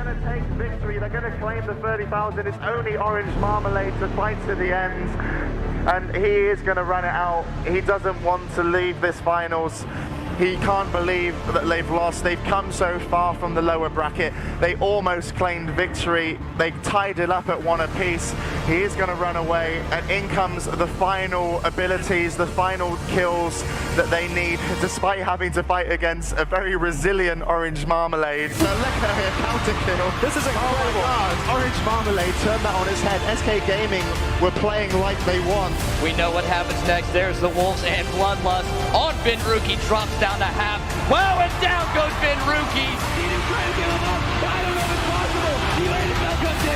going to take victory. They're going to claim the 30,000. It's only Orange Marmalade to fight to the end. And he is going to run it out. He doesn't want to leave this finals. He can't believe that they've lost. They've come so far from the lower bracket. They almost claimed victory. They tied it up at 1 apiece. He is going to run away, and in comes the final abilities, the final kills that they need, despite having to fight against a very resilient Orange Marmalade. So look at her counter kill. This is incredible. Orange Marmalade turned that on its head. SK Gaming were playing like they won. We know what happens next. There's the Wolves and Bloodlust on Benruki, drops down to half. Wow, and down goes Benruki. He didn't try to give him up. I don't know if it's possible. He landed back up in.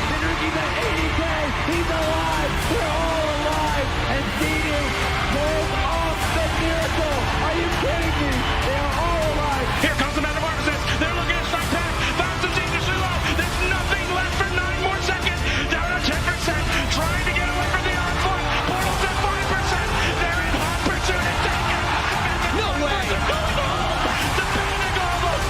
Benruki's at 80K. He's alive. They're all alive. And Didi pulls off the miracle. Are you kidding me? They are all alive. Here comes the metamorphosis. They're looking at strike path. Bounce is dangerously low. There's nothing left for 9 more seconds. Down to 10%. Trying to get away from the onslaught. Portal's at 40%. They're in hot pursuit. It's taken. No way. The panic almost.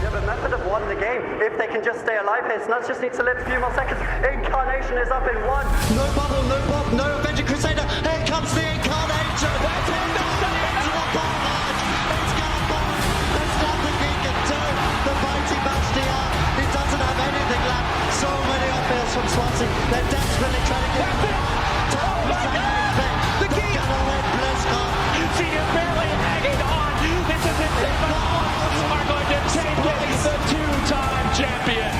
Yeah, but Method have won the game. If they can just stay alive here, Snuts just needs to live a few more seconds. Incarnation is up in 1. No bubble, no pop, no Avenger Crusader. Here comes the Incarnation. That's it. It's Gambon. There's nothing he can do. The mighty Bastia. He doesn't have anything left. So many upheavals from Swansea. They're desperately trying to get him. The key. See him barely hanging on. This is insane. The Wolves are going to take it. The 2-time champions.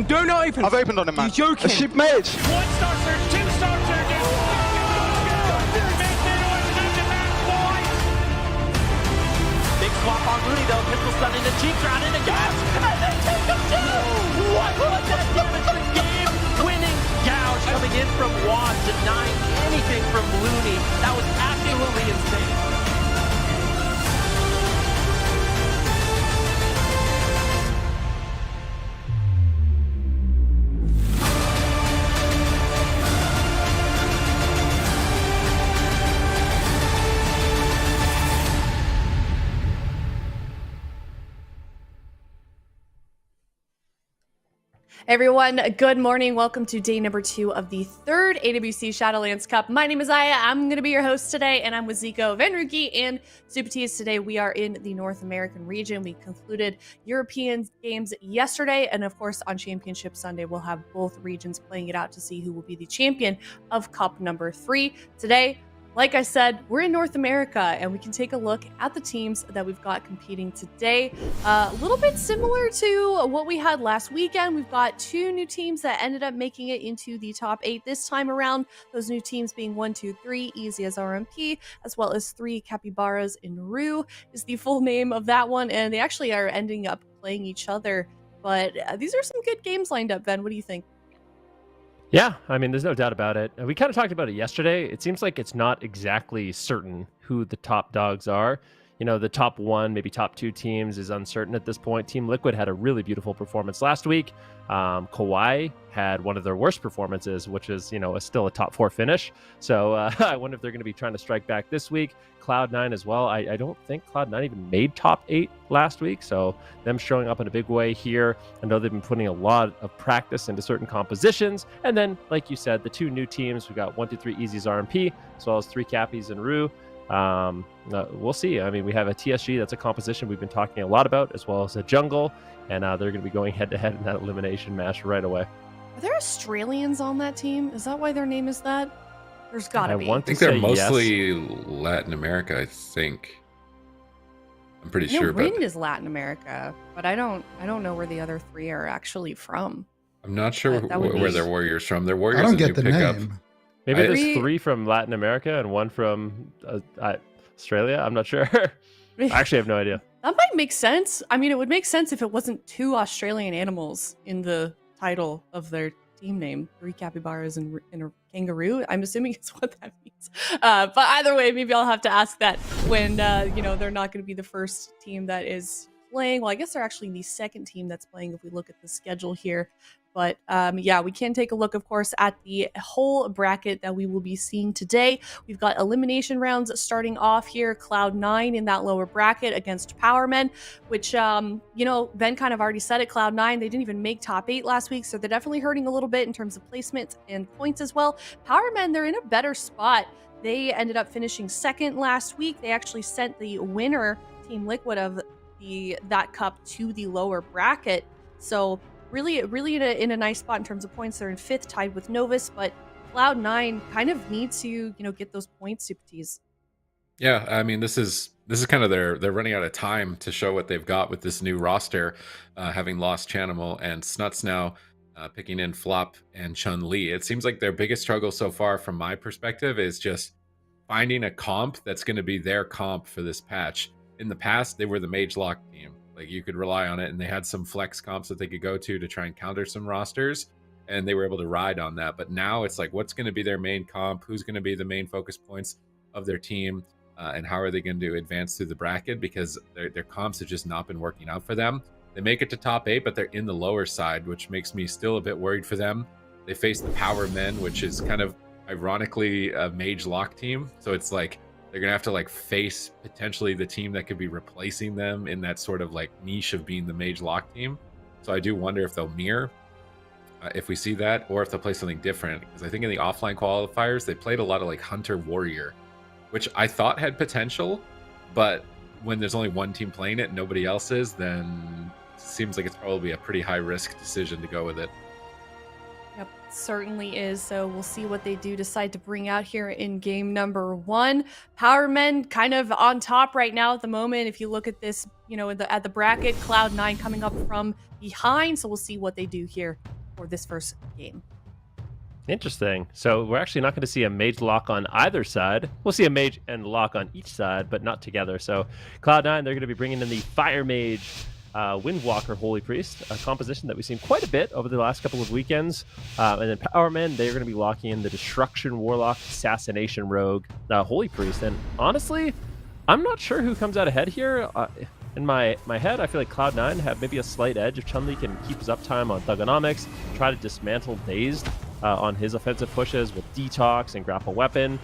Don't open. I've opened on him, man. You're joking. A ship mage. 1-star surge, 2-star surges. Big swap on Rooney though. Pistol stun into cheap round into gas. And they take him down. What was that damage? The game-winning gouge coming in from Juan, denying anything from Looney. That was absolutely insane. Everyone, good morning. Welcome to day number 2 of the 3rd AWC Shadowlands Cup. My name is Aya. I'm going to be your host today, and I'm with Zico, Venruki, and Super Tees. Today we are in the North American region. We concluded European games yesterday, and of course on Championship Sunday we'll have both regions playing it out to see who will be the champion of Cup number 3. Today, like I said, we're in North America, and we can take a look at the teams that we've got competing today. A little bit similar to what we had last weekend. We've got 2 new teams that ended up making it into the top 8 this time around. Those new teams being 1, 2, 3, Easy as RMP, as well as 3 Capybaras in Rue is the full name of that one. And they actually are ending up playing each other. But these are some good games lined up, Ben. What do you think? Yeah, I mean, there's no doubt about it. We kind of talked about it yesterday. It seems like it's not exactly certain who the top dogs are. You know, the top 1, maybe top 2 teams is uncertain at this point. Team Liquid had a really beautiful performance last week. KAWHI had one of their worst performances, which is, you know, still a top 4 finish. So I wonder if they're going to be trying to strike back this week. Cloud9 as well. I don't think Cloud9 even made top 8 last week. So them showing up in a big way here. I know they've been putting a lot of practice into certain compositions. And then, like you said, the 2 new teams, we've got 1, 2, 3 Easy's RMP, as well as 3 Cappies and Rue. We'll see. I mean, we have a TSG, that's a composition we've been talking a lot about, as well as a jungle, and they're going to be going head-to-head in that elimination match right away. Are there Australians on that team? Is that why their name is that? There's gotta be. I think they're mostly Latin America, I think. I'm pretty sure. Rin is Latin America, but I don't know where the other 3 are actually from. I'm not sure where their warriors from. Their warriors I don't get do the pick name. up. Maybe there's 3 from Latin America and 1 from Australia. I'm not sure. I actually have no idea. That might make sense. I mean, it would make sense if it wasn't 2 Australian animals in the title of their team name. 3 capybaras and a kangaroo. I'm assuming it's what that means. But either way, maybe I'll have to ask that when, they're not going to be the first team that is playing. Well, I guess they're actually the second team that's playing if we look at the schedule here. But yeah, we can take a look, of course, at the whole bracket that we will be seeing today. We've got elimination rounds starting off here. Cloud9 in that lower bracket against Powermen, which, you know, Ben kind of already said it. Cloud9, they didn't even make top 8 last week, so they're definitely hurting a little bit in terms of placement and points as well. Powermen, they're in a better spot. They ended up finishing second last week. They actually sent the winner, Team Liquid, of that cup to the lower bracket. So really in a nice spot in terms of points. They're in 5th, tied with Novus, but Cloud9 kind of need to, you know, get those points, Super T's. Yeah, I mean, this is kind of they're running out of time to show what they've got with this new roster, having lost Chanimal and Snuts now, picking in Flop and Chun-Li. It seems like their biggest struggle so far, from my perspective, is just finding a comp that's going to be their comp for this patch. In the past, they were the Mage Lock team. Like, you could rely on it, and they had some flex comps that they could go to try and counter some rosters, and they were able to ride on that. But now it's like, what's going to be their main comp? Who's going to be the main focus points of their team? And how are they going to advance through the bracket? Because their comps have just not been working out for them. They make it to top 8, but they're in the lower side, which makes me still a bit worried for them. They face the Power Men, which is kind of ironically a Mage Lock team. So it's like, they're going to have to like face potentially the team that could be replacing them in that sort of like niche of being the Mage Lock team. So I do wonder if they'll mirror, if we see that, or if they'll play something different. Because I think in the offline qualifiers, they played a lot of like Hunter Warrior, which I thought had potential. But when there's only one team playing it and nobody else is, then it seems like it's probably a pretty high risk decision to go with it. Yep, certainly is. So we'll see what they do decide to bring out here in game number 1. Powermen kind of on top right now at the moment. If you look at this, you know, at the bracket, Cloud9 coming up from behind. So we'll see what they do here for this first game. Interesting. So we're actually not going to see a Mage Lock on either side. We'll see a Mage and Lock on each side, but not together. So Cloud9, they're going to be bringing in the Fire Mage, Windwalker Holy Priest, a composition that we've seen quite a bit over the last couple of weekends. And then Powermen, they're going to be locking in the Destruction Warlock, Assassination Rogue, Holy Priest. And honestly, I'm not sure who comes out ahead here. In my head, I feel like Cloud9 have maybe a slight edge if Chun-Li can keep his uptime on Thugonomics, try to dismantle Dazed on his offensive pushes with Detox and Grapple Weapon.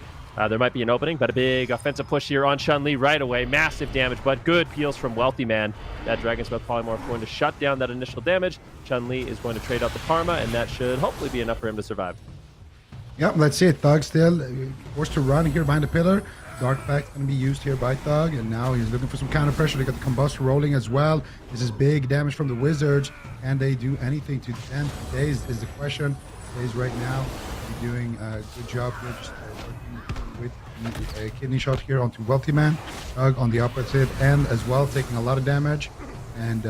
There might be an opening, but a big offensive push here on Chun-Li right away. Massive damage, but good peels from Wealthy Man. That Dragon's Breath Polymorph going to shut down that initial damage. Chun-Li is going to trade out the Karma, and that should hopefully be enough for him to survive. Yep, let's see it. Thug still forced to run here behind the pillar. Dark Pack's going to be used here by Thug, and now he's looking for some counter pressure. They got the Combust rolling as well. This is big damage from the Wizards. Can they do anything to defend? Daze is the question. Daze right now doing a good job here, just working with a kidney shot here onto Wealthy Man. Thug on the opposite end as well, taking a lot of damage. And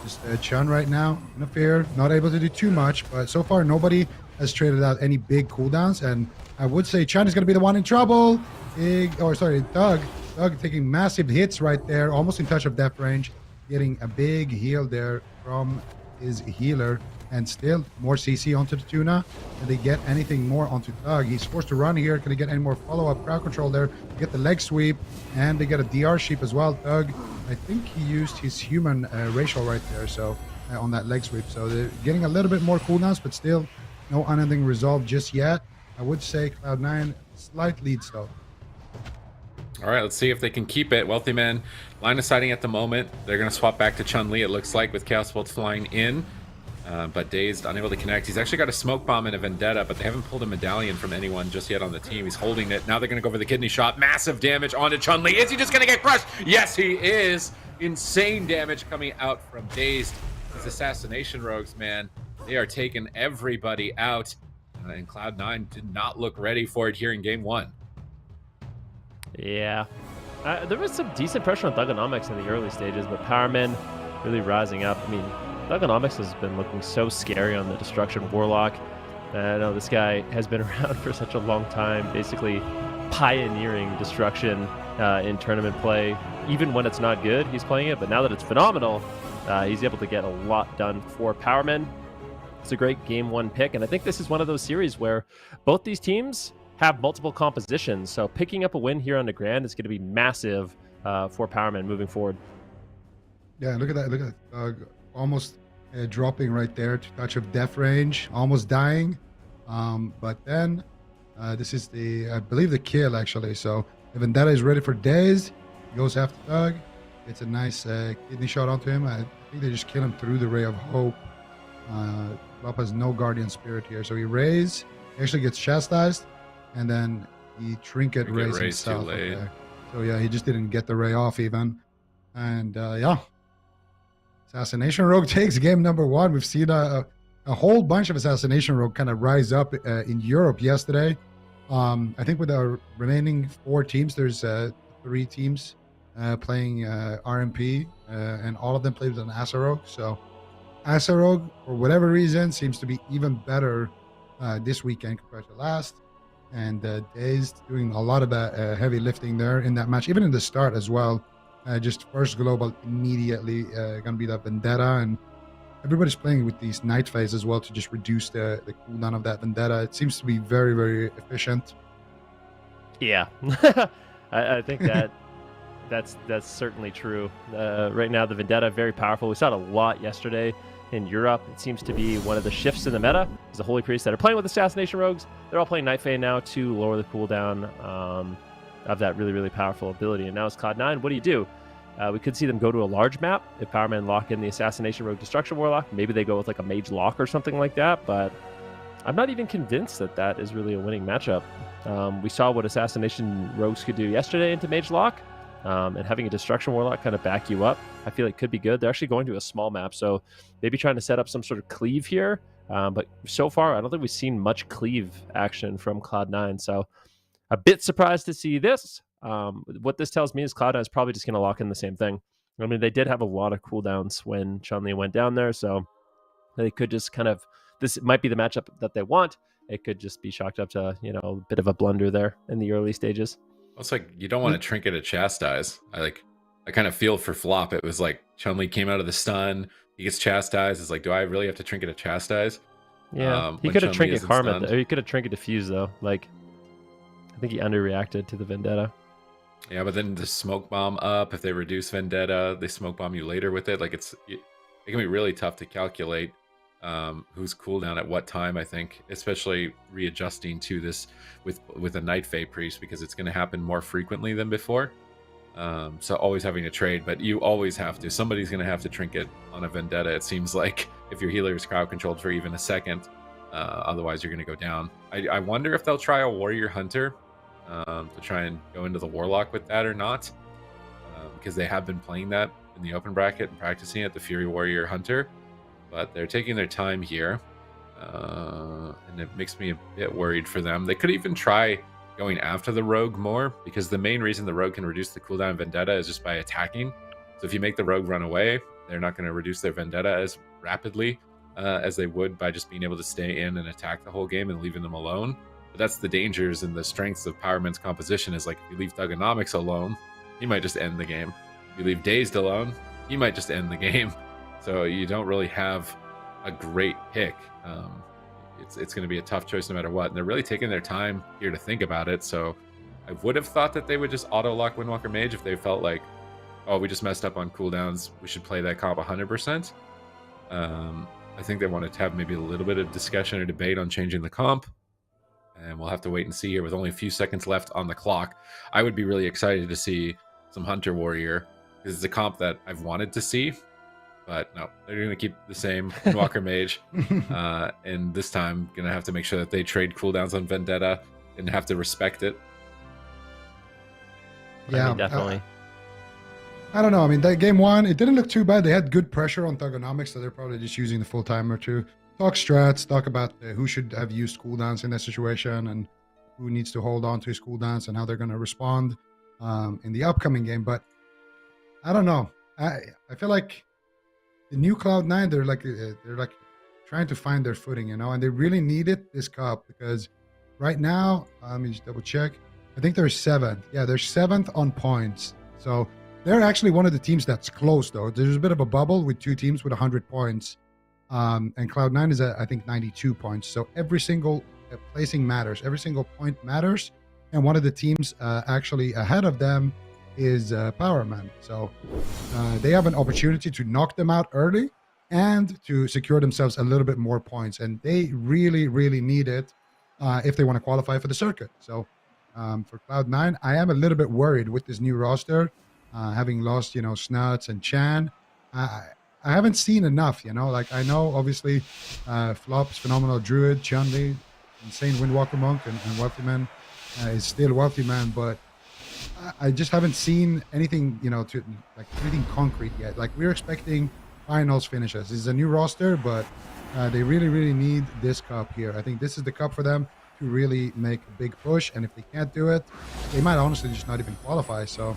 just Chun right now, no fear, not able to do too much, but so far nobody has traded out any big cooldowns. And I would say Chun is going to be the one in trouble. Thug taking massive hits right there, almost in touch of death range, getting a big heal there from his healer, and still more CC onto the Tuna. Can they get anything more onto Thug? He's forced to run here. Can they get any more follow-up crowd control there? Get the leg sweep, and they get a DR sheep as well. Thug, I think he used his human racial right there, so on that leg sweep. So they're getting a little bit more cooldowns, but still no unending resolve just yet. I would say Cloud9 slight lead still. All right, let's see if they can keep it. Wealthy Man line of sighting at the moment. They're going to swap back to Chun-Li, it looks like, with Chaos Bolts flying in. But Dazed, unable to connect. He's actually got a Smoke Bomb and a Vendetta, but they haven't pulled a medallion from anyone just yet on the team. He's holding it. Now they're going to go for the kidney shot. Massive damage onto Chun-Li. Is he just going to get crushed? Yes, he is. Insane damage coming out from Dazed. These Assassination Rogues, man, they are taking everybody out. And Cloud9 did not look ready for it here in game 1. Yeah. There was some decent pressure on Thugonomics in the early stages, but Powermen really rising up. I mean, Thugonomics has been looking so scary on the Destruction Warlock. I know this guy has been around for such a long time, basically pioneering Destruction in tournament play. Even when it's not good, he's playing it, but now that it's phenomenal, he's able to get a lot done for Powermen. It's a great game 1 pick, and I think this is one of those series where both these teams have multiple compositions, so picking up a win here on the Grand is going to be massive for Powermen moving forward. Yeah, look at that. Look at that. Almost dropping right there to touch of death range, almost dying. But then this is I believe the kill actually. So the Vendetta is ready for Dazed. He goes after Doug. It's a nice kidney shot onto him. I think they just kill him through the Ray of Hope. Flop has no Guardian Spirit here. So he rays, he actually gets chastised, and then he trinket rays himself. Too late. So yeah, he just didn't get the Ray off even. And yeah, Assassination Rogue takes game number 1. We've seen a whole bunch of Assassination Rogue kind of rise up in Europe yesterday. I think with our remaining 4 teams, there's 3 teams playing RMP, and all of them played with an Asa Rogue. So Asa Rogue, for whatever reason, seems to be even better this weekend compared to last. And Dazed doing a lot of heavy lifting there in that match, even in the start as well. Just first global immediately gonna be that Vendetta, and everybody's playing with these Night Phase as well to just reduce the cooldown of that Vendetta. It seems to be very, very efficient. Yeah, I think that's certainly true. Right now, the Vendetta very powerful. We saw it a lot yesterday in Europe. It seems to be one of the shifts in the meta. Is the Holy Priests that are playing with Assassination Rogues. They're all playing Night Phase now to lower the cooldown of that really, really powerful ability. And now it's Cloud9. What do? We could see them go to a large map if Powerman lock in the Assassination Rogue Destruction Warlock. Maybe they go with like a Mage Lock or something like that, but I'm not even convinced that that is really a winning matchup. We saw what Assassination Rogues could do yesterday into Mage Lock, and having a Destruction Warlock kind of back you up, I feel like could be good. They're actually going to a small map, so maybe trying to set up some sort of cleave here, but so far I don't think we've seen much cleave action from Cloud9, so a bit surprised to see this. What this tells me is Cloud9 is probably just going to lock in the same thing. I mean, they did have a lot of cooldowns when Chun-Li went down there, so they could just kind of, this might be the matchup that they want. It could just be chalked up to, a bit of a blunder there in the early stages. It's like you don't want to trinket a chastise. I kind of feel for Flop. It was like Chun-Li came out of the stun, he gets chastised. It's like, do I really have to trinket a chastise? Yeah, he could have trinket Karma, or he could have trinket Diffuse though. Like, I think he underreacted to the Vendetta. Yeah, but then the smoke bomb up. If they reduce Vendetta, they smoke bomb you later with it. Like it can be really tough to calculate who's cooldown at what time. I think, especially readjusting to this with a Night Fae priest, because it's going to happen more frequently than before. So always having to trade, but you always have to. Somebody's going to have to trinket on a Vendetta. It seems like if your healer is crowd controlled for even a second, otherwise you're going to go down. I wonder if they'll try a Warrior Hunter. To try and go into the Warlock with that or not, because they have been playing that in the open bracket and practicing it, the Fury Warrior Hunter, but they're taking their time here, and it makes me a bit worried for them. They could even try going after the Rogue more, because the main reason the Rogue can reduce the cooldown Vendetta is just by attacking. So if you make the Rogue run away, they're not going to reduce their Vendetta as rapidly as they would by just being able to stay in and attack the whole game and leaving them alone. But that's the dangers and the strengths of Powerman's composition, is like, if you leave Thugonomics alone, he might just end the game. If you leave Dazed alone, he might just end the game. So you don't really have a great pick. It's going to be a tough choice no matter what. And they're really taking their time here to think about it. So I would have thought that they would just auto-lock Windwalker Mage if they felt like, oh, we just messed up on cooldowns, we should play that comp 100%. I think they wanted to have maybe a little bit of discussion or debate on changing the comp. And we'll have to wait and see here with only a few seconds left on the clock. I would be really excited to see some Hunter Warrior, because it's a comp that I've wanted to see. But no, they're going to keep the same Walker Mage. And this time, going to have to make sure that they trade cooldowns on Vendetta and have to respect it. Yeah, I mean, definitely. I don't know. I mean, that game 1, it didn't look too bad. They had good pressure on Thugonomics, so they're probably just using the full timer to talk strats, talk about who should have used cooldowns in that situation and who needs to hold on to his cooldowns and how they're going to respond in the upcoming game. But I don't know. I feel like the new Cloud9, they're like trying to find their footing, and they really need it this cup, because right now, let me just double check. I think they're 7th. Yeah, they're 7th on points. So they're actually one of the teams that's close, though. There's a bit of a bubble with 2 teams with 100 points. And Cloud9 is at, I think, 92 points. So every single placing matters. Every single point matters. And one of the teams actually ahead of them is Power Man. So they have an opportunity to knock them out early and to secure themselves a little bit more points. And they really, really need it if they want to qualify for the circuit. So for Cloud9, I am a little bit worried with this new roster, having lost, Snuts and Chan. I haven't seen enough, like I know obviously Flop's phenomenal Druid, Chun-Li, insane Windwalker Monk, and Wealthy Man is still Wealthy Man, but I just haven't seen anything, to like anything concrete yet. Like we're expecting finals finishes. This is a new roster, but they really, really need this cup here. I think this is the cup for them to really make a big push, and if they can't do it, they might honestly just not even qualify. So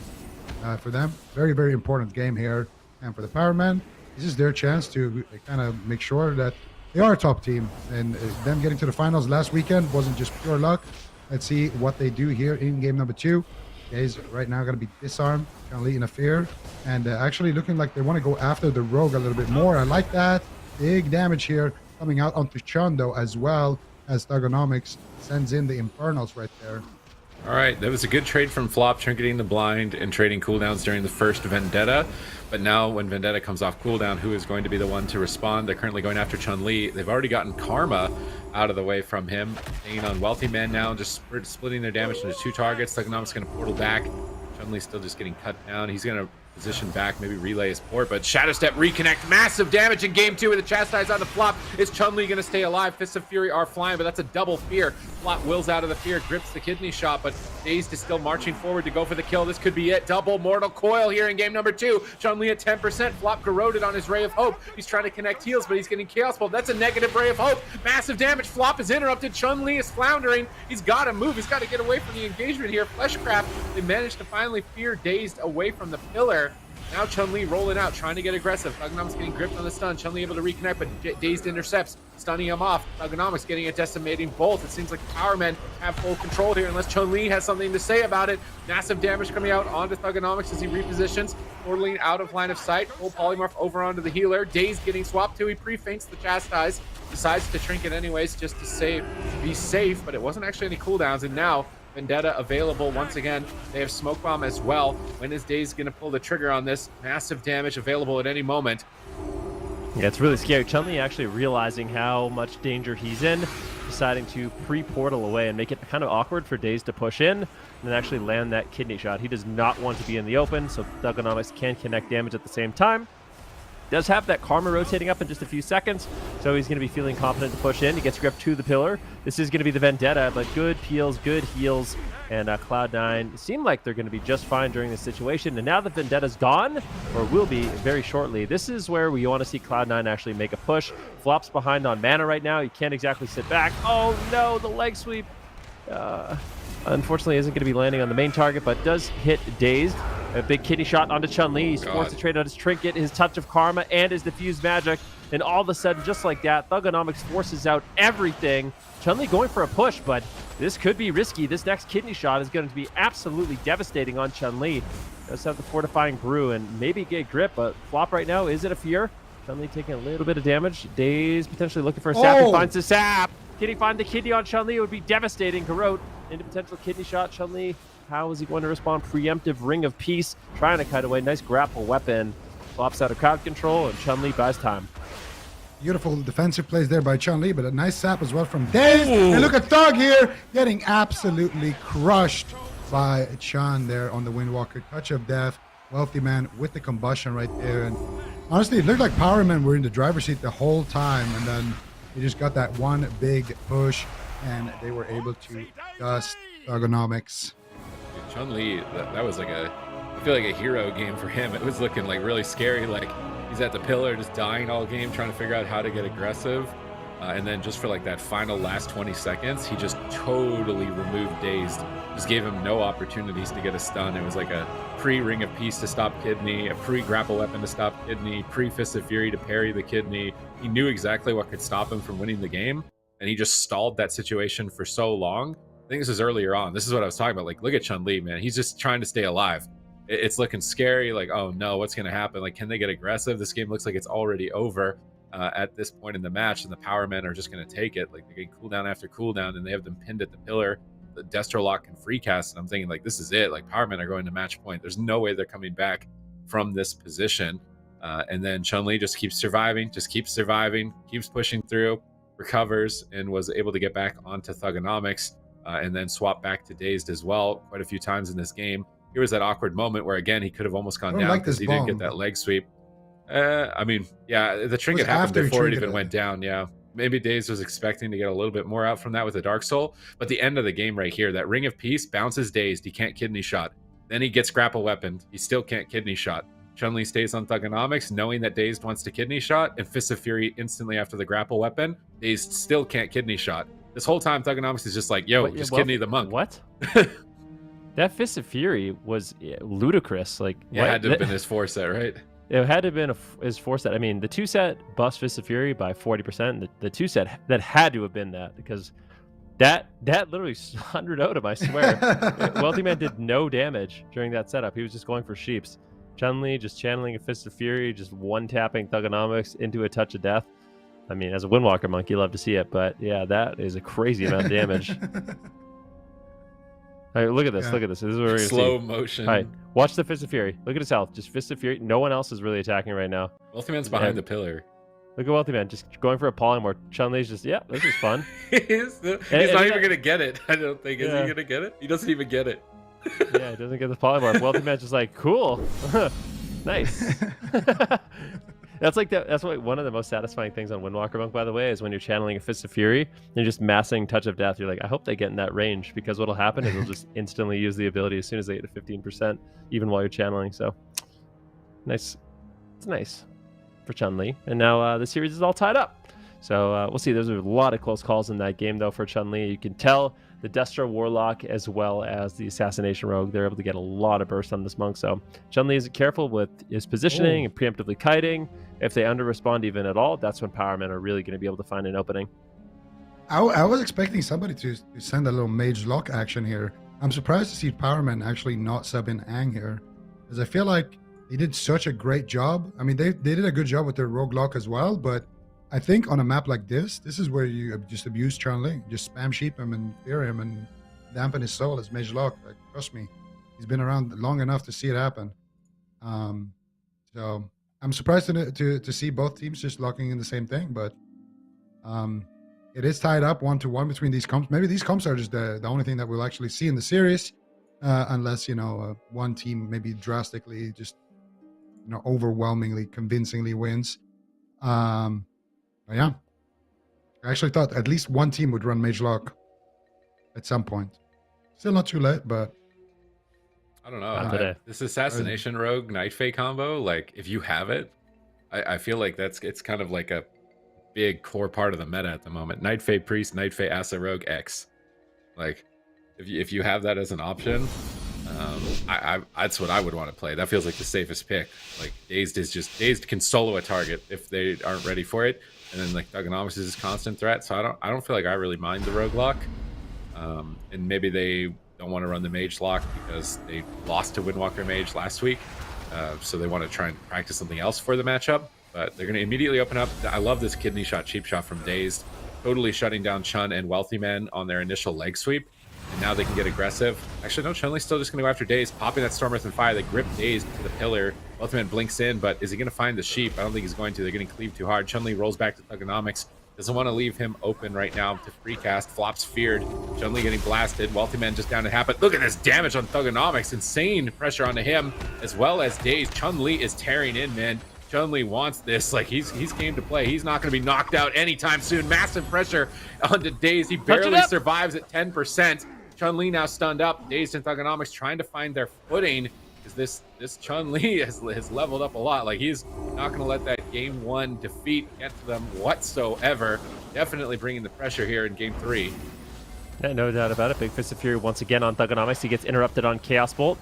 for them, very, very important game here. And for the Power Man, this is their chance to kind of make sure that they are a top team. And them getting to the finals last weekend wasn't just pure luck. Let's see what they do here in game number 2. Guys, right now going to be disarmed, Chun-Li in a fear, and actually looking like they want to go after the rogue a little bit more. I like that. Big damage here coming out onto Chun, though, as well as Thugonomics sends in the Infernals right there. All right, that was a good trade from Flop, trinketing the blind and trading cooldowns during the first Vendetta. But now when Vendetta comes off cooldown, who is going to be the one to respond? They're currently going after Chun-Li. They've already gotten Karma out of the way from him. Staying on Wealthy Man now, just splitting their damage into 2 targets. Thugonomics going to portal back. Chun-Li still just getting cut down. He's going to position back, maybe relay his port, but Shadow Step reconnect, massive damage in game 2 with the Chastise on the Flop. Is Chun-Li gonna stay alive? Fists of Fury are flying, but that's a double fear. Flop wills out of the fear, grips the kidney shot, but Dazed is still marching forward to go for the kill. This could be it. Double Mortal Coil here in game number 2. Chun-Li at 10%. Flop corroded on his Ray of Hope. He's trying to connect heals, but he's getting Chaos Bolt. That's a negative Ray of Hope. Massive damage. Flop is interrupted. Chun-Li is floundering. He's got to move. He's got to get away from the engagement here. Fleshcraft, they managed to finally fear Dazed away from the pillar. Now Chun-Li rolling out, trying to get aggressive. Thugonomics getting gripped on the stun. Chun-Li able to reconnect, but Dazed intercepts, stunning him off. Thugonomics getting a decimating bolt. It seems like the Power Men have full control here, unless Chun-Li has something to say about it. Massive damage coming out onto Thugonomics as he repositions, portaling out of line of sight. Full polymorph over onto the healer. Dazed getting swapped to. He pre-feints the Chastise, decides to trinket anyways, just to be safe, but it wasn't actually any cooldowns, and now Vendetta available once again. They have Smoke Bomb as well. When is Dazed going to pull the trigger on this? Massive damage available at any moment. Yeah, it's really scary. Chun-Li actually realizing how much danger he's in, deciding to pre-portal away and make it kind of awkward for Dazed to push in and actually land that kidney shot. He does not want to be in the open, so Thugonomics can connect damage at the same time. Does have that Karma rotating up in just a few seconds, so he's going to be feeling confident to push in. He gets gripped to the pillar. This is going to be the Vendetta, but good peels, good heals, and Cloud9 seem like they're going to be just fine during this situation. And now the Vendetta's gone, or will be very shortly. This is where we want to see Cloud9 actually make a push. Flop's behind on mana right now. He can't exactly sit back. Oh no, the leg sweep. Unfortunately, isn't going to be landing on the main target, but does hit Dazed. A big kidney shot onto Chun-Li. He's forced to trade on his trinket, his touch of karma, and his diffused magic. And all of a sudden, just like that, Thugonomics forces out everything. Chun-Li going for a push, but this could be risky. This next kidney shot is going to be absolutely devastating on Chun-Li. Does have the fortifying brew and maybe get grip, but Flop right now is it a fear. Chun-Li taking a little bit of damage. Dazed potentially looking for a sap. He finds the sap. Can he find the kidney on Chun-Li? It would be devastating. Corrode into potential kidney shot. Chun-Li, how is he going to respond? Preemptive Ring of Peace, trying to cut away. Nice grapple weapon. Flops out of crowd control, and Chun-Li buys time. Beautiful defensive plays there by Chun-Li, but a nice sap as well from Dazed. And look at Thug here, getting absolutely crushed by Chun there on the Windwalker. Touch of Death. Wealthy Man with the combustion right there. And honestly, it looked like Power Men were in the driver's seat the whole time, and then they just got that one big push, and they were able to dust Thugonomics. Chun-Li, that was like I feel like a hero game for him. It was looking like really scary. Like he's at the pillar, just dying all game, trying to figure out how to get aggressive. And then just for like that final last 20 seconds, he just totally removed Dazed. Just gave him no opportunities to get a stun. It was like a pre-Ring of Peace to stop Kidney, a pre-Grapple Weapon to stop Kidney, pre-Fist of Fury to parry the Kidney. He knew exactly what could stop him from winning the game, and he just stalled that situation for so long. I think this is earlier on. This is what I was talking about. Like, look at Chun-Li, man. He's just trying to stay alive. It's looking scary. Like, oh no, what's going to happen? Like, can they get aggressive? This game looks like it's already over at this point in the match, and the Power Men are just going to take it. Like, they're getting cooldown after cooldown, and they have them pinned at the pillar. the Destro lock and free cast, and I'm thinking like, this is it. Like Powermen are going to match point. There's no way they're coming back from this position. And then Chun-Li just keeps surviving, keeps pushing through, recovers, and was able to get back onto Thugonomics, and then swap back to Dazed as well quite a few times in this game. Here was that awkward moment where, again, he could have almost gone down because he didn't get that leg sweep. I mean, yeah, the trinket happened before it even went down. Yeah, maybe Dazed was expecting to get a little bit more out from that with the Dark Soul. But the end of the game right here, that Ring of Peace bounces Dazed. He can't kidney shot. Then he gets grapple weaponed. He still can't kidney shot. Chun-Li stays on Thugonomics, knowing that Dazed wants to kidney shot, and Fist of Fury instantly after the grapple weapon. Dazed still can't kidney shot. This whole time, Thugonomics is just like, yo, just kidney the monk. What? That Fist of Fury was ludicrous. Like, yeah, it had to have been his 4-set, right? It had to have been his 4-set. I mean, the 2-set buffs Fist of Fury by 40%. The 2-set, that had to have been that, because that literally 100 out him, I swear. Wealthy Man did no damage during that setup. He was just going for sheeps. Chun-Li just channeling a Fist of Fury, just one-tapping Thugonomics into a touch of death. I mean, as a Windwalker monk, you love to see it, but yeah, that is a crazy amount of damage. All right, look at this. Yeah. Look at this. This is what we're going to see. Slow motion. All right, watch the Fist of Fury. Look at his health. Just Fist of Fury. No one else is really attacking right now. Wealthy Man's behind the pillar. Look at Wealthy Man just going for a polymorph. Chun-Li's just, yeah, this is fun. He's not even going to get it, I don't think. Is he going to get it? He doesn't even get it. Yeah, he doesn't get the polymorph. Wealthy Man's just like, cool. Nice. That's what one of the most satisfying things on Windwalker Monk, by the way, is when you're channeling a Fist of Fury and you're just massing Touch of Death. You're like, I hope they get in that range, because what'll happen is they'll just instantly use the ability as soon as they get to 15%, even while you're channeling. So nice. It's nice for Chun-Li. And now the series is all tied up. So we'll see. There's a lot of close calls in that game, though, for Chun-Li. You can tell the Destro Warlock as well as the Assassination Rogue, they're able to get a lot of burst on this monk. So Chun-Li is careful with his positioning and preemptively kiting. If they under-respond even at all, that's when Powermen are really going to be able to find an opening. I was expecting somebody to send a little mage lock action here. I'm surprised to see Powermen actually not sub in Ang here, because I feel like they did such a great job. I mean, they did a good job with their rogue lock as well, but I think on a map like this is where you just abuse Chun-Li. Just spam sheep him and fear him and dampen his soul as mage lock. Like, trust me, he's been around long enough to see it happen. So I'm surprised to see both teams just locking in the same thing, but it is tied up 1-1 between these comps. Maybe these comps are just the only thing that we'll actually see in the series, unless, one team maybe drastically just, overwhelmingly, convincingly wins. Yeah, I actually thought at least one team would run Mage Lock at some point. Still not too late, but I don't know. This Assassination Rogue Night Fae combo, like, if you have it, I feel like it's kind of like a big core part of the meta at the moment. Night Fae Priest, Night Fae Assa Rogue X. Like, if you have that as an option, that's what I would want to play. That feels like the safest pick. Like, Dazed can solo a target if they aren't ready for it. And then like Thugonomics is a constant threat, so I don't feel like I really mind the rogue lock. And maybe they don't want to run the mage lock because they lost to Windwalker Mage last week, so they want to try and practice something else for the matchup. But they're going to immediately open up. I love this kidney shot, cheap shot from Dazed, totally shutting down Chun and Wealthy Man on their initial leg sweep. And now they can get aggressive. Actually, no, Chun-Li's still just going to go after Dazed, popping that Storm Earth and Fire. They grip Dazed to the pillar. Wealthy Man blinks in, but is he going to find the sheep? I don't think he's going to. They're getting cleaved too hard. Chun-Li rolls back to Thugonomics. Doesn't want to leave him open right now to free cast. Flops feared. Chun-Li getting blasted. Wealthy Man just down to half. But look at this damage on Thugonomics. Insane pressure onto him, as well as Dazed. Chun-Li is tearing in, man. Chun-Li wants this. Like, he's game to play. He's not going to be knocked out anytime soon. Massive pressure onto Dazed. He barely survives at 10%. Chun-Li now stunned up. Dazed and Thugonomics trying to find their footing, because this Chun-Li has leveled up a lot. Like, he's not going to let that game 1 defeat get to them whatsoever. Definitely bringing the pressure here in game 3. Yeah, no doubt about it. Big Fist of Fury once again on Thugonomics. He gets interrupted on Chaos Bolt.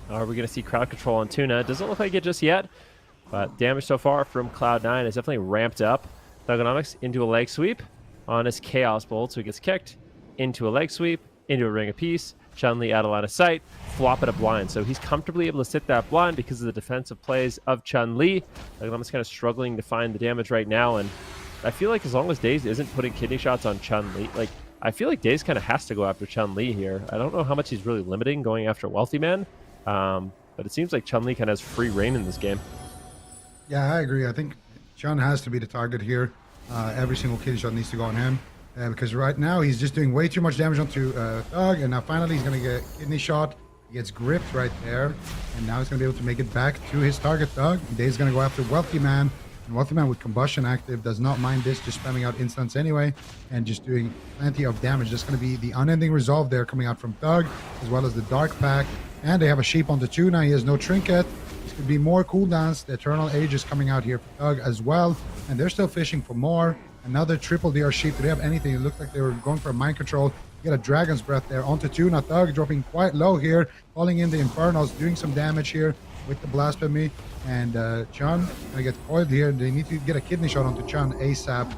Are we going to see crowd control on Tuna? Doesn't look like it just yet, but damage so far from Cloud9 is definitely ramped up. Thugonomics into a leg sweep on his Chaos Bolt, so he gets kicked into a leg sweep, into a Ring of Peace. Chun-Li out of line of sight, flop at a blind. So he's comfortably able to sit that blind because of the defensive plays of Chun-Li. I'm just kind of struggling to find the damage right now, and I feel like as long as Dazed isn't putting kidney shots on Chun-Li, like, I feel like Daze kind of has to go after Chun-Li here. I don't know how much he's really limiting going after Wealthy Man, but it seems like Chun-Li kind of has free reign in this game. Yeah, I agree. I think Chun has to be the target here. Every single kill shot needs to go on him. Because right now he's just doing way too much damage onto Thug, and now finally he's going to get kidney shot. He gets gripped right there, and now he's going to be able to make it back to his target, Thug. Dave's going to go after Wealthy Man, and Wealthy Man with combustion active does not mind this, just spamming out instants anyway, and just doing plenty of damage. That's going to be the unending resolve there coming out from Thug, as well as the Dark Pack, and they have a sheep on the 2 now. He has no trinket. This could be more cooldowns. The Eternal Age is coming out here for Thug as well, and they're still fishing for more. Another triple DR sheep. Do they have anything? It looked like they were going for a mind control. You get a Dragon's Breath there onto 2. Now Thug dropping quite low here, calling in the Infernos, doing some damage here with the Blasphemy. And Chun gonna get coiled here. They need to get a kidney shot onto Chun ASAP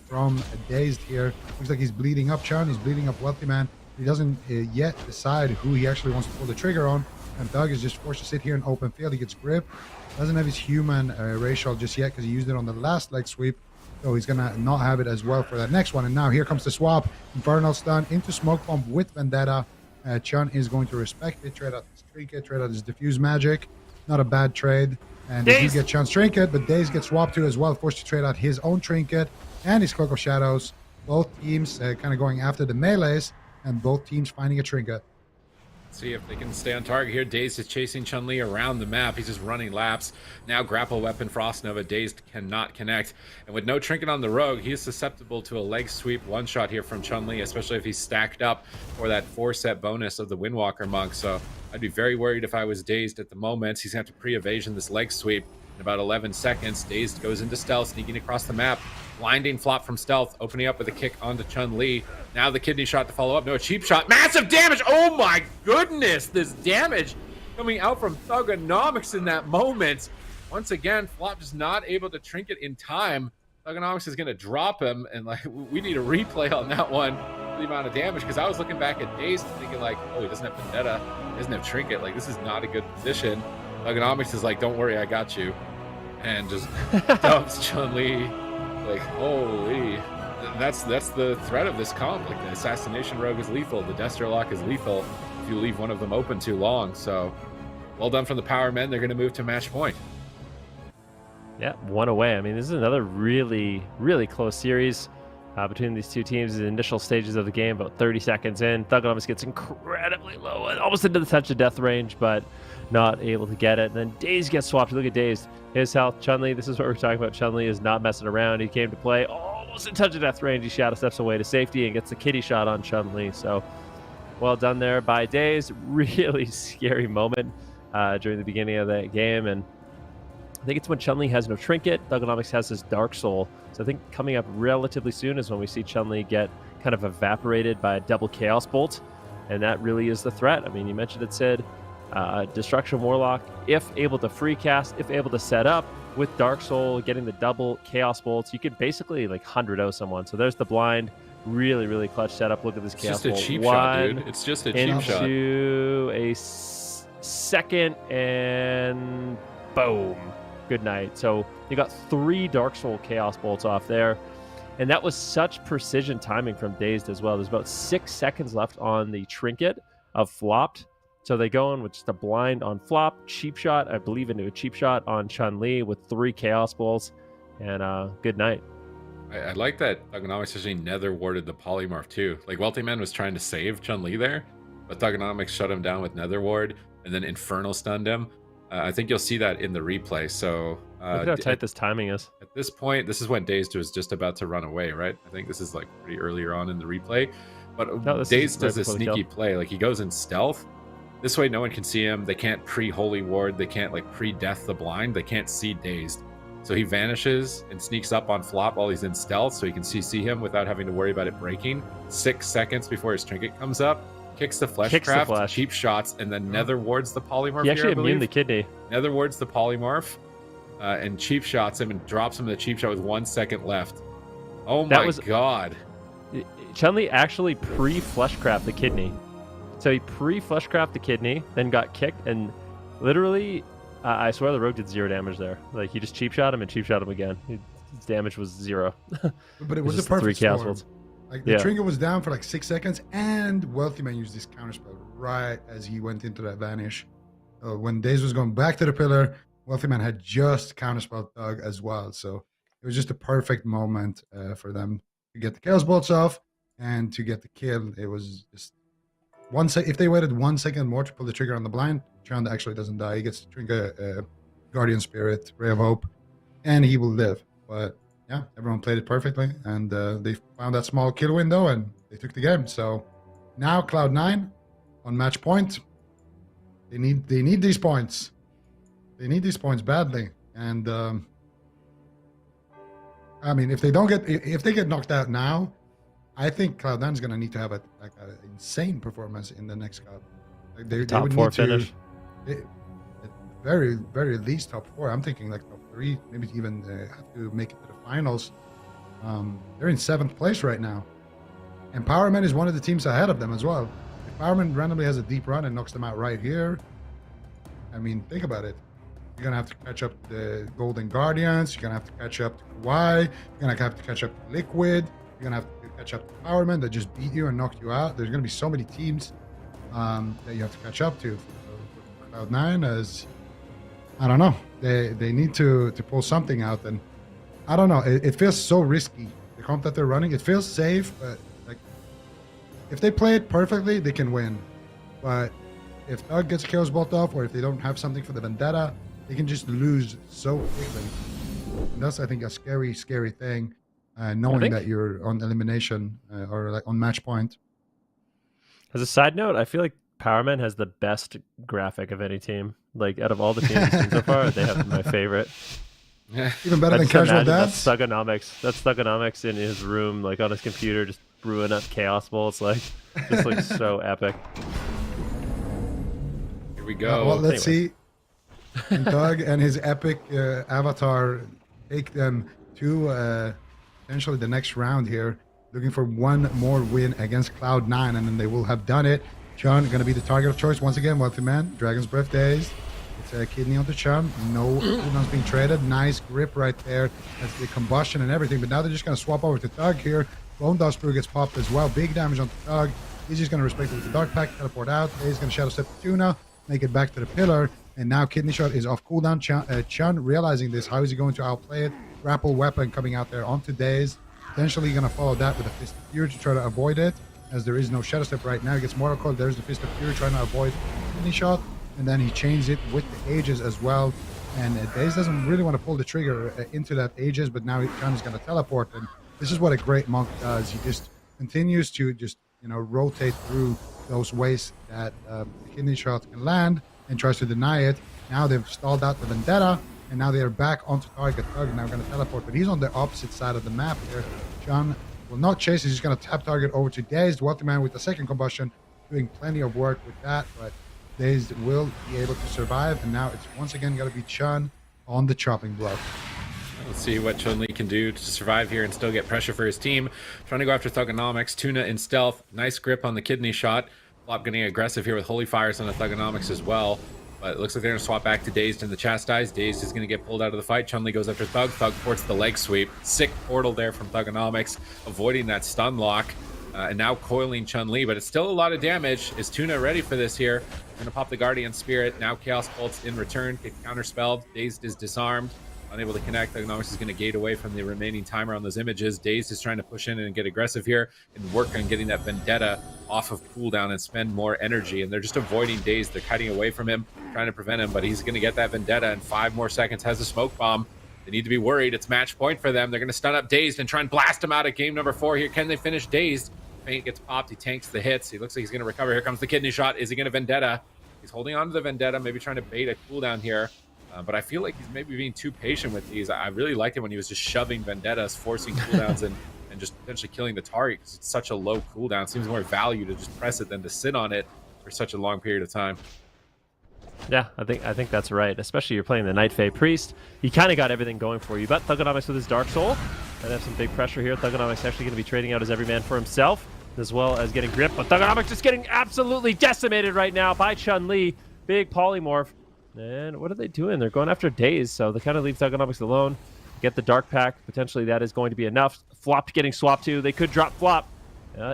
from Dazed here. Looks like he's bleeding up Chun. He's bleeding up Wealthy Man. He doesn't yet decide who he actually wants to pull the trigger on. And Thug is just forced to sit here in open field. He gets gripped. Doesn't have his human racial just yet because he used it on the last leg sweep. So he's gonna not have it as well for that next one. And now here comes the swap. Infernal stun into Smoke Bomb with Vendetta. Chun is going to respect it. Trade out his trinket, trade out his diffuse magic. Not a bad trade. And they do get Chun's trinket, but Daze gets swapped to as well, forced to trade out his own trinket and his Cloak of Shadows. Both teams kind of going after the melees, and both teams finding a trinket. See if they can stay on target here. Dazed is chasing Chun-Li around the map. He's just running laps. Now grapple weapon Frost Nova. Dazed cannot connect. And with no trinket on the rogue, he is susceptible to a leg sweep one shot here from Chun-Li, especially if he's stacked up for that 4-set bonus of the Windwalker Monk. So I'd be very worried if I was Dazed at the moment. He's going to have to pre-evasion this leg sweep. In about 11 seconds, Dazed goes into stealth, sneaking across the map. Blinding flop from stealth, opening up with a kick onto Chun-Li. Now the kidney shot to follow up. No, a cheap shot. Massive damage! Oh my goodness! This damage coming out from Thugonomics in that moment. Once again, Flop just not able to trinket in time. Thugonomics is going to drop him, and like we need a replay on that one. The amount of damage, because I was looking back at Dazed thinking like, oh, he doesn't have Vendetta, he doesn't have trinket. Like, this is not a good position. Thugonomics is like, don't worry, I got you. And just dumps Chun-Li. Like, holy, that's the threat of this comp. Like, the Assassination Rogue is lethal, the Destro Lock is lethal if you leave one of them open too long. So well done from the Power Men. They're going to move to match point. Yeah, one away. I mean, this is another really, really close series between these two teams in the initial stages of the game. About 30 seconds in, Thugonomics gets incredibly low, almost into the touch of death range, but not able to get it. And then Daze gets swapped. Look at Daze. His health. Chun-Li, this is what we're talking about. Chun-Li is not messing around. He came to play almost in touch of death range. He shadow steps away to safety and gets the kitty shot on Chun-Li. So well done there by Daze. Really scary moment during the beginning of that game. And I think it's when Chun-Li has no trinket. Thugonomics has his Dark Soul. So I think coming up relatively soon is when we see Chun-Li get kind of evaporated by a double Chaos Bolt. And that really is the threat. I mean, you mentioned it, Sid. Destruction Warlock, if able to free cast, if able to set up with Dark Soul, getting the double Chaos Bolts, you can basically like 100-0 someone. So there's the blind. Really, really clutch setup. Look at this Chaos Bolt. It's just a cheap shot, dude. It's just a cheap shot. Into a second, and boom. Good night. So you got 3 Dark Soul Chaos Bolts off there. And that was such precision timing from Dazed as well. There's about 6 seconds left on the trinket of flopped. So they go in with just a blind on Flop, cheap shot, I believe, into a cheap shot on Chun-Li with 3 Chaos Bolts, and good night. I like that Thugonomics actually nether warded the polymorph too. Like, Wealthy Man was trying to save Chun-Li there, but Thugonomics shut him down with nether ward and then Infernal stunned him. I think you'll see that in the replay. So look at how tight this timing is. At this point, this is when Dazed was just about to run away, right? I think this is like pretty earlier on in the replay. But no, Dazed does a sneaky play. Like, he goes in stealth. This way, no one can see him. They can't pre-Holy Ward. They can't, like, pre-Death the Blind. They can't see Dazed. So he vanishes and sneaks up on Flop while he's in stealth, so he can see him without having to worry about it breaking. 6 seconds before his trinket comes up. Kicks the Fleshcraft, cheap shots, and then nether wards the polymorph. He actually immune the kidney. Nether wards the polymorph, and cheap shots him and drops him in the cheap shot with 1 second left. Oh my god. Chun-Li actually pre-Fleshcraft the kidney. So he pre-Fleshcraft the kidney, then got kicked, and literally, I swear the rogue did 0 damage there. Like, he just cheap shot him and cheap shot him again. His damage was 0. But it was a perfect storm. Like the trigger was down for like 6 seconds, and Wealthy Man used this counterspell right as he went into that vanish. When Daze was going back to the pillar, Wealthy Man had just counterspelled Thug as well. So it was just a perfect moment for them to get the Chaos Bolts off and to get the kill. It was just 1 second. If they waited 1 second more to pull the trigger on the blind, Chand actually doesn't die. He gets to trigger Guardian Spirit, Ray of Hope, and he will live. But yeah, everyone played it perfectly, and they found that small kill window, and they took the game. So now Cloud9 on match point. They need these points. They need these points badly. And I mean, if they get knocked out now, I think Cloud9 is going to need to have an insane performance in the next cup. Like they top would four need finish. At very, very least top 4. I'm thinking like top 3, maybe even have to make it to the finals. They're in 7th place right now. And Powerman is one of the teams ahead of them as well. If Powerman randomly has a deep run and knocks them out right here, I mean, think about it. You're going to have to catch up the Golden Guardians. You're going to have to catch up to KAWHI. You're going to have to catch up to Liquid. You're going to have to catch up to Powerman that just beat you and knocked you out. There's going to be so many teams that you have to catch up to. For Cloud9, as I don't know, they need to pull something out. And I don't know, it feels so risky. The comp that they're running, it feels safe, but like if they play it perfectly, they can win. But if Thug gets Chaos Bolt off, or if they don't have something for the Vendetta, they can just lose so quickly. And that's, I think, a scary, scary thing, knowing that you're on elimination or like on match point. As a side note, I feel like Powerman has the best graphic of any team. Like out of all the teams we've seen so far, they have my favorite. Even better than Casual That's Dads. Thugonomics. That's Thugonomics in his room, like on his computer, just brewing up Chaos Bolts. Like, just looks so epic. Here we go. Well, let's see. And Doug and his epic avatar take them to potentially the next round here, looking for one more win against Cloud9, and then they will have done it. Chun going to be the target of choice once again. Wealthy Man, Dragon's Breath Days. It's a kidney onto Chun. No cooldowns being traded. Nice grip right there. That's the combustion and everything. But now they're just going to swap over to Thug here. Bone Dust Brew gets popped as well. Big damage onto Thug. He's just going to respect it with the Dark Pack, teleport out. He's going to Shadow Step to Tuna, make it back to the pillar. And now Kidney Shot is off cooldown. Chun realizing this. How is he going to outplay it? Grapple Weapon coming out there onto Daze. Potentially going to follow that with a Fist of Fury to try to avoid it, as there is no Shadow Step right now. He gets Mortal Coil. There's the Fist of Fury trying to avoid Kidney Shot. And then he chains it with the Aegis as well. And Daze doesn't really want to pull the trigger into that Aegis, but now Chun is going to teleport. And this is what a great monk does. He just continues to just, rotate through those ways that the Kidney Shot can land and tries to deny it. Now they've stalled out the Vendetta, and now they are back onto target. Thug now going to teleport, but he's on the opposite side of the map here. Chun will not chase. He's just going to tap target over to Dazed. Wealthy Man with the second combustion, doing plenty of work with that, but Dazed will be able to survive, and now it's once again got to be Chun on the chopping block. Let's see what Chun-Li can do to survive here and still get pressure for his team. Trying to go after Thugonomics. Tuna in stealth. Nice grip on the Kidney Shot. Flop getting aggressive here with Holy Fires on the Thugonomics as well. But it looks like they're going to swap back to Dazed and the Chastise. Dazed is going to get pulled out of the fight. Chun-Li goes after Thug. Thug ports the leg sweep. Sick portal there from Thugonomics, avoiding that stun lock. And now coiling Chun-Li, but it's still a lot of damage. Is Tuna ready for this here? Going to pop the Guardian Spirit. Now Chaos Bolts in return. Get counterspelled. Dazed is disarmed. Unable to connect. Thugonomics is going to gate away from the remaining timer on those images. Dazed is trying to push in and get aggressive here and work on getting that Vendetta off of cooldown and spend more energy. And they're just avoiding Dazed. They're cutting away from him, trying to prevent him, but he's going to get that Vendetta in 5 more seconds. Has a smoke bomb. They need to be worried. It's match point for them. They're going to stun up Dazed and try and blast him out at game number 4 here. Can they finish Dazed? Feint gets popped. He tanks the hits. He looks like he's going to recover. Here comes the Kidney Shot. Is he going to Vendetta? He's holding on to the Vendetta, maybe trying to bait a cooldown here. But I feel like he's maybe being too patient with these. I really liked it when he was just shoving Vendettas, forcing cooldowns and just potentially killing the target because it's such a low cooldown. It seems more value to just press it than to sit on it for such a long period of time. Yeah, I think that's right. Especially you're playing the Night Fae Priest. He kind of got everything going for you. But Thugonomics with his Dark Soul. And have some big pressure here. Thugonomics actually going to be trading out as every man for himself, as well as getting grip. But Thugonomics just getting absolutely decimated right now by Chun-Li. Big polymorph. And what are they doing? They're going after Daze, so they kind of leave Thugonomics alone. Get the Dark Pack. Potentially that is going to be enough. Flop getting swapped to. They could drop Flop.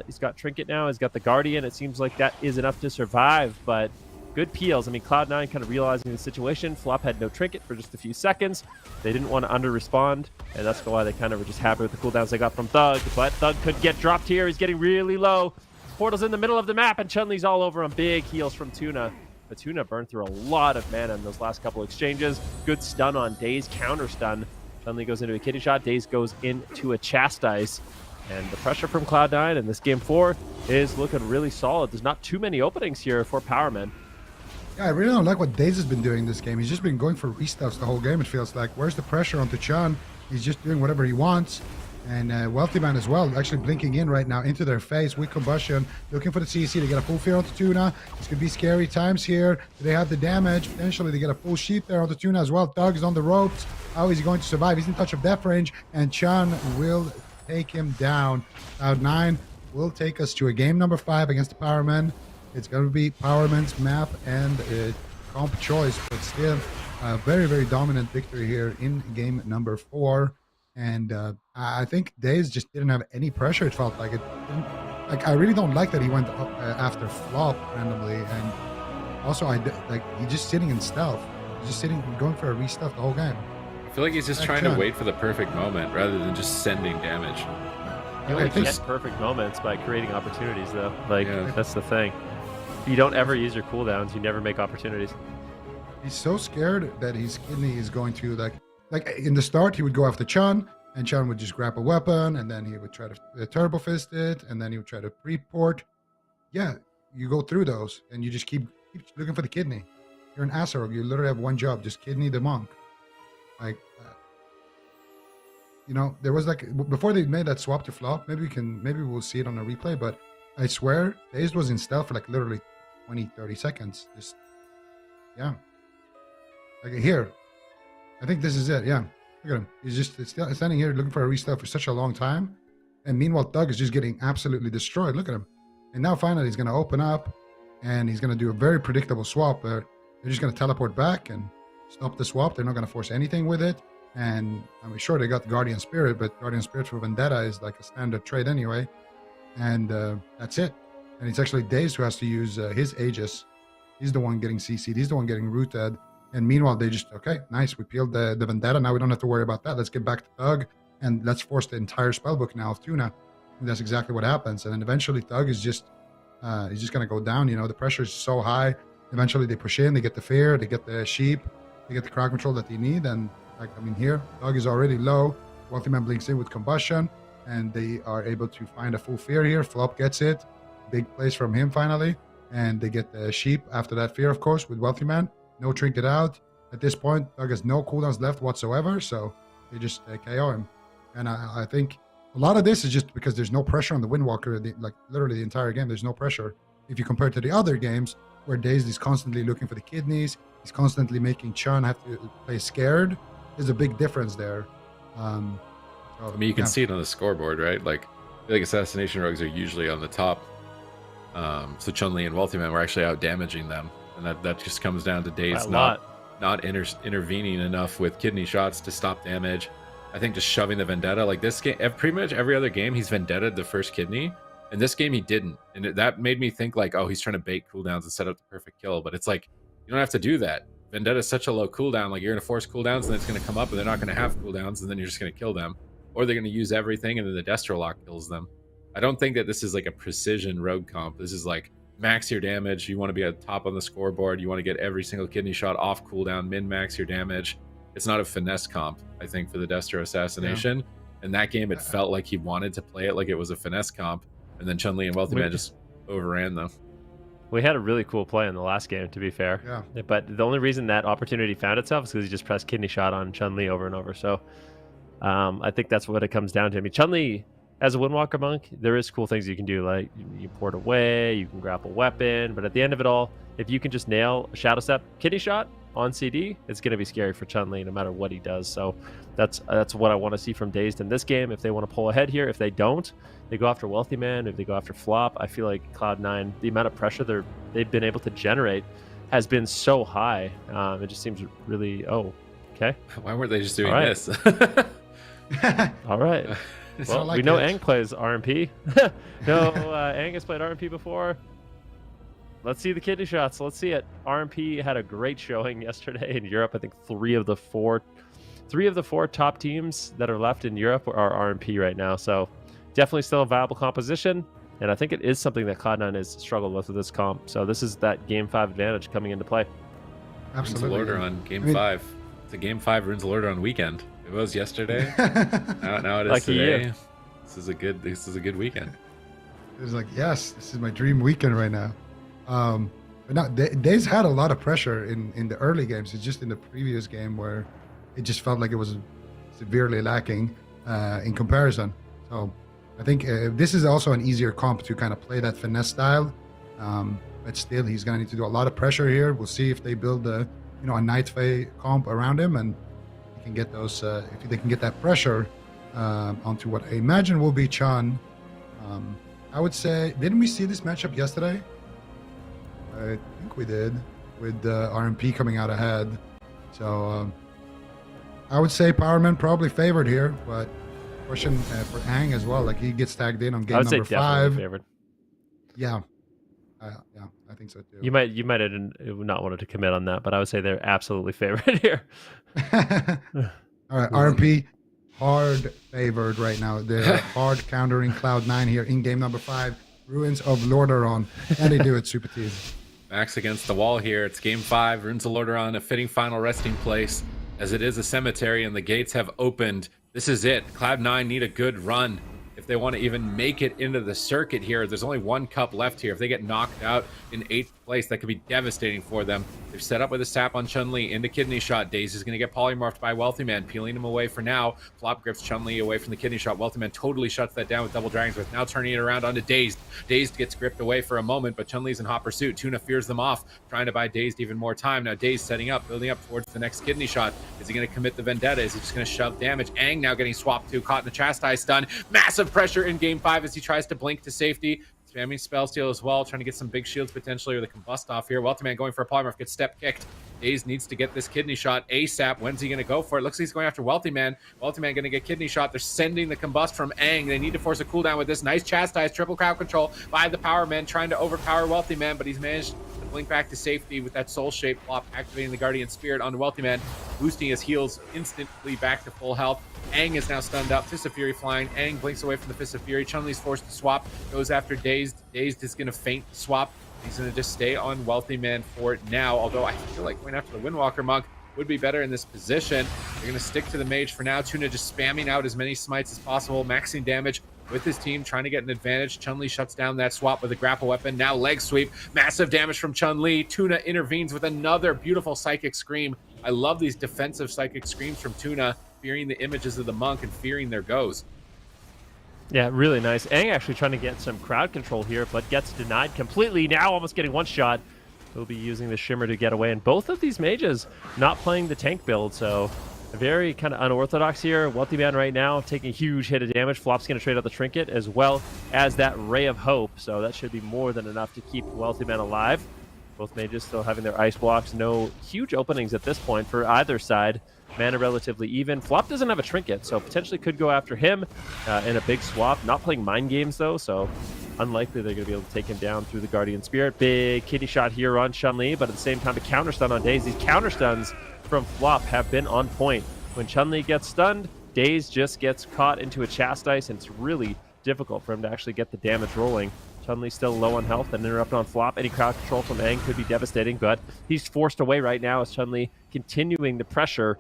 He's got Trinket now. He's got the Guardian. It seems like that is enough to survive, but good peels. I mean, Cloud9 kind of realizing the situation. Flop had no Trinket for just a few seconds. They didn't want to under-respond, and that's why they kind of were just happy with the cooldowns they got from Thug. But Thug could get dropped here. He's getting really low. Portal's in the middle of the map, and Chun-Li's all over him. Big heals from Tuna. But Tuna burned through a lot of mana in those last couple exchanges. Good stun on Daze, counter stun. Chun-Li goes into a kidney shot. Daze goes into a chastise. And the pressure from Cloud9 in this game 4 is looking really solid. There's not too many openings here for Powerman. Yeah, I really don't like what Daze has been doing this game. He's just been going for restuffs the whole game, it feels like. Where's the pressure onto Chun? He's just doing whatever he wants. And Wealthy Man as well, actually blinking in right now into their face with Combustion, looking for the CC to get a full fear onto Tuna. This could be scary times here. Do they have the damage? Potentially they get a full sheep there onto Tuna as well. Thug is on the ropes. How is he going to survive? He's in touch of death range, and Chun will take him down. Cloud9 will take us to a game number 5 against the Powermen. It's going to be Powerman's map and comp choice, but still a very, very dominant victory here in game number 4. And I think Daze just didn't have any pressure. It felt like it. Like I really don't like that he went up, after flop randomly, and also he's just sitting in stealth. He's just sitting, going for a restuff the whole game. I feel like he's just trying to wait for the perfect moment rather than just sending damage. You can get perfect moments by creating opportunities, though. Like that's the thing. If you don't ever use your cooldowns, you never make opportunities. He's so scared that his kidney is going to like in the start he would go after Chun, and Chun would just grab a weapon, and then he would try to turbo fist it, and then he would try to pre-port. Yeah, you go through those, and you just keep looking for the kidney. You're an asshole. You literally have one job: just kidney the monk. Like, there was before they made that swap to flop. Maybe we'll see it on a replay, but I swear, Dazed was in stealth for literally 20-30 seconds. Just here. I think this is it. Yeah, look at him. He's just standing here looking for a restuff for such a long time, and meanwhile Thug is just getting absolutely destroyed. Look at him. And now finally he's going to open up, and he's going to do a very predictable swap. They're just going to teleport back and stop the swap. They're not going to force anything with it. And I'm sure they got the Guardian Spirit, but Guardian Spirit for Vendetta is like a standard trade anyway. And that's it. And it's actually Daze who has to use his Aegis. He's the one getting CC'd. He's the one getting rooted. And meanwhile, they just, okay, nice. We peeled the Vendetta. Now we don't have to worry about that. Let's get back to Thug, and let's force the entire spellbook now of Tuna. And that's exactly what happens. And then eventually Thug is just, he's just going to go down. The pressure is so high. Eventually they push in, they get the fear, they get the sheep, they get the crowd control that they need. And here, Thug is already low. Wealthy Man blinks in with Combustion, and they are able to find a full fear here. Flop gets it. Big plays from him finally. And they get the sheep after that fear, of course, with Wealthy Man. No trinket out. At this point, Thug has no cooldowns left whatsoever, so they just KO him. And I think a lot of this is just because there's no pressure on the Windwalker. Literally the entire game, there's no pressure. If you compare to the other games, where Dazed is constantly looking for the kidneys, he's constantly making Chun have to play scared. There's a big difference there. You can see it on the scoreboard, right? Like, I feel like Assassination Rogues are usually on the top. So Chun-Li and Wealthy Man were actually out damaging them. And that just comes down to Daze not intervening enough with kidney shots to stop damage. I think just shoving the Vendetta, like this game, pretty much every other game, he's Vendetta'd the first kidney. And this game, he didn't. And that made me think he's trying to bait cooldowns and set up the perfect kill. But it's like, you don't have to do that. Vendetta is such a low cooldown. Like, you're going to force cooldowns, and then it's going to come up, and they're not going to have cooldowns, and then you're just going to kill them. Or they're going to use everything, and then the Destro Lock kills them. I don't think that this is like a precision rogue comp. This is like, max your damage. You want to be at top on the scoreboard. You want to get every single kidney shot off cooldown, min-max your damage. It's not a finesse comp, I think, for the Destro Assassination. In that game, it felt like he wanted to play it like it was a finesse comp, and then Chun-Li and Wealthy Man just overran them. We had a really cool play in the last game, to be fair. Yeah. But the only reason that opportunity found itself is because he just pressed kidney shot on Chun-Li over and over. So I think that's what it comes down to. I mean, Chun-Li, as a Windwalker monk, there is cool things you can do, like you port away, you can grapple weapon, but at the end of it all, if you can just nail a Shadow Step kidney shot on CD, it's going to be scary for Chun-Li no matter what he does. So that's what I want to see from Dazed in this game. If they want to pull ahead here, if they don't, they go after Wealthy Man. If they go after Flop, I feel like Cloud9, the amount of pressure they've been able to generate has been so high. It just seems really, okay. Why weren't they just doing this? All right. Well, like we know it. Aang plays RMP. No, Aang has played RMP before. Let's see the kidney shots. Let's see it. RMP had a great showing yesterday in Europe. I think three of the four top teams that are left in Europe are RMP right now. So definitely still a viable composition. And I think it is something that Cloud9 has struggled with this comp. So this is that Game 5 advantage coming into play. Absolutely. Runes of Lordaeron on Game 5. It's a Game 5 Runes of Lordaeron weekend. It was yesterday. now it is Lucky today. you. This is a good weekend. It was like, yes, this is my dream weekend right now. But no, Days had a lot of pressure in the early games. It's just in the previous game where it just felt like it was severely lacking in comparison. So I think this is also an easier comp to kind of play that finesse style. But still, he's going to need to do a lot of pressure here. We'll see if they build a Night Fae comp around him, and he can get those. If they can get that pressure onto what I imagine will be Chun. I would say, didn't we see this matchup yesterday? I think we did, with RMP coming out ahead. So I would say Powerman probably favored here, but question for Aang as well. Like, he gets tagged in on game number 5. I would say definitely favored. Yeah, I think so too. You might have not wanted to commit on that, but I would say they're absolutely favored here. All right, RMP hard favored right now. They're hard countering Cloud9 here in game number 5. Ruins of Lordaeron. Can they do it, Super T? Max against the wall here. It's Game 5. Runes of Lordaeron, a fitting final resting place, as it is a cemetery and the gates have opened. This is it. Cloud9 need a good run if they want to even make it into the circuit here. There's only one cup left here. If they get knocked out in 8th place, that could be devastating for them. They've set up with a sap on Chun-Li into kidney shot. Daze is going to get polymorphed by Wealthy Man, peeling him away for now. Flop grips Chun-Li away from the kidney shot. Wealthy Man totally shuts that down with double dragons breath. Now turning it around onto Dazed. Dazed gets gripped away for a moment, but Chun-Li's in hot pursuit. Tuna fears them off, trying to buy Dazed even more time. Now Dazed setting up, building up towards the next kidney shot. Is he going to commit the vendetta? Is he just going to shove damage? Aang now getting swapped to, caught in the chastise stun. Massive pressure in game 5 as he tries to blink to safety. Spamming spell steal as well, trying to get some big shields potentially, or the combust off here. Wealthy Man going for a polymorph, gets step kicked. Daze needs to get this kidney shot ASAP. When's he going to go for it? Looks like he's going after Wealthy Man. Wealthy Man going to get kidney shot. They're sending the combust from Aang. They need to force a cooldown with this. Nice chastise, triple crowd control by the Power Man, trying to overpower Wealthy Man, but he's managed to blink back to safety with that soul shape flop, activating the Guardian Spirit onto Wealthy Man, boosting his heals instantly back to full health. Aang is now stunned up. Fist of Fury flying. Aang blinks away from the Fist of Fury. Chun-Li's forced to swap. Goes after Dazed. Dazed is going to feint the swap. He's going to just stay on Wealthy Man for now. Although I feel like going after the Windwalker Monk would be better in this position. They're going to stick to the Mage for now. Tuna just spamming out as many smites as possible. Maxing damage with his team, trying to get an advantage. Chun-Li shuts down that swap with a grapple weapon. Now leg sweep. Massive damage from Chun-Li. Tuna intervenes with another beautiful Psychic Scream. I love these defensive Psychic Screams from Tuna, fearing the images of the monk and fearing their goes. Yeah, really nice. Aang actually trying to get some crowd control here, but gets denied completely. Now almost getting one shot. He'll be using the Shimmer to get away. And both of these mages not playing the tank build, so very kind of unorthodox here. Wealthy Man right now taking a huge hit of damage. Flop's going to trade out the Trinket as well as that Ray of Hope, so that should be more than enough to keep Wealthy Man alive. Both mages still having their ice blocks. No huge openings at this point for either side. Mana relatively even. Flop doesn't have a Trinket, so potentially could go after him in a big swap. Not playing mind games, though, so unlikely they're going to be able to take him down through the Guardian Spirit. Big kitty shot here on Chun-Li, but at the same time, a counter stun on Daze. These counter stuns from Flop have been on point. When Chun-Li gets stunned, Daze just gets caught into a chastise, and it's really difficult for him to actually get the damage rolling. Chun-Li still low on health and interrupt on Flop. Any crowd control from Aang could be devastating, but he's forced away right now as Chun-Li continuing the pressure.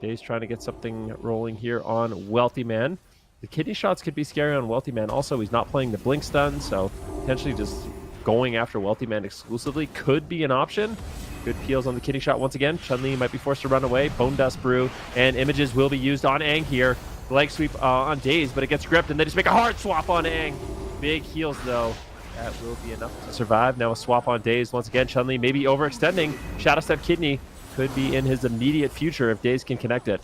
Daze trying to get something rolling here on Wealthy Man. The kidney shots could be scary on Wealthy Man. Also, he's not playing the blink stun, so potentially just going after Wealthy Man exclusively could be an option. Good peels on the kidney shot once again. Chun-Li might be forced to run away. Bone Dust Brew and images will be used on Aang here. Leg sweep on Daze, but it gets gripped, and they just make a hard swap on Aang. Big heals, though. That will be enough to survive. Now a swap on Daze once again. Chun-Li maybe overextending. Shadow Step Kidney could be in his immediate future if Daze can connect it.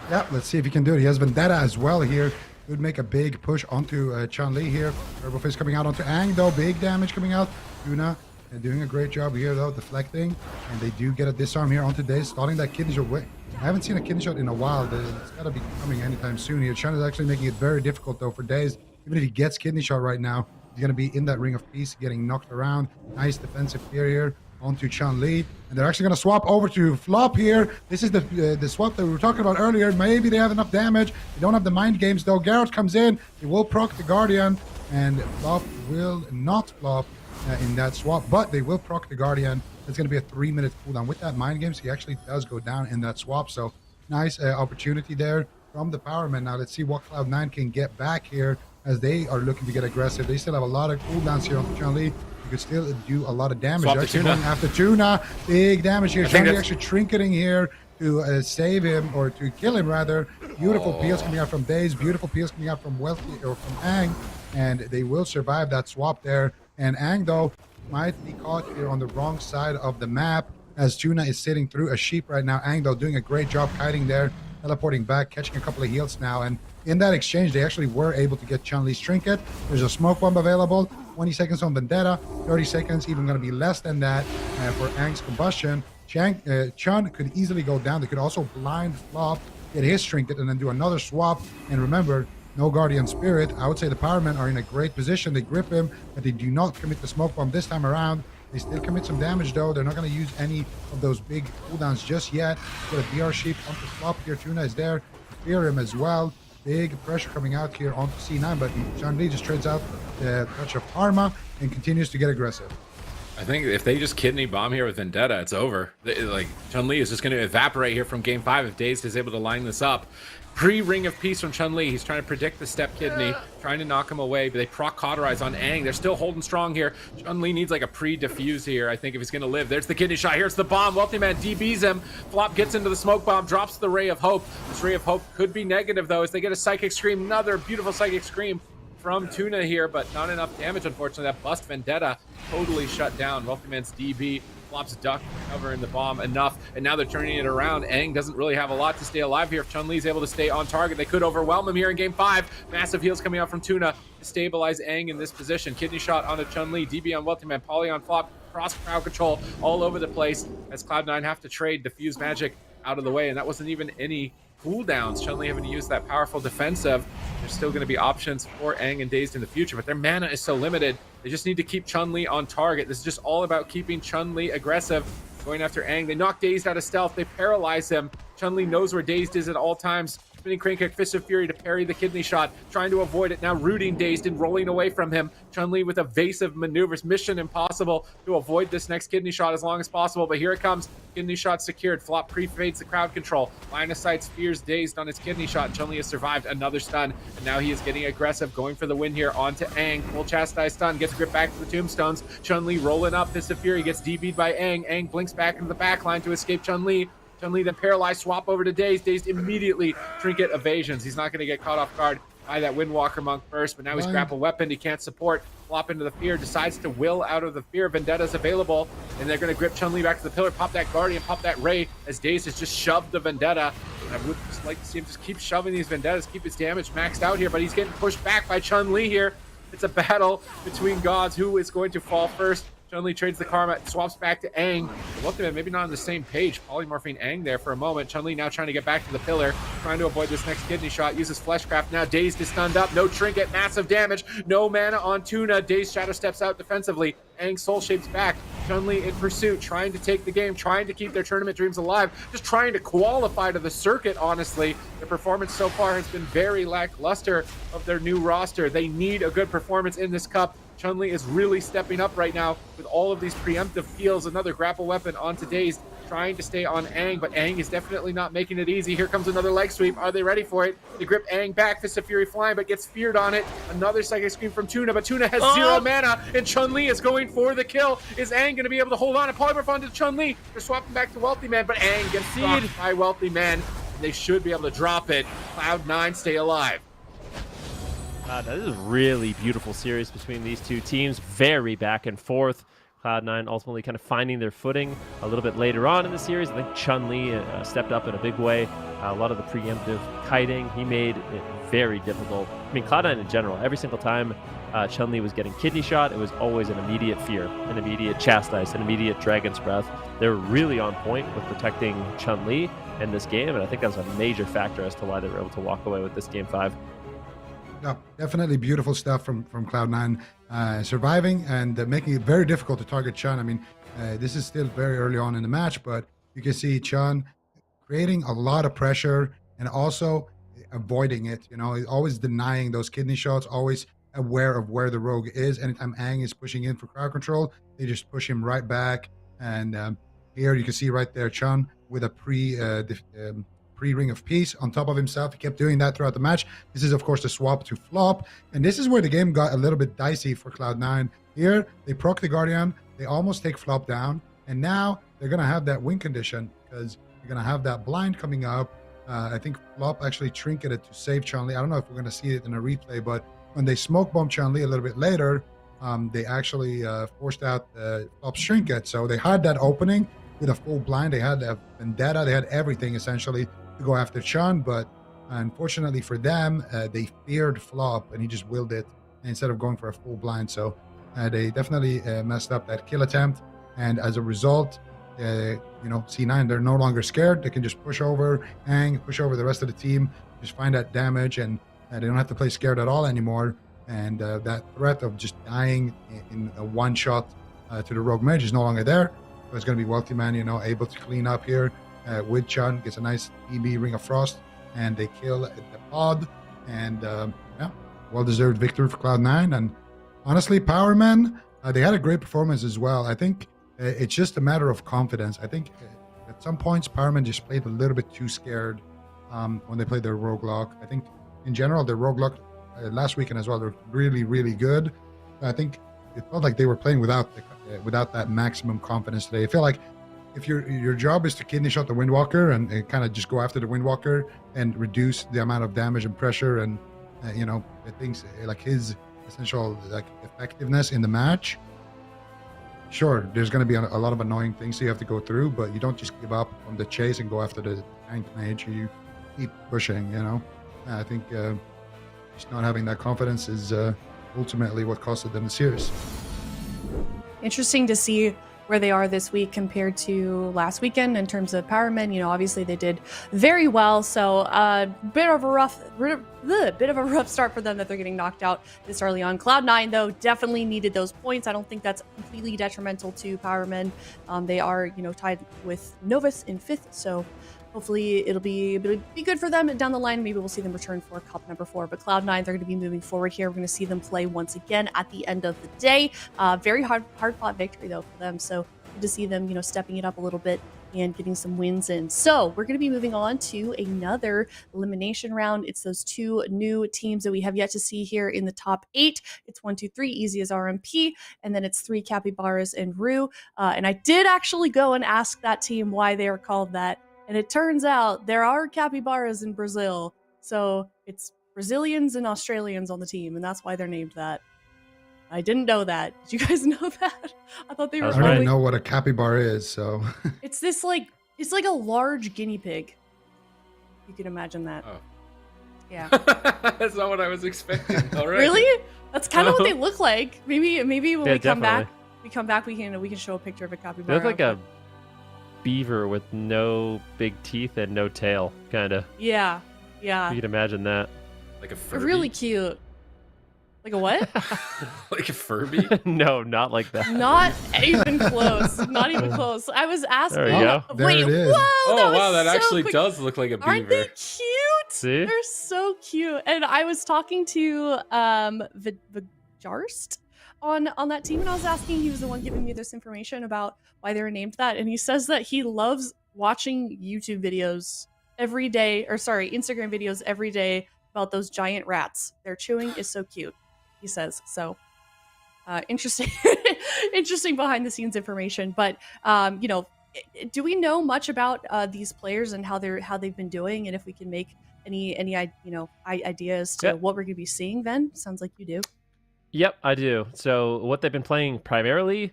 Yeah, let's see if he can do it. He has Vendetta as well here. Would make a big push onto Chun-Li here. Turbo Fist coming out onto Aang, though. Big damage coming out. Tuna doing a great job here, though, deflecting. And they do get a disarm here onto Daze, stalling that kidney away. I haven't seen a kidney shot in a while. It's got to be coming anytime soon here. Chun is actually making it very difficult, though, for Days. Even if he gets kidney shot right now, he's going to be in that ring of peace, getting knocked around. Nice defensive fear here onto Chun-Li. And they're actually going to swap over to Flop here. This is the swap that we were talking about earlier. Maybe they have enough damage. They don't have the mind games, though. Garrett comes in. He will proc the Guardian. And Flop will not flop in that swap, but they will proc the Guardian. It's going to be a 3-minute cooldown. With that mind games, he actually does go down in that swap. So nice opportunity there from the Powerman. Now let's see what Cloud9 can get back here as they are looking to get aggressive. They still have a lot of cooldowns here on Chun-Li. You could still do a lot of damage. Swap Actually to Tuna. going after Tuna. Big damage here. Chun-Li actually trinketing here to save him, or to kill him rather. Beautiful peels coming out from Daze. Beautiful peels coming out from Wealthy, or from Ang. And they will survive that swap there. And Ang, though, might be caught here on the wrong side of the map as Tuna is sitting through a sheep right now. Ang, though, doing a great job kiting there, teleporting back, catching a couple of heals now. And in that exchange, they actually were able to get Chun-Li's trinket. There's a smoke bomb available. 20 seconds on Vendetta. 30 seconds, even going to be less than that for Ang's combustion. Chun could easily go down. They could also blind Flop, get his trinket, and then do another swap. And remember, no Guardian Spirit. I would say the Powermen are in a great position. They grip him, but they do not commit the smoke bomb this time around. They still commit some damage, though. They're not going to use any of those big cooldowns just yet. Got a DR sheep onto Flop here. Tuna is there to fear him as well. Big pressure coming out here onto C9, but Chun-Li just trades out the touch of Arma and continues to get aggressive. I think if they just kidney bomb here with Vendetta, it's over. Like, Chun-Li is just going to evaporate here from game 5 if Dazed is able to line this up. Pre-Ring of Peace from Chun-Li. He's trying to predict the step kidney, trying to knock him away, but they proc cauterize on Aang. They're still holding strong here. Chun-Li needs like a pre-diffuse here, I think, if he's going to live. There's the kidney shot. Here's the bomb. Wealthy Man DBs him. Flop gets into the smoke bomb, drops the Ray of Hope. This Ray of Hope could be negative, though, as they get a Psychic Scream. Another beautiful Psychic Scream from Tuna here, but not enough damage, unfortunately. That bust Vendetta totally shut down. Wealthy Man's DB. Flop's duck covering the bomb enough, and now they're turning it around. Aang doesn't really have a lot to stay alive here. If Chun-Li's able to stay on target, they could overwhelm him here in game 5. Massive heals coming out from Tuna to stabilize Aang in this position. Kidney shot onto Chun-Li, DB on Wealthy Man, Poly on Flop, cross crowd control all over the place as Cloud9 have to trade Diffuse Magic out of the way, and that wasn't even any cooldowns. Chun-Li having to use that powerful defensive. There's still going to be options for Aang and Dazed in the future, but their mana is so limited. They just need to keep Chun-Li on target. This is just all about keeping Chun-Li aggressive, going after Aang. They knock Dazed out of stealth. They paralyze him. Chun-Li knows where Dazed is at all times. Spinning crane kick, Fist of Fury to parry the kidney shot, trying to avoid it. Now rooting Dazed and rolling away from him. Chun-Li with evasive maneuvers. Mission impossible to avoid this next kidney shot as long as possible, but here it comes. Kidney shot secured. Flop pre-fades the crowd control. Line of sight spears Dazed on his kidney shot. Chun-Li has survived another stun, and now he is getting aggressive, going for the win here onto Aang. Full chastise stun, gets gripped back to the tombstones. Chun-Li rolling up. Fist of Fury gets DB'd by Aang. Aang blinks back into the back line to escape Chun-Li. Chun-Li then paralyzed, swap over to Dazed. Dazed immediately trinket evasions. He's not going to get caught off guard by that Windwalker monk first, but now he's grapple weapon. He can't support. Flop into the fear, decides to will out of the fear. Vendetta's available, and they're going to grip Chun-Li back to the pillar, pop that Guardian, pop that Ray, as Dazed has just shoved the Vendetta. And I would just like to see him just keep shoving these Vendettas, keep his damage maxed out here, but he's getting pushed back by Chun-Li here. It's a battle between gods. Who is going to fall first? Chun-Li trades the karma, swaps back to Aang. Look at him, maybe not on the same page. Polymorphing Aang there for a moment. Chun-Li now trying to get back to the pillar, trying to avoid this next kidney shot. Uses Fleshcraft now. Dazed is stunned up. No trinket, massive damage. No mana on Tuna. Dazed shadow steps out defensively. Aang soul shapes back. Chun-Li in pursuit, trying to take the game, trying to keep their tournament dreams alive, just trying to qualify to the circuit, honestly. Their performance so far has been very lackluster of their new roster. They need a good performance in this cup. Chun-Li is really stepping up right now with all of these preemptive peels. Another grapple weapon onto Dazed, trying to stay on Aang, but Aang is definitely not making it easy. Here comes another leg sweep. Are they ready for it? They grip Aang back, Fist of Fury flying, but gets feared on it. Another Psychic Scream from Tuna, but Tuna has zero mana, and Chun-Li is going for the kill. Is Aang going to be able to hold on? A polymorph onto Chun-Li. They're swapping back to Wealthy Man, but Aang gets seed by Wealthy Man. They should be able to drop it. Cloud9 stay alive. That is a really beautiful series between these two teams. Very back and forth. Cloud9 ultimately kind of finding their footing a little bit later on in the series. I think Chun-Li stepped up in a big way. A lot of the preemptive kiting, he made it very difficult. I mean, Cloud9 in general, every single time Chun-Li was getting kidney shot, it was always an immediate fear, an immediate chastise, an immediate dragon's breath. They're really on point with protecting Chun-Li. in this game, and I think that was a major factor as to why they were able to walk away with this game 5. Yeah, definitely beautiful stuff from Cloud9, surviving and making it very difficult to target Chun. I mean, this is still very early on in the match, but you can see Chun creating a lot of pressure and also avoiding it. You know, he's always denying those kidney shots, always aware of where the rogue is. Anytime Aang is pushing in for crowd control, they just push him right back. And here you can see right there Chun with a pre-ring of peace on top of himself. He kept doing that throughout the match. This is, of course, the swap to flop. And this is where the game got a little bit dicey for Cloud9. Here, they proc the Guardian. They almost take flop down. And now they're going to have that win condition because you're going to have that blind coming up. I think flop actually trinketed to save Chun-Li. I don't know if we're going to see it in a replay, but when they smoke bomb Chun-Li a little bit later, they actually forced out flop's trinket. So they had that opening with a full blind. They had a vendetta. They had everything essentially to go after Chun, but unfortunately for them, they feared flop and he just willed it instead of going for a full blind. So they definitely messed up that kill attempt. And as a result, C9, they're no longer scared. They can just push over Aang, push over the rest of the team, just find that damage, and they don't have to play scared at all anymore. And that threat of just dying in a one shot to the rogue mage is no longer there. So it's going to be Wealthy Man, able to clean up here with Chun, gets a nice EB Ring of Frost, and they kill the pod. And well-deserved victory for Cloud9. And honestly, Power Man, they had a great performance as well. I think it's just a matter of confidence. I think at some points, Power Man just played a little bit too scared when they played their Roguelock. I think in general, their Roguelock last weekend as well, they're really, really good. I think it felt like they were playing without that maximum confidence today. I feel like if your job is to kidney shot the Windwalker and kind of just go after the Windwalker and reduce the amount of damage and pressure and things like his essential effectiveness in the match. Sure, there's going to be a lot of annoying things you have to go through, but you don't just give up on the chase and go after the tank mage. You keep pushing. I think just not having that confidence is ultimately what costed them the series. Interesting to see where they are this week compared to last weekend in terms of Power Men. Obviously they did very well, so bit of a rough start for them that they're getting knocked out this early on. Cloud9 though definitely needed those points. I don't think that's completely detrimental to Power Men. They are tied with Novus in 5th, so hopefully it'll be good for them down the line. Maybe we'll see them return for cup number 4. But Cloud9, they're going to be moving forward here. We're going to see them play once again at the end of the day. Very hard-fought victory, though, for them. So good to see them, stepping it up a little bit and getting some wins in. So we're going to be moving on to another elimination round. It's those 2 new teams that we have yet to see here in the top 8. It's 1, 2, 3, easy as RMP, and then it's 3 Capybaras and Rue. And I did actually go and ask that team why they are called that. And it turns out there are capybaras in Brazil. So it's Brazilians and Australians on the team, and that's why they're named that. I didn't know that. Did you guys know that? I thought they were I don't even know what a capybara is, so. It's this it's like a large guinea pig. You can imagine that. Oh. Yeah. That's not what I was expecting. All right. Really? That's kind of what they look like. Maybe when we come back, we can show a picture of a capybara. They look like a beaver with no big teeth and no tail, kind of. Yeah. You can imagine that. Like a Furby? Really cute. Like a what? Like a Furby? No, not like that. Not even close. Not even close. I was asking. There you go. Wait, it is. whoa! Wow, that so actually quick. does look like a beaver. Aren't they cute? See? They're so cute. And I was talking to Vijarst on that team, and I was asking, he was the one giving me this information about why they were named that, and he says that he loves watching YouTube videos every day, Instagram videos every day about those giant rats. Their chewing is so cute, he says. So interesting interesting behind the scenes information. But do we know much about these players and how they've been doing, and if we can make any ideas to what we're going to be seeing? Then sounds like you do. Yep, I do. So what they've been playing primarily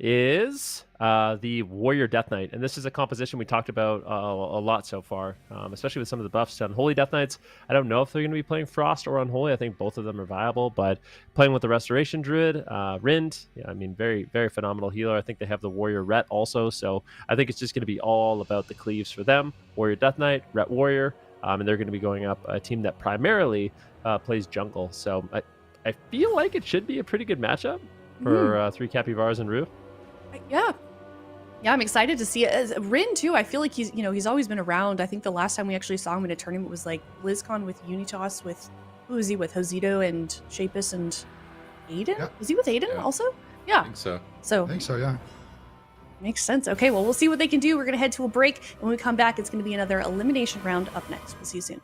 is the Warrior Death Knight. And this is a composition we talked about a lot so far, especially with some of the buffs to Unholy Death Knights. I don't know if they're going to be playing Frost or Unholy. I think both of them are viable, but playing with the Restoration Druid, Rind, yeah, I mean, very, very phenomenal healer. I think they have the Warrior Ret also, so I think it's just going to be all about the cleaves for them. Warrior Death Knight, Ret Warrior, and they're going to be going up a team that primarily plays jungle. So I feel like it should be a pretty good matchup for 3 Capybaras and Rue. Yeah. Yeah, I'm excited to see it. As Rin too, I feel like he's always been around. I think the last time we actually saw him in a tournament was like BlizzCon with Unitas with, who was he with? Josito and Shapus and Aiden? Yeah. Was he with Aiden also? I Yeah. think so. So I think so, yeah. makes sense. Okay, well, we'll see what they can do. We're going to head to a break. When we come back, it's going to be another elimination round up next. We'll see you soon.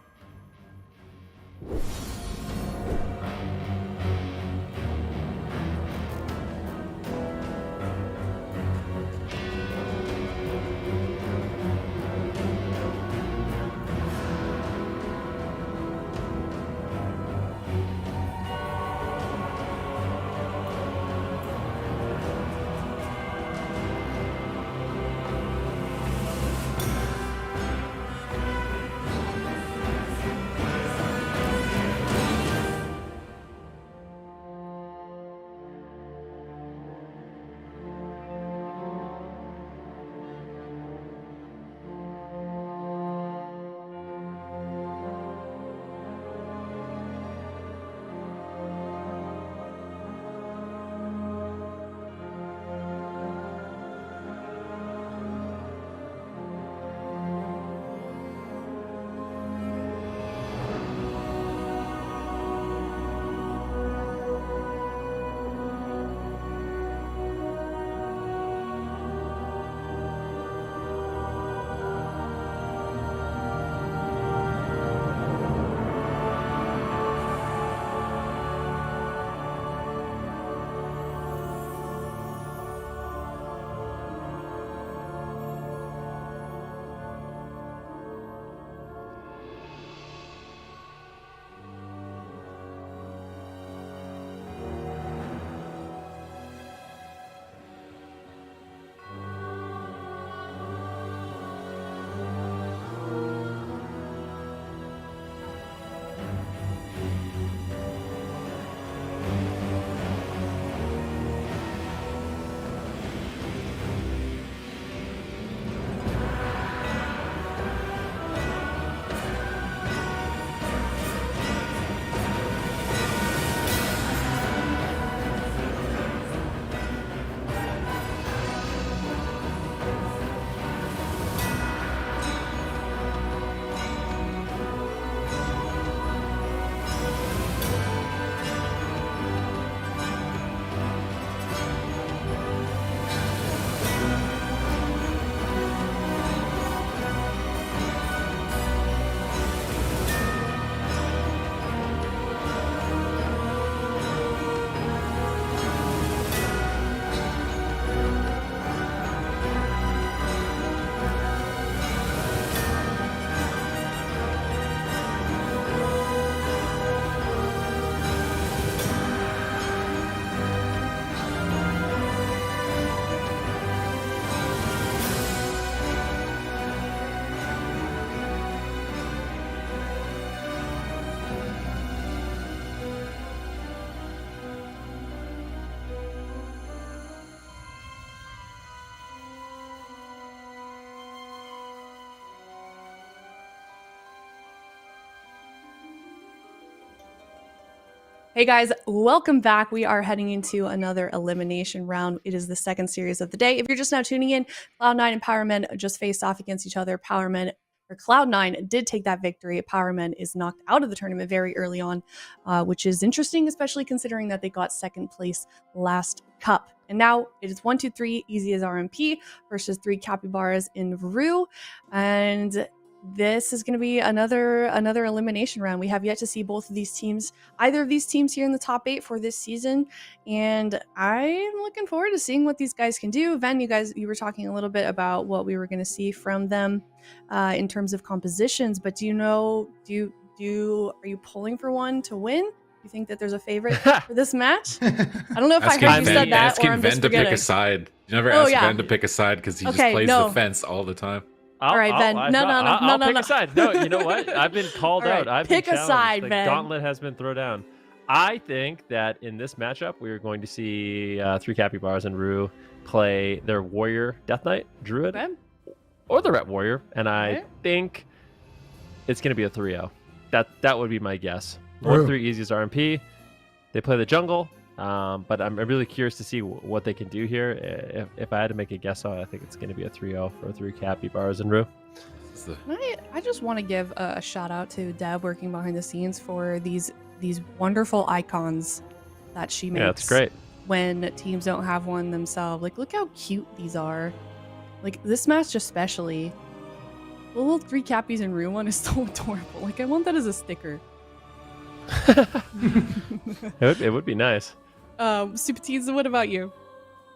Hey guys, welcome back. We are heading into another elimination round. It is the second series of the day. If you're just now tuning in, Cloud9 and Powermen just faced off against each other. Cloud9 did take that victory. Powermen is knocked out of the tournament very early on, which is interesting, especially considering that they got second place last cup. And now it is 1-2-3 easy as RMP versus 3 Capybaras in Rue. And this is going to be another elimination round. We have yet to see both of these teams, either of these teams here in the top 8 for this season, and I'm looking forward to seeing what these guys can do. Ven, you were talking a little bit about what we were going to see from them in terms of compositions, but are you pulling for one to win? Do you think that there's a favorite for this match? I don't know if I heard you said that, or I'm just forgetting. To pick a side. You never ask Ben to pick a side because he just plays the fence all the time. All right, Ben. I'll pick a side. No, you know what? I've been called out. I've pick been a side, the Ben. gauntlet has been thrown down. I think that in this matchup, we're going to see 3 Capybaras and Rue play their Warrior Death Knight, Druid, or the Ret Warrior, and I think it's going to be a 3-0. That would be my guess. 1-3 easiest RMP. They play the jungle, but I'm really curious to see what they can do here. If I had to make a guess on it, I think it's going to be a 3-0 for 3 Capybaras and Rue. I just want to give a shout out to Deb working behind the scenes for these wonderful icons that she makes. Yeah, it's great. When teams don't have one themselves. Like, look how cute these are. Like, this match especially. The little 3 Cappies and Rue one is so adorable. Like, I want that as a sticker. It would be nice. Super Teens, what about you?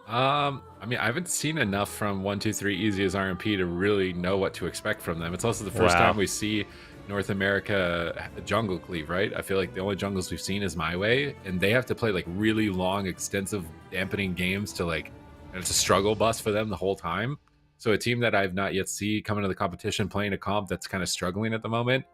I mean, I haven't seen enough from 1-2-3 Easy as RMP to really know what to expect from them. It's also the first time we see North America jungle cleave, right? I feel like the only jungles we've seen is My Way, and they have to play like really long, extensive dampening games to like, and it's a struggle bus for them the whole time. So a team that I've not yet seen come into the competition playing a comp that's kind of struggling at the moment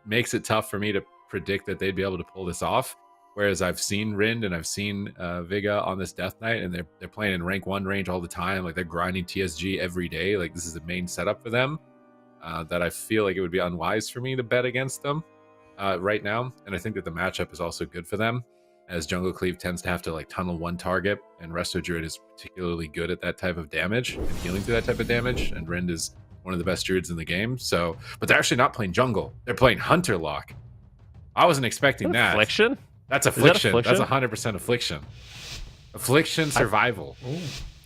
makes it tough for me to predict that they'd be able to pull this off. Whereas I've seen Rind and I've seen Viga on this Death Knight, and they're playing in rank 1 range all the time. Like, they're grinding TSG every day. Like, this is the main setup for them. That I feel like it would be unwise for me to bet against them right now. And I think that the matchup is also good for them, as Jungle Cleave tends to have to like tunnel one target, and Resto Druid is particularly good at that type of damage and healing through that type of damage. And Rind is one of the best druids in the game. So, but they're actually not playing jungle. They're playing Hunter Lock. I wasn't expecting that. Affliction? That's Affliction. That's 100% Affliction. Affliction survival. I'm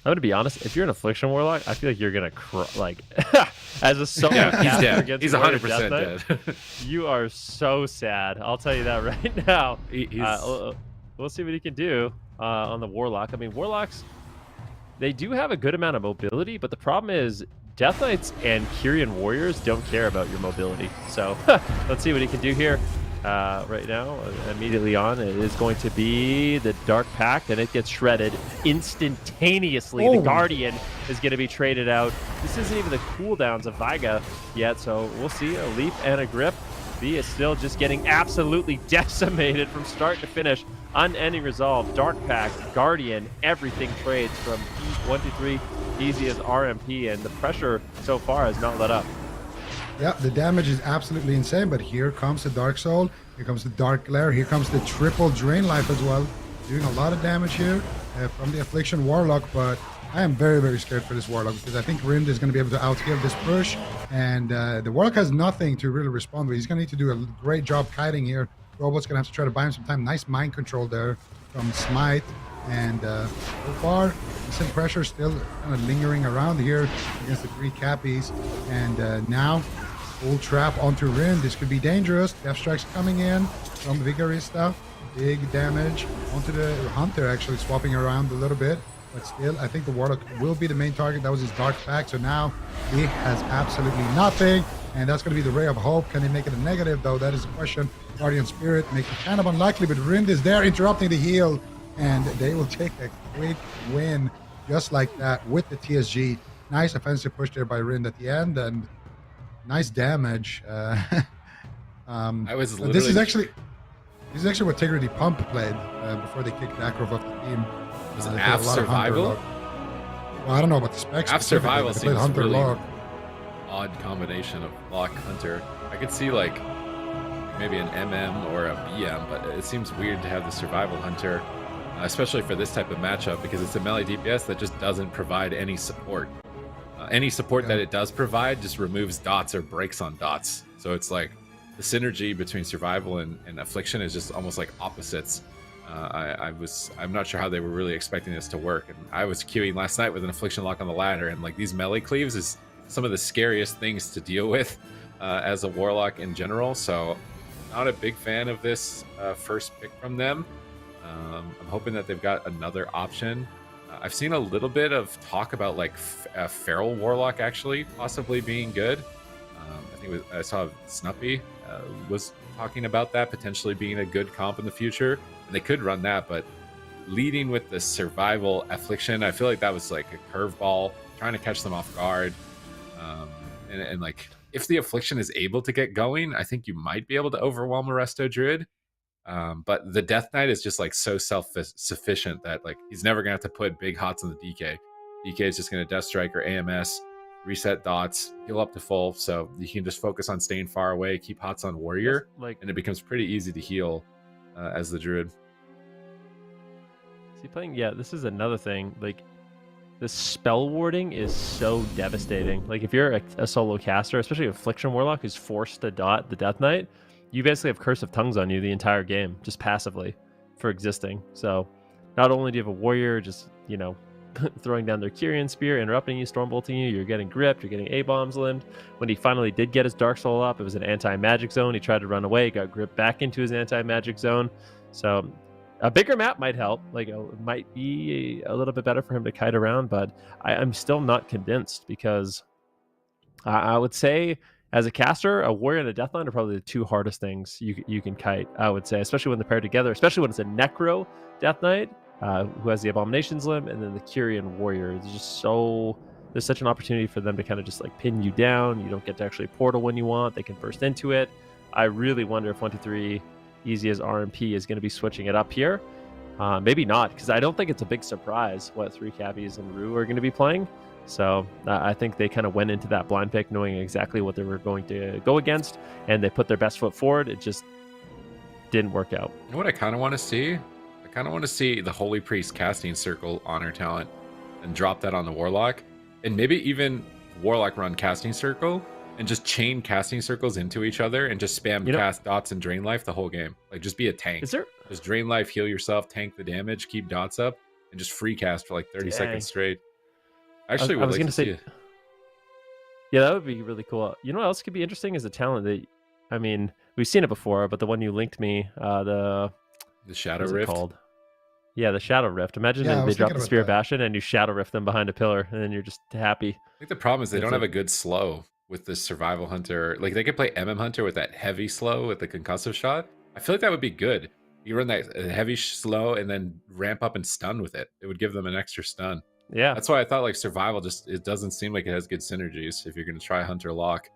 going to be honest. If you're an Affliction Warlock, I feel like you're going to like as a solo he's dead. against He's 100% dead. You are so sad. I'll tell you that right now. We'll see what he can do on the Warlock. I mean, Warlocks, they do have a good amount of mobility, but the problem is Death Knights and Kyrian Warriors don't care about your mobility. So let's see what he can do here. Right now, immediately on, it is going to be the Dark Pact, and it gets shredded instantaneously. The Guardian is going to be traded out. This isn't even the cooldowns of Viga yet, so we'll see a Leap and a Grip. V is still just getting absolutely decimated from start to finish. Unending resolve, Dark Pact, Guardian, everything trades from 1-2-3 easy as RMP, and the pressure so far has not let up. Yeah, the damage is absolutely insane, but here comes the Dark Soul, here comes the Dark Glare, here comes the triple Drain Life as well, doing a lot of damage here from the Affliction Warlock, but I am very, very scared for this Warlock because I think Rind is going to be able to outgive this push, and the Warlock has nothing to really respond with. He's going to need to do a great job kiting here. Robot's going to have to try to buy him some time. Nice mind control there from Smite, and so far, decent pressure still kind of lingering around here against the 3 Cappies, and now full trap onto Rind. This could be dangerous. Death Strike's coming in from Vigorista. Big damage onto the Hunter, actually swapping around a little bit. But still, I think the Warlock will be the main target. That was his Dark Pact. So now he has absolutely nothing. And that's going to be the Ray of Hope. Can he make it a negative, though? That is the question. Guardian Spirit makes it kind of unlikely. But Rind is there interrupting the heal. And they will take a quick win just like that with the TSG. Nice offensive push there by Rind at the end. And nice damage. I was literally... This is actually what Tigrity Pump played before they kicked Akrov off the team. Was it AF Survival? Well, I don't know about the specs. AF Survival seems Hunter really Lock. odd combination of Lock Hunter. I could see like maybe an MM or a BM, but it seems weird to have the Survival Hunter, especially for this type of matchup, because it's a melee DPS that just doesn't provide any support. Any support that it does provide just removes dots or breaks on dots. So it's like the synergy between Survival and Affliction is just almost like opposites. I'm not sure how they were really expecting this to work, and I was queuing last night with an Affliction Lock on the ladder, and like these melee cleaves is some of the scariest things to deal with as a Warlock in general. So not a big fan of this first pick from them. I'm hoping that they've got another option. I've seen a little bit of talk about like Feral Warlock actually possibly being good. I think I saw Snuppy was talking about that potentially being a good comp in the future, and they could run that, but leading with the survival affliction. I feel like that was like a curveball, trying to catch them off guard. And like, if the affliction is able to get going, I think you might be able to overwhelm a Resto Druid. But the Death Knight is just like so self-sufficient that like he's never gonna have to put big hots on the DK. DK is just gonna Death Strike or AMS, reset dots, heal up to full, so you can just focus on staying far away, keep hots on Warrior, and it becomes pretty easy to heal as the Druid. Is he playing? Yeah, this is another thing. Like, the spell warding is so devastating. Like, if you're a solo caster, especially Affliction Warlock who's forced to dot the Death Knight, you basically have Curse of Tongues on you the entire game, just passively, for existing. So, not only do you have a Warrior just, you know, throwing down their Kyrian Spear, interrupting you, Stormbolting you, you're getting gripped, you're getting A-bombs limbed. When he finally did get his Dark Soul up, it was an anti-magic zone. He tried to run away, got gripped back into his anti-magic zone. So, a bigger map might help. Like, it might be a little bit better for him to kite around, but I'm still not convinced, because I would say, as a caster, a Warrior and a Death Knight are probably the two hardest things you can kite, I would say, especially when they're paired together, especially when it's a Necro Death Knight who has the Abominations limb, and then the Kyrian Warrior. It's just so... There's such an opportunity for them to kind of just like pin you down. You don't get to actually portal when you want. They can burst into it. I really wonder if 123 Easy as RMP is going to be switching it up here. Maybe not, because I don't think it's a big surprise what 3 Cabbies and Rue are going to be playing. So I think they kind of went into that blind pick knowing exactly what they were going to go against, and they put their best foot forward. It just didn't work out. You know what I kind of want to see? I kind of want to see the Holy Priest casting circle honor talent and drop that on the Warlock, and maybe even Warlock run casting circle and just chain casting circles into each other and just spam cast dots and drain life the whole game. Like, just be a tank. Is there... Just drain life, heal yourself, tank the damage, keep dots up, and just free cast for like 30 seconds straight. Actually, I was going to say, yeah, that would be really cool. You know what else could be interesting is a talent that, I mean, we've seen it before, but the one you linked me, the Shadow Rift. Called? Yeah, the Shadow Rift. Imagine they drop the Spear of Bastion and you Shadow Rift them behind a pillar, and then you're just happy. I think the problem is they don't have a good slow with this Survival Hunter. Like, they could play MM Hunter with that heavy slow with the concussive shot. I feel like that would be good. You run that heavy slow and then ramp up and stun with it. It would give them an extra stun. Yeah, that's why I thought like Survival it doesn't seem like it has good synergies if you're going to try Hunter Lock.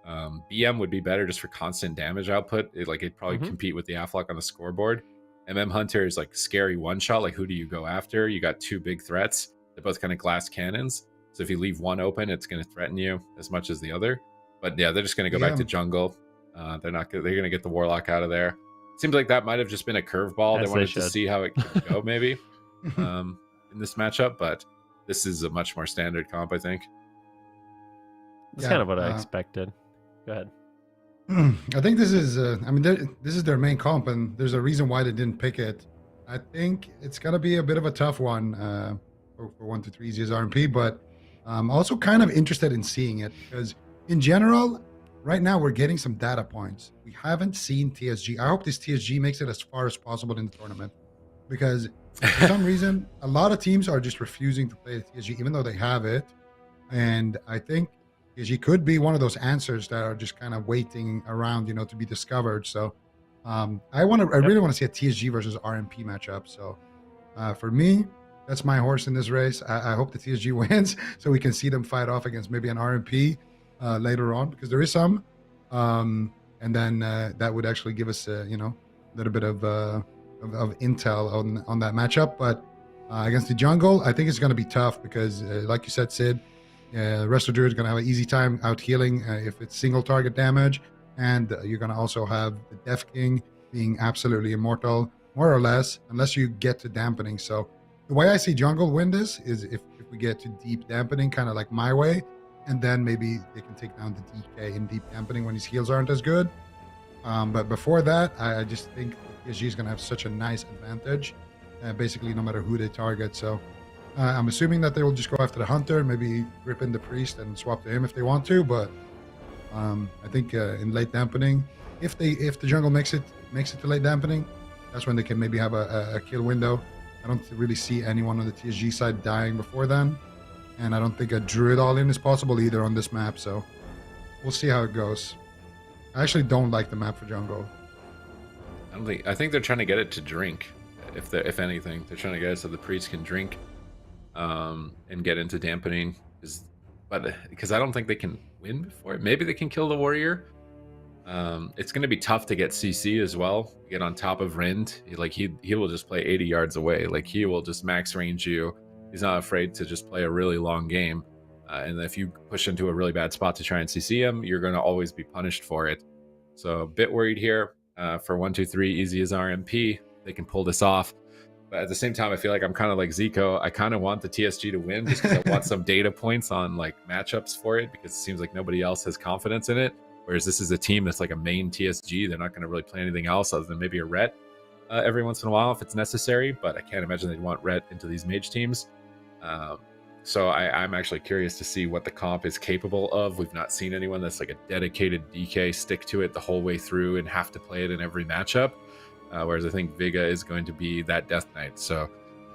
BM would be better just for constant damage output. It'd probably compete with the Aflock on the scoreboard. MM Hunter is like scary one shot. Like, who do you go after? You got 2 big threats. They're both kind of glass cannons. So if you leave one open, it's going to threaten you as much as the other. But yeah, they're just going to go back to jungle. They're going to get the Warlock out of there. Seems like that might have just been a curveball. They wanted to see how it could go, maybe, in this matchup. But this is a much more standard comp, I think. That's kind of what I expected. Go ahead. I think this is, this is their main comp, and there's a reason why they didn't pick it. I think it's going to be a bit of a tough one for 123 Easy as RMP, but I'm also kind of interested in seeing it, because in general, right now we're getting some data points. We haven't seen TSG. I hope this TSG makes it as far as possible in the tournament, because for some reason, a lot of teams are just refusing to play the TSG, even though they have it. And I think TSG could be one of those answers that are just kind of waiting around, to be discovered. So I really want to see a TSG versus RMP matchup. So for me, that's my horse in this race. I hope the TSG wins so we can see them fight off against maybe an RMP later on, because there is some. And then that would actually give us, a little bit of intel on that matchup. But against the jungle, I think it's going to be tough because, like you said, Sid, Resto Druid is going to have an easy time out healing if it's single target damage. And you're going to also have the Death King being absolutely immortal, more or less, unless you get to dampening. So the way I see jungle win this is if we get to deep dampening, kind of like my way, and then maybe they can take down the DK in deep dampening when his heals aren't as good. But before that, I just think PSG is going to have such a nice advantage, basically no matter who they target. So I'm assuming that they will just go after the Hunter, maybe rip in the Priest and swap to him if they want to. But I think in late dampening, if the jungle makes it to late dampening, that's when they can maybe have a kill window. I don't really see anyone on the TSG side dying before then. And I don't think a Druid all-in is possible either on this map. So we'll see how it goes. I actually don't like the map for jungle. I think they're trying to get it to drink. if anything. They're trying to get it so the priest can drink and get into dampening. Because I don't think they can win before it. Maybe they can kill the warrior. It's going to be tough to get CC as well. Get on top of Rind. He will just play 80 yards away. Like, he will just max range you. He's not afraid to just play a really long game. And if you push into a really bad spot to try and CC him, you're going to always be punished for it. So a bit worried here for 1-2-3 easy as RMP. They can pull this off. But at the same time, I feel like I'm kind of like Zico. I kind of want the TSG to win just because I want some data points on like matchups for it, because it seems like nobody else has confidence in it. Whereas this is a team that's like a main TSG. They're not going to really play anything else other than maybe a Ret every once in a while if it's necessary. But I can't imagine they'd want Ret into these mage teams. So I'm actually curious to see what the comp is capable of. We've not seen anyone that's like a dedicated DK, stick to it the whole way through and have to play it in every matchup. Whereas I think Viga is going to be that Death Knight. So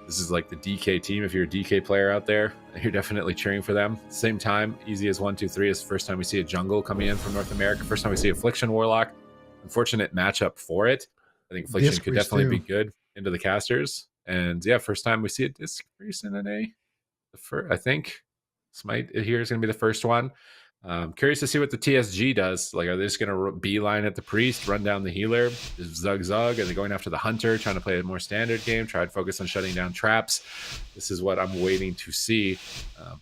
this is like the DK team. If you're a DK player out there, you're definitely cheering for them. Same time, easy as 1-2-3 is the first time we see a jungle coming in from North America. First time we see Affliction Warlock. Unfortunate matchup for it. I think Affliction could definitely be good into the casters. And yeah, first time we see a Disc Priest in an A. I think Smite here is going to be the first one. Curious to see what the TSG does. Like, are they just going to beeline at the priest, run down the healer, just zug? Are they going after the hunter, trying to play a more standard game, try to focus on shutting down traps? This is what I'm waiting to see.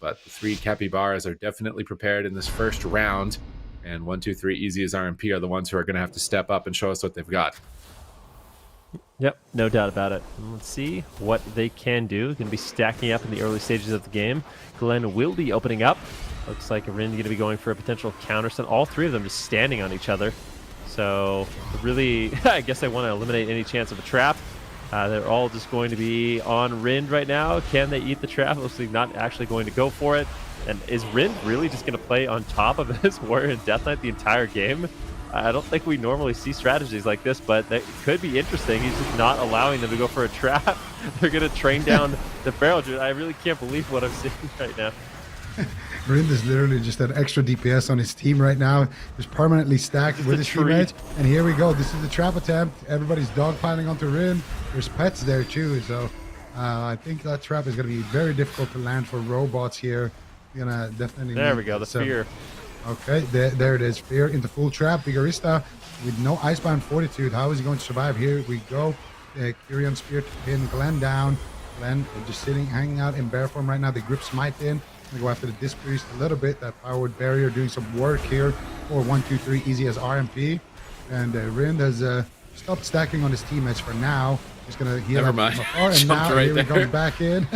But the 3 Capybaras are definitely prepared in this first round. And 1-2-3 easy as RMP are the ones who are going to have to step up and show us what they've got. Yep, no doubt about it. Let's see what they can do. Going to be stacking up in the early stages of the game. Glenn will be opening up. Looks like Rind going to be going for a potential counter stun. All 3 of them just standing on each other. So really, I guess I want to eliminate any chance of a trap. They're all just going to be on Rind right now. Can they eat the trap? Looks like not actually going to go for it. And is Rind really just going to play on top of his Warrior and Death Knight the entire game? I don't think we normally see strategies like this, but that could be interesting. He's just not allowing them to go for a trap. They're going to train down the Feral Druid. I really can't believe what I'm seeing right now. Rind is literally just an extra DPS on his team right now. Just permanently stacked with his teammates. And here we go. This is the trap attempt. Everybody's dogpiling onto Rind. There's pets there too. So I think that trap is going to be very difficult to land for robots here. You're going to definitely... There we go. The fear. Okay, there it is. Fear into full trap. Vigorista with no Icebound Fortitude. How is he going to survive? Here we go. Kyrian Spear to pin Glenn down. Glenn just hanging out in bear form right now. The grip smite in. Gonna go after the Disc Priest a little bit. That powered barrier doing some work here for 1-2-3 easy as RMP. And Rind has stopped stacking on his teammates for now. He's gonna heal never up mind. from afar, and now right here there. he comes back in.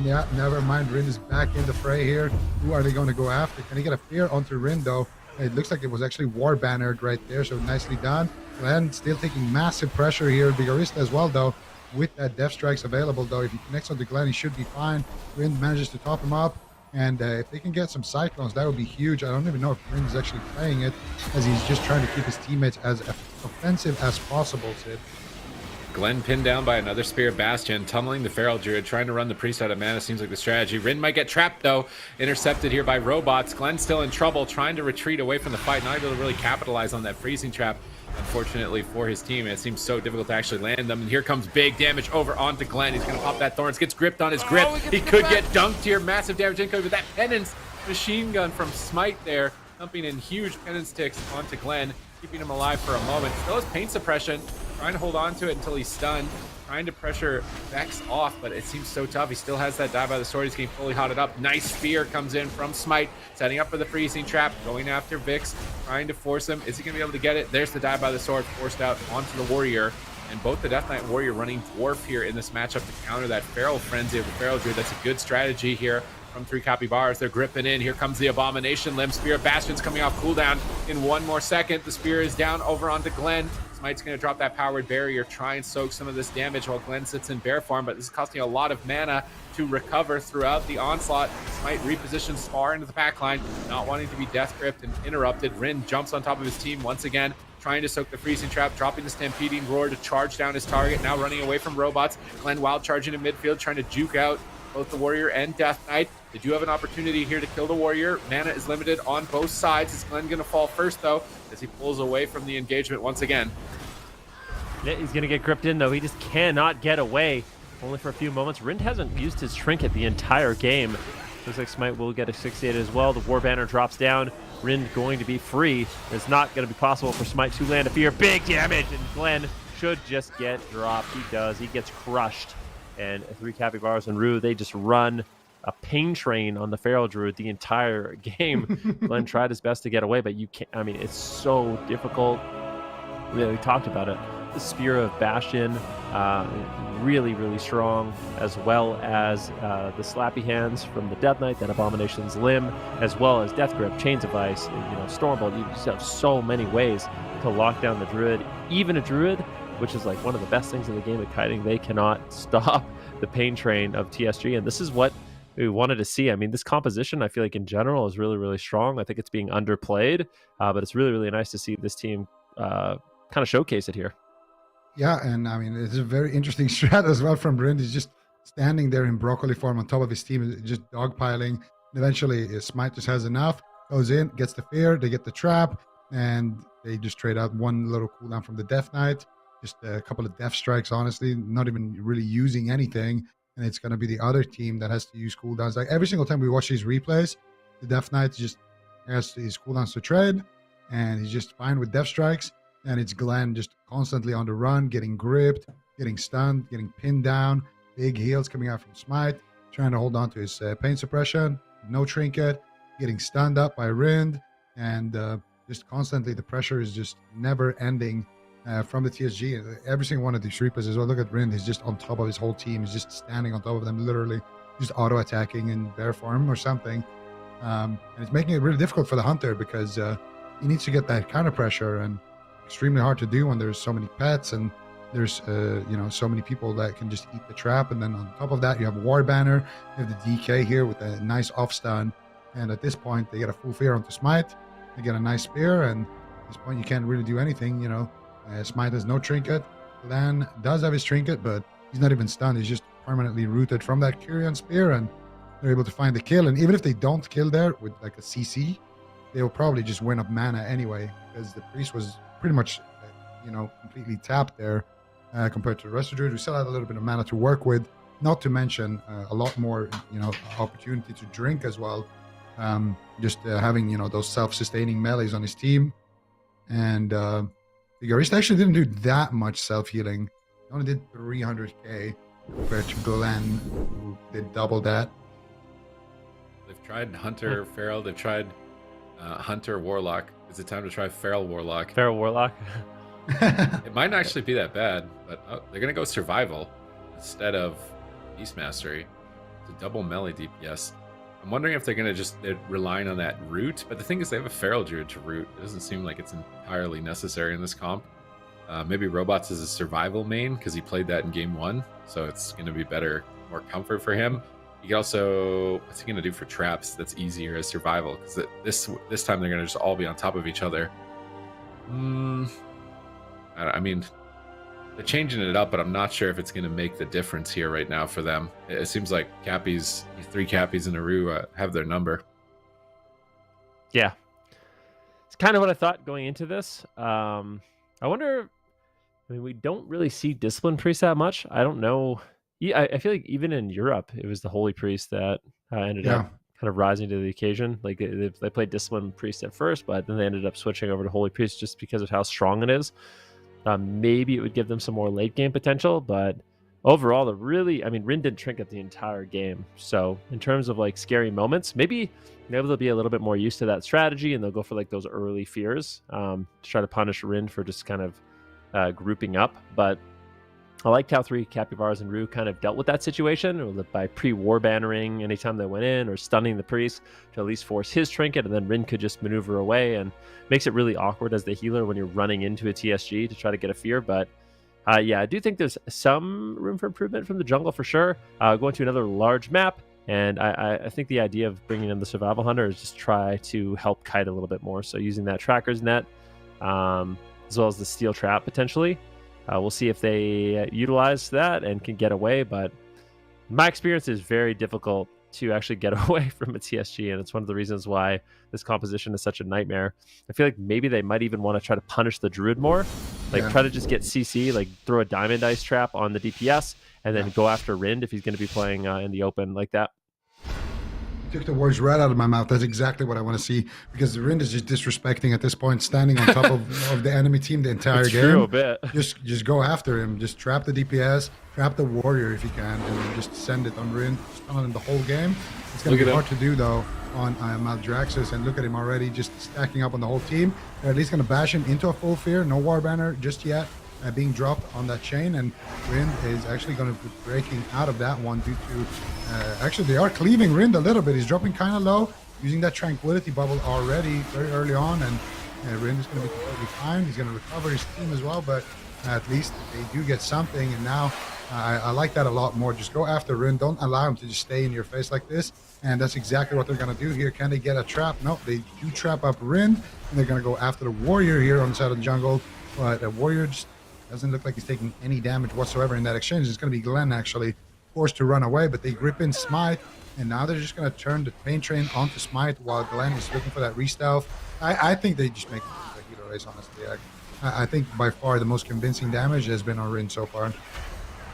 Yeah, never mind. Rind is back in the fray here. Who are they going to go after? Can he get a fear onto Rind though? It looks like it was actually war bannered right there, so nicely done. Glenn still taking massive pressure here. Vigorista as well though, with that Death Strikes available though. If he connects onto Glenn, he should be fine. Rind manages to top him up. And if they can get some Cyclones, that would be huge. I don't even know if Rind is actually playing it, as he's just trying to keep his teammates as offensive as possible, Sid. Glenn pinned down by another Spear Bastion, tunneling the Feral Druid, trying to run the Priest out of mana seems like the strategy. Rind might get trapped though, intercepted here by robots. Glenn still in trouble, trying to retreat away from the fight, not able to really capitalize on that freezing trap. Unfortunately for his team, it seems so difficult to actually land them. And here comes big damage over onto Glenn. He's going to pop that Thorns, gets gripped on his grip. He could get dunked here. Massive damage in with that Penance machine gun from Smite there, dumping in huge Penance ticks onto Glenn, keeping him alive for a moment. Still has pain suppression, trying to hold on to it until he's stunned, trying to pressure Vex off, but it seems so tough. He still has that die by the sword. He's getting fully hotted up. Nice spear comes in from Smite, setting up for the freezing trap, going after Vix, trying to force him. Is he going to be able to get it? There's the die by the sword, forced out onto the Warrior. And both the Death Knight Warrior running Dwarf here in this matchup to counter that Feral Frenzy of the Feral Druid. That's a good strategy here from 3 Capybaras. They're gripping in. Here comes the Abomination Limb. Spear of Bastion's coming off cooldown in 1 more second. The spear is down over onto Glenn. Smite's going to drop that powered barrier, try and soak some of this damage while Glenn sits in bear form, but this is costing a lot of mana to recover throughout the onslaught. Smite repositions far into the backline, not wanting to be death gripped and interrupted. Rind jumps on top of his team once again, trying to soak the freezing trap, dropping the stampeding roar to charge down his target, now running away from robots. Glenn wild charging in midfield, trying to juke out both the Warrior and Death Knight. They do have an opportunity here to kill the Warrior. Mana is limited on both sides. Is Glenn going to fall first, though, as he pulls away from the engagement once again? He's going to get gripped in, though. He just cannot get away. Only for a few moments. Rind hasn't used his trinket the entire game. Looks like Smite will get asphyxiated as well. The War Banner drops down. Rind going to be free. It's not going to be possible for Smite to land a fear. Big damage, and Glenn should just get dropped. He does. He gets crushed. And 3 Capybaras and Rue, they just run a pain train on the Feral Druid the entire game. Glenn tried his best to get away, but you can't. I mean, it's so difficult. We talked about it. The Spear of Bastion, really, really strong, as well as the Slappy Hands from the Death Knight, that Abomination's Limb, as well as Death Grip, Chains of Ice, Stormbolt. You just have so many ways to lock down the Druid. Even a Druid, which is like one of the best things in the game at kiting, they cannot stop the pain train of TSG, and this is what we wanted to see. I mean, this composition, I feel like in general, is really, really strong. I think it's being underplayed, but it's really, really nice to see this team kind of showcase it here. Yeah, and I mean, it's a very interesting strat as well from Rind. He's just standing there in broccoli form on top of his team, just dogpiling. And eventually, Smite just has enough, goes in, gets the fear, they get the trap, and they just trade out one little cooldown from the Death Knight. Just a couple of death strikes, honestly, not even really using anything. And it's going to be the other team that has to use cooldowns. Like every single time we watch these replays, the Death Knight just has his cooldowns to trade, and he's just fine with death strikes. And it's Glenn just constantly on the run, getting gripped, getting stunned, getting pinned down, big heals coming out from Smite, trying to hold on to his pain suppression, no trinket, getting stunned up by Rind, and just constantly the pressure is just never ending from the TSG. Every single one of these replays as well. Look at Rind, he's just on top of his whole team. He's just standing on top of them, literally just auto-attacking in bear form or something. And it's making it really difficult for the Hunter because he needs to get that counter pressure, and extremely hard to do when there's so many pets and there's so many people that can just eat the trap. And then on top of that, you have War Banner, you have the DK here with a nice off stun, and at this point they get a full fear onto Smite, they get a nice spear, and at this point you can't really do anything. Smite has no trinket. Glenn does have his trinket, but he's not even stunned. He's just permanently rooted from that Kyrian spear, and they're able to find the kill. And even if they don't kill there with like a CC, they will probably just win up mana anyway, because the priest was pretty much, completely tapped there compared to the rest of the Druid. We still had a little bit of mana to work with, not to mention a lot more, opportunity to drink as well. Having, those self-sustaining melees on his team. And the Garista actually didn't do that much self-healing. He only did 300k compared to Glenn, who did double that. They've tried Hunter, Feral. They've tried Hunter, Warlock. Is it time to try Feral Warlock? Feral Warlock. It might not actually be that bad, but they're going to go Survival instead of Beast Mastery. It's a double melee DPS. I'm wondering if they're going to they're relying on that root, but the thing is they have a Feral Druid to root. It doesn't seem like it's entirely necessary in this comp. Maybe Robots is a Survival main because he played that in game 1, so it's going to be better, more comfort for him. He can also, what's he going to do for traps that's easier as Survival? Because this time they're going to just all be on top of each other. I mean, they're changing it up, but I'm not sure if it's going to make the difference here right now for them. It seems like 3 Cappies in a row have their number. Yeah. It's kind of what I thought going into this. I wonder, we don't really see Discipline Priest that much. I don't know. I feel like even in Europe, it was the Holy Priest that ended up kind of rising to the occasion. Like they played Discipline Priest at first, but then they ended up switching over to Holy Priest just because of how strong it is. Maybe it would give them some more late game potential, but overall, Rind didn't trinket the entire game. So in terms of like scary moments, maybe they'll be a little bit more used to that strategy, and they'll go for like those early fears to try to punish Rind for just kind of grouping up. But I liked how 3 Capybaras and Rue kind of dealt with that situation by pre-war bannering anytime they went in, or stunning the priest to at least force his trinket, and then Rind could just maneuver away, and makes it really awkward as the healer when you're running into a TSG to try to get a fear. But I do think there's some room for improvement from the jungle for sure. Going to another large map, and I think the idea of bringing in the Survival Hunter is just try to help kite a little bit more. So using that Tracker's Net, as well as the Steel Trap potentially. We'll see if they utilize that and can get away, but my experience is very difficult to actually get away from a TSG, and it's one of the reasons why this composition is such a nightmare. I feel like maybe they might even want to try to punish the Druid more, Like Yeah. try to just get CC, like throw a diamond ice trap on the DPS, and then go after Rind if he's going to be playing in the open like that. You took the words right out of my mouth. That's exactly what I want to see, because the Rind is just disrespecting at this point, standing on top of the enemy team the entire It's game. true a bit. Just go after him. Just trap the DPS, trap the warrior if you can, and then just send it on Rind. Stun on him the whole game. It's going to be hard to do though on Maldraxxus, and look at him already just stacking up on the whole team. They're at least going to bash him into a full fear. No war banner just yet being dropped on that chain, and Rind is actually going to be breaking out of that one due to actually they are cleaving Rind a little bit. He's dropping kind of low, using that tranquility bubble already very early on, and Rind is going to be completely fine. He's going to recover his team as well, but at least they do get something, and now I like that a lot more. Just go after Rind. Don't allow him to just stay in your face like this, and that's exactly what they're going to do here. Can they get a trap? No, they do trap up Rind, and they're going to go after the warrior here on the side of the jungle, but the warrior just doesn't look like he's taking any damage whatsoever in that exchange. It's going to be Glenn actually forced to run away, but they grip in Smite, and now they're just going to turn the pain train onto Smite while Glenn is looking for that re-stealth. I think they just make the healer race, honestly. I think by far the most convincing damage has been on Rind so far.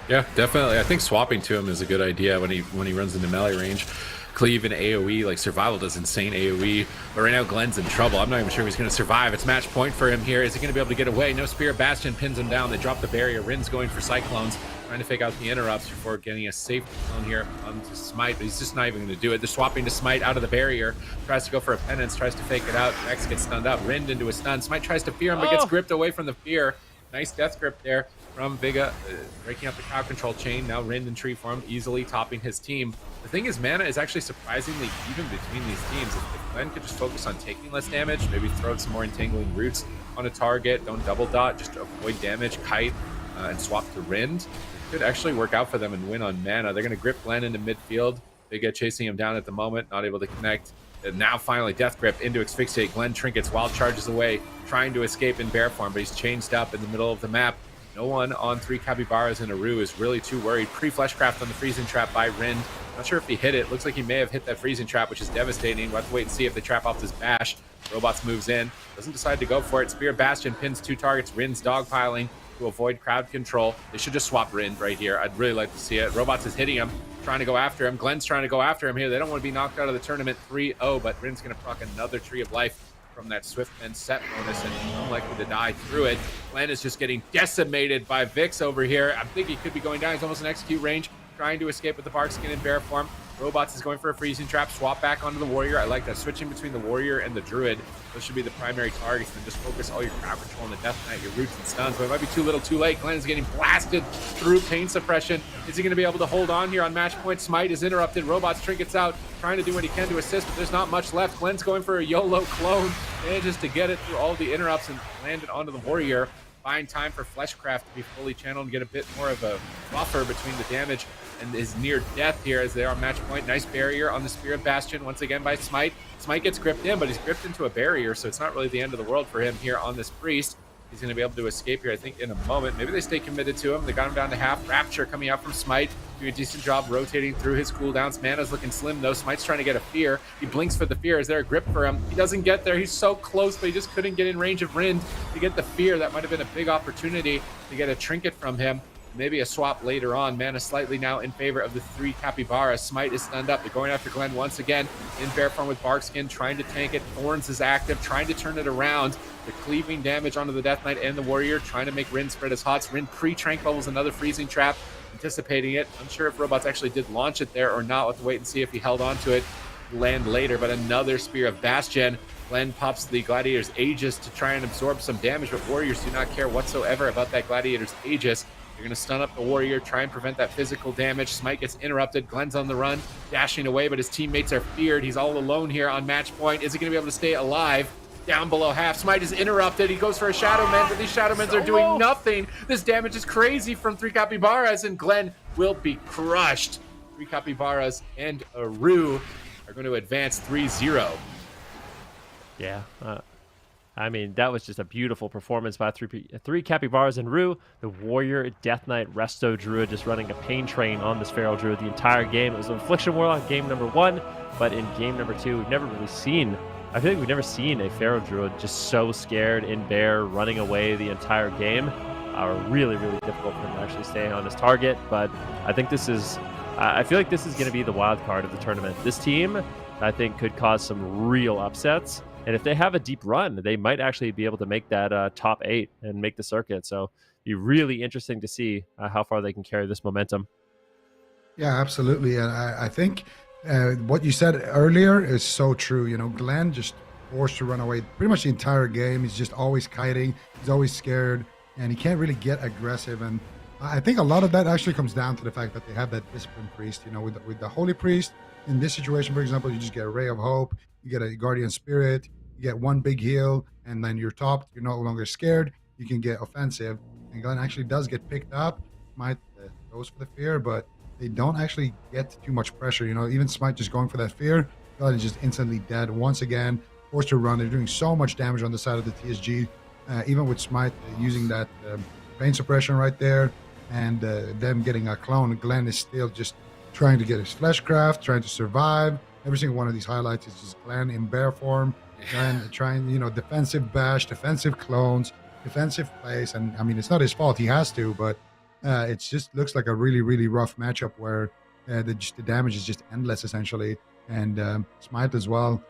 Yeah, definitely. I think swapping to him is a good idea when he runs into melee range. Cleave and AoE, like Survival does insane AoE, but right now Glenn's in trouble. I'm not even sure he's going to survive. It's match point for him here. Is he going to be able to get away? No Spear of Bastion pins him down. They drop the barrier. Rind's going for Cyclones, trying to fake out the interrupts before getting a safe clone here onto Smite, but he's just not even going to do it. They're swapping to Smite out of the barrier, tries to go for a penance, tries to fake it out. X gets stunned up. Rind into a stun. Smite tries to fear him, but gets gripped away from the fear. Nice death grip there from Viga, breaking up the crowd control chain. Now Rind in tree form, easily topping his team. The thing is, mana is actually surprisingly even between these teams. If Glenn could just focus on taking less damage, maybe throw some more entangling roots on a target, don't double dot, just avoid damage, kite, and swap to Rind, it could actually work out for them and win on mana. They're going to grip Glenn into midfield. Viga chasing him down at the moment, not able to connect. And now finally Death Grip into Asphyxiate. Glenn trinkets, wild charges away, trying to escape in bear form, but he's changed up in the middle of the map. No one on 3 Capybaras and Aru is really too worried. Pre-Fleshcraft on the freezing trap by Rind. Not sure if he hit it. Looks like he may have hit that freezing trap, which is devastating. We'll have to wait and see if they trap off this bash. Robots moves in, doesn't decide to go for it. Spear Bastion pins 2 targets. Rind's dogpiling to avoid crowd control. They should just swap Rind right here. I'd really like to see it. Robots is hitting him, trying to go after him. Glenn's trying to go after him here. They don't want to be knocked out of the tournament 3-0, but Rind's going to proc another Tree of Life from that Swift and set bonus, and unlikely to die through it. Glenn is just getting decimated by Vix over here. I think he could be going down. He's almost in execute range, trying to escape with the Bark Skin in bear form. Robots is going for a freezing trap, swap back onto the warrior. I like that, switching between the warrior and the druid. Those should be the primary targets, and just focus all your crowd control on the Death Knight, your roots and stuns, but it might be too little too late. Glenn is getting blasted through pain suppression. Is he going to be able to hold on here on match point? Smite is interrupted. Robots trinkets out, trying to do what he can to assist, but there's not much left. Glenn's going for a YOLO clone, manages to get it through all the interrupts and land it onto the warrior. Buying time for Fleshcraft to be fully channeled and get a bit more of a buffer between the damage and his near death here as they are on match point. Nice barrier on the Spear of Bastion once again by Smite. Smite gets gripped in, but he's gripped into a barrier, so it's not really the end of the world for him here on this Priest. He's going to be able to escape here, I think, in a moment. Maybe they stay committed to him. They got him down to half. Rapture coming out from Smite, doing a decent job rotating through his cooldowns. Mana's looking slim, though. Smite's trying to get a fear. He blinks for the fear. Is there a grip for him? He doesn't get there. He's so close, but he just couldn't get in range of Rind to get the fear. That might have been a big opportunity to get a trinket from him. Maybe a swap later on. Mana slightly now in favor of the 3 Capybaras. Smite is stunned up. They're going after Glenn once again in bear form with Barkskin, trying to tank it. Thorns is active, trying to turn it around. The cleaving damage onto the Death Knight and the Warrior, trying to make Rind spread his hots. Rind pre-trank bubbles another freezing trap, anticipating it. Unsure if Robots actually did launch it there or not. We'll have to wait and see if he held on to it. Land later, but another Spear of Bastion. Glenn pops the Gladiator's Aegis to try and absorb some damage, but Warriors do not care whatsoever about that Gladiator's Aegis. They're going to stun up the Warrior, try and prevent that physical damage. Smite gets interrupted. Glenn's on the run, dashing away, but his teammates are feared. He's all alone here on match point. Is he going to be able to stay alive? Down below half. Smite is interrupted. He goes for a Shadow Man, but these Shadow Men are doing nothing. This damage is crazy from 3 Capybaras, and Glenn will be crushed. 3 Capybaras and Aru are going to advance 3-0. Yeah. I mean, that was just a beautiful performance by 3 Capybaras and Rue. The Warrior, Death Knight, Resto Druid just running a pain train on this Feral Druid the entire game. It was an Affliction Warlock game number 1, but in game number 2, we've never really seen I feel like we've never seen a Pharaoh Druid just so scared in bear, running away the entire game. Really, really difficult for him to actually stay on his target. But I think this is, I feel like this is going to be the wild card of the tournament. This team, I think, could cause some real upsets. And if they have a deep run, they might actually be able to make that top 8 and make the circuit. So be really interesting to see how far they can carry this momentum. Yeah, absolutely. And I think what you said earlier is so true. You know, Glenn just forced to run away pretty much the entire game. He's just always kiting. He's always scared, and he can't really get aggressive. And I think a lot of that actually comes down to the fact that they have that discipline priest. You know, with the Holy Priest, in this situation, for example, you just get a Ray of Hope, you get a Guardian Spirit, you get one big heal, and then you're topped. You're no longer scared. You can get offensive. And Glenn actually does get picked up. Smite goes for the fear, but they don't actually get too much pressure. You know, even Smite just going for that fear, Glenn is just instantly dead once again, forced to run. They're doing so much damage on the side of the TSG, even with Smite using that pain suppression right there, and them getting a clone. Glenn is still just trying to get his fleshcraft, trying to survive. Every single one of these highlights is just Glenn in bear form, Glenn trying, you know, defensive bash, defensive clones, defensive plays. And I mean, it's not his fault, he has to, but it just looks like a really, really rough matchup where the damage is just endless, essentially. And Smite as well,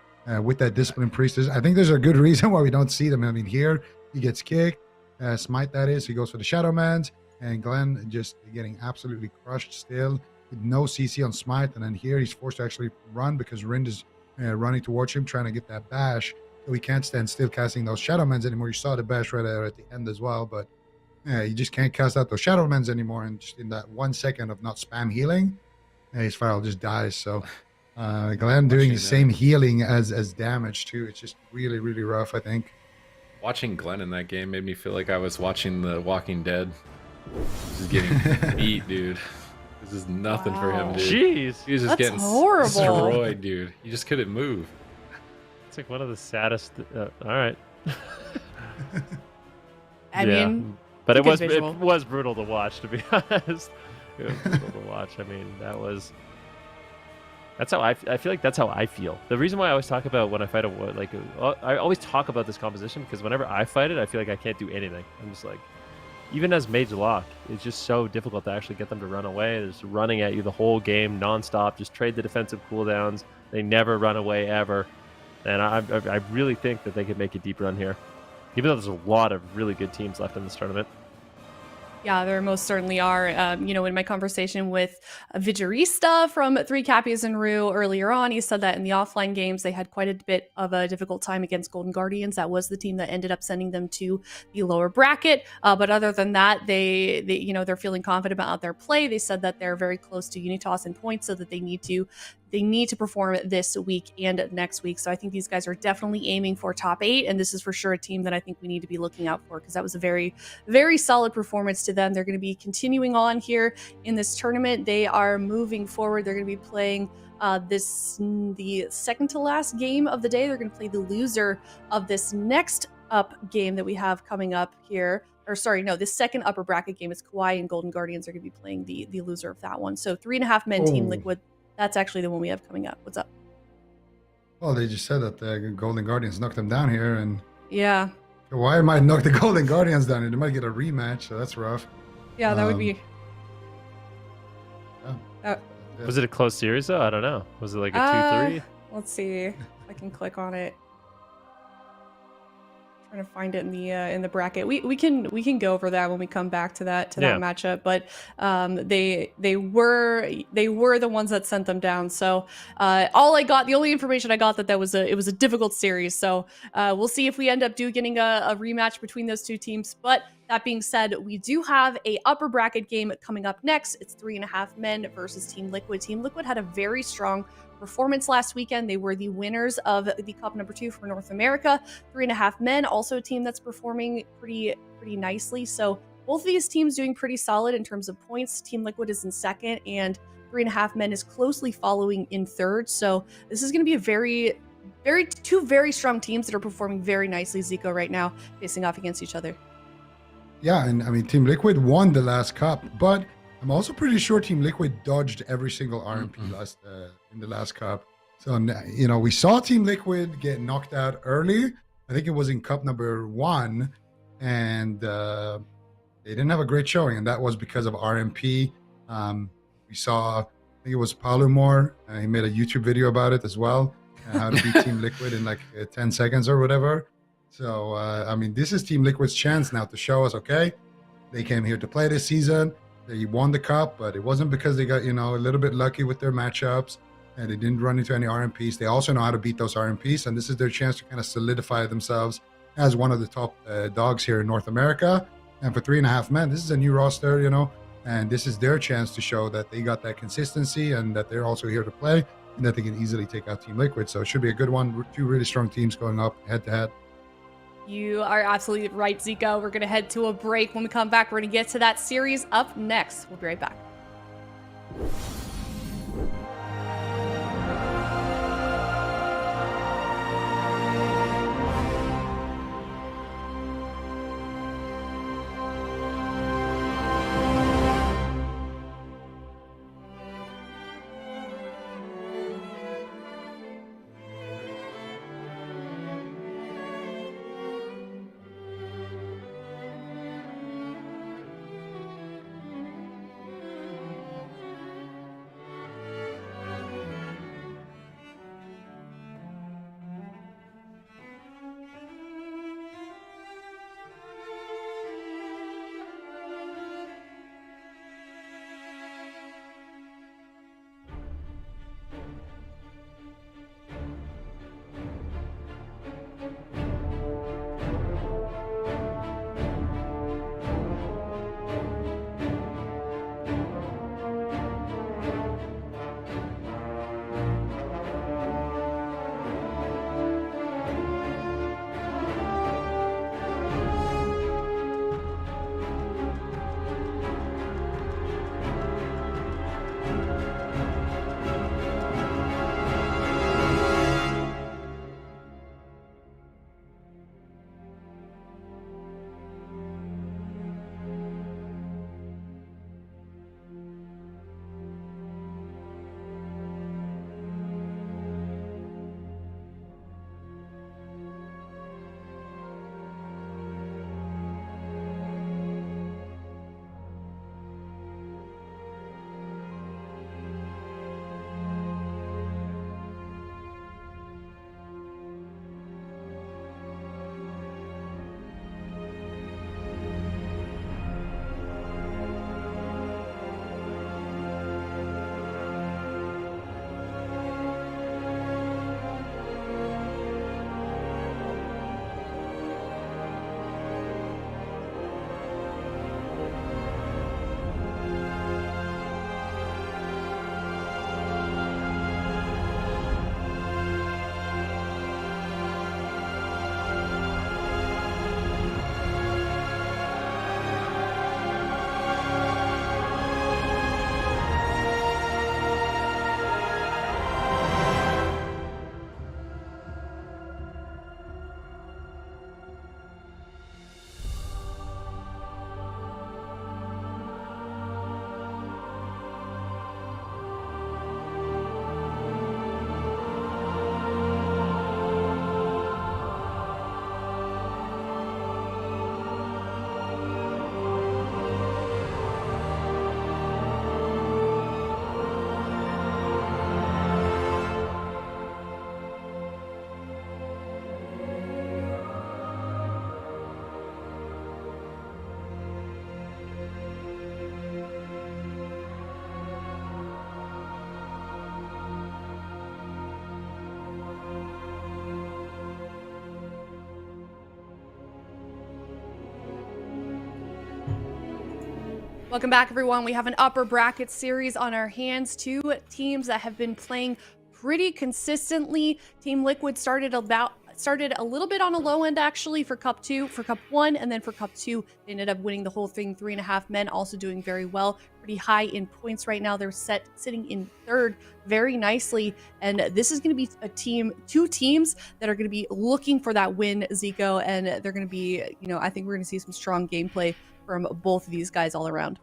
with that Discipline Priestess. I think there's a good reason why we don't see them. I mean, here, he gets kicked. Smite, that is, he goes for the Shadowmans, and Glenn just getting absolutely crushed still, with no CC on Smite. And then here, he's forced to actually run because Rind is running towards him, trying to get that bash. So he can't stand still casting those Shadowmans anymore. You saw the bash right there at the end as well, but you just can't cast out those Shadowmans anymore. And just in that 1 second of not spam healing, his file just dies. So Glenn doing the same healing as damage too. It's just really, really rough, I think. Watching Glenn in that game made me feel like I was watching The Walking Dead. Just getting beat, dude. This is nothing for him, dude. Jeez. He was just getting destroyed, dude. He just couldn't move. It's like one of the saddest. All right. I mean, but it was brutal to watch, to be honest. It was brutal to watch. I mean, that's how I feel like that's how I feel. The reason why I always talk about when I fight I always talk about this composition because whenever I fight it, I feel like I can't do anything. I'm just like, even as Mage Lock, it's just so difficult to actually get them to run away. They're just running at you the whole game nonstop. Just trade the defensive cooldowns. They never run away ever. And I really think that they could make a deep run here, even though there's a lot of really good teams left in this tournament. Yeah, there most certainly are. You know, in my conversation with Vigorista from 3 Cappies and Rue earlier on, he said that in the offline games, they had quite a bit of a difficult time against Golden Guardians. That was the team that ended up sending them to the lower bracket. But other than that, they you know, they're feeling confident about their play. They said that they're very close to Unitas in points, so that they need to perform this week and next week. So I think these guys are definitely aiming for top 8, and this is for sure a team that I think we need to be looking out for, because that was a very, very solid performance to them. They're going to be continuing on here in this tournament. They are moving forward. They're going to be playing the second to last game of the day. They're going to play the loser of this next up game that we have coming up here. Or sorry, no, this second upper bracket game is KAWHI and Golden Guardians are going to be playing the loser of that one. So 3.5 men Team Liquid. That's actually the one we have coming up. What's up? Well, they just said that the Golden Guardians knocked them down here, and yeah, why might knock the Golden Guardians down here? They might get a rematch, so that's rough. Yeah, that would be. Yeah. Was it a close series though? I don't know. Was it like a 2-3? Let's see. I can click on it. Trying to find it in the bracket. We can go over that when we come back to that matchup. But they were the ones that sent them down. So the only information I got that was it was a difficult series. So we'll see if we end up getting a rematch between those two teams. But that being said, we do have a upper bracket game coming up next. It's 3.5 men versus Team Liquid. Team Liquid had a very strong performance last weekend. They were the winners of the Cup number 2 for North America. 3.5 men, also a team that's performing pretty nicely. So both of these teams doing pretty solid in terms of points. Team Liquid is in second, and 3.5 men is closely following in third. So this is going to be two very strong teams that are performing very nicely, Zico, right now, facing off against each other. Yeah, and I mean, Team Liquid won the last cup, but I'm also pretty sure Team Liquid dodged every single RMP in the last cup. So, you know, we saw Team Liquid get knocked out early. I think it was in Cup number 1, and they didn't have a great showing, and that was because of RMP. We saw, I think it was Palomar, he made a YouTube video about it as well, how to beat Team Liquid in like 10 seconds or whatever. So, I mean, this is Team Liquid's chance now to show us, okay, they came here to play this season. They won the cup, but it wasn't because they got, you know, a little bit lucky with their matchups and they didn't run into any RMPs. They also know how to beat those RMPs, and this is their chance to kind of solidify themselves as one of the top dogs here in North America. And for 3.5 men, this is a new roster, you know, and this is their chance to show that they got that consistency and that they're also here to play and that they can easily take out Team Liquid. So it should be a good one. 2 really strong teams going up head to head. You are absolutely right, Zico. We're going to head to a break. When we come back, we're going to get to that series up next. We'll be right back. Welcome back, everyone. We have an upper bracket series on our hands. 2 teams that have been playing pretty consistently. Team Liquid started a little bit on a low end, actually, for Cup 2, for Cup 1, and then for Cup 2, they ended up winning the whole thing. 3.5 men, also doing very well, pretty high in points right now. They're sitting in 3rd very nicely, and this is going to be a team, 2 teams that are going to be looking for that win, Zico, and they're going to be, you know, I think we're going to see some strong gameplay from both of these guys all around.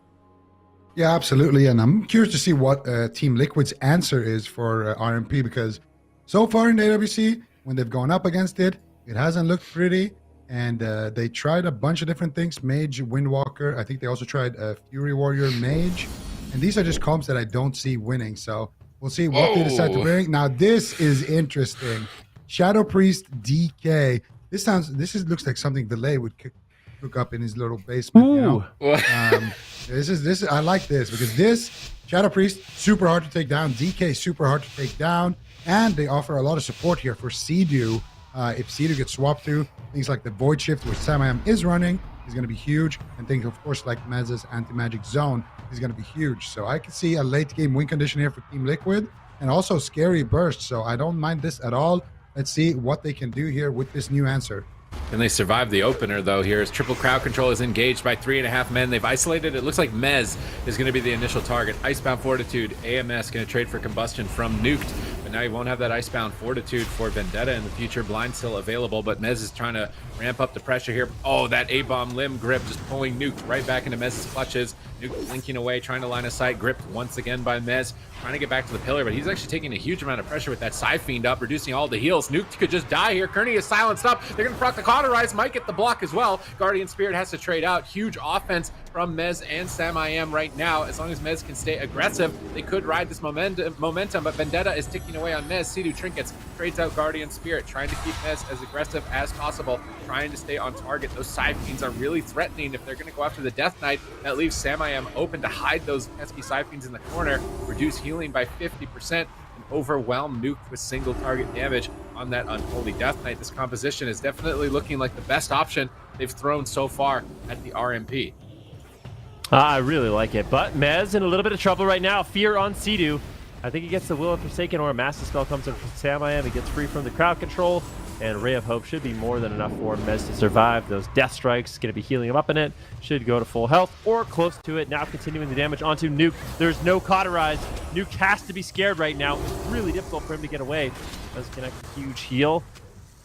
Yeah, absolutely. And I'm curious to see what Team Liquid's answer is for RMP, because So far in the AWC, when they've gone up against it, it hasn't looked pretty. And they tried a bunch of different things. Mage, Windwalker. I think they also tried Fury Warrior, Mage. And these are just comps that I don't see winning. So we'll see what they decide to bring. Now, this is interesting. Shadow Priest, DK. This looks like something Delay would cook up in his little basement. You know? This is I like this because this Shadow Priest super hard to take down. DK super hard to take down. And they offer a lot of support here for Sea-Doo. If Sea-Doo gets swapped through, things like the Void Shift, which Sam is running, is going to be huge. And things, of course, like Mez's Anti-Magic Zone is going to be huge. So I could see a late-game win condition here for Team Liquid. And also Scary Burst. So I don't mind this at all. Let's see what they can do here with this new answer. And they survived the opener, though. Here is triple crowd control is engaged by 3.5 men. They've isolated. It looks like Mez is going to be the initial target. Icebound Fortitude, AMS going to trade for combustion from Nuked. But now you won't have that Icebound Fortitude for Vendetta in the future. Blind still available, but Mez is trying to ramp up the pressure here. Oh, that A-bomb limb grip just pulling Nuked right back into Mez's clutches. Nuke blinking away, trying to line of sight. Gripped once again by Mez, trying to get back to the pillar, but he's actually taking a huge amount of pressure with that Psy Fiend up, reducing all the heals. Nuke could just die here. Kearney is silenced up. They're going to proc the Cauterize, might get the block as well. Guardian Spirit has to trade out. Huge offense from Mez and Sam I Am right now. As long as Mez can stay aggressive, they could ride this momentum, but Vendetta is ticking away on Mez. Sea-Doo Trinkets trades out Guardian Spirit, trying to keep Mez as aggressive as possible, trying to stay on target. Those Psy Fiends are really threatening. If they're going to go after the Death Knight, that leaves Sam I Am open to hide those pesky Psy Fiends in the corner, reduce healing by 50%, and overwhelm Nuke with single target damage on that Unholy Death Knight. This composition is definitely looking like the best option they've thrown so far at the RMP. I really like it, but Mez in a little bit of trouble right now. Fear on Sea-Doo. I think he gets the Will of Forsaken or a Master Spell comes in from Sam I Am. He gets free from the crowd control, and Ray of Hope should be more than enough for Mez to survive. Those Death Strikes going to be healing him up in it. Should go to full health or close to it. Now continuing the damage onto Nuke. There's no Cauterize. Nuke has to be scared right now. It's really difficult for him to get away. Does connect a huge heal.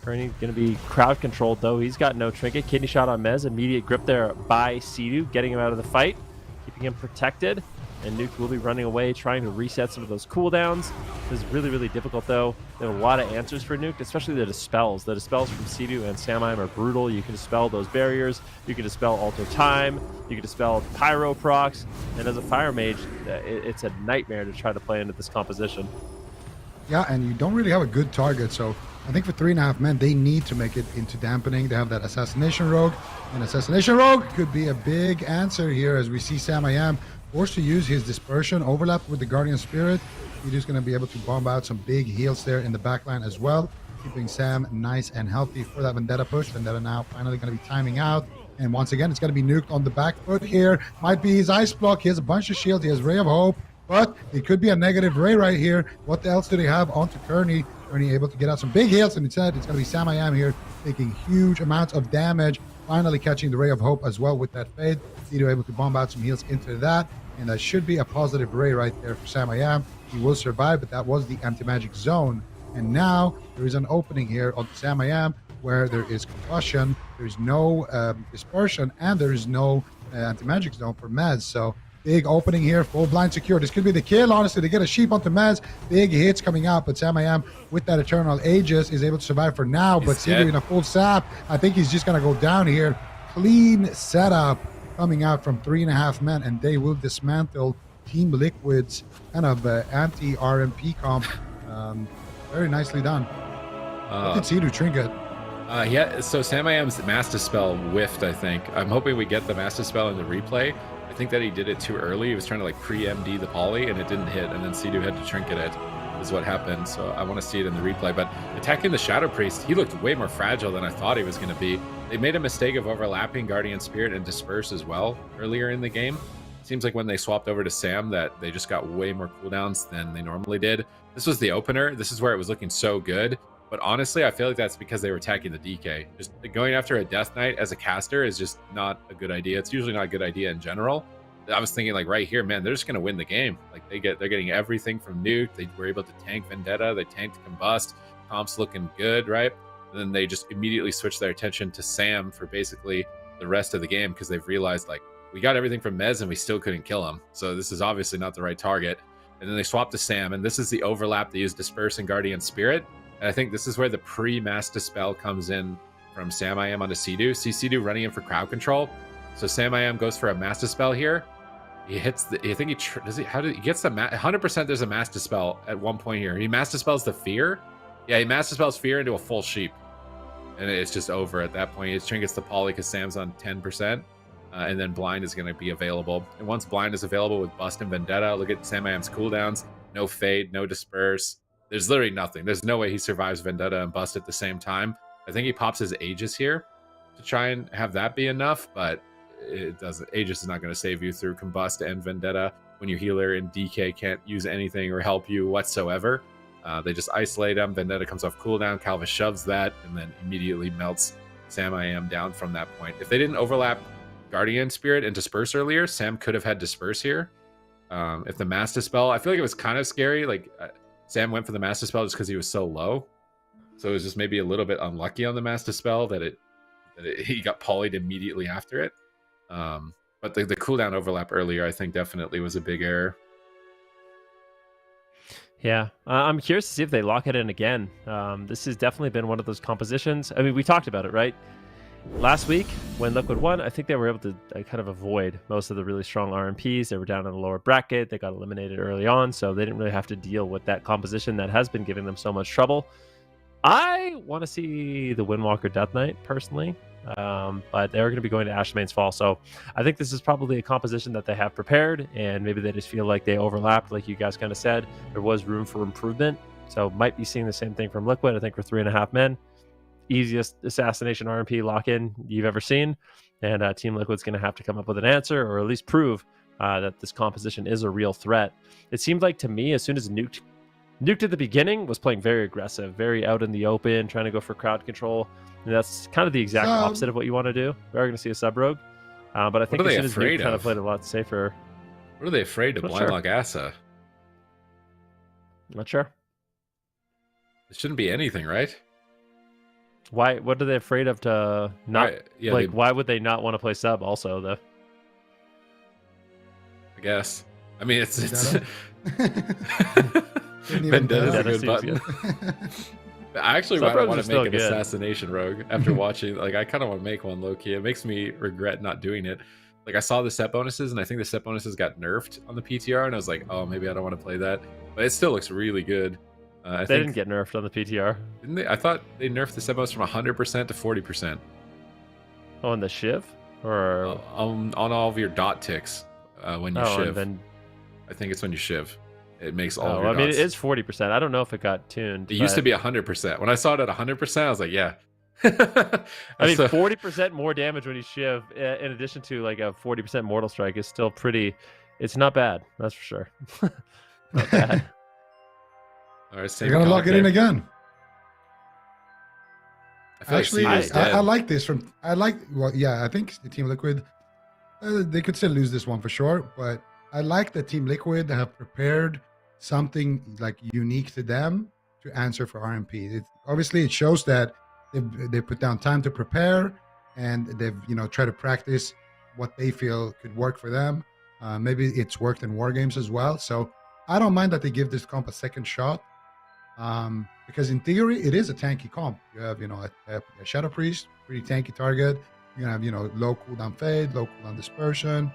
Kearney going to be crowd controlled though. He's got no trinket. Kidney shot on Mez. Immediate grip there by Sea-Doo, getting him out of the fight, keeping him protected. And Nuke will be running away, trying to reset some of those cooldowns. This is really, really difficult, though. They have a lot of answers for Nuke, especially the Dispels. The Dispels from Sea-Doo and Sam I Am are brutal. You can dispel those barriers. You can dispel Alter Time. You can dispel Pyro procs. And as a Fire Mage, it's a nightmare to try to play into this composition. Yeah, and you don't really have a good target, so I think for 3.5 men, they need to make it into dampening. They have that Assassination Rogue, and Assassination Rogue could be a big answer here as we see Sam I Am forced to use his Dispersion overlap with the Guardian Spirit. He's just going to be able to bomb out some big heals there in the backline as well, keeping Sam nice and healthy for that Vendetta push. Vendetta now finally going to be timing out. And once again, it's going to be Nuked on the back foot here. Might be his Ice Block. He has a bunch of shields. He has Ray of Hope. But it could be a negative Ray right here. What else do they have onto Kearney? Kearney able to get out some big heals. And instead, it's going to be Sam I Am here taking huge amounts of damage. Finally catching the Ray of Hope as well with that Fade. Sea-Doo able to bomb out some heals into that. And that should be a positive Ray right there for Sam I Am. He will survive, but that was the Anti-Magic Zone. And now there is an opening here on Sam I Am where there is Combustion, there's no Dispersion, and there is no Anti-Magic Zone for Mez. So big opening here, full blind secure. This could be the kill, honestly. They get a sheep onto Mez. Big hits coming out, but Sam I Am with that Eternal Aegis is able to survive for now. But Sea-Doo in a full sap. I think he's just going to go down here. Clean setup coming out from 3.5 men, and they will dismantle Team Liquid's kind of anti-RMP comp. Very nicely done. What did Sea-Doo trinket? Yeah, so Sam I Am's Master Spell whiffed, I think. I'm hoping we get the Master Spell in the replay. I think that he did it too early. He was trying to like pre-MD the poly, and it didn't hit, and then Sea-Doo had to trinket it, is what happened. So I want to see it in the replay. But attacking the Shadow Priest, he looked way more fragile than I thought he was going to be. They made a mistake of overlapping Guardian Spirit and Disperse as well earlier in the game. Seems like when they swapped over to Sam that they just got way more cooldowns than they normally did. This was the opener. This is where it was looking so good. But honestly, I feel like that's because they were attacking the DK. Just going after a Death Knight as a caster is just not a good idea. It's usually not a good idea in general. I was thinking like right here, man, they're just going to win the game. Like they're getting everything from Nuke. They were able to tank Vendetta. They tanked Combust. Comp's looking good, right? And then they just immediately switch their attention to Sam for basically the rest of the game because they've realized like we got everything from Mez and we still couldn't kill him. So this is obviously not the right target. and then they swap to Sam, and this is the overlap. They use Disperse and Guardian Spirit, and I think this is where the pre-Mass Dispel comes in from Sam I Am onto Sea-Doo. See Sea-Doo running in for crowd control, so Sam I Am goes for a Mass Dispel here. He hits the. I think he gets the 100%. There's a Mass Dispel at one point here. He Mass Dispels the Fear. Yeah, he Mass Dispels Fear into a full sheep, and it's just over at that point. His trinkets the Poly because Sam's on 10%, and then Blind is going to be available. And once Blind is available with Bust and Vendetta, look at Sam I Am's cooldowns. No Fade, no Disperse. There's literally nothing. There's no way he survives Vendetta and Bust at the same time. I think he pops his Aegis here to try and have that be enough, but it doesn't. Aegis is not going to save you through Combust and Vendetta when your healer and DK can't use anything or help you whatsoever. They just isolate him. Vendetta comes off cooldown. Calva shoves that and then immediately melts Sam I Am down from that point. If they didn't overlap Guardian Spirit and Disperse earlier, Sam could have had Disperse here. If the Mass Dispel, I feel like it was kind of scary. Like Sam went for the Mass Dispel just because he was so low. So it was just maybe a little bit unlucky on the Mass Dispel that he got polyed immediately after it. But the cooldown overlap earlier, I think, definitely was a big error. Yeah, I'm curious to see if they lock it in again. This has definitely been one of those compositions. I mean, we talked about it, right? Last week, when Liquid won, I think they were able to kind of avoid most of the really strong RMPs. They were down in the lower bracket. They got eliminated early on, so they didn't really have to deal with that composition that has been giving them so much trouble. I want to see the Windwalker Death Knight, personally. But they're going to be going to Ashmane's Fall, so I think this is probably a composition that they have prepared, and maybe they just feel like they overlapped, like you guys kind of said. There was room for improvement, so might be seeing the same thing from Liquid. I think for 3.5 men, easiest assassination RMP lock-in you've ever seen, and Team Liquid's going to have to come up with an answer, or at least prove that this composition is a real threat. It seemed like to me, as soon as Nuked at the beginning was playing very aggressive, very out in the open, trying to go for crowd control. And that's kind of the exact opposite of what you want to do. We are going to see a sub rogue, but I think as soon as Nuke kind of played a lot safer. What are they afraid to blind lock Asa? Not sure. It shouldn't be anything, right? Why? What are they afraid of to not? Right. Yeah, like, why would they not want to play sub? Also, though. I guess. I mean, it's Vendetta's a good button. I actually want to make an assassination rogue after watching. Like, I kind of want to make one low key. It makes me regret not doing it. Like, I saw the set bonuses, and I think the set bonuses got nerfed on the PTR, and I was like, oh, maybe I don't want to play that. But it still looks really good. They didn't get nerfed on the PTR, didn't they? I thought they nerfed the set bonus from 100% to 40%. Oh, on the Shiv, or on all of your dot ticks when you shiv. Then... I think it's when you shiv. It makes all of your I mean, dots. it is 40%. I don't know if it got tuned. It used to be 100%. When I saw it at 100%, I was like, yeah. I mean, 40% more damage when you shiv, in addition to like a 40% mortal strike, is still pretty. It's not bad, that's for sure. Not bad. All right, you're gonna lock it in again. Actually, I like this. I think the Team Liquid, they could still lose this one for sure, but I like that Team Liquid have prepared something like unique to them to answer for RMP. Obviously, it shows that they put down time to prepare, and they've tried to practice what they feel could work for them. Maybe it's worked in war games as well. So I don't mind that they give this comp a second shot, because in theory it is a tanky comp. You have a Shadow Priest, pretty tanky target. You're gonna have low cooldown fade, low cooldown dispersion,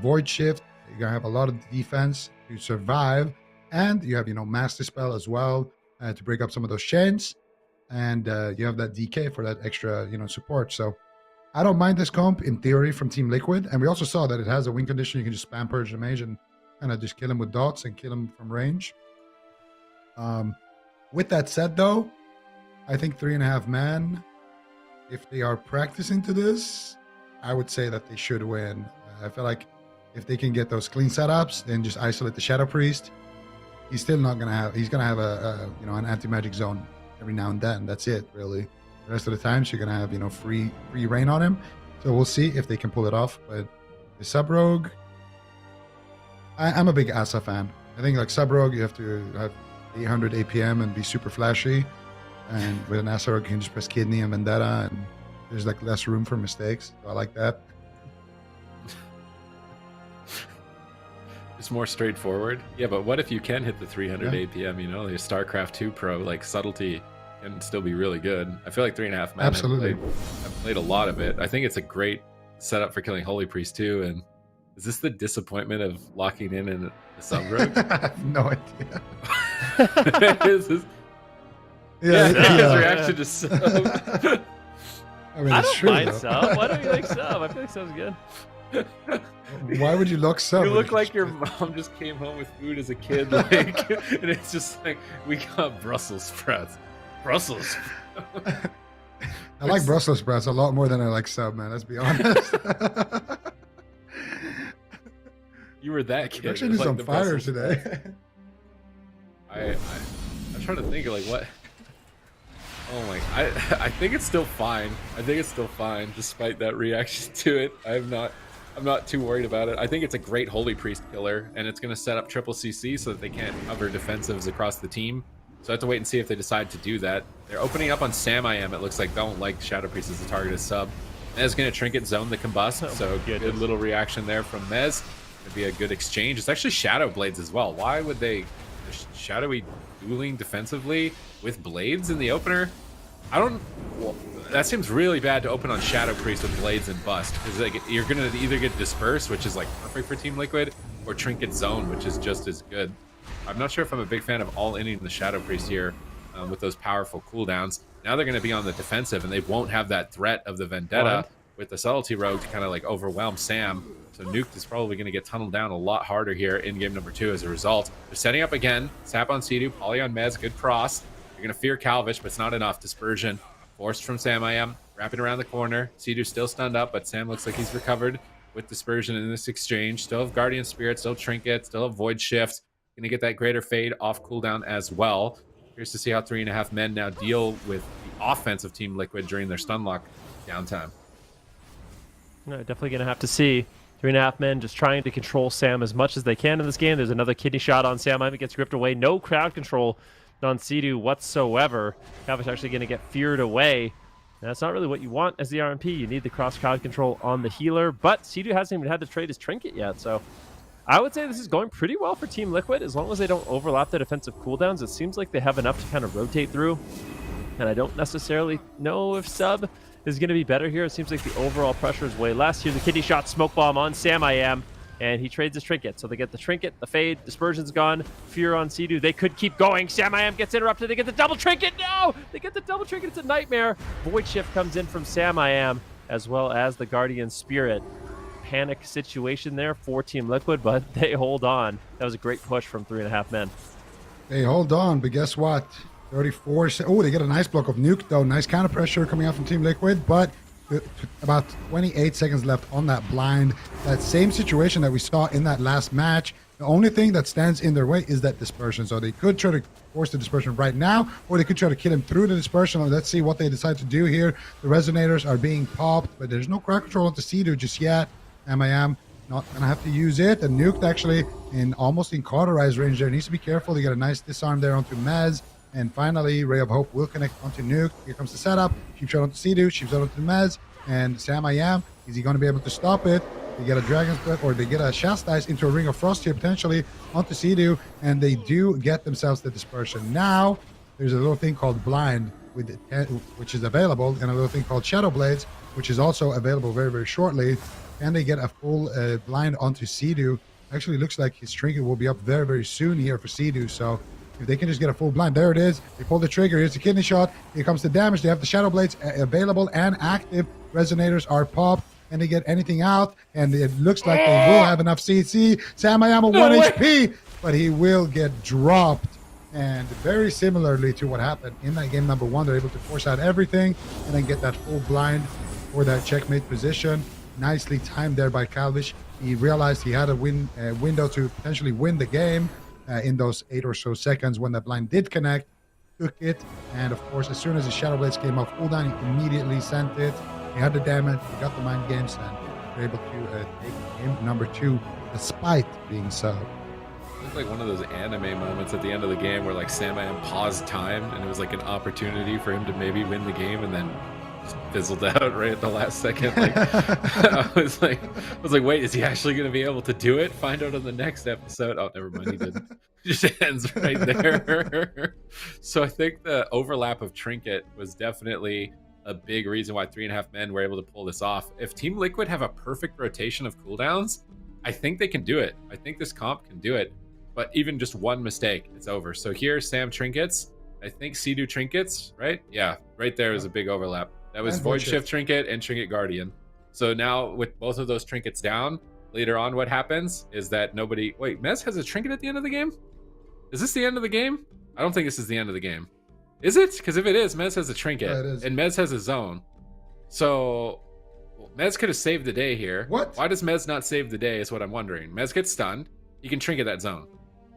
void shift. You're gonna have a lot of defense to survive, and you have Mass Dispel as well to break up some of those chains, and you have that DK for that extra support. So I don't mind this comp in theory from Team Liquid, and we also saw that it has a win condition. You can just spam purge the mage and kind of just kill him with dots and kill him from range. With that said, though, I think 3.5 man, if they are practicing to this, I would say that they should win. I feel like if they can get those clean setups, then just isolate the Shadow Priest. He's still not gonna have. He's gonna have an anti-magic zone every now and then. That's it, really. The rest of the times you're gonna have free reign on him. So we'll see if they can pull it off. But the sub rogue, I'm a big Asa fan. I think like sub rogue, you have to have 800 APM and be super flashy. And with an Asa rogue, you can just press kidney and vendetta, and there's like less room for mistakes. So I like that. It's more straightforward. Yeah, but what if you can hit the 300 Yeah. APM? You know, the StarCraft 2 Pro, like subtlety can still be really good. I feel like 3.5 Men Absolutely. I've played a lot of it. I think it's a great setup for killing Holy Priest too. And is this the disappointment of locking in the sub rogue? I have no idea. Is this, Yeah, his reaction to sub. I mean, I it's don't true. mind though. sub. Why don't you like sub? I feel like sub's good. Why would you look sub? You when look it's like your just- mom just came home with food as a kid, like, and it's just like, we got Brussels sprouts. Brussels. I like Brussels sprouts a lot more than I like sub, man. Let's be honest. You were that kid. Production with, is like, on the fire Brussels today. sprouts. I'm trying to think of like what. Oh my! I think it's still fine. I think it's still fine, despite that reaction to it. I'm not too worried about it. I think it's a great Holy Priest killer, and it's going to set up triple CC so that they can't cover defensives across the team. So I have to wait and see if they decide to do that. They're opening up on Sam I Am. It looks like don't like Shadow Priest as a targeted sub. Mez going to trinket zone the combust. So good little reaction there from Mez. Going to be a good exchange. It's actually Shadow Blades as well. Why would they shadowy dueling defensively with blades in the opener? I don't. Well, that seems really bad to open on Shadow Priest with blades and bust, because like you're gonna either get disperse, which is like perfect for Team Liquid, or trinket zone, which is just as good. I'm not sure if I'm a big fan of all inning the Shadow Priest here with those powerful cooldowns. Now they're going to be on the defensive, and they won't have that threat of the Vendetta with the Subtlety Rogue to kind of like overwhelm Sam. So Nuke is probably going to get tunneled down a lot harder here in game number 2 as a result. They're setting up again. Sap on Sea-Doo, Poly on Mez, good cross. You're going to fear Calvish, but it's not enough. Dispersion forced from Sam I Am, wrapping around the corner. Sea-Doo still stunned up, but Sam looks like he's recovered with Dispersion in this exchange. Still have Guardian Spirit, still Trinket, still have Void Shift. Going to get that Greater Fade off cooldown as well. Curious to see how 3.5 Men now deal with the offense of Team Liquid during their stun lock downtime. No, definitely going to have to see. 3.5 Men just trying to control Sam as much as they can in this game. There's another kidney shot on Sam. It gets ripped away. No crowd control on Sea-Doo whatsoever. Calvish actually going to get feared away. And that's not really what you want as the RMP. You need the cross crowd control on the healer. But Sea-Doo hasn't even had to trade his trinket yet. So I would say this is going pretty well for Team Liquid. As long as they don't overlap the defensive cooldowns, it seems like they have enough to kind of rotate through. And I don't necessarily know if sub is going to be better here. It seems like the overall pressure is way less. Here's the kidney shot, smoke bomb on Sam I Am, and he trades his trinket. So they get the trinket, the fade, dispersion's gone, fear on Sea-Doo. They could keep going. Sam I Am gets interrupted. They get the double trinket. No! They get the double trinket. It's a nightmare. Void shift comes in from Sam I Am, as well as the Guardian Spirit. Panic situation there for Team Liquid, but they hold on. That was a great push from 3.5 Men. Hey, hold on, but guess what? 34. Oh, they get a nice block of Nuke, though. Nice counter pressure coming out from Team Liquid, but about 28 seconds left on that blind. That same situation that we saw in that last match. The only thing that stands in their way is that dispersion. So they could try to force the dispersion right now, or they could try to kill him through the dispersion. Let's see what they decide to do here. The resonators are being popped, but there's no crowd control onto Sea-Doo just yet. MIM not gonna have to use it, and Nuke actually almost in cauterize range there. Needs to be careful. You get a nice disarm there onto Mez, and finally Ray of Hope will connect onto Nuke. Here comes the setup. Sheep shot onto Sea-Doo, sheep shot onto Mez, and Sam I Am. Is he going to be able to stop it? They get a Dragon's Breath, or they get a Chastise into a Ring of Frost here potentially onto Sea-Doo, and they do get themselves the dispersion. Now there's a little thing called Blind, which is available, and a little thing called Shadow Blades, which is also available very, very shortly. Can they get a full blind onto Sea-Doo? Actually looks like his trinket will be up very, very soon here for Sea-Doo. So if they can just get a full blind, there it is. They pull the trigger. Here's the kidney shot. Here comes the damage. They have the Shadow Blades available and active. Resonators are popped. Can they get anything out? And it looks like they will have enough CC. Sam I Am 1 HP, but he will get dropped. And very similarly to what happened in that game number 1, they're able to force out everything and then get that full blind for that checkmate position. Nicely timed there by Calvish. He realized he had a window to potentially win the game in those 8 or so seconds when that blind did connect. Took it, and of course, as soon as the Shadow Blades came off cooldown, he immediately sent it. He had the damage, he got the mind games, and were able to take game number 2 despite being sub. It looked like one of those anime moments at the end of the game where like Sam I Am paused time, and it was like an opportunity for him to maybe win the game, and then just fizzled out right at the last second. Like, I was like, wait, is he actually going to be able to do it? Find out on the next episode. Oh, never mind, he didn't. It just ends right there. So I think the overlap of Trinket was definitely a big reason why 3.5 men were able to pull this off. If Team Liquid have a perfect rotation of cooldowns, I think they can do it. I think this comp can do it. But even just one mistake, it's over. So here, Sam Trinkets. I think Sea-Doo Trinkets, right? Yeah, right there is a big overlap. That was Void Shift Trinket and Trinket Guardian. So now with both of those trinkets down, later on what happens is that nobody... Wait, Mez has a trinket at the end of the game? Is this the end of the game? I don't think this is the end of the game. Is it? Because if it is, Mez has a trinket. Yeah, it is. And Mez has a zone. So Mez could have saved the day here. What? Why does Mez not save the day is what I'm wondering. Mez gets stunned. He can trinket that zone.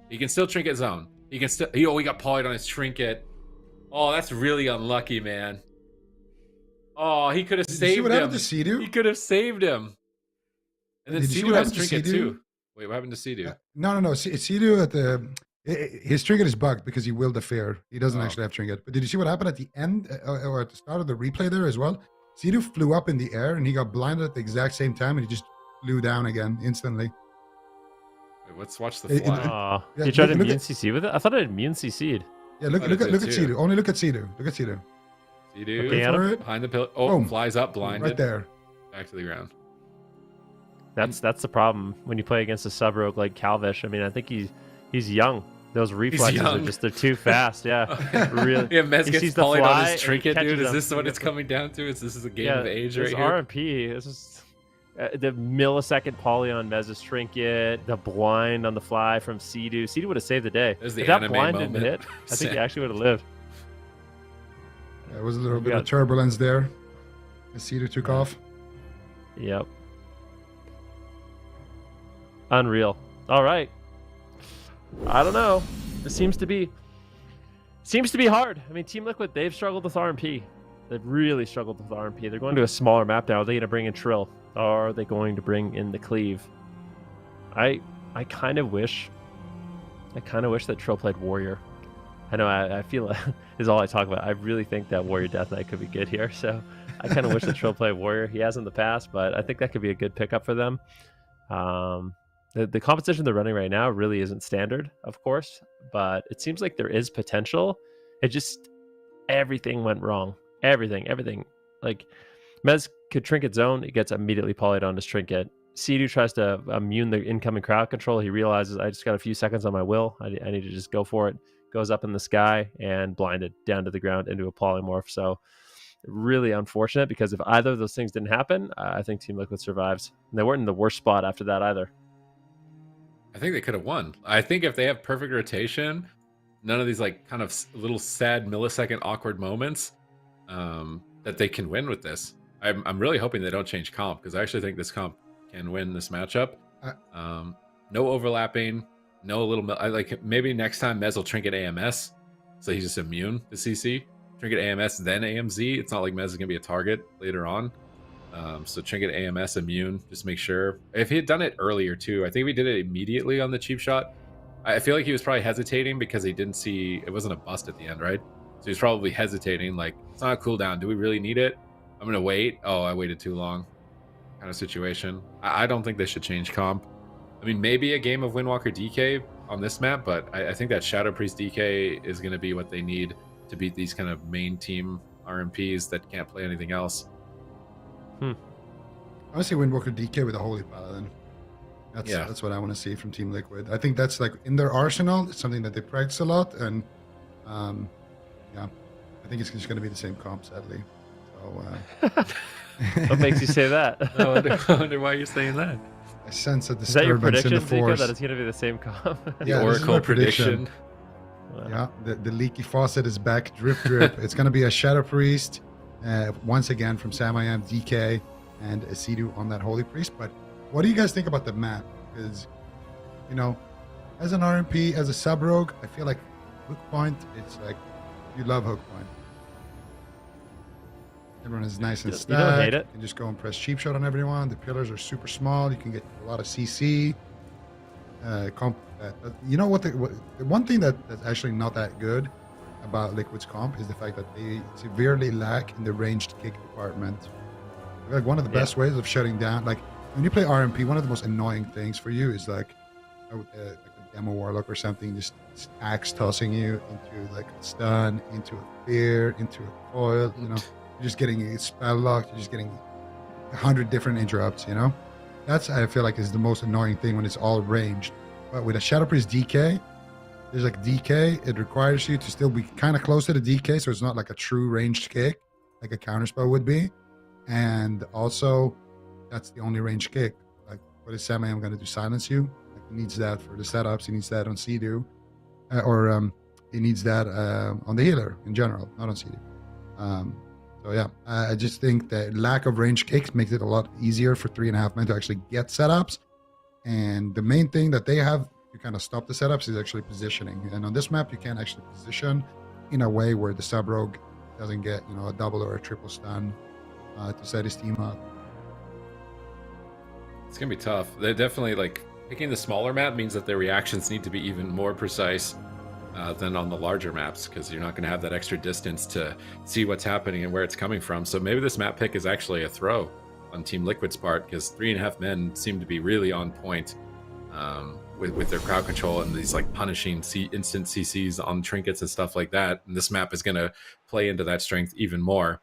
He can still trinket zone. He can still... Oh, he got polyed on his trinket. Oh, that's really unlucky, man. Oh, he could have saved him. See what happened to Sea-Doo? He could have saved him. And then Sea-Doo has trinket too. Wait, what happened to Sea-Doo? No. Sea-Doo at the... His trinket is bugged because he willed a fear. He doesn't actually have trinket. But did you see what happened at the end or at the start of the replay there as well? Sea-Doo flew up in the air and he got blinded at the exact same time and he just flew down again instantly. Wait, let's watch the fly. He tried to immune CC with it? I thought it immune CC'd. Yeah, look at Sea-Doo. Only look at Sea-Doo. Look at Sea-Doo. Sea-Doo behind the pillar. Oh, boom. Flies up, blinded. Right there. Back to the ground. That's the problem when you play against a sub rogue like Calvish. I mean, I think he's young. Those reflexes are just, they're too fast. Yeah. Really. Yeah, Mez gets polyed on his trinket, dude. Is this what it's coming coming down to? Is this a game of age right here? RMP. This is the millisecond poly on Mez's trinket, the blind on the fly from Sea-Doo. Sea-Doo would have saved the day. There's the if that anime blind moment. didn't hit, I think he actually would have lived. There was a little bit of turbulence there. The Sea-Doo took off. Yep. Unreal. All right. I don't know. It seems to be hard. I mean, Team Liquid, they've struggled with RMP. They've really struggled with RMP. They're going to a smaller map now. Are they going to bring in Trill? Or are they going to bring in the Cleave? I kind of wish that Trill played Warrior. I know I feel like is all I talk about. I really think that Warrior Death Knight could be good here. So I kind of wish that Trill played Warrior. He has in the past, but I think that could be a good pickup for them. The competition they're running right now really isn't standard, of course, but it seems like there is potential. It just, everything went wrong. Everything. Like, Mez could trinket zone, it gets immediately polyed on his trinket. Sea-Doo tries to immune the incoming crowd control. He realizes, I just got a few seconds on my will. I need to just go for it. Goes up in the sky and blinded down to the ground into a polymorph. So really unfortunate, because if either of those things didn't happen, I think Team Liquid survives. And they weren't in the worst spot after that either. I think they could have won. I think if they have perfect rotation, none of these like kind of little sad millisecond awkward moments, that they can win with this. I'm really hoping they don't change comp, because I actually think this comp can win this matchup. No overlapping, no little... like maybe next time Mez will trinket AMS, so he's just immune to CC. Trinket AMS, then AMZ. It's not like Mez is going to be a target later on. So trinket AMS immune, just make sure. If he had done it earlier too, I think we did it immediately on the cheap shot. I feel like he was probably hesitating because he didn't see, it wasn't a bust at the end, right? So he's probably hesitating, like, it's not a cooldown. Do we really need it? I'm going to wait. Oh, I waited too long kind of situation. I don't think they should change comp. I mean, maybe a game of Windwalker DK on this map, but I think that Shadow Priest DK is going to be what they need to beat these kind of main team RMPs that can't play anything else. I say Windwalker DK with a Holy Paladin. That's what I want to see from Team Liquid. I think that's like in their arsenal. It's something that they practice a lot, and I think it's just going to be the same comp, sadly. So, what makes you say that? I wonder why you're saying that. I sense a disturbance Is that your prediction, in the force. Zico, that it's going to be the same comp? Yeah, Oracle prediction. Yeah, the leaky faucet is back. Drip, drip. It's going to be a Shadow Priest, once again from Sam I Am, DK, and a Sea-Doo on that Holy Priest. But what do you guys think about the map? Because, as an RMP, as a sub-rogue, I feel like Hook Point, it's like, you love Hook Point. Everyone is nice and stacked. You don't hate it. You can just go and press cheap shot on everyone. The pillars are super small. You can get a lot of CC. You know what? The one thing that's actually not that good, about Liquid's comp is the fact that they severely lack in the ranged kick department. Like one of the best ways of shutting down, like when you play RMP, one of the most annoying things for you is like a demo warlock or something just axe tossing you into like a stun, into a fear, into a coil. You know, you're just getting a spell locked. You're just getting 100 different interrupts. You know, that's I feel like is the most annoying thing when it's all ranged. But with a Shadow Priest DK, there's like DK. It requires you to still be kind of close to the DK, so it's not like a true ranged kick like a counterspell would be. And also, that's the only range kick. Like, what is Sam I'm going to do? Silence you? Like, he needs that for the setups. He needs that on Sea-Doo. He needs that on the healer in general, not on Sea-Doo. So, yeah, I just think that lack of range kicks makes it a lot easier for 3.5 men to actually get setups. And the main thing that they have to kind of stop the setups is actually positioning. And on this map, you can't actually position in a way where the sub-rogue doesn't get, you know, a double or a triple stun to set his team up. It's gonna be tough. They definitely like picking the smaller map means that their reactions need to be even more precise than on the larger maps, because you're not gonna have that extra distance to see what's happening and where it's coming from. So maybe this map pick is actually a throw on Team Liquid's part, because 3.5 men seem to be really on point with their crowd control and these like punishing instant CCs on trinkets and stuff like that. And this map is gonna play into that strength even more.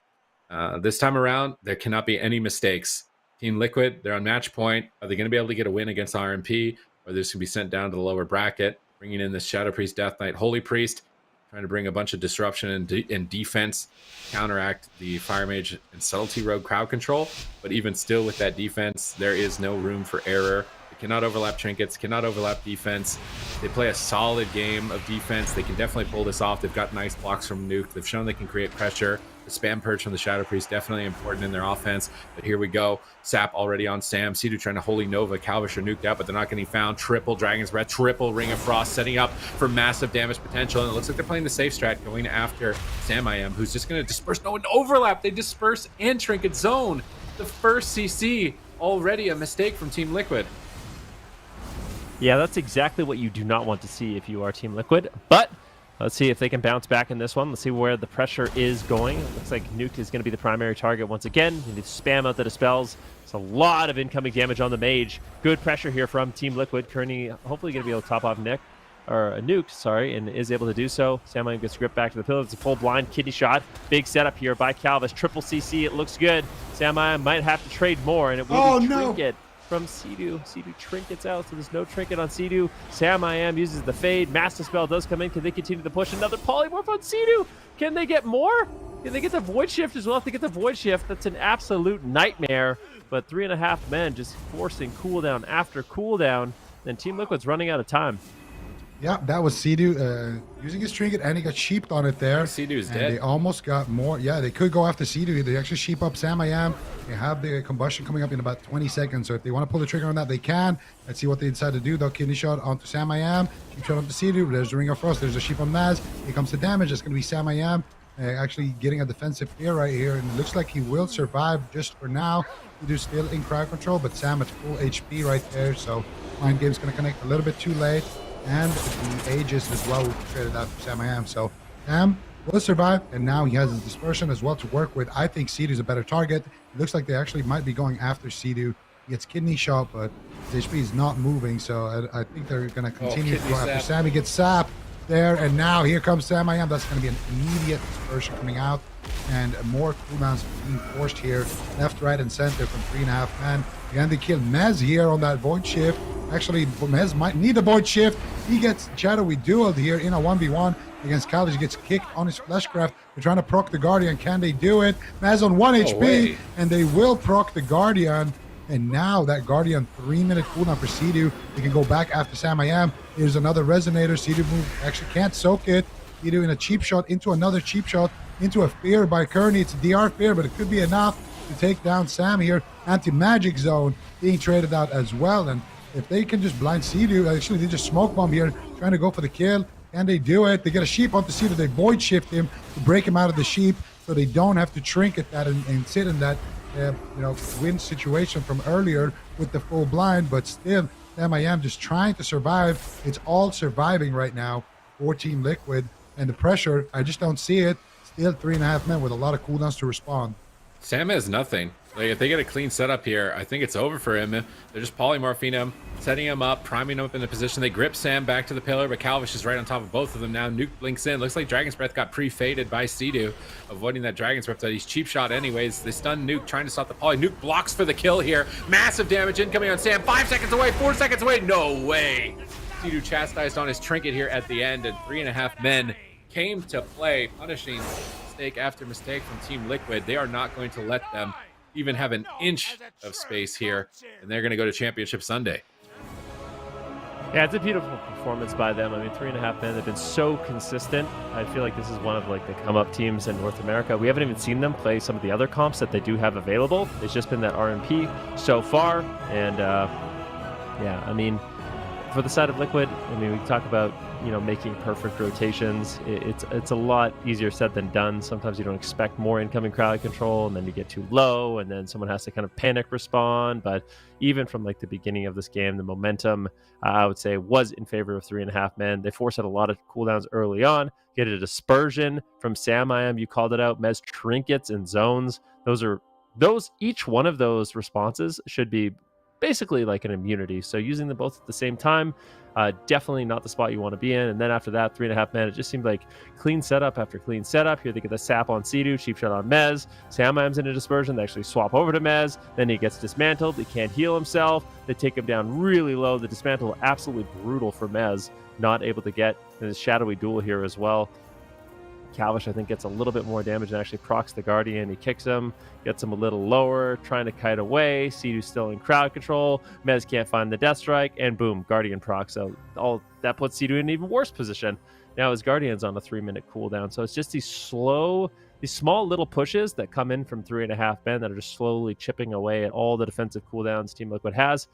This time around, there cannot be any mistakes. Team Liquid, they're on match point. Are they going to be able to get a win against RMP? Or they're just going to be sent down to the lower bracket, bringing in this Shadow Priest, Death Knight, Holy Priest, trying to bring a bunch of disruption and defense, counteract the Fire Mage and Subtlety Rogue crowd control. But even still with that defense, there is no room for error. They cannot overlap trinkets, cannot overlap defense. They play a solid game of defense. They can definitely pull this off. They've got nice blocks from Nuke. They've shown they can create pressure. The spam purge from the Shadow Priest definitely important in their offense. But here we go. Sap already on Sam. Sea-Doo trying to Holy Nova. Calvish are nuked out, but they're not getting found. Triple Dragon's Breath, triple Ring of Frost, setting up for massive damage potential. And it looks like they're playing the safe strat, going after Sam who's just going to disperse. No one overlap. They disperse and Trinket Zone. The first CC, already a mistake from Team Liquid. Yeah, that's exactly what you do not want to see if you are Team Liquid. But let's see if they can bounce back in this one. Let's see where the pressure is going. It looks like Nuke is going to be the primary target once again. You need to spam out the dispels. It's a lot of incoming damage on the mage. Good pressure here from Team Liquid. Kearney hopefully going to be able to top off Nuke, sorry, and is able to do so. Sam gets gripped back to the pillar. It's a full blind kidney shot. Big setup here by Calvis. Triple CC. It looks good. Sam might have to trade more, and it will be Trinket from Sea-Doo. Sea-Doo trinkets out, so there's no trinket on Sea-Doo. Sam uses the fade. Master Spell does come in. Can they continue to push another polymorph on Sea-Doo? Can they get more? Can they get the Void Shift as well? If they get the Void Shift, that's an absolute nightmare. But 3.5 men just forcing cooldown after cooldown. Then Team Liquid's running out of time. Yeah, that was Sea-Doo using his trinket, and he got sheeped on it there. Sea-Doo's dead. They almost got more. Yeah, they could go after Sea-Doo. They actually sheep up Sam They have the combustion coming up in about 20 seconds, so if they want to pull the trigger on that, they can. Let's see what they decide to do, though. Kidney shot onto Sam Sheep shot onto Sea-Doo. There's the Ring of Frost. There's a sheep on Naz. Here comes the damage. It's going to be Sam actually getting a defensive fear right here, and it looks like he will survive just for now. Sea-Doo's still in crowd control, but Sam at full HP right there, so Mind Game's going to connect a little bit too late. And the Aegis as well will be traded out for Sam So Sam will survive, and now he has his dispersion as well to work with. I think Sea-Doo's a better target. It looks like they actually might be going after Sea-Doo. He gets kidney shot, but his HP is not moving, so I think they're going to continue to go after Sam. He gets Sap there, and now here comes Sam That's going to be an immediate dispersion coming out, and more cooldowns being forced here, left, right, and center from 3.5 men. And they kill Mez here on that Void Shift. Actually, Mez might need a Void Shift. He gets shadowy dueled here in a 1v1 against Calvage. He gets kicked on his Fleshcraft. They're trying to proc the Guardian. Can they do it? Mez on 1 HP, and they will proc the Guardian. And now that Guardian 3-minute cooldown for Sea-Doo. They can go back after Sam Here's another Resonator. Sea-Doo move actually can't soak it. Sea-Doo in a cheap shot into another cheap shot into a fear by Kearney. It's a DR fear, but it could be enough to take down Sam here. Anti-magic zone being traded out as well. And if they can just blind Sea-Doo, actually they just smoke bomb here, trying to go for the kill. Can they do it? They get a sheep onto Sea-Doo. They void shift him to break him out of the sheep, so they don't have to trinket that and sit in that win situation from earlier with the full blind. But still, Sam just trying to survive. It's all surviving right now for Team Liquid. and the pressure, I just don't see it. Still 3.5 men with a lot of cooldowns to respond. Sam has nothing. Like, if they get a clean setup here, I think it's over for him. They're just polymorphing him, setting him up, priming him up in the position. They grip Sam back to the pillar, but Calvish is right on top of both of them now. Nuke blinks in. Looks like Dragon's Breath got pre-faded by Sea-Doo, avoiding that Dragon's Breath that he's cheap shot anyways. They stun Nuke, trying to stop the poly. Nuke blocks for the kill here. Massive damage incoming on Sam. 5 seconds away, 4 seconds away. No way. Sea-Doo chastised on his trinket here at the end, and 3.5 men came to play, punishing mistake after mistake from Team Liquid. They are not going to let them even have an inch of space here, and they're going to go to Championship Sunday. Yeah, it's a beautiful performance by them. I mean, 3.5 men, they've been so consistent. I feel like this is one of like the come-up teams in North America. We haven't even seen them play some of the other comps that they do have available. It's just been that RMP so far, and yeah, I mean, for the side of Liquid, I mean, we talk about, you know, making perfect rotations. It's a lot easier said than done. Sometimes you don't expect more incoming crowd control, and then you get too low, and then someone has to kind of panic respond. But even from like the beginning of this game, the momentum, I would say, was in favor of 3.5 men. They forced out a lot of cooldowns early on. Get a dispersion from Sam IM. You called it out. Mez trinkets and zones. Each one of those responses should be basically like an immunity. So using them both at the same time, definitely not the spot you want to be in. And then after that, 3.5 men, it just seemed like clean setup after clean setup. Here they get the sap on Sea-Doo, cheap shot on Mez. Sam Im's in a dispersion. They actually swap over to Mez. Then he gets dismantled. He can't heal himself. They take him down really low. The dismantle absolutely brutal for Mez. Not able to get his shadowy duel here as well. Calvish, I think, gets a little bit more damage and actually procs the Guardian. He kicks him, gets him a little lower, trying to kite away. Sea-Doo's still in crowd control. Mez can't find the Death Strike, and boom, Guardian procs. So all that puts Sea-Doo in an even worse position. Now his Guardian's on a 3-minute cooldown. So it's just these small little pushes that come in from 3.5 men that are just slowly chipping away at all the defensive cooldowns Team Liquid has.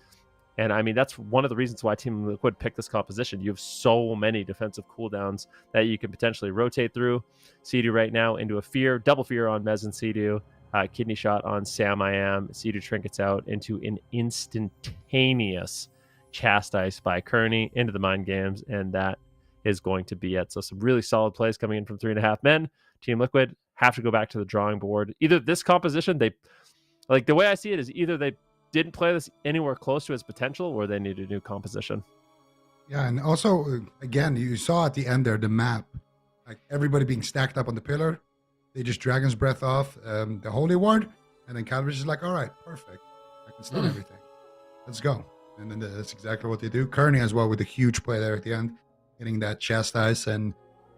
And I mean, that's one of the reasons why Team Liquid picked this composition. You have so many defensive cooldowns that you can potentially rotate through. Sea-Doo right now into a fear, double fear on Mez and Sea-Doo, kidney shot on Sam IM. Sea-Doo trinkets out into an instantaneous chastise by Kearney into the mind games, and that is going to be it. So some really solid plays coming in from 3.5 men. Team Liquid have to go back to the drawing board. Either this composition, the way I see it is either they didn't play this anywhere close to its potential, or they need a new composition. Yeah, and also, again, you saw at the end there, the map, like everybody being stacked up on the pillar. They just Dragon's Breath off the Holy Ward, and then Calvish is like, all right, perfect. I can stun everything. Let's go. And then that's exactly what they do. Kearney as well with a huge play there at the end, getting that chastise, and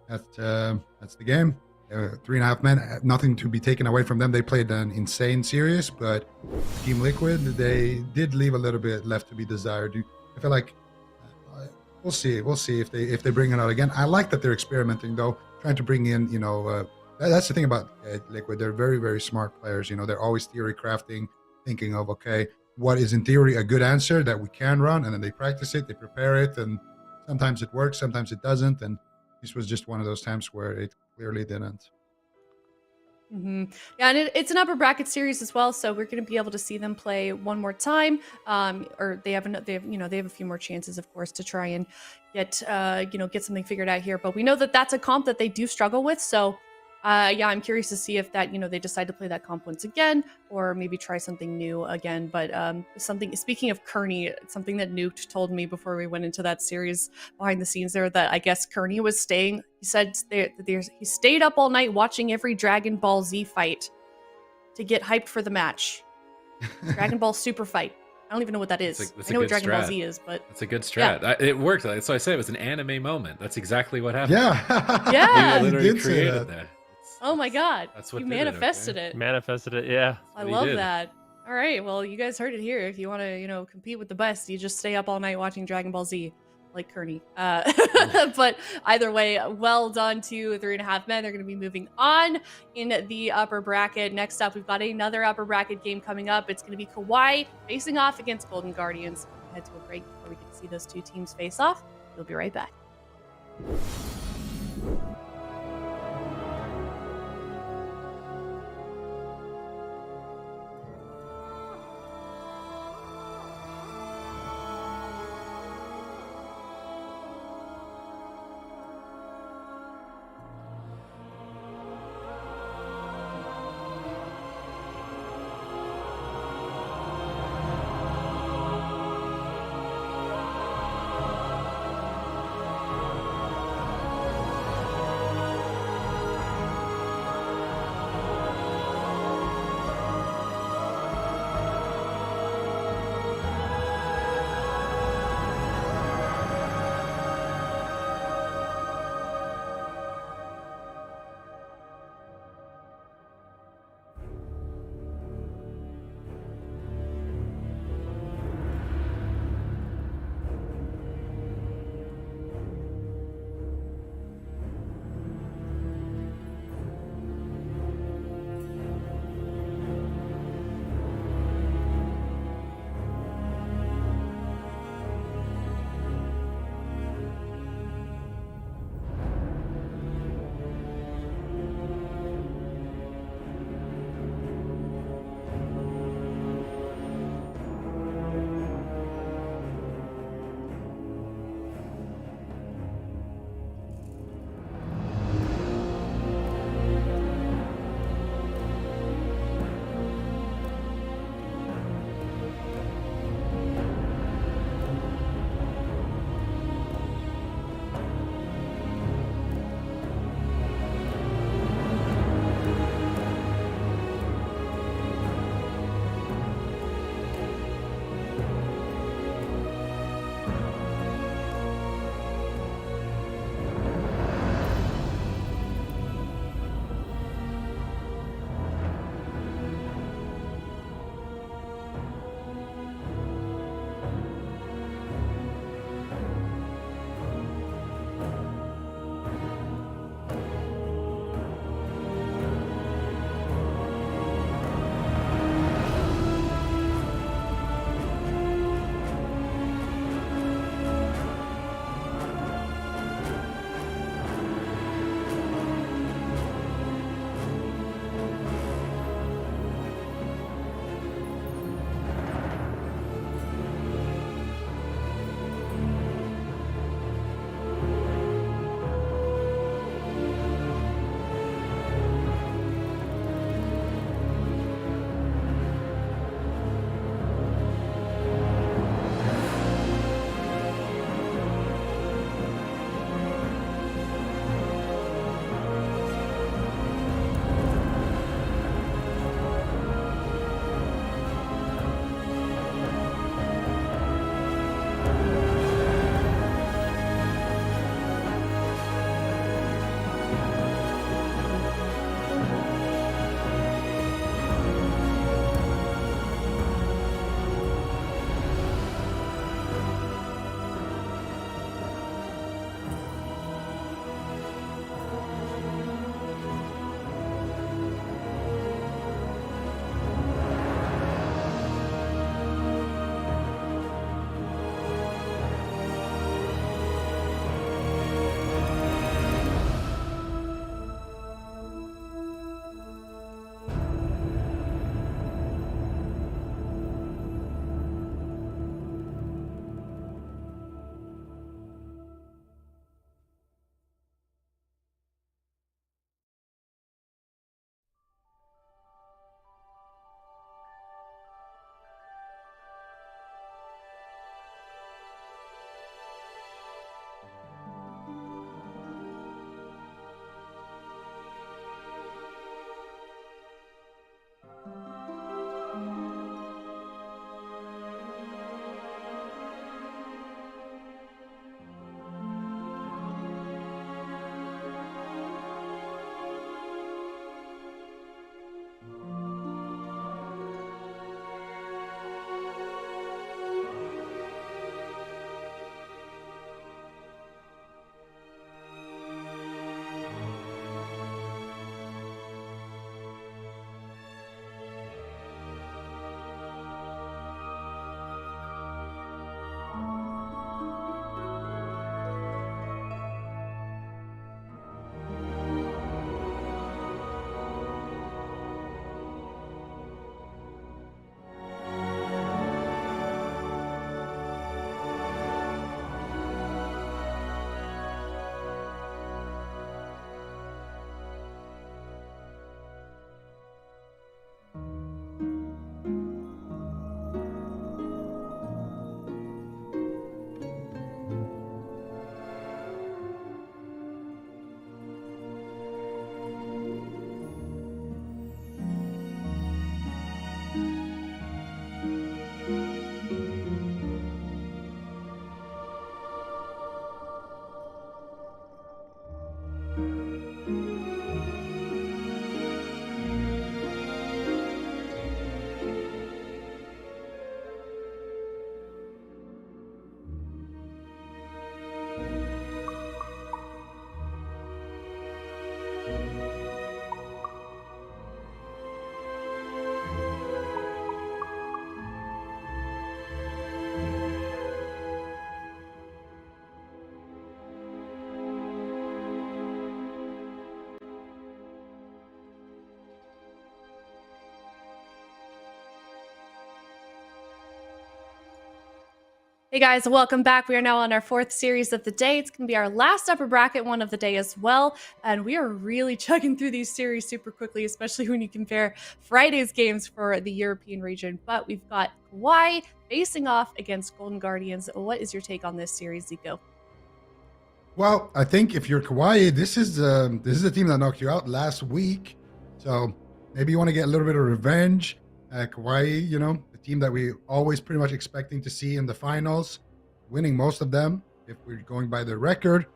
that's the game. 3.5 men, nothing to be taken away from them. They played an insane series, but Team Liquid, they did leave a little bit left to be desired. I feel like we'll see if they bring it out again. I like that they're experimenting though, trying to bring in, that's the thing about Liquid. They're very, very smart players. They're always theory crafting, thinking of, okay, what is in theory a good answer that we can run, and then they practice it, they prepare it, and sometimes it works, sometimes it doesn't, and this was just one of those times where it clearly didn't. Mm-hmm. Yeah, and it's an upper bracket series as well, so we're going to be able to see them play one more time. Or they have a few more chances, of course, to try and get something figured out here. But we know that that's a comp that they do struggle with. So, I'm curious to see if that they decide to play that comp once again, or maybe try something new again. But speaking of Kearney, something that Nuke told me before we went into that series behind the scenes there, that I guess Kearney was staying. He said he stayed up all night watching every Dragon Ball Z fight to get hyped for the match. Dragon Ball Super Fight. I don't even know what that is. I know what Dragon Ball Z is, but it's a good strat. Yeah. It worked. So I say it was an anime moment. That's exactly what happened. Yeah, yeah. You literally created that. Oh my God! That's what you manifested it. Manifested it. Yeah, I love that. All right, well, you guys heard it here. If you want to, compete with the best, you just stay up all night watching Dragon Ball Z, like Kearney. But either way, well done to 3.5 men. They're going to be moving on in the upper bracket. Next up, we've got another upper bracket game coming up. It's going to be KAWHI facing off against Golden Guardians. We'll head to a break before we get to see those two teams face off. We'll be right back. Hey guys, welcome back. We are now on our 4th series of the day. It's going to be our last upper bracket one of the day as well. And we are really chugging through these series super quickly, especially when you compare Friday's games for the European region. But we've got KAWHI facing off against Golden Guardians. What is your take on this series, Zico? Well, I think if you're KAWHI, this is the team that knocked you out last week. So maybe you want to get a little bit of revenge. KAWHI, you know, the team that we always pretty much expecting to see in the finals, winning most of them if we're going by their record.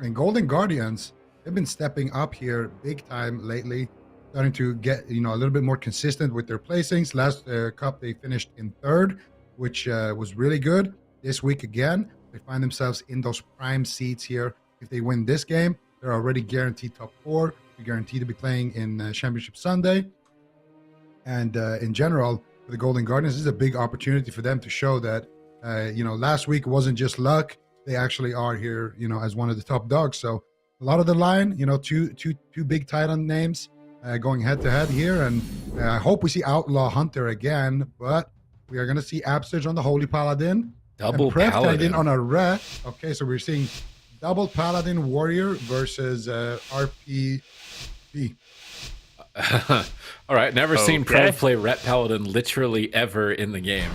And Golden Guardians, they've been stepping up here big time lately, starting to get, you know, a little bit more consistent with their placings. Last cup, they finished in 3rd, which was really good. This week again, they find themselves in those prime seats here. If they win this game, they're already guaranteed top 4. They're guaranteed to be playing in Championship Sunday. And in general, for the Golden Guardians, this is a big opportunity for them to show that, you know, last week wasn't just luck. They actually are here, you know, as one of the top dogs. So a lot of the line, you know, two big Titan names going head to head here. And I hope we see Outlaw Hunter again, but we are going to see Absurge on the Holy Paladin. Double and Paladin on a red. Okay, so we're seeing double Paladin Warrior versus RPP. All right, never seen Prev play Ret Paladin literally ever in the game.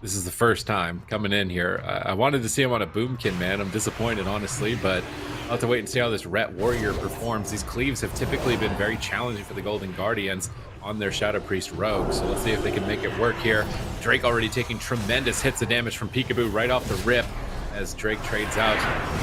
This is the first time coming in here. I wanted to see him on a Boomkin, man. I'm disappointed, honestly, but I'll have to wait and see how this Ret Warrior performs. These cleaves have typically been very challenging for the Golden Guardians on their Shadow Priest Rogue, so let's see if they can make it work here. Drake already taking tremendous hits of damage from Peekaboo right off the rip as Drake trades out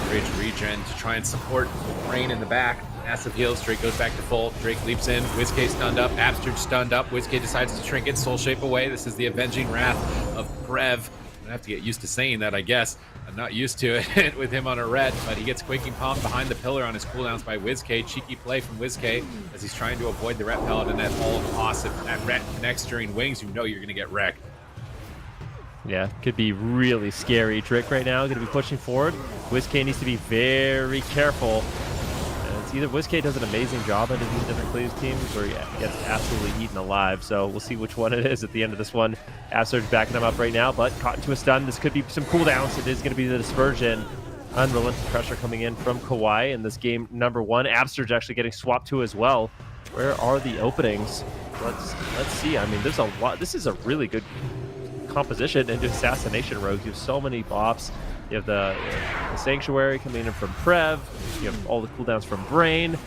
Rage Regen to try and support Rain in the back. Massive heals. Drake goes back to full. Drake leaps in. WizK stunned up. Absurge stunned up. WizK decides to trinket Soul Shape away. This is the avenging wrath of Prev. I'm gonna have to get used to saying that, I guess. I'm not used to it with him on a red, but he gets Quaking Palm behind the pillar on his cooldowns by WizK. Cheeky play from WizK as he's trying to avoid the Ret Paladin at all costs. If that Ret connects during wings, you know you're gonna get wrecked. Yeah, could be really scary. Drake right now going to be pushing forward. WizK needs to be very careful. And it's either WizK does an amazing job under these different Cleaves teams or he gets absolutely eaten alive. So we'll see which one it is at the end of this one. Absurge backing him up right now, but caught into a stun. This could be some cooldowns. It is going to be the Dispersion. Unrelenting pressure coming in from KAWHI in this game number 1. Absurge actually getting swapped to as well. Where are the openings? Let's see. I mean, there's a lot. This is a really good composition into assassination rogues. You have so many buffs. You have the Sanctuary coming in from Prev. You have all the cooldowns from Brain.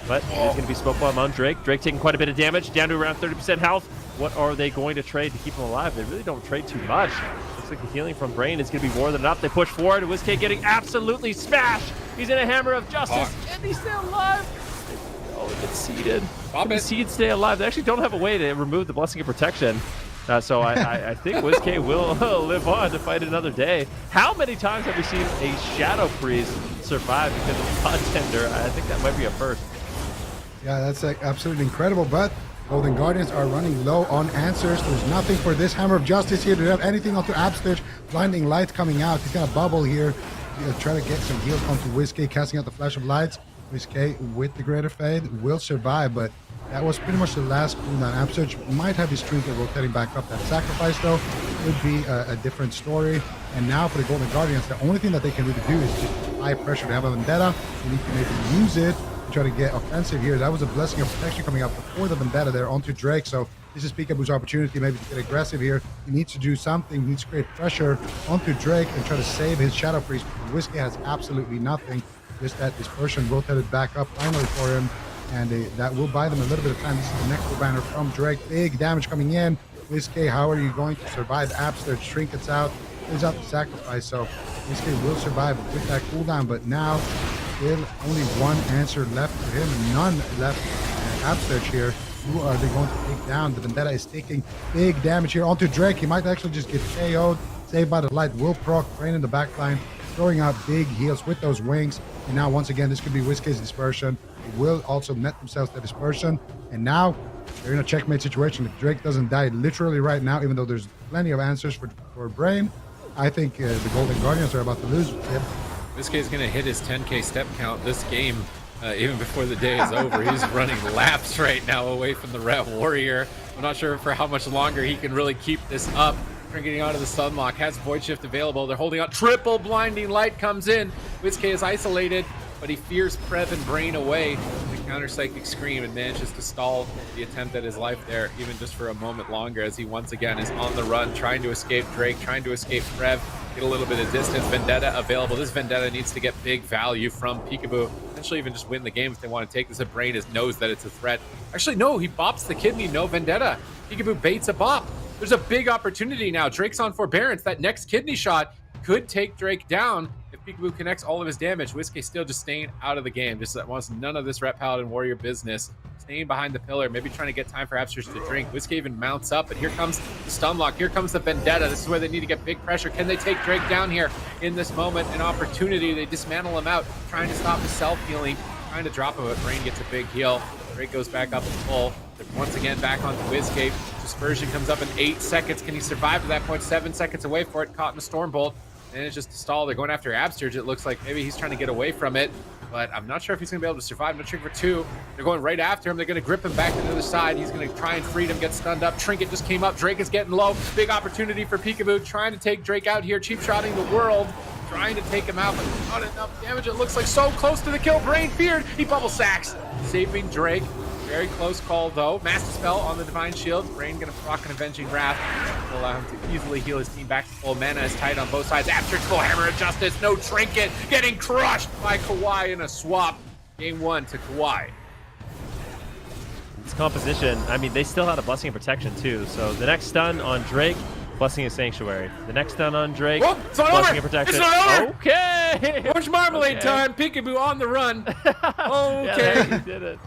But there's going to be Smoke Bomb on Drake. Drake taking quite a bit of damage, down to around 30% health. What are they going to trade to keep him alive? They really don't trade too much. Looks like the healing from Brain is going to be more than enough. They push forward. WizK getting absolutely smashed. He's in a Hammer of Justice, and he's still alive. Oh, he gets seeded. The seeds stay alive. They actually don't have a way to remove the Blessing of Protection. So I think WizK will live on to fight another day. How many times have we seen a Shadow Priest survive because of Pod Tender? I think that might be a first. Yeah, that's like absolutely incredible, but Golden Guardians are running low on answers. There's nothing for this Hammer of Justice here. Do they have anything onto Absurge? Blinding Light coming out. He's going to bubble here. Try to get some heals onto WizK, casting out the Flash of Lights. WizK with the Greater Fade will survive, but that was pretty much the last cooldown. Absurge might have his streak of rotating back up. That sacrifice, though, would be a different story. And now for the Golden Guardians, the only thing that they can really do is just high pressure. They have a Vendetta. They need to maybe use it to try to get offensive here. That was a Blessing of Protection coming up before the Vendetta there onto Drake. So this is Peekaboo's opportunity maybe to get aggressive here. He needs to do something. He needs to create pressure onto Drake and try to save his Shadow Priest. WizK has absolutely nothing. Just that Dispersion rotated back up finally for him. And that will buy them a little bit of time. This is the next banner from Drake. Big damage coming in. WizK, how are you going to survive? Absurge trinkets out. Is out the sacrifice. So WizK will survive with that cooldown. But now, still only one answer left for him. None left. Absurge here. Who are they going to take down? The Vendetta is taking big damage here onto Drake. He might actually just get KO'd. Saved by the Light. Will proc. Brain in the backline. Throwing out big heals with those wings. And now, once again, this could be WizK's Dispersion. They will also net themselves the Dispersion. And now, they're in a checkmate situation. If Drake doesn't die literally right now, even though there's plenty of answers for Brain, I think the Golden Guardians are about to lose. WizK is going to hit his 10K step count this game, even before the day is over. He's running laps right now away from the Ret Warrior. I'm not sure for how much longer he can really keep this up. getting onto the stun lock, has Void Shift available. They're holding out. Triple blinding light comes in. WizK is isolated, but he fears Prev and Brain away. The counter Psychic Scream and manages to stall the attempt at his life there, even just for a moment longer, as he once again is on the run, trying to escape Drake, trying to escape Prev, get a little bit of distance. Vendetta available. This Vendetta needs to get big value from Peekaboo. Potentially even just win the game if they want to take this. A Brain knows that it's a threat. Actually, no, he bops the kidney. No Vendetta. Peekaboo baits a bop. There's a big opportunity now. Drake's on Forbearance. That next kidney shot could take Drake down if Peekaboo connects all of his damage. WizK still just staying out of the game. Just wants none of this Ret Paladin Warrior business. Staying behind the pillar, maybe trying to get time for Absters to drink. WizK even mounts up, but here comes the stun lock. Here comes the Vendetta. This is where they need to get big pressure. Can they take Drake down here in this moment? An opportunity. They dismantle him out, trying to stop his self-healing, trying to drop him, but Brain gets a big heal. Drake goes back up and full. They're once again back onto WizK. Dispersion comes up in 8 seconds. Can he survive to that point? 7 seconds away for it. Caught in a Stormbolt. And it's just a stall. They're going after Absterge. It looks like maybe he's trying to get away from it, but I'm not sure if he's going to be able to survive. I'm not sure for 2. They're going right after him. They're going to grip him back to the other side. He's going to try and freedom, get stunned up. Trinket just came up. Drake is getting low. Big opportunity for Peekaboo, trying to take Drake out here. Cheap shotting the world, trying to take him out, but not enough damage. It looks like so close to the kill. Brain feared. He bubble sacks, saving Drake. Very close call, though. Master Spell on the Divine Shield. Brain gonna proc an Avenging Wrath to allow him to easily heal his team back to full. Mana is tight on both sides. After full Hammer of Justice. No Trinket. Getting crushed by KAWHI in a swap. Game 1 to KAWHI. It's composition. I mean, they still had a Blessing of Protection, too. So the next stun on Drake, Blessing of Sanctuary. The next stun on Drake, Whoop, it's not Blessing over. of Protection. It's not over. Okay. Orange Marmalade Okay. time. Peekaboo on the run. Okay. Yeah, they did it.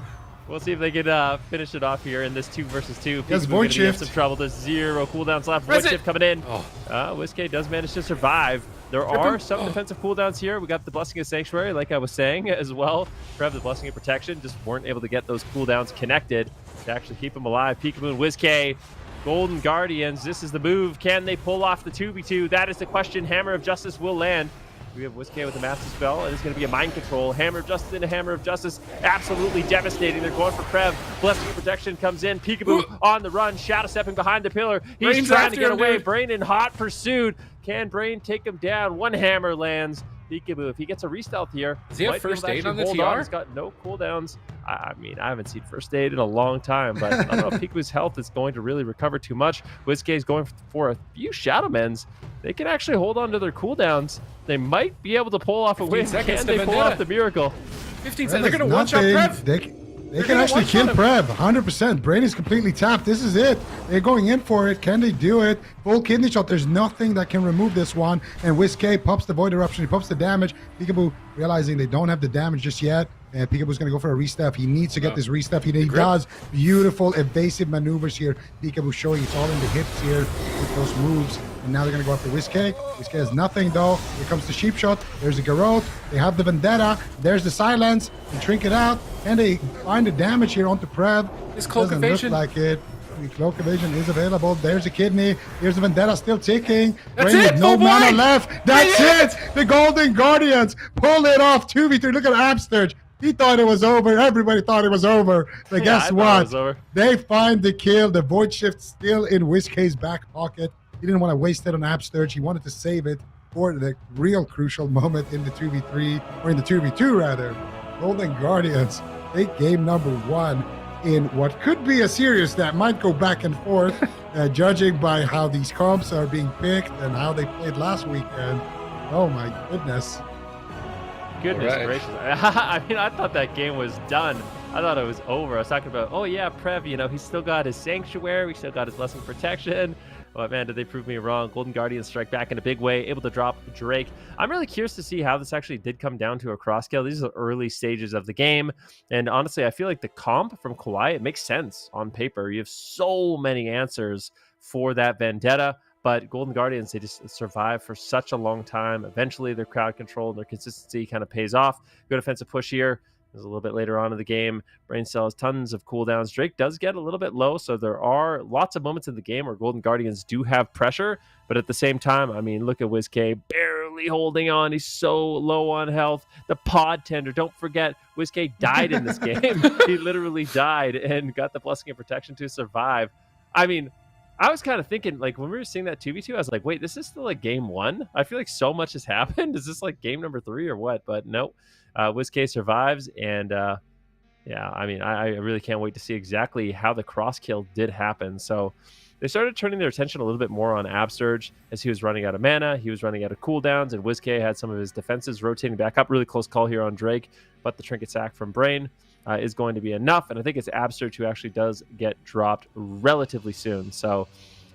We'll see if they can finish it off here in this 2 versus 2. Yes, Peekaboo Void gonna be in Shift. some trouble. There's 0 cooldowns left. Void Present. Shift coming in. Oh. WizK does manage to survive. There are some defensive cooldowns here. We got the Blessing of Sanctuary, like I was saying, as well. Prev, the Blessing of Protection, just weren't able to get those cooldowns connected to actually keep them alive. Peekaboo and WizK, Golden Guardians. This is the move. Can they pull off the 2v2? That is the question. Hammer of Justice will land. We have WizK with the Master Spell. It is going to be a Mind Control. Hammer of Justice into Hammer of Justice. Absolutely devastating. They're going for Prev. Blessing of Protection comes in. Peekaboo on the run. Shadow stepping behind the pillar. He's Brain's trying to after get him, away. dude. Brain in hot pursuit. Can Brain take him down? One hammer lands. Peekaboo, if he gets a re-stealth here, Does he have might be able first to aid actually on the hold TR? He's got no cooldowns. I mean, I haven't seen first aid in a long time, but I don't know if Peekaboo's health is going to really recover too much. WizK is going for a few Shadow Mends. They can actually hold on to their cooldowns. They might be able to pull off a 15 win. seconds Can to they pull Vendetta. off the miracle? 15 Prev seconds. They're is going to one-shot nothing. Prev. They can actually kill Prev, 100%. Brain is completely tapped. This is it. They're going in for it. Can they do it? Full kidney shot. There's nothing that can remove this one. And WizK pops the Void Eruption. He pops the damage. Peekaboo realizing they don't have the damage just yet. And Peekaboo's going to go for a re-step. He needs to get this re-step. He does. Beautiful evasive maneuvers here. Peekaboo showing it's all in the hips here with those moves. And now they're going to go after WizK. WizK has nothing, though. Here comes the Sheep Shot. There's the Garrote. They have the Vendetta. There's the Silence. They Trinket out. And they find the damage here onto Prev. His Cloak Doesn't Evasion. look like it. The Cloak Evasion is available. There's a Kidney. Here's the Vendetta still ticking. That's Brain it, with no oh boy. mana left. That's Bring it. The Golden Guardians pull it off 2v3. Look at Absterge. He thought it was over. Everybody thought it was over. But Yeah, guess I thought it what? was over. They find the kill. The Void Shift still in WizK's back pocket. He didn't want to waste it on Absterge. He wanted to save it for the real crucial moment in the 2v3, or in the 2v2 rather. Golden Guardians take game number 1 in what could be a series that might go back and forth, judging by how these comps are being picked and how they played last weekend. Oh my goodness. Goodness All right. gracious. I mean, I thought that game was done. I thought it was over. I was talking about, oh yeah, Prev, you know, he's still got his Sanctuary, he's still got his Blessing of Protection. Oh man, did they prove me wrong? Golden Guardians strike back in a big way, able to drop Drake. I'm really curious to see how this actually did come down to a cross scale. These are the early stages of the game. And honestly, I feel like the comp from KAWHI, it makes sense on paper. You have so many answers for that Vendetta. But Golden Guardians, they just survive for such a long time. Eventually, their crowd control and their consistency kind of pays off. Good offensive push here. There's a little bit later on in the game. Brain Cell has tons of cooldowns. Drake does get a little bit low, so there are lots of moments in the game where Golden Guardians do have pressure. But at the same time, I mean, look at WizK barely holding on. He's so low on health. The Pod Tender, don't forget, WizK died in this game. He literally died and got the Blessing of Protection to survive. I mean, I was kind of thinking, like, when we were seeing that 2v2, I was like, wait, this is still like game 1? I feel like so much has happened. Is this like game number 3 or what? But nope. WizK survives, and yeah, I mean, I really can't wait to see exactly how the cross kill did happen. So they started turning their attention a little bit more on Absurge as he was running out of mana, he was running out of cooldowns, and WizK had some of his defenses rotating back up. Really close call here on Drake, but the trinket sack from Brain is going to be enough, and I think it's Absurge who actually does get dropped relatively soon. So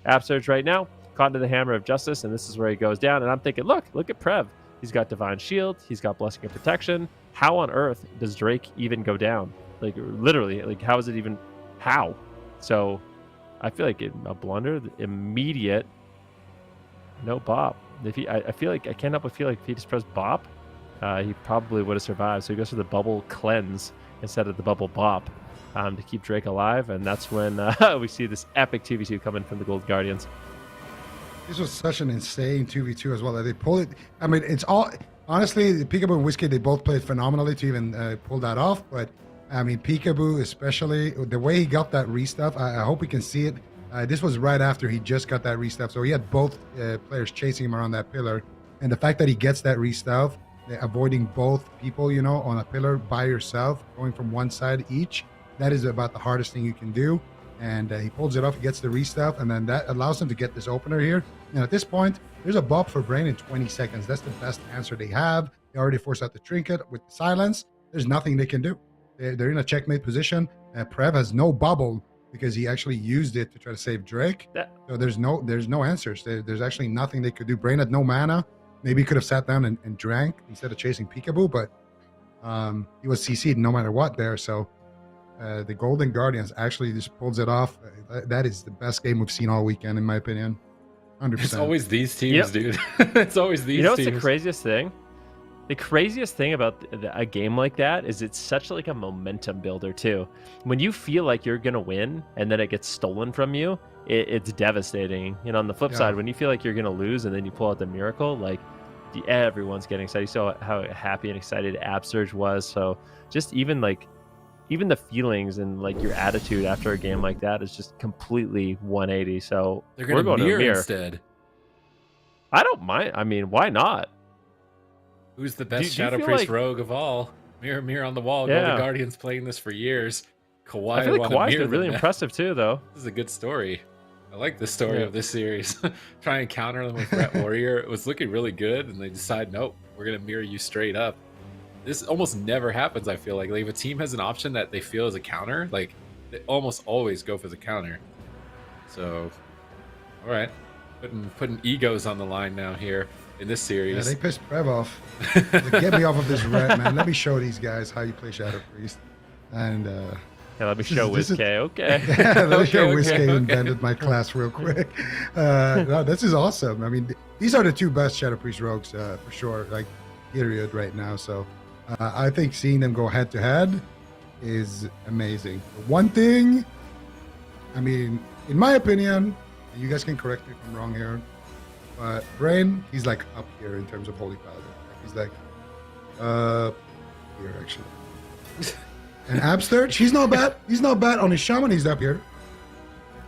Absurge right now caught into the hammer of justice, and this is where he goes down. And I'm thinking, look at Prev. He's got Divine Shield, he's got Blessing of Protection. How on earth does Drake even go down? Like, literally, like, how is it even? How? So I feel like a blunder, immediate, no bop. If he, I feel like I can't help but feel like if he just pressed bop, he probably would have survived. So he goes for the bubble cleanse instead of the bubble bop to keep Drake alive, and that's when we see this epic 2v2 coming from the Gold Guardians. This was such an insane 2v2 as well. That they pulled it. I mean, it's all honestly, Peekaboo and WizK, they both played phenomenally to even pull that off. But I mean, Peekaboo, especially the way he got that restuff, I hope we can see it. This was right after he just got that restuff, so he had both players chasing him around that pillar, and the fact that he gets that restuff, avoiding both people, you know, on a pillar by yourself, going from one side each, that is about the hardest thing you can do. And he pulls it off, he gets the restuff, and then that allows him to get this opener here. And at this point, there's a bop for Brain in 20 seconds. That's the best answer they have. They already forced out the trinket with the silence. There's nothing they can do. They're in a checkmate position. Prev has no bubble because he actually used it to try to save Drake. So there's no answers. There's actually nothing they could do. Brain had no mana. Maybe he could have sat down and drank instead of chasing Peekaboo, but he was CC'd no matter what there. So the Golden Guardians actually just pulls it off. That is the best game we've seen all weekend, in my opinion. 100%. It's always these teams, dude. It's always these teams. You know what's the craziest thing? The craziest thing about a game like that is it's such like a momentum builder too. When you feel like you're gonna win and then it gets stolen from you, it's devastating. You know, on the flip side, when you feel like you're gonna lose and then you pull out the miracle, like everyone's getting excited. You saw how happy and excited Absurge was. So just even the feelings and like your attitude after a game like that is just completely 180. So they're gonna going mirror to mirror instead. I don't mind. I mean, why not? Who's the best Do you Shadow feel Priest like- rogue of all? Mirror on the wall. Yeah. Golden Guardians playing this for years. Kawhi, I feel like Kawhi's been really them. impressive too, though. This is a good story. I like the story of this series. Try and counter them with Ret Warrior. It was looking really good, and they decide, nope, we're gonna mirror you straight up. This almost never happens. I feel like if a team has an option that they feel is a counter, like they almost always go for the counter. So, all right, putting egos on the line now here in this series. Yeah, they pissed Prev off. Like, get me off of this red, man. Let me show these guys how you play Shadow Priest. And yeah, let me show WizK. Okay. let me show Okay, WizK invented my class real quick. No, this is awesome. I mean, these are the two best Shadow Priest rogues for sure. Like, period right now. So I think seeing them go head to head is amazing. One thing, I mean, in my opinion, you guys can correct me if I'm wrong here, but Brain, he's like up here in terms of Holy Paladin. He's like here actually. And Absurge, he's not bad. He's not bad. On his Shaman, he's up here.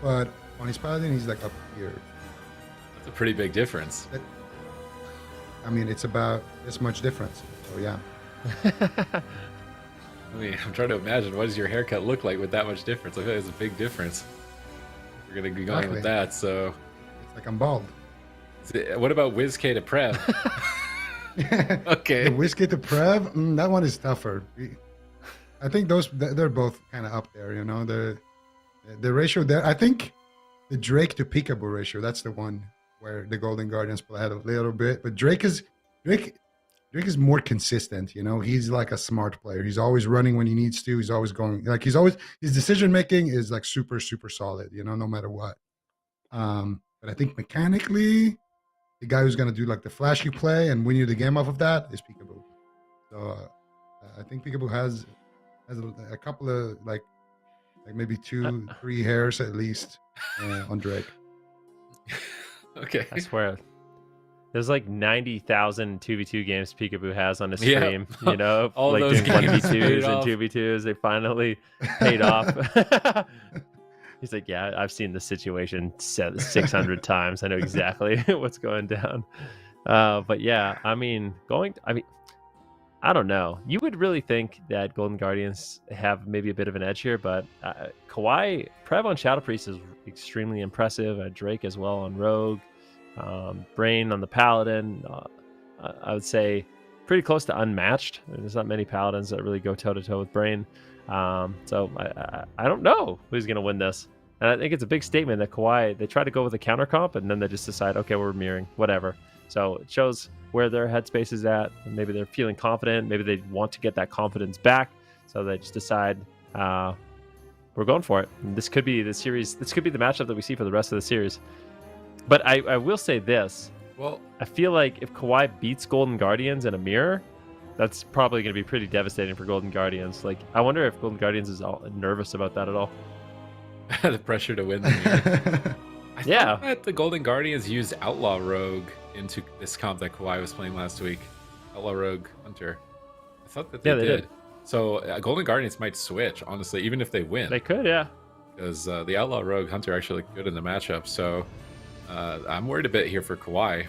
But on his Paladin, he's like up here. That's a pretty big difference. I mean, it's about this much difference. So yeah. I mean, I'm trying to imagine what does your haircut look like with that much difference. I feel like it's a big difference. We're gonna be going with that. So it's like I'm bald. What about WizK to Prev? Okay. The WizK to Prev, that one is tougher. I think they're both kind of up there. You know, the ratio there. I think the Drake to Peekaboo ratio. That's the one where the Golden Guardians pull ahead a little bit. But Drake is more consistent. You know, he's like a smart player. He's always running when he needs to. He's always going. Like his decision making is like super solid. You know, no matter what. But I think mechanically, the guy who's gonna do like the flashy play and win you the game off of that is Peekaboo. So I think Peekaboo has a couple of like maybe 2-3 hairs at least on Drake. Okay. I swear. There's like 90,000 2v2 games Peekaboo has on his stream. Yeah. You know, all like those doing games 1v2s and 2v2s. They finally paid off. He's like, yeah, I've seen this situation 600 times. I know exactly what's going down. But yeah, I don't know. You would really think that Golden Guardians have maybe a bit of an edge here, but KAWHI, Prev on Shadow Priest is extremely impressive. Drake as well on Rogue. Brain on the Paladin. I would say pretty close to unmatched. There's not many Paladins that really go toe-to-toe with Brain. So I don't know who's going to win this. And I think it's a big statement that KAWHI, they try to go with a counter comp, and then they just decide, okay, we're mirroring, whatever. So it shows where their headspace is at. And maybe they're feeling confident. Maybe they want to get that confidence back. So they just decide, we're going for it. And this could be the series. This could be the matchup that we see for the rest of the series. But I will say this. Well, I feel like if KAWHI beats Golden Guardians in a mirror, that's probably going to be pretty devastating for Golden Guardians. Like, I wonder if Golden Guardians is all nervous about that at all. The pressure to win the mirror. I Yeah. thought that the Golden Guardians used Outlaw Rogue into this comp that KAWHI was playing last week. Outlaw Rogue Hunter. I thought that they did. So Golden Guardians might switch, honestly, even if they win. They could, yeah. Because the Outlaw Rogue Hunter actually looked good in the matchup. So I'm worried a bit here for KAWHI.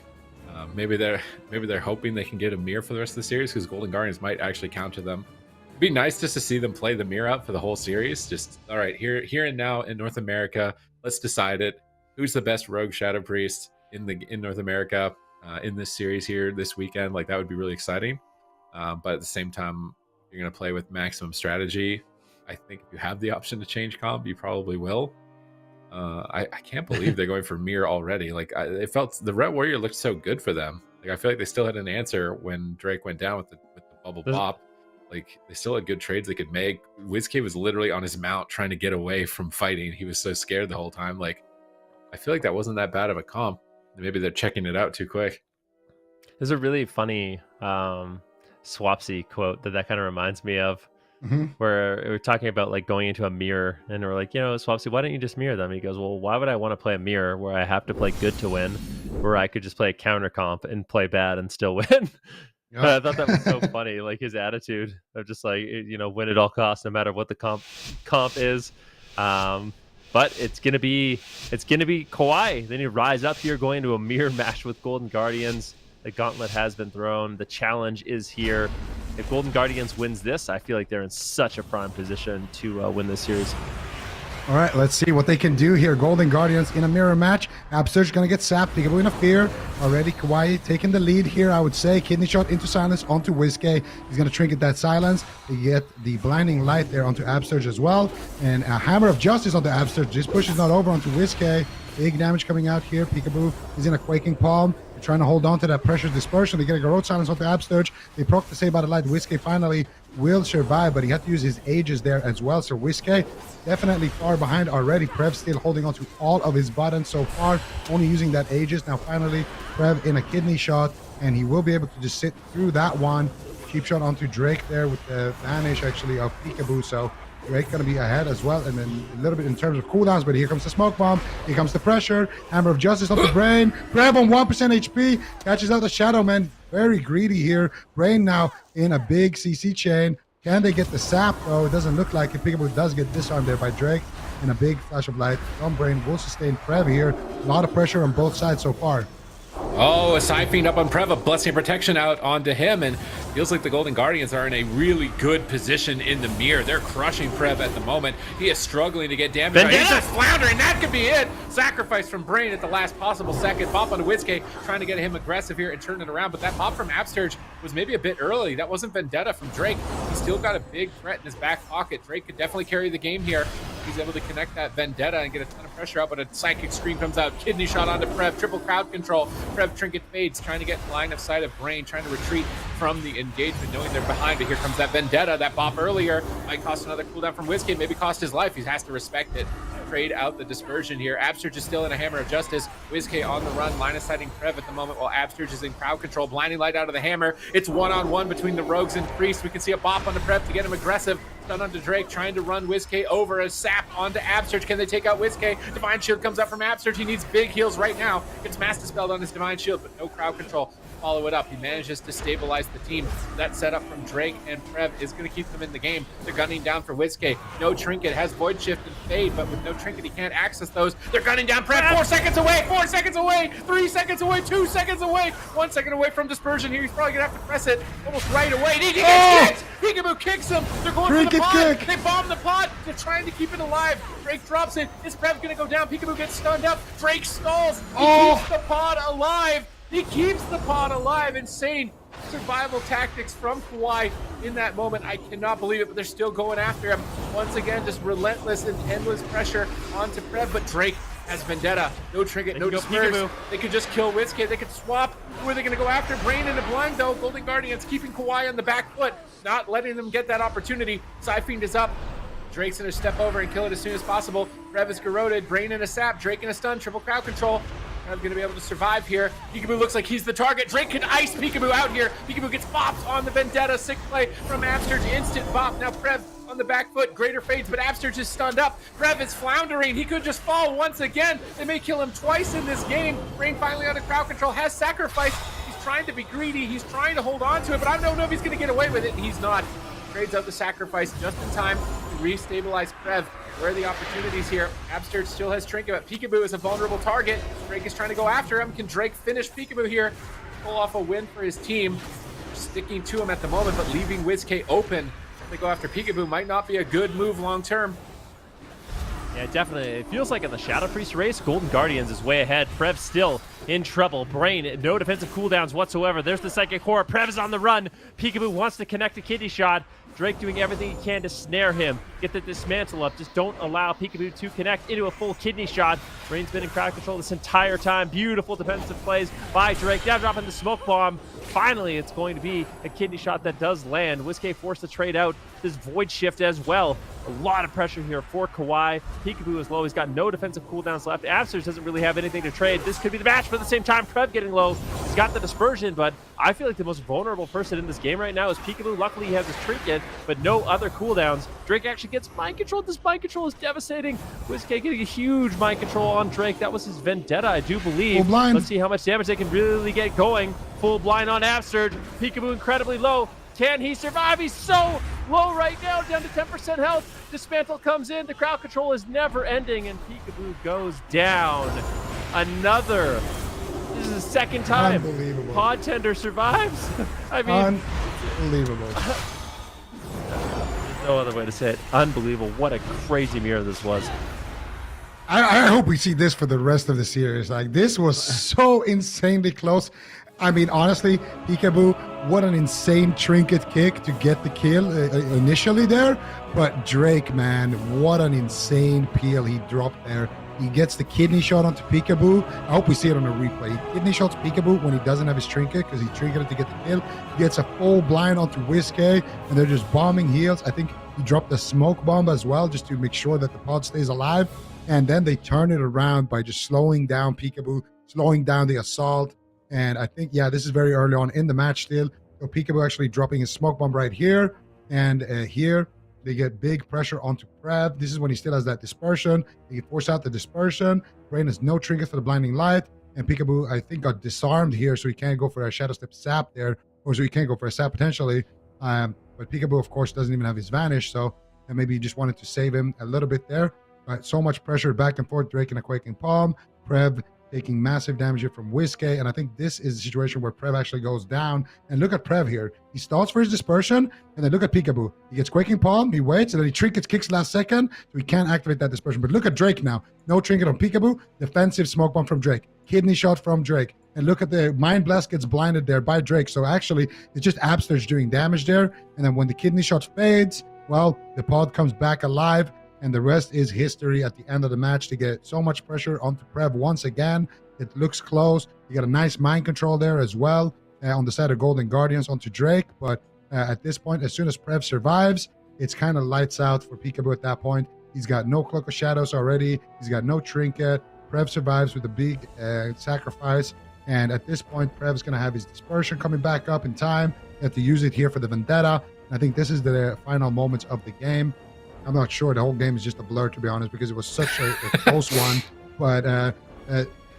Maybe they're hoping they can get a mirror for the rest of the series, because Golden Guardians might actually counter them. It'd be nice just to see them play the mirror out for the whole series. Just, all right, here and now in North America, let's decide it. Who's the best Rogue Shadow Priest in North America in this series here this weekend? Like, that would be really exciting. But at the same time, you're going to play with maximum strategy. I think if you have the option to change comp, you probably will. I can't believe they're going for mirror already. Like, it felt the Red Warrior looked so good for them. Like, I feel like they still had an answer when Drake went down with the bubble pop. Like, they still had good trades they could make. WizK was literally on his mount trying to get away from fighting. He was so scared the whole time. Like, I feel like that wasn't that bad of a comp. Maybe they're checking it out too quick. There's a really funny Swapsy quote that kind of reminds me of. Where we're talking about like going into a mirror, and we're like, Swapsy, why don't you just mirror them? And he goes, well, why would I want to play a mirror where I have to play good to win, where I could just play a counter comp and play bad and still win? I thought that was so funny, like his attitude of just like, win at all costs, no matter what the comp is. But it's gonna be KAWHI. Then you rise up here going to a mirror match with Golden Guardians. The gauntlet has been thrown. The challenge is here. If Golden Guardians wins this, I feel like they're in such a prime position to win this series. All right, let's see what they can do here. Golden Guardians in a mirror match. Absurge going to get sapped. Peekaboo in a fear. Already KAWHI taking the lead here, I would say. Kidney shot into silence onto WizK. He's going to trinket that silence. They get the blinding light there onto Absurge as well. And a hammer of justice onto Absurge. Just pushes not over onto WizK. Big damage coming out here. Peekaboo is in a quaking palm. They're trying to hold on to that pressure dispersion. They get a garrote silence onto Absurge. They proc the Save by the Light. WizK finally will survive, but he had to use his ages there as well. So WizK definitely far behind already. Prev still holding on to all of his buttons so far, only using that ages. Now finally Prev in a kidney shot, and he will be able to just sit through that one. Cheap shot onto Drake there with the vanish actually of Peekaboo. So Drake going to be ahead as well, and then a little bit in terms of cooldowns, but here comes the smoke bomb, here comes the pressure, hammer of justice on the Brain. Prev on 1% HP, catches out the Shadow Man. Very greedy here. Brain now in a big CC chain. Can they get the sap though? It doesn't look like it. Peekaboo does get disarmed there by Drake, and a big flash of light from Brain will sustain Prev here. A lot of pressure on both sides so far. Oh, a Side Fiend up on Prev, a Blessing of Protection out onto him, and feels like the Golden Guardians are in a really good position in the mirror. They're crushing Prev at the moment. He is struggling to get damage. He's just floundering. That could be it. Sacrifice from Brain at the last possible second. Pop onto WizK, trying to get him aggressive here and turn it around, but that pop from Absurge was maybe a bit early. That wasn't Vendetta from Drake. He's still got a big threat in his back pocket. Drake could definitely carry the game here. He's able to connect that Vendetta and get a ton of pressure out, but a Psychic Scream comes out. Kidney shot onto Prev. Triple crowd control. Prev trinket fades, trying to get line of sight of Brain, trying to retreat from the engagement, knowing they're behind. But here comes that Vendetta. That bop earlier might cost another cooldown from WizK, maybe cost his life. He has to respect it. Trade out the dispersion here. Absurge is still in a hammer of justice. WizK on the run, line of sighting Prev at the moment, while Absurge is in crowd control. Blinding light out of the hammer. It's one-on-one between the rogues and Priest. We can see a bop on the Prev to get him aggressive. Stun onto Drake, trying to run Whiskey over a sap onto Absurge. Can they take out Whiskey? Divine Shield comes up from Absurge. He needs big heals right now. Gets Mass Dispelled on his Divine Shield, but no crowd control. Follow it up. He manages to stabilize the team. That setup from Drake and Prev is going to keep them in the game. They're gunning down for Whiskey. No Trinket, has Void Shift and Fade, but with no Trinket, he can't access those. They're gunning down Prev. 4 seconds away, 4 seconds away, 3 seconds away, 2 seconds away, 1 second away from dispersion here. He's probably going to have to press it almost right away. He gets kicked. Peekaboo kicks him. They're going for the pod. They bomb the pod. They're trying to keep it alive. Drake drops it. Is Prev going to go down? Peekaboo gets stunned up. Drake stalls. He keeps the pod alive. He keeps the pod alive. Insane survival tactics from KAWHI in that moment. I cannot believe it, but they're still going after him. Once again, just relentless and endless pressure onto Prev, but Drake has Vendetta. No Trinket, no Disperse. They could just kill Whiskey. They could swap. Who are they going to go after? Brain into blind, though. Golden Guardians keeping KAWHI on the back foot, not letting them get that opportunity. Psyfiend is up. Drake's going to step over and kill it as soon as possible. Prev is corroded. Brain in a sap. Drake in a stun. Triple crowd control. Prev going to be able to survive here. Peekaboo looks like he's the target. Drake can ice Peekaboo out here. Peekaboo gets bopped on the Vendetta. Sick play from Absurge. Instant bop. Now Prev on the back foot. Greater fades, but Absurge is stunned up. Prev is floundering. He could just fall once again. They may kill him twice in this game. Brain finally under crowd control. Has sacrifice. He's trying to be greedy. He's trying to hold on to it, but I don't know if he's going to get away with it. He's not. Trades out the sacrifice just in time to restabilize Prev. Where are the opportunities here? Absurge still has Trinket, but Peekaboo is a vulnerable target. Drake is trying to go after him. Can Drake finish Peekaboo here? Pull off a win for his team. Sticking to him at the moment, but leaving Whiskey open. If they go after Peekaboo, might not be a good move long term. Yeah, definitely. It feels like in the Shadow Priest race, Golden Guardians is way ahead. Prev still in trouble. Brain, no defensive cooldowns whatsoever. There's the Psychic Core. Prev is on the run. Peekaboo wants to connect a kidney shot. Drake doing everything he can to snare him. Get the dismantle up. Just don't allow Peekaboo to connect into a full kidney shot. Brain's been in crowd control this entire time. Beautiful defensive plays by Drake. Now dropping the smoke bomb. Finally, it's going to be a kidney shot that does land. Whiskey forced to trade out this Void Shift as well. A lot of pressure here for KAWHI. Peekaboo is low. He's got no defensive cooldowns left. Absurge doesn't really have anything to trade. This could be the match, but at the same time, Prev getting low. He's got the dispersion, but I feel like the most vulnerable person in this game right now is Peekaboo. Luckily, he has his Trinket, but no other cooldowns. Drake actually gets mind control. This mind control is devastating. Whiskey getting a huge mind control on Drake. That was his Vendetta, I do believe. Full blind. Let's see how much damage they can really get going. Full blind on Absurge. Peekaboo incredibly low. Can he survive? He's so low right now, down to 10% health. Dismantle comes in. The crowd control is never ending, and Peekaboo goes down. Another. This is the second time Unbelievable. Pod Tender survives. I mean, unbelievable. There's no other way to say it. Unbelievable. What a crazy mirror this was. I hope we see this for the rest of the series. Like, this was so insanely close. I mean, honestly, Peekaboo, what an insane Trinket kick to get the kill initially there. But Drake, man, what an insane peel he dropped there. He gets the kidney shot onto Peekaboo. I hope we see it on a replay. He kidney shots Peekaboo when he doesn't have his Trinket because he trinketed to get the kill. He gets a full blind onto Whiskey, and they're just bombing heals. I think he dropped a smoke bomb as well just to make sure that the pod stays alive. And then they turn it around by just slowing down Peekaboo, slowing down the assault. And I think, yeah, this is very early on in the match still. So Peekaboo actually dropping his smoke bomb right here. And here, they get big pressure onto Prev. This is when he still has that dispersion. They force out the dispersion. Brain has no trinket for the blinding light. And Peekaboo, I think, got disarmed here, so he can't go for a Shadow Step Sap there. Or so he can't go for a Sap potentially. But Peekaboo, of course, doesn't even have his Vanish. So maybe he just wanted to save him a little bit there. But so much pressure back and forth. Drake in a Quaking Palm. Prev taking massive damage here from Whiskey. And I think this is the situation where Prev actually goes down. And look at Prev here. He stalls for his dispersion. And then look at Peekaboo. He gets Quaking Palm. He waits. And then he trinkets, kicks last second. So he can't activate that dispersion. But look at Drake now. No trinket on Peekaboo. Defensive smoke bomb from Drake. Kidney shot from Drake. And look at the Mind Blast gets blinded there by Drake. So actually, it's just Absurge doing damage there. And then when the kidney shot fades, well, the pod comes back alive. And the rest is history at the end of the match to get so much pressure onto Prev once again. It looks close. You got a nice mind control there as well on the side of Golden Guardians onto Drake. But at this point, as soon as Prev survives, it's kind of lights out for Peekaboo at that point. He's got no Cloak of Shadows already. He's got no Trinket. Prev survives with a big sacrifice. And at this point, Prev's going to have his dispersion coming back up in time. You have to use it here for the Vendetta. I think this is the final moments of the game. I'm not sure. The whole game is just a blur, to be honest, because it was such a close one. But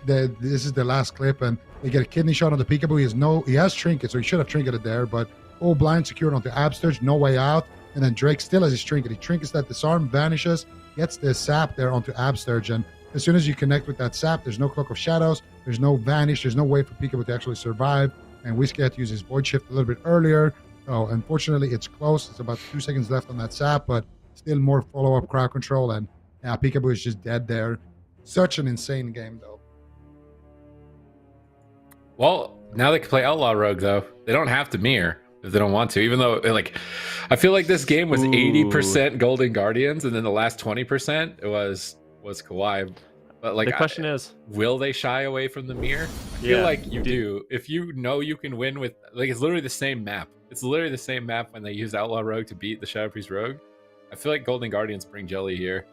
this is the last clip, and they get a kidney shot on the Peekaboo. He has trinket, so he should have trinketed there, but full blind secured onto Absterge, no way out. And then Drake still has his trinket. He trinkets that disarm, vanishes, gets the sap there onto Absterge, and as soon as you connect with that sap, there's no Cloak of Shadows, there's no vanish, there's no way for Peekaboo to actually survive, and Whiskey had to use his Void Shift a little bit earlier. So unfortunately, it's close. It's about 2 seconds left on that sap, but still more follow-up crowd control, and Peekaboo is just dead there. Such an insane game, though. Well, now they can play Outlaw Rogue, though. They don't have to mirror if they don't want to, even though, like, I feel like this game was 80% Golden Guardians, and then the last 20% was KAWHI. But, like, the question is, will they shy away from the mirror? I feel like you do. If you know you can win with, like, it's literally the same map. It's literally the same map when they use Outlaw Rogue to beat the Shadow Priest Rogue. I feel like Golden Guardians bring jelly here.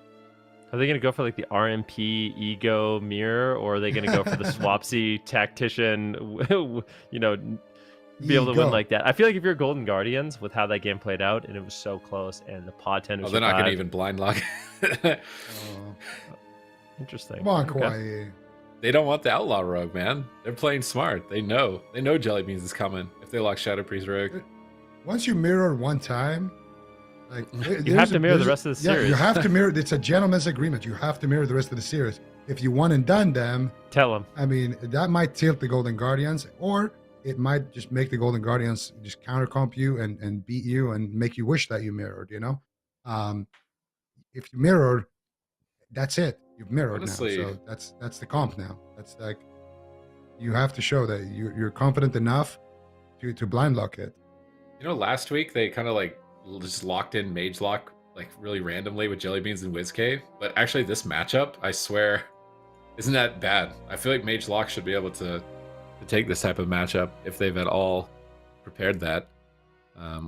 are they going to go for like the RMP ego mirror, or are they going to go for the Swapsy tactician, you know, be able to win like that? I feel like if you're Golden Guardians, with how that game played out, and it was so close, and the pod tender, they're not going to even blind lock. Interesting. Come on, KAWHI. They don't want the Outlaw Rogue, man. They're playing smart. They know Jelly Beans is coming if they lock Shadow Priest Rogue. Once you mirror one time, like you have to mirror the rest of the series. Yeah, you have to mirror. It's a gentleman's agreement. You have to mirror the rest of the series. If you one and done them, tell them. I mean, that might tilt the Golden Guardians, or it might just make the Golden Guardians just counter comp you and beat you and make you wish that you mirrored. You know, if you mirror, that's it. You've mirrored. Honestly, now, so that's the comp now. That's like, you have to show that you're confident enough to blind lock it. You know, last week they kind of like just locked in Mage Lock like really randomly with Jelly Beans and WizK, but actually this matchup, I swear, isn't that bad. I feel like Mage Lock should be able to take this type of matchup if they've at all prepared that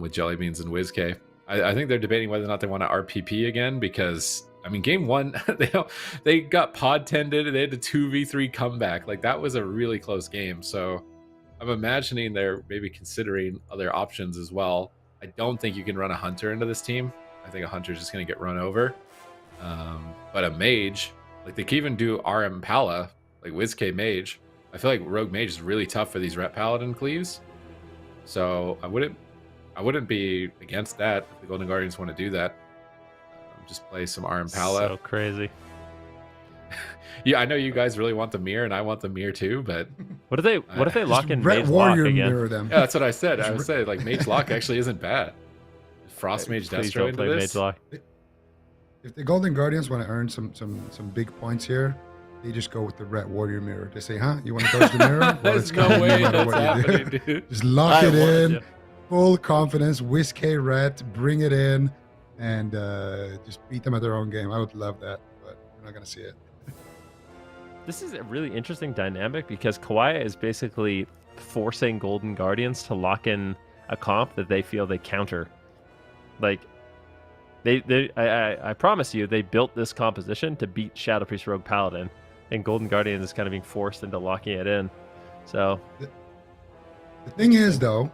with Jelly Beans and WizK. I think they're debating whether or not they want to RPP again, because I mean, game one, they got pod tended and they had a 2v3 comeback. Like, that was a really close game. So I'm imagining they're maybe considering other options as well. I don't think you can run a Hunter into this team. I think a Hunter's just going to get run over. But a Mage, like they can even do RM Pala, like WizK Mage. I feel like Rogue Mage is really tough for these Ret Paladin cleaves. So I wouldn't be against that if the Golden Guardians want to do that. Just play some RM Pala. So crazy. Yeah, I know you guys really want the mirror, and I want the mirror too. But what if they lock in Ret Mage Warrior Lock again? mirror them. Yeah, that's what I said. I would say like Mage Lock actually isn't bad. Frost Mage Please Destro don't into play this. Mage Lock. If the Golden Guardians want to earn some big points here, they just go with the Ret Warrior mirror. They say, "Huh? You want to dodge the mirror? Well, There's it's no coming way no matter that's what you do." happening, dude. Just lock I it warned in, you. full confidence. WizK Ret, bring it in, and just beat them at their own game. I would love that, but we're not gonna see it. This is a really interesting dynamic because KAWHI is basically forcing Golden Guardians to lock in a comp that they feel they counter. Like, I promise you, they built this composition to beat Shadow Priest Rogue Paladin, and Golden Guardians is kind of being forced into locking it in. So, the thing is, though,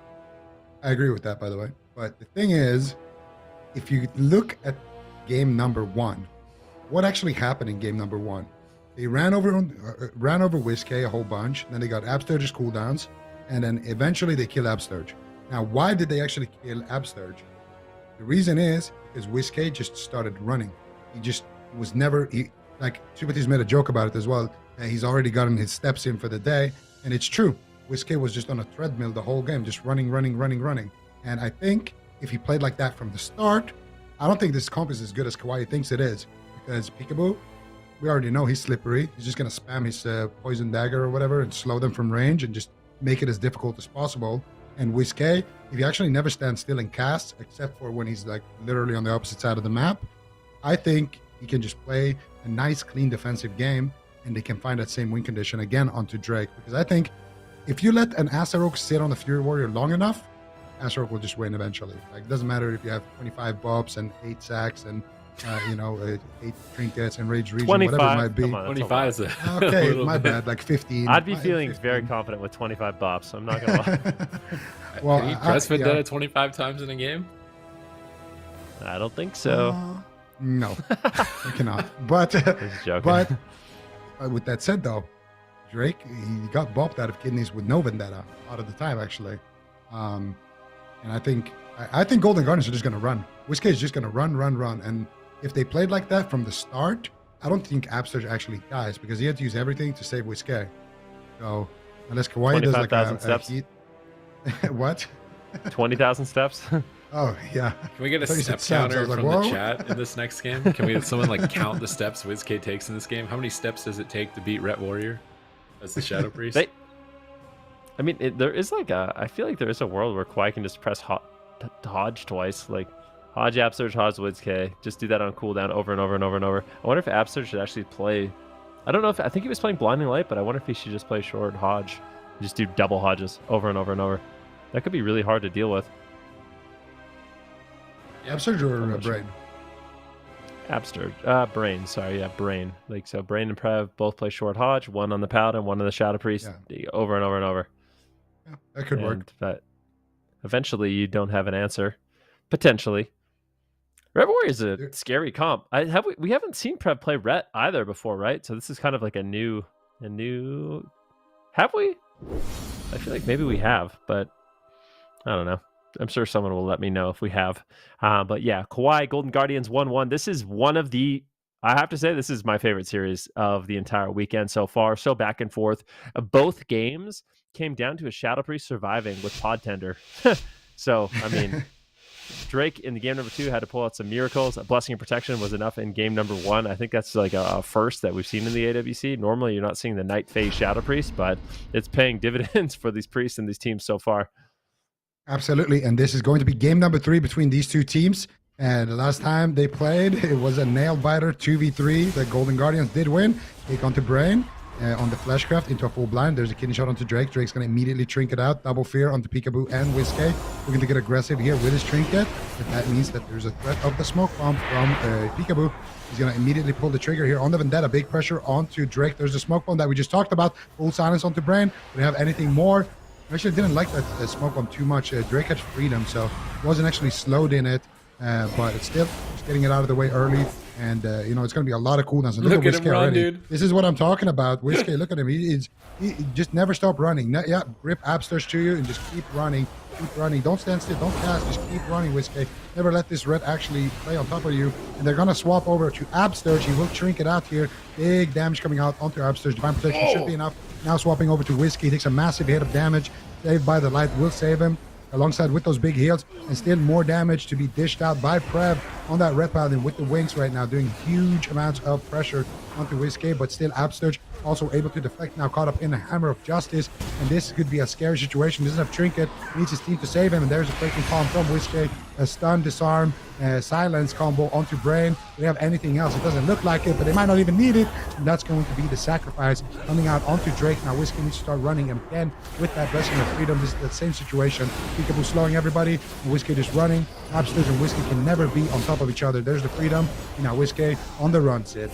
I agree with that, by the way. But the thing is, if you look at game number one, what actually happened in game number one? They ran over WizK a whole bunch. Then they got Absterge's cooldowns, and then eventually they killed Absterge. Now, why did they actually kill Absterge? The reason is because WizK just started running. He just was never, like Supatis made a joke about it as well. He's already gotten his steps in for the day, and it's true. WizK was just on a treadmill the whole game, just running. And I think if he played like that from the start, I don't think this comp is as good as KAWHI thinks it is, because Peekaboo, we already know he's slippery. He's just going to spam his poison dagger or whatever and slow them from range and just make it as difficult as possible. And WizK, if he actually never stands still and casts, except for when he's like literally on the opposite side of the map, I think he can just play a nice, clean defensive game, and they can find that same win condition again onto Drake. Because I think if you let an Asarok sit on the Fury Warrior long enough, Asarok will just win eventually. Like, it doesn't matter if you have 25 bops and 8 sacks and 8 trinkets and rage region, whatever it might be. 25 is okay, my bad. Like 15. I'd be feeling 15. Very confident with 25 bops. I'm not gonna lie. Well, can you press fit that 25 times in a game? I don't think so. No, I cannot. But with that said, though, Drake, he got bopped out of kidneys with no vendetta a lot of the time, actually. And I think Golden Guardians are just going to run. Whiskey is just going to run. And if they played like that from the start, I don't think Absurge actually dies because he had to use everything to save Whiskey. So unless KAWHI does like a steps. heat... What? 20,000 steps? Oh, yeah. Can we get a step counter from the chat in this next game? Can we have someone like count the steps WizK takes in this game? How many steps does it take to beat Ret Warrior as the Shadow Priest? There is like I feel like there is a world where KAWHI can just press Hodge twice. Like Hodge, Absurge, Hodge, WizK. Just do that on cooldown over and over and over and over. I wonder if Absurge should actually play... I don't know if... I think he was playing Blinding Light, but I wonder if he should just play short Hodge. Just do double Hodges over and over and over. That could be really hard to deal with. Absurge or Brain? Absurge. Brain. Sorry, yeah, Brain. Like, so Brain and Prev both play short Hodge, one on the Paladin, one on the Shadow Priest, over and over and over. Yeah, that could work. But eventually you don't have an answer. Potentially. Ret Warrior is a scary comp. We haven't seen Prev play Ret either before, right? So this is kind of like a new... Have we? I feel like maybe we have, but I don't know. I'm sure someone will let me know if we have. But yeah, KAWHI, Golden Guardians 1-1. This is one of the... I have to say, this is my favorite series of the entire weekend so far. So back and forth. Both games came down to a Shadow Priest surviving with Pod Tender. So, I mean... Drake in the game number 2 had to pull out some miracles. A Blessing of Protection was enough in game number 1. I think that's like a first that we've seen in the AWC. Normally, you're not seeing the Night Phase Shadow Priest, but it's paying dividends for these priests and these teams so far. Absolutely, and this is going to be game number 3 between these two teams. And the last time they played, it was a nail-biter 2v3. The Golden Guardians did win. Take onto Brain. On the Fleshcraft into a full blind. There's a kidney shot onto Drake. Drake's going to immediately trinket out. Double fear onto Peekaboo and WizK. We're going to get aggressive here with his trinket. But that means that there's a threat of the smoke bomb from Peekaboo. He's going to immediately pull the trigger here on the Vendetta. Big pressure onto Drake. There's the smoke bomb that we just talked about. Full silence onto Brain. Do we have anything more? I actually didn't like that smoke bomb too much. Drake had freedom, so he wasn't actually slowed in it. But it's still just getting it out of the way early. And, it's going to be a lot of cooldowns. And look at him run, dude. This is what I'm talking about. WizK, look at him. He just never stop running. Grip Absurge to you and just keep running. Keep running. Don't stand still. Don't cast. Just keep running, WizK. Never let this Red actually play on top of you. And they're going to swap over to Absurge. He will shrink it out here. Big damage coming out onto Absurge. Divine Protection should be enough. Now swapping over to WizK. He takes a massive hit of damage. Saved by the Light will save him. Alongside with those big heals, and still more damage to be dished out by Prev on that Red Paladin with the wings right now, doing huge amounts of pressure onto WizK, but still Absurge also able to deflect, now caught up in the Hammer of Justice, and this could be a scary situation. Doesn't have Trinket, needs his team to save him, and there's a breaking palm from WizK, a stun, disarm, silence combo onto Brain. Do they have anything else? It doesn't look like it, but they might not even need it, and that's going to be the sacrifice coming out onto Drake. Now WizK needs to start running, and again, with that Blessing of Freedom, this is the same situation. Peekaboo slowing everybody, and WizK just running. Absurge and WizK can never be on top of each other. There's the freedom. Now WizK on the run, Sid.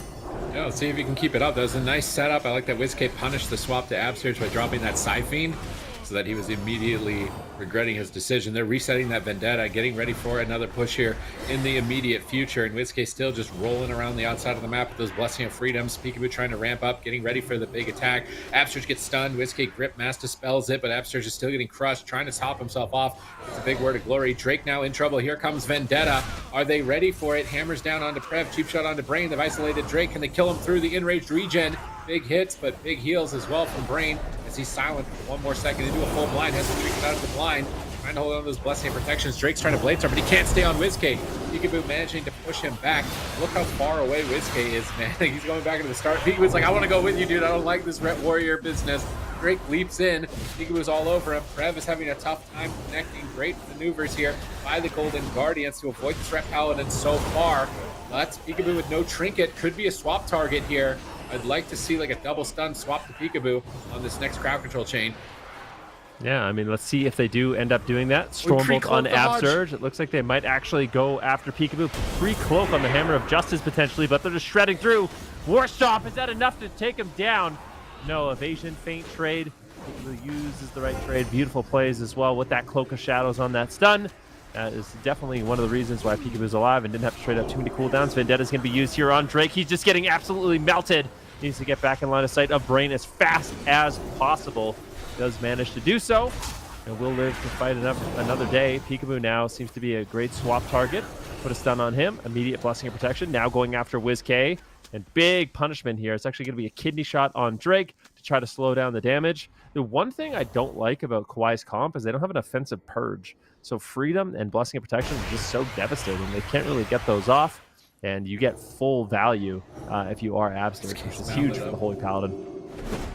Yeah, let's see if you can keep it up. That was a nice setup. I like that WizK punished the swap to Absurge by dropping that Psy Fiend so that he was immediately regretting his decision. They're resetting that Vendetta, getting ready for another push here in the immediate future. And WizK still just rolling around the outside of the map with those Blessing of Freedoms. Peekaboo trying to ramp up, getting ready for the big attack. Absurge gets stunned. WizK Grip Mass dispels it, but Absurge is still getting crushed, trying to top himself off. It's a big word of glory. Drake now in trouble. Here comes Vendetta. Are they ready for it? Hammers down onto Prev. Cheap shot onto Brain. They've isolated Drake. Can they kill him through the enraged regen? Big hits, but big heals as well from Brain as he's silent for 1 more second into a full blind. Has to trick it out of the blind. Trying to hold on to those Blessing Protections. Drake's trying to Blade Star, but he can't stay on WizK. Peekaboo managing to push him back. Look how far away WizK is, man. He's going back into the start. Peekaboo's like, I want to go with you, dude. I don't like this Ret Warrior business. Drake leaps in. Peekaboo's all over him. Prev is having a tough time connecting. Great maneuvers here by the Golden Guardians to avoid this Ret Paladin so far. But Peekaboo with no trinket could be a swap target here. I'd like to see like a double stun swap to Peekaboo on this next crowd control chain. Yeah, I mean, let's see if they do end up doing that. Stormbolt on Absurge. It looks like they might actually go after Peekaboo. Free cloak on the Hammer of Justice potentially, but they're just shredding through. Warstop, is that enough to take him down? No, evasion, feint trade. Peekaboo uses the right trade. Beautiful plays as well with that Cloak of Shadows on that stun. That is definitely one of the reasons why Peekaboo's alive and didn't have to trade up too many cooldowns. Vendetta's going to be used here on Drake. He's just getting absolutely melted. Needs to get back in line of sight of Brain as fast as possible. Does manage to do so, and will live to fight another day. Peekaboo now seems to be a great swap target. Put a stun on him. Immediate blessing of protection. Now going after WizK. And big punishment here. It's actually going to be a kidney shot on Drake to try to slow down the damage. The one thing I don't like about KAWHI's comp is they don't have an offensive purge. So freedom and blessing of protection is just so devastating. They can't really get those off. And you get full value if you are Abstinence, which is huge for the Holy Paladin.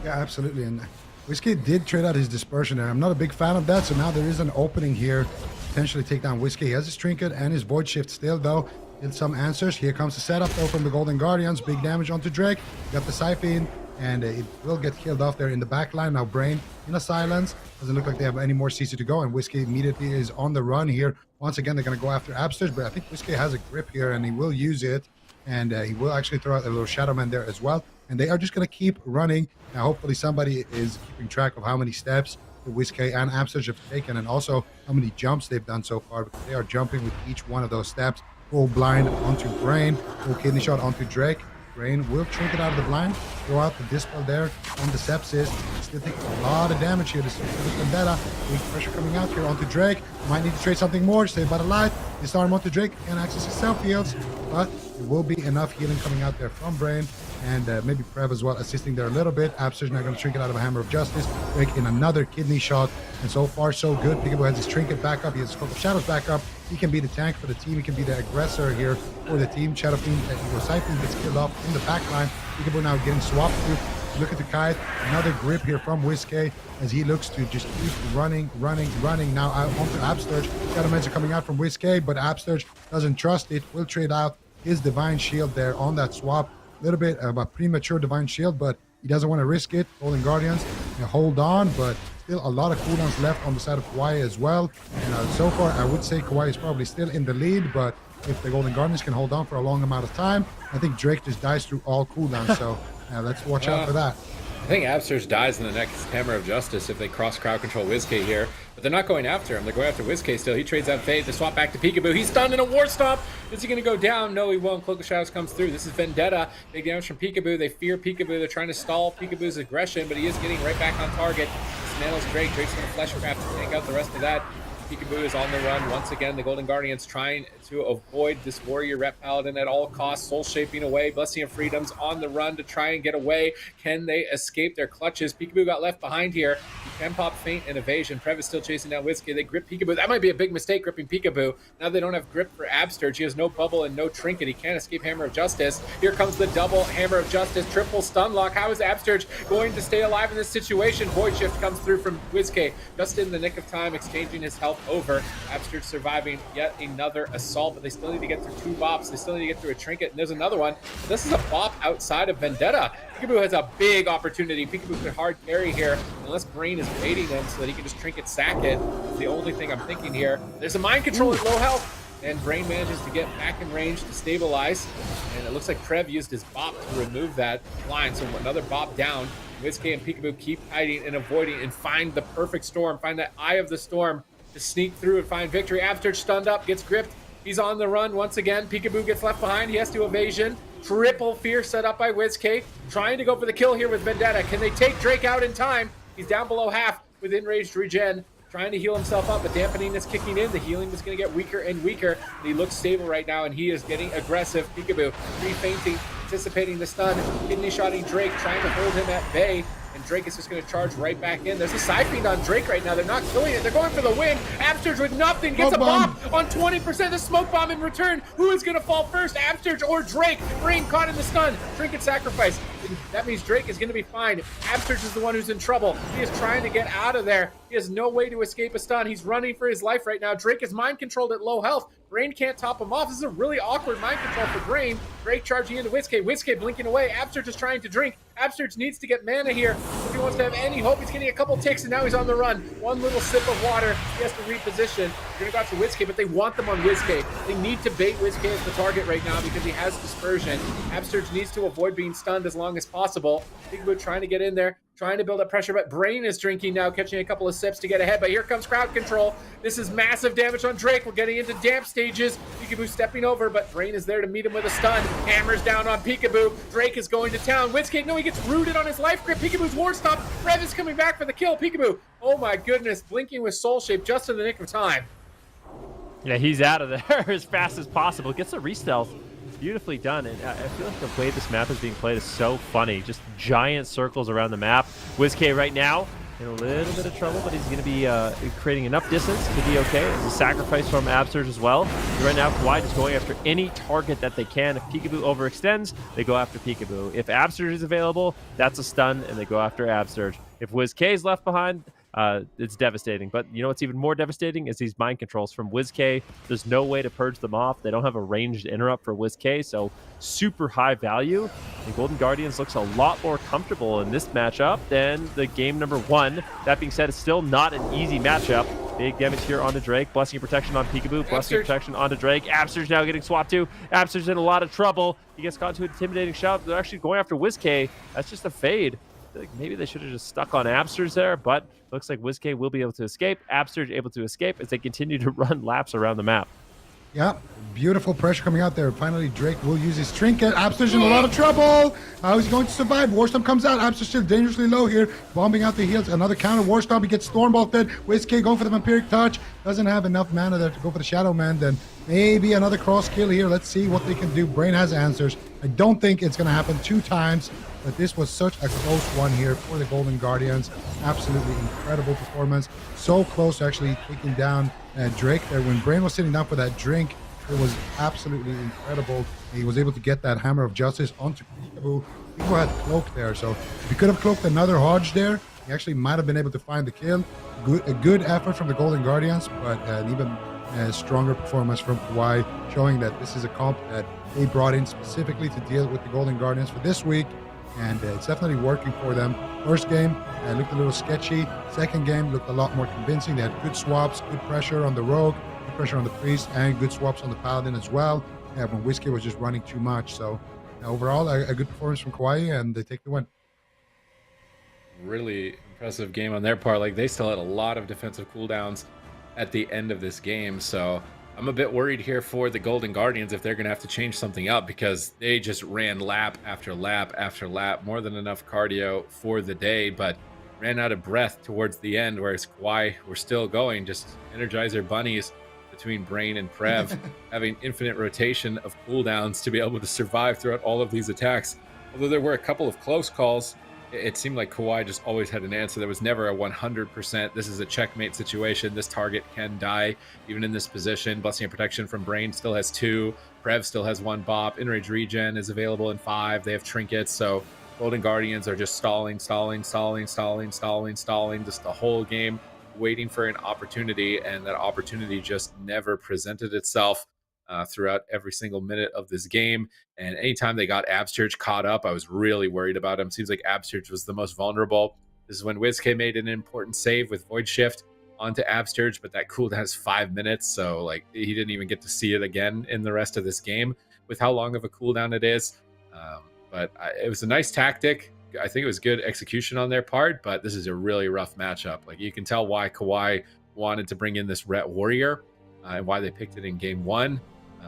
Yeah, absolutely. And WizK did trade out his dispersion there. I'm not a big fan of that. So now there is an opening here to potentially take down WizK. He has his trinket and his void shift still, though. Some answers. Here comes the setup though from the Golden Guardians. Big damage onto Drake. Got the Siphon, and it will get killed off there in the back line. Now Brain in a silence. Doesn't look like they have any more CC to go, and WizK immediately is on the run here. Once again, they're going to go after Absterge, but I think WizK has a grip here, and he will use it, and he will actually throw out a little Shadow Man there as well. And they are just going to keep running. Now hopefully somebody is keeping track of how many steps the WizK and Absterge have taken, and also how many jumps they've done so far, because they are jumping with each one of those steps. Full blind onto Brain, full kidney shot onto Drake. Brain will trinket out of the blind, throw out the Dispel there on the Sepsis. Still taking a lot of damage here. This is Vendetta. Big pressure coming out here onto Drake. Might need to trade something more. Save by the light. Disarm onto Drake. Can't access his self heals, but it will be enough healing coming out there from Brain. And maybe Prev as well assisting there a little bit. Absterge now going to trinket out of a Hammer of Justice. Drake in another kidney shot. And so far, so good. Peekaboo has his trinket back up. He has his Cloak of Shadows back up. He can be the tank for the team. He can be the aggressor here for the team. Shadow Fiend and Siphon gets killed off in the back line. Peekaboo now getting swapped through. Look at the kite. Another grip here from WizK as he looks to just keep running. Now out onto Absterge. Shadow Mans are coming out from WizK, but Absterge doesn't trust it. Will trade out his Divine Shield there on that swap. A little bit of a premature Divine Shield, but he doesn't want to risk it. Golden Guardians hold on, but still a lot of cooldowns left on the side of KAWHI as well. And so far, I would say KAWHI is probably still in the lead, but if the Golden Guardians can hold on for a long amount of time, I think Drake just dies through all cooldowns. So let's watch out for that. I think Absterge dies in the next Hammer of Justice if they cross crowd control WizK here, but they're not going after him. They're going after WizK still. He trades out Fade. They swap back to Peekaboo. He's stunned in a War Stomp. Is he going to go down? No, he won't. Cloak of Shadows comes through. This is Vendetta. Big damage from Peekaboo. They fear Peekaboo. They're trying to stall Peekaboo's aggression, but he is getting right back on target. Dismantles Drake. Drake's going to Fleshcraft to tank out the rest of that. Peekaboo is on the run once again. The Golden Guardians trying to avoid this Warrior Rep Paladin at all costs. Soul shaping away. Blessing of Freedom's on the run to try and get away. Can they escape their clutches? Peekaboo got left behind here. He can pop Feint and Evasion. Prev is still chasing down WizK. They grip Peekaboo. That might be a big mistake, gripping Peekaboo. Now they don't have grip for Absterge. He has no bubble and no trinket. He can't escape Hammer of Justice. Here comes the double Hammer of Justice. Triple stun lock. How is Absterge going to stay alive in this situation? Void Shift comes through from WizK just in the nick of time, exchanging his health over. Absterge surviving yet another assault, but they still need to get through 2 bops. They still need to get through a trinket, and there's another one. But this is a bop outside of Vendetta. Peekaboo has a big opportunity. Peekaboo could hard carry here, unless Brain is baiting him so that he can just trinket sack it. That's the only thing I'm thinking here. There's a mind control at low health, and Brain manages to get back in range to stabilize. And it looks like Prev used his bop to remove that line, so another bop down. WizK and Peekaboo keep hiding and avoiding and find the perfect storm, find that eye of the storm to sneak through and find victory. Absterge stunned up, gets gripped. He's on the run once again. Peekaboo gets left behind. He has to evasion. Triple fear set up by WizK. Trying to go for the kill here with Vendetta. Can they take Drake out in time? He's down below half with enraged regen. Trying to heal himself up, but dampening is kicking in. The healing is going to get weaker and weaker. He looks stable right now, and he is getting aggressive. Peekaboo re-fainting, anticipating the stun. Kidney shotting Drake, trying to hold him at bay. And Drake is just going to charge right back in. There's a Siphon on Drake right now. They're not killing it. They're going for the win. Absterge with nothing gets a bop on 20%. The smoke bomb in return. Who is going to fall first? Absterge or Drake? Brain caught in the stun. Trinket sacrifice. That means Drake is going to be fine. Absterge is the one who's in trouble. He is trying to get out of there. He has no way to escape a stun. He's running for his life right now. Drake is mind controlled at low health. Brain can't top him off. This is a really awkward mind control for Brain. Drake charging into WizK. WizK blinking away. Absterge is trying to drink. Absterge needs to get mana here if he wants to have any hope. He's getting a couple ticks, and now he's on the run. One little sip of water. He has to reposition. They're going to go after WizK, but they want them on WizK. They need to bait WizK as the target right now because he has dispersion. Absterge needs to avoid being stunned as long as possible. Peekaboo trying to get in there. trying to build up pressure, but Brain is drinking now, catching a couple of sips to get ahead, but here comes crowd control. This is massive damage on Drake. We're getting into damp stages. Peekaboo stepping over, but Brain is there to meet him with a stun. Hammers down on Peekaboo. Drake is going to town. Wizkid, no, he gets rooted on his life grip. Peekaboo's war stop. Rev is coming back for the kill. Peekaboo, oh my goodness, blinking with Soul Shape just in the nick of time. Yeah, he's out of there as fast as possible. Gets a re-stealth. Beautifully done. And I feel like the way this map is being played is so funny. Just giant circles around the map. WizK right now in a little bit of trouble, but he's going to be creating enough distance to be okay. It's a sacrifice from Absurge as well. And right now, KAWHI is going after any target that they can. If Peekaboo overextends, they go after Peekaboo. If Absurge is available, that's a stun, and they go after Absurge. If WizK is left behind, it's devastating. But you know what's even more devastating is these mind controls from WizK. There's no way to purge them off. They don't have a ranged interrupt for WizK, so super high value. And Golden Guardians looks a lot more comfortable in this matchup than the game number 1. That being said, it's still not an easy matchup. Big damage here onto Drake. Blessing and protection on Peekaboo. Blessing and protection onto Drake. Absurge now getting swapped to. Absurge's in a lot of trouble. He gets caught into an intimidating shot. They're actually going after WizK. That's just a fade. Like maybe they should have just stuck on Absurge there, but looks like WizK will be able to escape. Absurge able to escape as they continue to run laps around the map. Yeah, beautiful pressure coming out there. Finally, Drake will use his trinket. Absurge in a lot of trouble. How is he going to survive? Warstomp comes out. Absurge still dangerously low here. Bombing out the heals. Another counter. Warstomp. He gets Stormbolted. WizK going for the Vampiric Touch. Doesn't have enough mana there to go for the Shadow Man. Then maybe another cross kill here. Let's see what they can do. Brain has answers. I don't think it's going to happen 2 times. But this was such a close one here for the Golden Guardians. Absolutely incredible performance. So close to actually taking down Drake there. When Brain was sitting down for that drink, it was absolutely incredible. He was able to get that Hammer of Justice onto Peekaboo. Peekaboo had Cloak there, so if he could have cloaked another Hodge there, he actually might have been able to find the kill. A good effort from the Golden Guardians, but an even stronger performance from KAWHI, showing that this is a comp that they brought in specifically to deal with the Golden Guardians for this week. And it's definitely working for them. First game looked a little sketchy. Second game looked a lot more convincing. They had good swaps, good pressure on the Rogue, good pressure on the Priest, and good swaps on the Paladin as well. Yeah, when WizK was just running too much. So overall, a good performance from KAWHI, and they take the win. Really impressive game on their part. Like, they still had a lot of defensive cooldowns at the end of this game. So I'm a bit worried here for the Golden Guardians if they're going to have to change something up, because they just ran lap after lap after lap, more than enough cardio for the day, but ran out of breath towards the end, whereas KAWHI were still going, just Energizer bunnies between Brain and Prev, having infinite rotation of cooldowns to be able to survive throughout all of these attacks. Although there were a couple of close calls, it seemed like KAWHI just always had an answer. There was never a 100%, this is a checkmate situation, this target can die even in this position. Blessing and protection from Brain still has 2. Prev still has 1 bop. Enrage regen is available in 5. They have trinkets, so Golden Guardians are just stalling just the whole game, waiting for an opportunity, and that opportunity just never presented itself throughout every single minute of this game. And anytime they got Absurge caught up, I was really worried about him. Seems like Absurge was the most vulnerable. This is when WizK made an important save with Void Shift onto Absurge, but that cooldown is 5 minutes, so like he didn't even get to see it again in the rest of this game with how long of a cooldown it is. But it was a nice tactic. I think it was good execution on their part, but this is a really rough matchup. Like, you can tell why KAWHI wanted to bring in this Ret Warrior and why they picked it in game 1.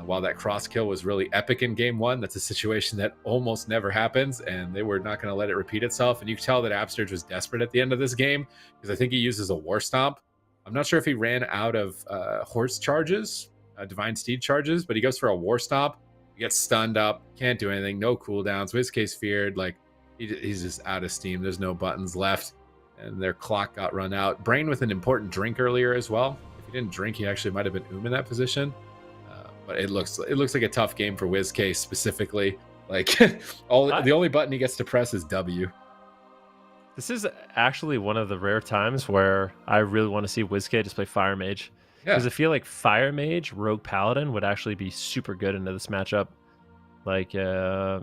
While that cross kill was really epic in game 1, that's a situation that almost never happens, and they were not going to let it repeat itself. And you can tell that Absurge was desperate at the end of this game, because I think he uses a War Stomp. I'm not sure if he ran out of horse charges, Divine Steed charges, but he goes for a War Stomp. He gets stunned up, can't do anything, no cooldowns. WizK's feared, like he's just out of steam. There's no buttons left, and their clock got run out. Brain with an important drink earlier as well. If he didn't drink, he actually might have been in that position. But it looks like a tough game for WizK specifically. Like the only button he gets to press is W. This is actually one of the rare times where I really want to see WizK just play Fire Mage. Because I feel like Fire Mage, Rogue Paladin would actually be super good into this matchup. Like, yeah,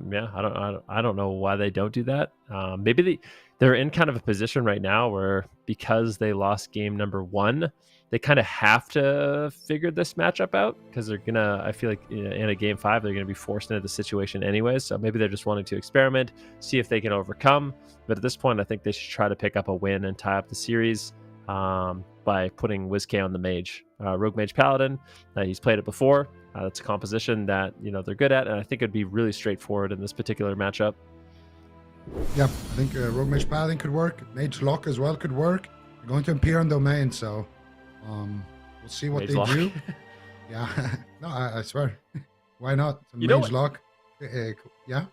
I don't know why they don't do that. Maybe they're in kind of a position right now where, because they lost game number 1, they kind of have to figure this matchup out because they're gonna. I feel like in a game 5 they're gonna be forced into the situation anyways. So maybe they're just wanting to experiment, see if they can overcome. But at this point, I think they should try to pick up a win and tie up the series by putting WizK on the mage, Rogue Mage Paladin. He's played it before. That's a composition that they're good at, and I think it'd be really straightforward in this particular matchup. Yeah, I think Rogue Mage Paladin could work. Mage Lock as well could work. They're going to appear on domain, so we'll see what Mage they Lock. do. Yeah, no, I swear. Why not? You know Mage Lock. Yeah.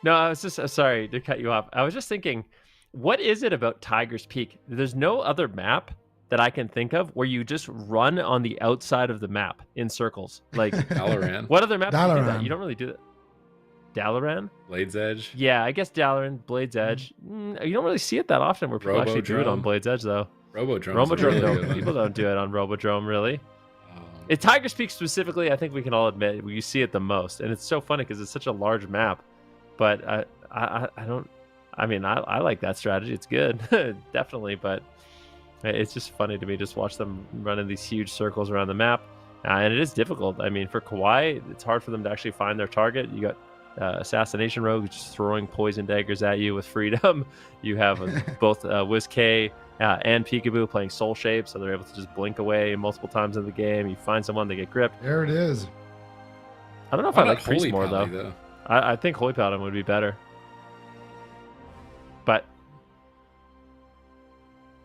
No, I was just sorry to cut you off. I was just thinking, what is it about Tiger's Peak? There's no other map that I can think of where you just run on the outside of the map in circles. Like Dalaran. What other maps do you do that? Dalaran. You don't really do that. Dalaran? Blade's Edge. Yeah, I guess Dalaran, Blade's Edge. You don't really see it that often where people actually do it on Robodrome. Blade's Edge, though. Robodrome's a Robodrome, really no, good one. people don't do it on Robodrome, really. It Tiger's Peak specifically, I think we can all admit, you see it the most. And it's so funny because it's such a large map. But I don't... I mean, I like that strategy. It's good, definitely. But it's just funny to me just watch them running these huge circles around the map. And it is difficult. I mean, for KAWHI, it's hard for them to actually find their target. You got Assassination Rogue just throwing poison daggers at you with freedom. You have both WizK and Peekaboo playing Soul Shape, so they're able to just blink away multiple times in the game. You find someone, they get gripped. There it is. I don't know if Why I not like Priest Holy more, Pally, though. I think Holy Paladin would be better. But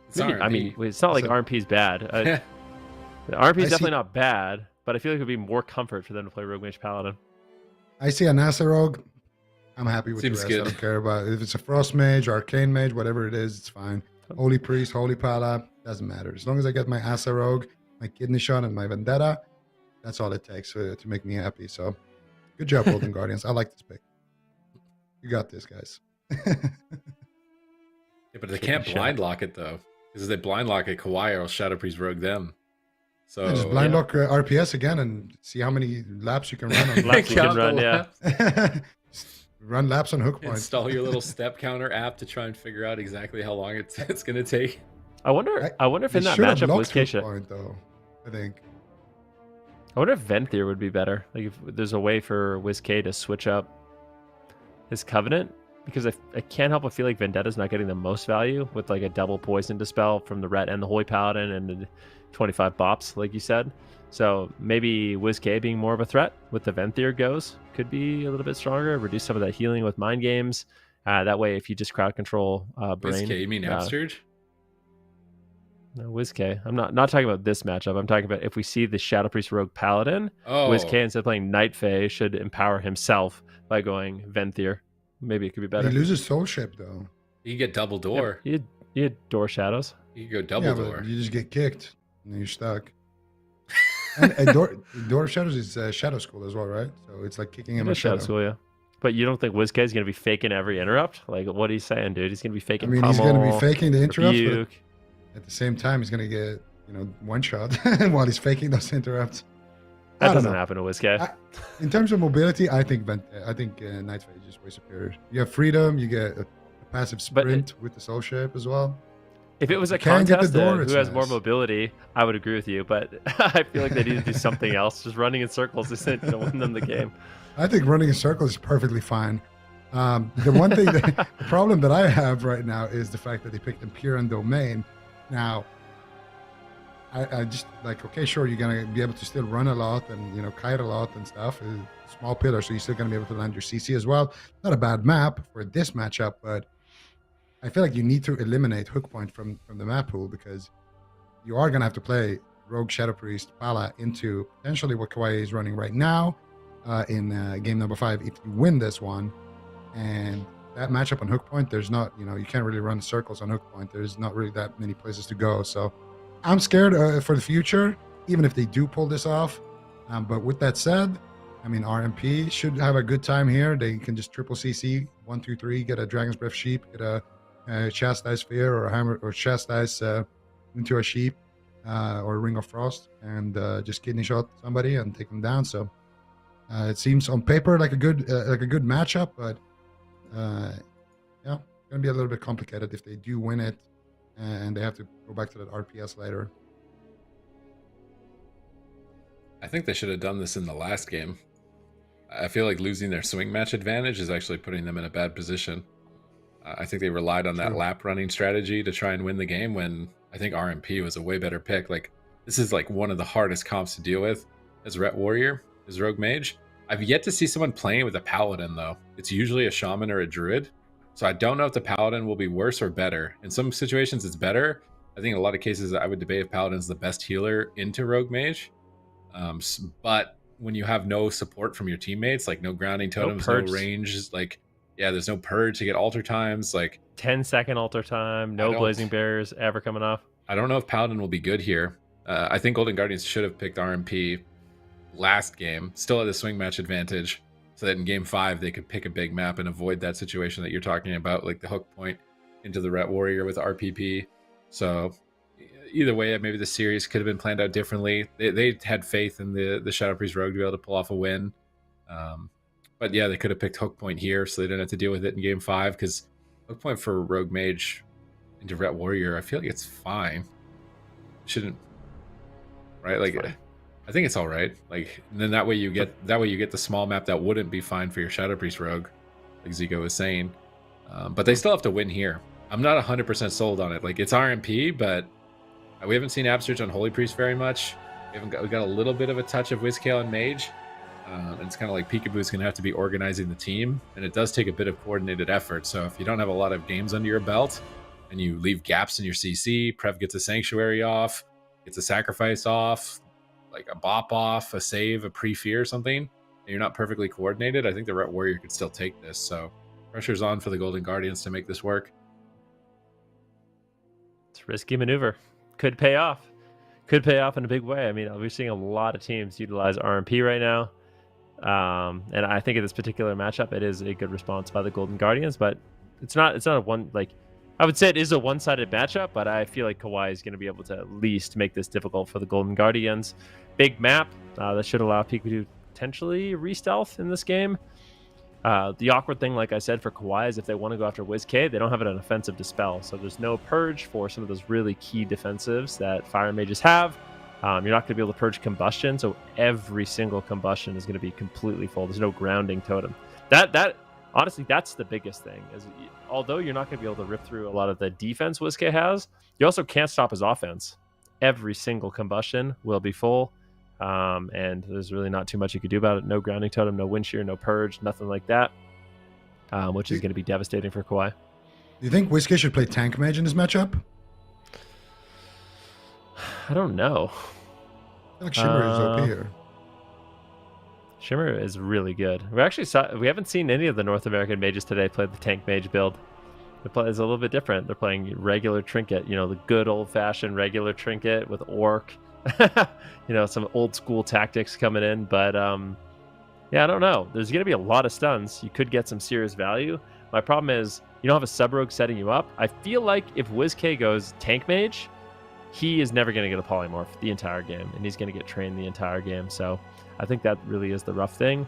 It's maybe, I RMP. mean, it's not like So- RMP is bad. RMP is I definitely see- not bad, but I feel like it would be more comfort for them to play Rogue Mage Paladin. I see a NASA Rogue. I'm happy with Seems the rest. good. I don't care about if it's a Frost Mage, Arcane Mage, whatever it is, it's fine. Holy Priest, Holy Pala, doesn't matter. As long as I get my Asa Rogue, my Kidney Shot, and my Vendetta, that's all it takes to make me happy. So, good job, Golden Guardians. I like this pick. You got this, guys. Yeah, but they can't blind lock it though, because if they blind lock it, KAWHI or Shadow Priest Rogue them. So Yeah, just blind lock RPS again and see how many laps you can run on. Laps you can Count the run, yeah. Just run laps on hook point. install your little step counter app to try and figure out exactly how long it's going to take. I wonder if in They that should have matchup locked hook WizK point though. I think. I wonder if Venthyr would be better. Like if there's a way for WizK to switch up his Covenant, because I can't help but feel like Vendetta's not getting the most value with like a double poison dispel from the Ret and the Holy Paladin and the 25 bops, like you said. So maybe WizK being more of a threat with the Venthyr goes could be a little bit stronger, reduce some of that healing with mind games. That way, if you just crowd control Brain. WizK, you mean Upsurge? No, WizK. I'm not talking about this matchup. I'm talking about if we see the Shadow Priest Rogue Paladin, Oh, WizK instead of playing Night Fae should empower himself by going Venthyr. Maybe it could be better. He loses Soul Shape though. you get double door. Yeah, you had Door Shadows. You can go double Yeah, door. but you just get kicked and then you're stuck. And Door of Shadows is Shadow School as well, right? So it's like kicking him Yeah, a Shadow shadow. School, yeah. But you don't think WizK is going to be faking every interrupt? Like, what are you saying, dude? He's going to be I faking mean, he's going to be pummel, faking the interrupts, but rebuke. at the same time, he's going to get one shot while he's faking those interrupts. I That don't doesn't know. happen to WizK. In terms of mobility, I think Night Fae is just way superior. You have freedom, you get a passive But sprint with the Soul Shape as well. If it was a you can't get the contest door, who it's has more nice. mobility, I would agree with you. But I feel like they need to do something else. Just running in circles isn't going to win them the game. I think running in circles is perfectly fine. The one thing, the problem that I have right now is the fact that they picked Imperial Domain. Now, I just like, okay, sure, you're gonna be able to still run a lot and kite a lot and stuff. Small pillar, so you're still gonna be able to land your CC as well. Not a bad map for this matchup, but I feel like you need to eliminate hook point from the map pool because you are gonna have to play Rogue, Shadow Priest, Pala into potentially what KAWHI is running right now in game number 5. If you win this one, and that matchup on hook point, there's not, you can't really run circles on hook point. There's not really that many places to go. So I'm scared for the future, even if they do pull this off. But with that said, I mean, RMP should have a good time here. They can just triple CC 1, 2, 3, get a Dragon's Breath Sheep, get a Chastise Fear or a Hammer or Chastise into a Sheep or a Ring of Frost and just kidney shot somebody and take them down. So it seems on paper like a good matchup, but it's gonna be a little bit complicated if they do win it and they have to go back to that RPS later. I think they should have done this in the last game. I feel like losing their swing match advantage is actually putting them in a bad position. I think they relied on that lap running strategy to try and win the game when I think RMP was a way better pick. Like, this is like one of the hardest comps to deal with as Ret Warrior, as Rogue Mage. I've yet to see someone playing with a Paladin, though. It's usually a Shaman or a Druid. So I don't know if the Paladin will be worse or better. In some situations, it's better. I think in a lot of cases, I would debate if Paladin's the best healer into Rogue Mage. But when you have no support from your teammates, like no grounding totems, no range, like, yeah, there's no purge to get altar times, like 10-second altar time, no blazing barriers ever coming off. I don't know if Paladin will be good here. I think Golden Guardians should have picked RMP last game, still had the swing match advantage, so that in game 5 they could pick a big map and avoid that situation that you're talking about, like the hook point into the Ret Warrior with RPP. So either way, maybe the series could have been planned out differently. They had faith in the Shadow Priest Rogue to be able to pull off a win. But yeah, they could have picked hook point here so they didn't have to deal with it in game 5, because hook point for Rogue Mage into Ret Warrior, I feel like it's fine. Shouldn't, right? Like, I think it's all right. Like, and then that way you get the small map that wouldn't be fine for your Shadow Priest Rogue, like Zico was saying. But they still have to win here. I'm not 100% sold on it. Like, it's RMP, but we haven't seen Absurge on Holy Priest very much. We got a little bit of a touch of Whizkale and Mage. And it's kind of like Peekaboo's going to have to be organizing the team. And it does take a bit of coordinated effort. So if you don't have a lot of games under your belt and you leave gaps in your CC, Prev gets a Sanctuary off, gets a Sacrifice off, like a Bop off, a save, a pre-fear or something, and you're not perfectly coordinated, I think the Ret Warrior could still take this. So pressure's on for the Golden Guardians to make this work. It's a risky maneuver. Could pay off. Could pay off in a big way. I mean, we're seeing a lot of teams utilize RMP right now. And I think in this particular matchup, it is a good response by the Golden Guardians, but it's not a one, like, I would say it is a one-sided matchup, but I feel like KAWHI is going to be able to at least make this difficult for the Golden Guardians. Big map that should allow Pikachu to potentially re-stealth in this game. The awkward thing, like I said, for KAWHI is if they want to go after WizK, they don't have an offensive dispel, so there's no purge for some of those really key defensives that Fire Mages have. You're not going to be able to purge combustion, so every single combustion is going to be completely full. There's no grounding totem. That honestly, that's the biggest thing. Is although you're not going to be able to rip through a lot of the defense WizK has, you also can't stop his offense. Every single combustion will be full, and there's really not too much you could do about it. No grounding totem, no wind shear, no purge, nothing like that, which is going to be devastating for KAWHI. Do you think WizK should play Tank Mage in this matchup? I don't know. I feel like Shimmer is OP here. Shimmer is really good. We haven't seen any of the North American mages today play the Tank Mage build. It's a little bit different. They're playing regular Trinket, the good old-fashioned regular Trinket with Orc. Some old school tactics coming in, but yeah, I don't know. There's going to be a lot of stuns. You could get some serious value. My problem is you don't have a sub-rogue setting you up. I feel like if WizK goes Tank Mage, he is never going to get a polymorph the entire game, and he's going to get trained the entire game. So I think that really is the rough thing.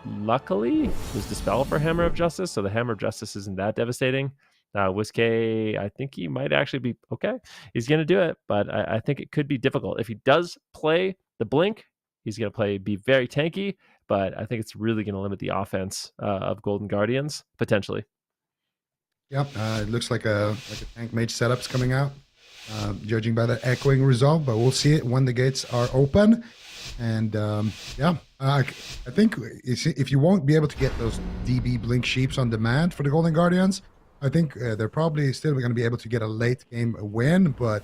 Luckily, there's Dispel for Hammer of Justice, so the Hammer of Justice isn't that devastating. WizK, I think he might actually be okay. He's going to do it, but I think it could be difficult. If he does play the Blink, he's going to be very tanky, but I think it's really going to limit the offense of Golden Guardians, potentially. Yep, it looks like a Tank Mage setup's coming out. Judging by the echoing result, but we'll see it when the gates are open. And I think if you won't be able to get those DB Blink Sheeps on demand for the Golden Guardians, I think they're probably still going to be able to get a late game win, but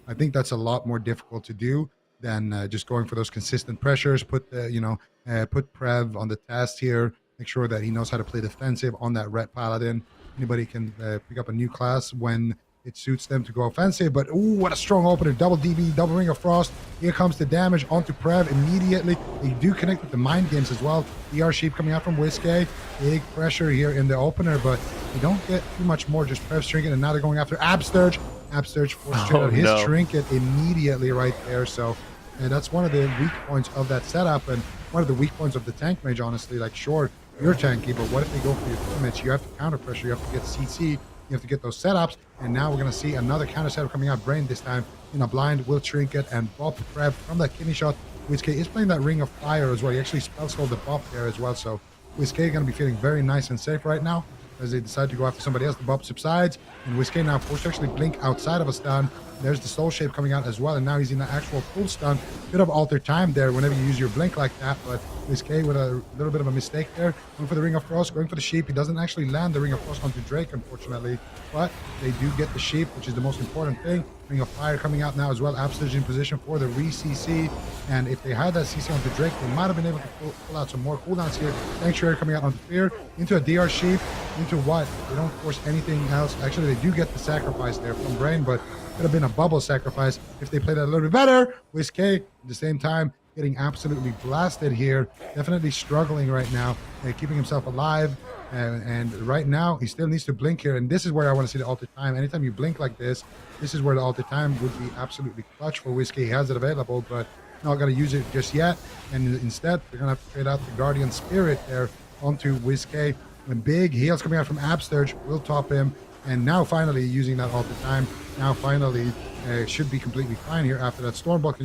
I think that's a lot more difficult to do than just going for those consistent pressures. Put Prev on the test here, make sure that he knows how to play defensive on that Red Paladin. Anybody can pick up a new class when it suits them to go offensive, but ooh, what a strong opener. Double DB, double Ring of Frost. Here comes the damage onto Prev immediately. They do connect with the Mind Games as well. ER Sheep coming out from WizK. Big pressure here in the opener, but you don't get too much more. Just Prev's Trinket, and now they're going after Absturge. Absturge forced out his Trinket immediately right there. So that's one of the weak points of that setup, and one of the weak points of the Tank Mage, honestly. Like, sure, you're tanky, but what if they go for your teammates? You have to counter pressure. You have to get CC. You have to get those setups, and now we're going to see another counter setup coming out. Brain this time in a blind will Trinket and Bob Prev from that kidney shot WizK is playing that Ring of Fire as well. He actually spell sold the buff there as well. So WizK going to be feeling very nice and safe right now as they decide to go after somebody else. The buff subsides, and WizK now forced to actually blink outside of a stun. There's the soul shape coming out as well, and now he's in an actual full stun. Bit of altered time there whenever you use your blink like that, but WizK with a little bit of a mistake there. Going for the Ring of Frost, going for the sheep. He doesn't actually land the Ring of Frost onto Drake, unfortunately, but they do get the sheep, which is the most important thing. Ring of Fire coming out now as well. Absolutely in position for the re-CC, and if they had that CC onto Drake, they might have been able to pull out some more cooldowns here. Sanctuary coming out onto Fear, into a DR sheep, into what? They don't force anything else. Actually, they do get the sacrifice there from Brain, but could have been a bubble sacrifice if they played that a little bit better. WizK at the same time getting absolutely blasted here, definitely struggling right now, keeping himself alive, and right now he still needs to blink here, and this is where I want to see the altered time. Anytime you blink like this is where the altered time would be absolutely clutch for WizK. He has it available, but not going to use it just yet, and instead they're going to have to trade out the Guardian Spirit there onto WizK. And big heals coming out from Absturge will top him, and now finally using that altered time. Now finally should be completely fine here after that Stormbolt.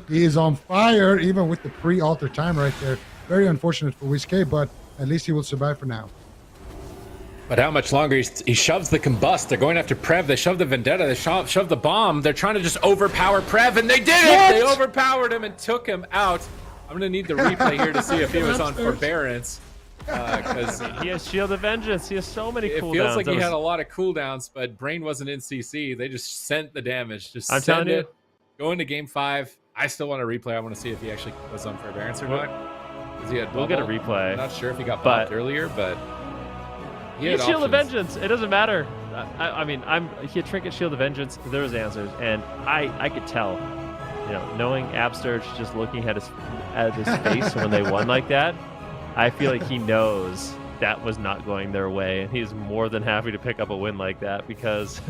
He is on fire, even with the pre-alter time right there. Very unfortunate for WizK, but at least he will survive for now. But how much longer? He shoves the combust. They're going after Prev. They shove the Vendetta. They shove the bomb. They're trying to just overpower Prev, and they did it! They overpowered him and took him out. I'm going to need the replay here to see if he was on Forbearance. Because he has Shield of Vengeance. He has so many cooldowns. It feels like he had a lot of cooldowns, but Brain wasn't in CC. They just sent the damage. Just I'm send telling it. Go into game 5. I still want a replay. I want to see if he actually was on Forbearance or not. Because he had We'll get a replay. I'm not sure if he got popped earlier, but he had Shield of Vengeance. It doesn't matter. I mean, he had Trinket, Shield of Vengeance. There was answers, and I could tell. You know, knowing Absturge, just looking at his face when they won like that, I feel like he knows that was not going their way, and he's more than happy to pick up a win like that because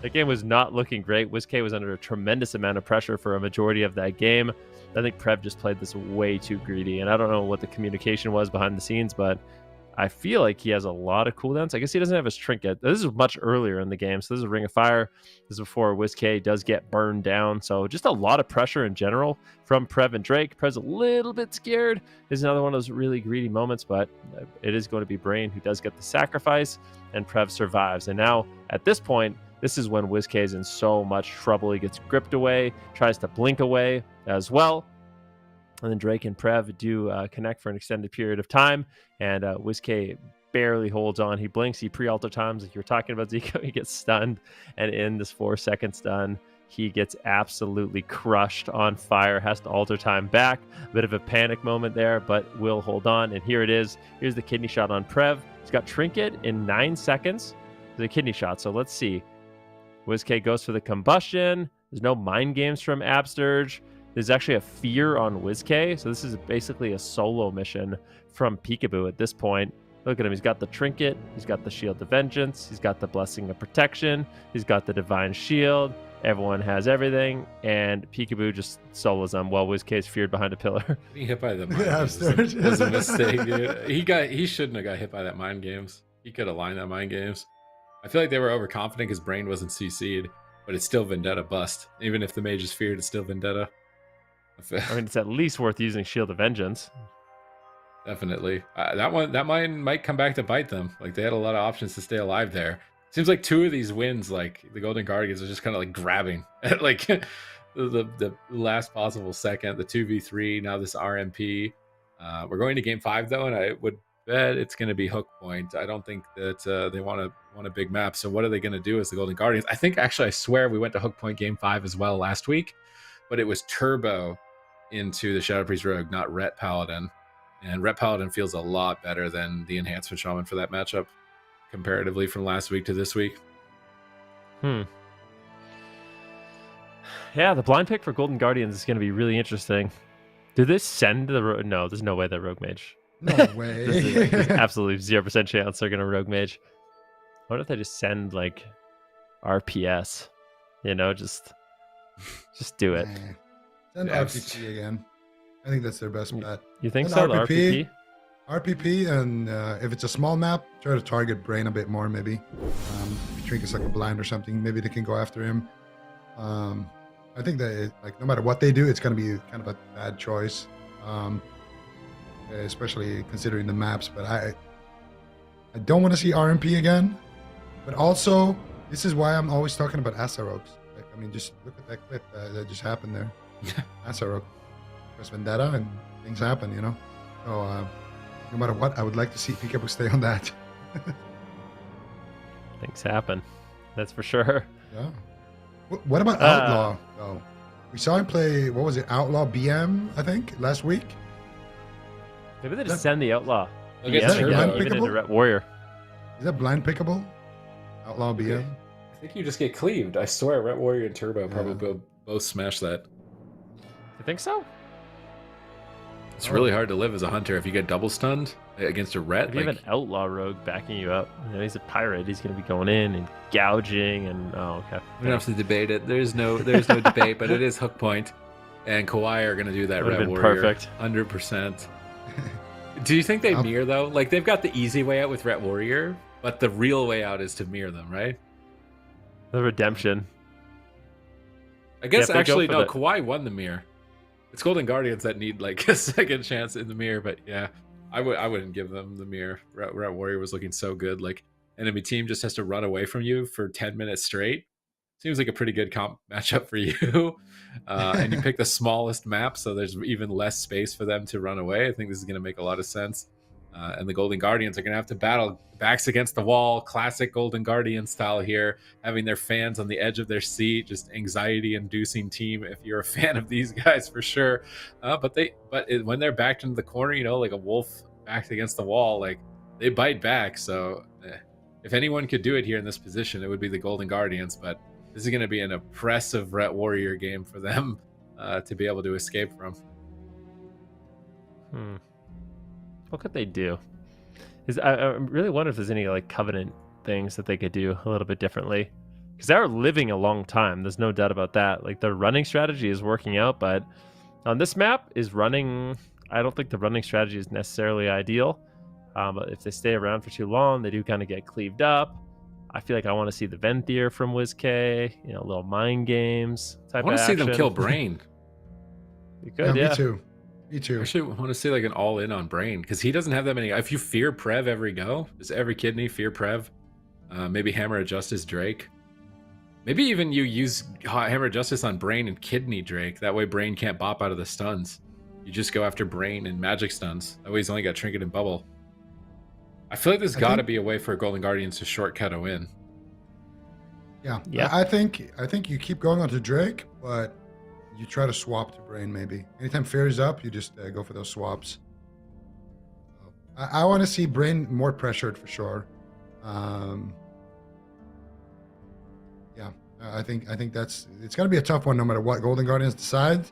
the game was not looking great. WizK was under a tremendous amount of pressure for a majority of that game. I think Prev just played this way too greedy, and I don't know what the communication was behind the scenes, but I feel like he has a lot of cooldowns. I guess he doesn't have his Trinket. This is much earlier in the game, so this is a Ring of Fire. This is before WizK does get burned down, so just a lot of pressure in general from Prev and Drake. Prev's a little bit scared. Is another one of those really greedy moments, but it is going to be Brain who does get the sacrifice, and Prev survives. And now, at this point, this is when WizK is in so much trouble. He gets gripped away, tries to blink away as well. And then Drake and Prev do connect for an extended period of time, and WizK barely holds on. He blinks, he pre-alter times, like you were talking about, Zico. He gets stunned, and in this 4-second stun, he gets absolutely crushed on fire, has to alter time back. A bit of a panic moment there, but will hold on, and here it is. Here's the kidney shot on Prev. He's got Trinket in 9 seconds. There's a kidney shot, so let's see. WizK goes for the combustion. There's no mind games from Absturge. There's actually a fear on WizK, so this is basically a solo mission from Peekaboo at this point. Look at him. He's got the Trinket. He's got the Shield of Vengeance. He's got the Blessing of Protection. He's got the Divine Shield. Everyone has everything, and Peekaboo just solos him while WizK is feared behind a pillar. Being hit by the mind games was a mistake, dude. He shouldn't have got hit by that mind games. He could have lined that mind games. I feel like they were overconfident because Brain wasn't CC'd, but it's still Vendetta bust. Even if the mage is feared, it's still Vendetta. I mean, it's at least worth using Shield of Vengeance. Definitely. That mine might come back to bite them. Like, they had a lot of options to stay alive there. Seems like 2 of these wins, like the Golden Guardians, are just kind of like grabbing at like the last possible second. The 2v3, now this RMP. We're going to game 5 though, and I would bet it's going to be hook point. I don't think that they want a big map. So what are they going to do as the Golden Guardians? I think actually, I swear we went to hook point game 5 as well last week, but it was Turbo into the Shadow Priest Rogue, not Ret Paladin. And Ret Paladin feels a lot better than the Enhancement Shaman for that matchup, comparatively from last week to this week. Yeah, the blind pick for Golden Guardians is going to be really interesting. Do they send the no? There's no way that Rogue Mage. No way. There's absolutely 0% chance they're going to Rogue Mage. What if they just send like RPS? You know, just do it. Send RPP again. I think that's their best bet. You think so? RPP? RPP, and if it's a small map, try to target Brain a bit more, maybe. If you think it's like a blind or something, maybe they can go after him. I think that like no matter what they do, it's going to be kind of a bad choice, especially considering the maps. But I don't want to see RMP again. But also, this is why I'm always talking about Asaroks. Like, I mean, just look at that clip that just happened there. Asarok press Vendetta and things happen, you know. So no matter what, I would like to see Peekaboo stay on that. Things happen. That's for sure. Yeah. What about Outlaw, though? We saw him play, what was it, Outlaw BM, I think, last week? Maybe they just send the Outlaw. Against BM Turbo. again, even into Ret Warrior. Is that blind pickable? Outlaw BM? I think you just get cleaved. I swear, Ret Warrior and Turbo probably both smash that. You think so? It's really hard to live as a hunter if you get double stunned against a Ret. If you have an Outlaw rogue backing you up, you know, he's a pirate. He's going to be going in and gouging and okay. We don't have to debate it. There's no debate, but it is hook point, and KAWHI are going to do that. Would've Ret been Warrior, perfect. 100%. Do you think they mirror though? Like they've got the easy way out with Ret Warrior, but the real way out is to mirror them, right? The redemption. I guess Yeah, actually no. KAWHI won the mirror. It's Golden Guardians that need like a second chance in the mirror, but yeah, I wouldn't give them the mirror. Ret Warrior was looking so good. Like enemy team just has to run away from you for 10 minutes straight. Seems like a pretty good comp matchup for you. And you pick the smallest map, so there's even less space for them to run away. I think this is going to make a lot of sense. And the Golden Guardians are going to have to battle backs against the wall, classic Golden Guardian style here, having their fans on the edge of their seat, just anxiety-inducing team if you're a fan of these guys for sure. But when they're backed into the corner, you know, like a wolf backed against the wall, like they bite back. So if anyone could do it here in this position, it would be the Golden Guardians. But this is going to be an oppressive Ret Warrior game for them to be able to escape from. What could they do? I really wonder if there's any like Covenant things that they could do a little bit differently, because they're living a long time. There's no doubt about that. Like their running strategy is working out, but on this map I don't think the running strategy is necessarily ideal. But if they stay around for too long, they do kind of get cleaved up. I feel like I want to see the Venthyr from WizK, you know, little mind games type. I want to see them kill Brain. You could, yeah. Me too. Me too. I actually want to see like an all-in on Brain, because he doesn't have that many. If you fear Prev every go, just every kidney fear Prev, maybe Hammer of Justice Drake. Maybe even you use Hammer of Justice on Brain and kidney Drake. That way Brain can't bop out of the stuns. You just go after Brain and magic stuns. That way he's only got Trinket and Bubble. I feel like there's got to be a way for Golden Guardians to shortcut a win. Yeah. I think you keep going on to Drake, but you try to swap to Brain maybe. Anytime Fear is up, you just go for those swaps. I want to see Brain more pressured for sure. Yeah, I think it's going to be a tough one no matter what Golden Guardians decide.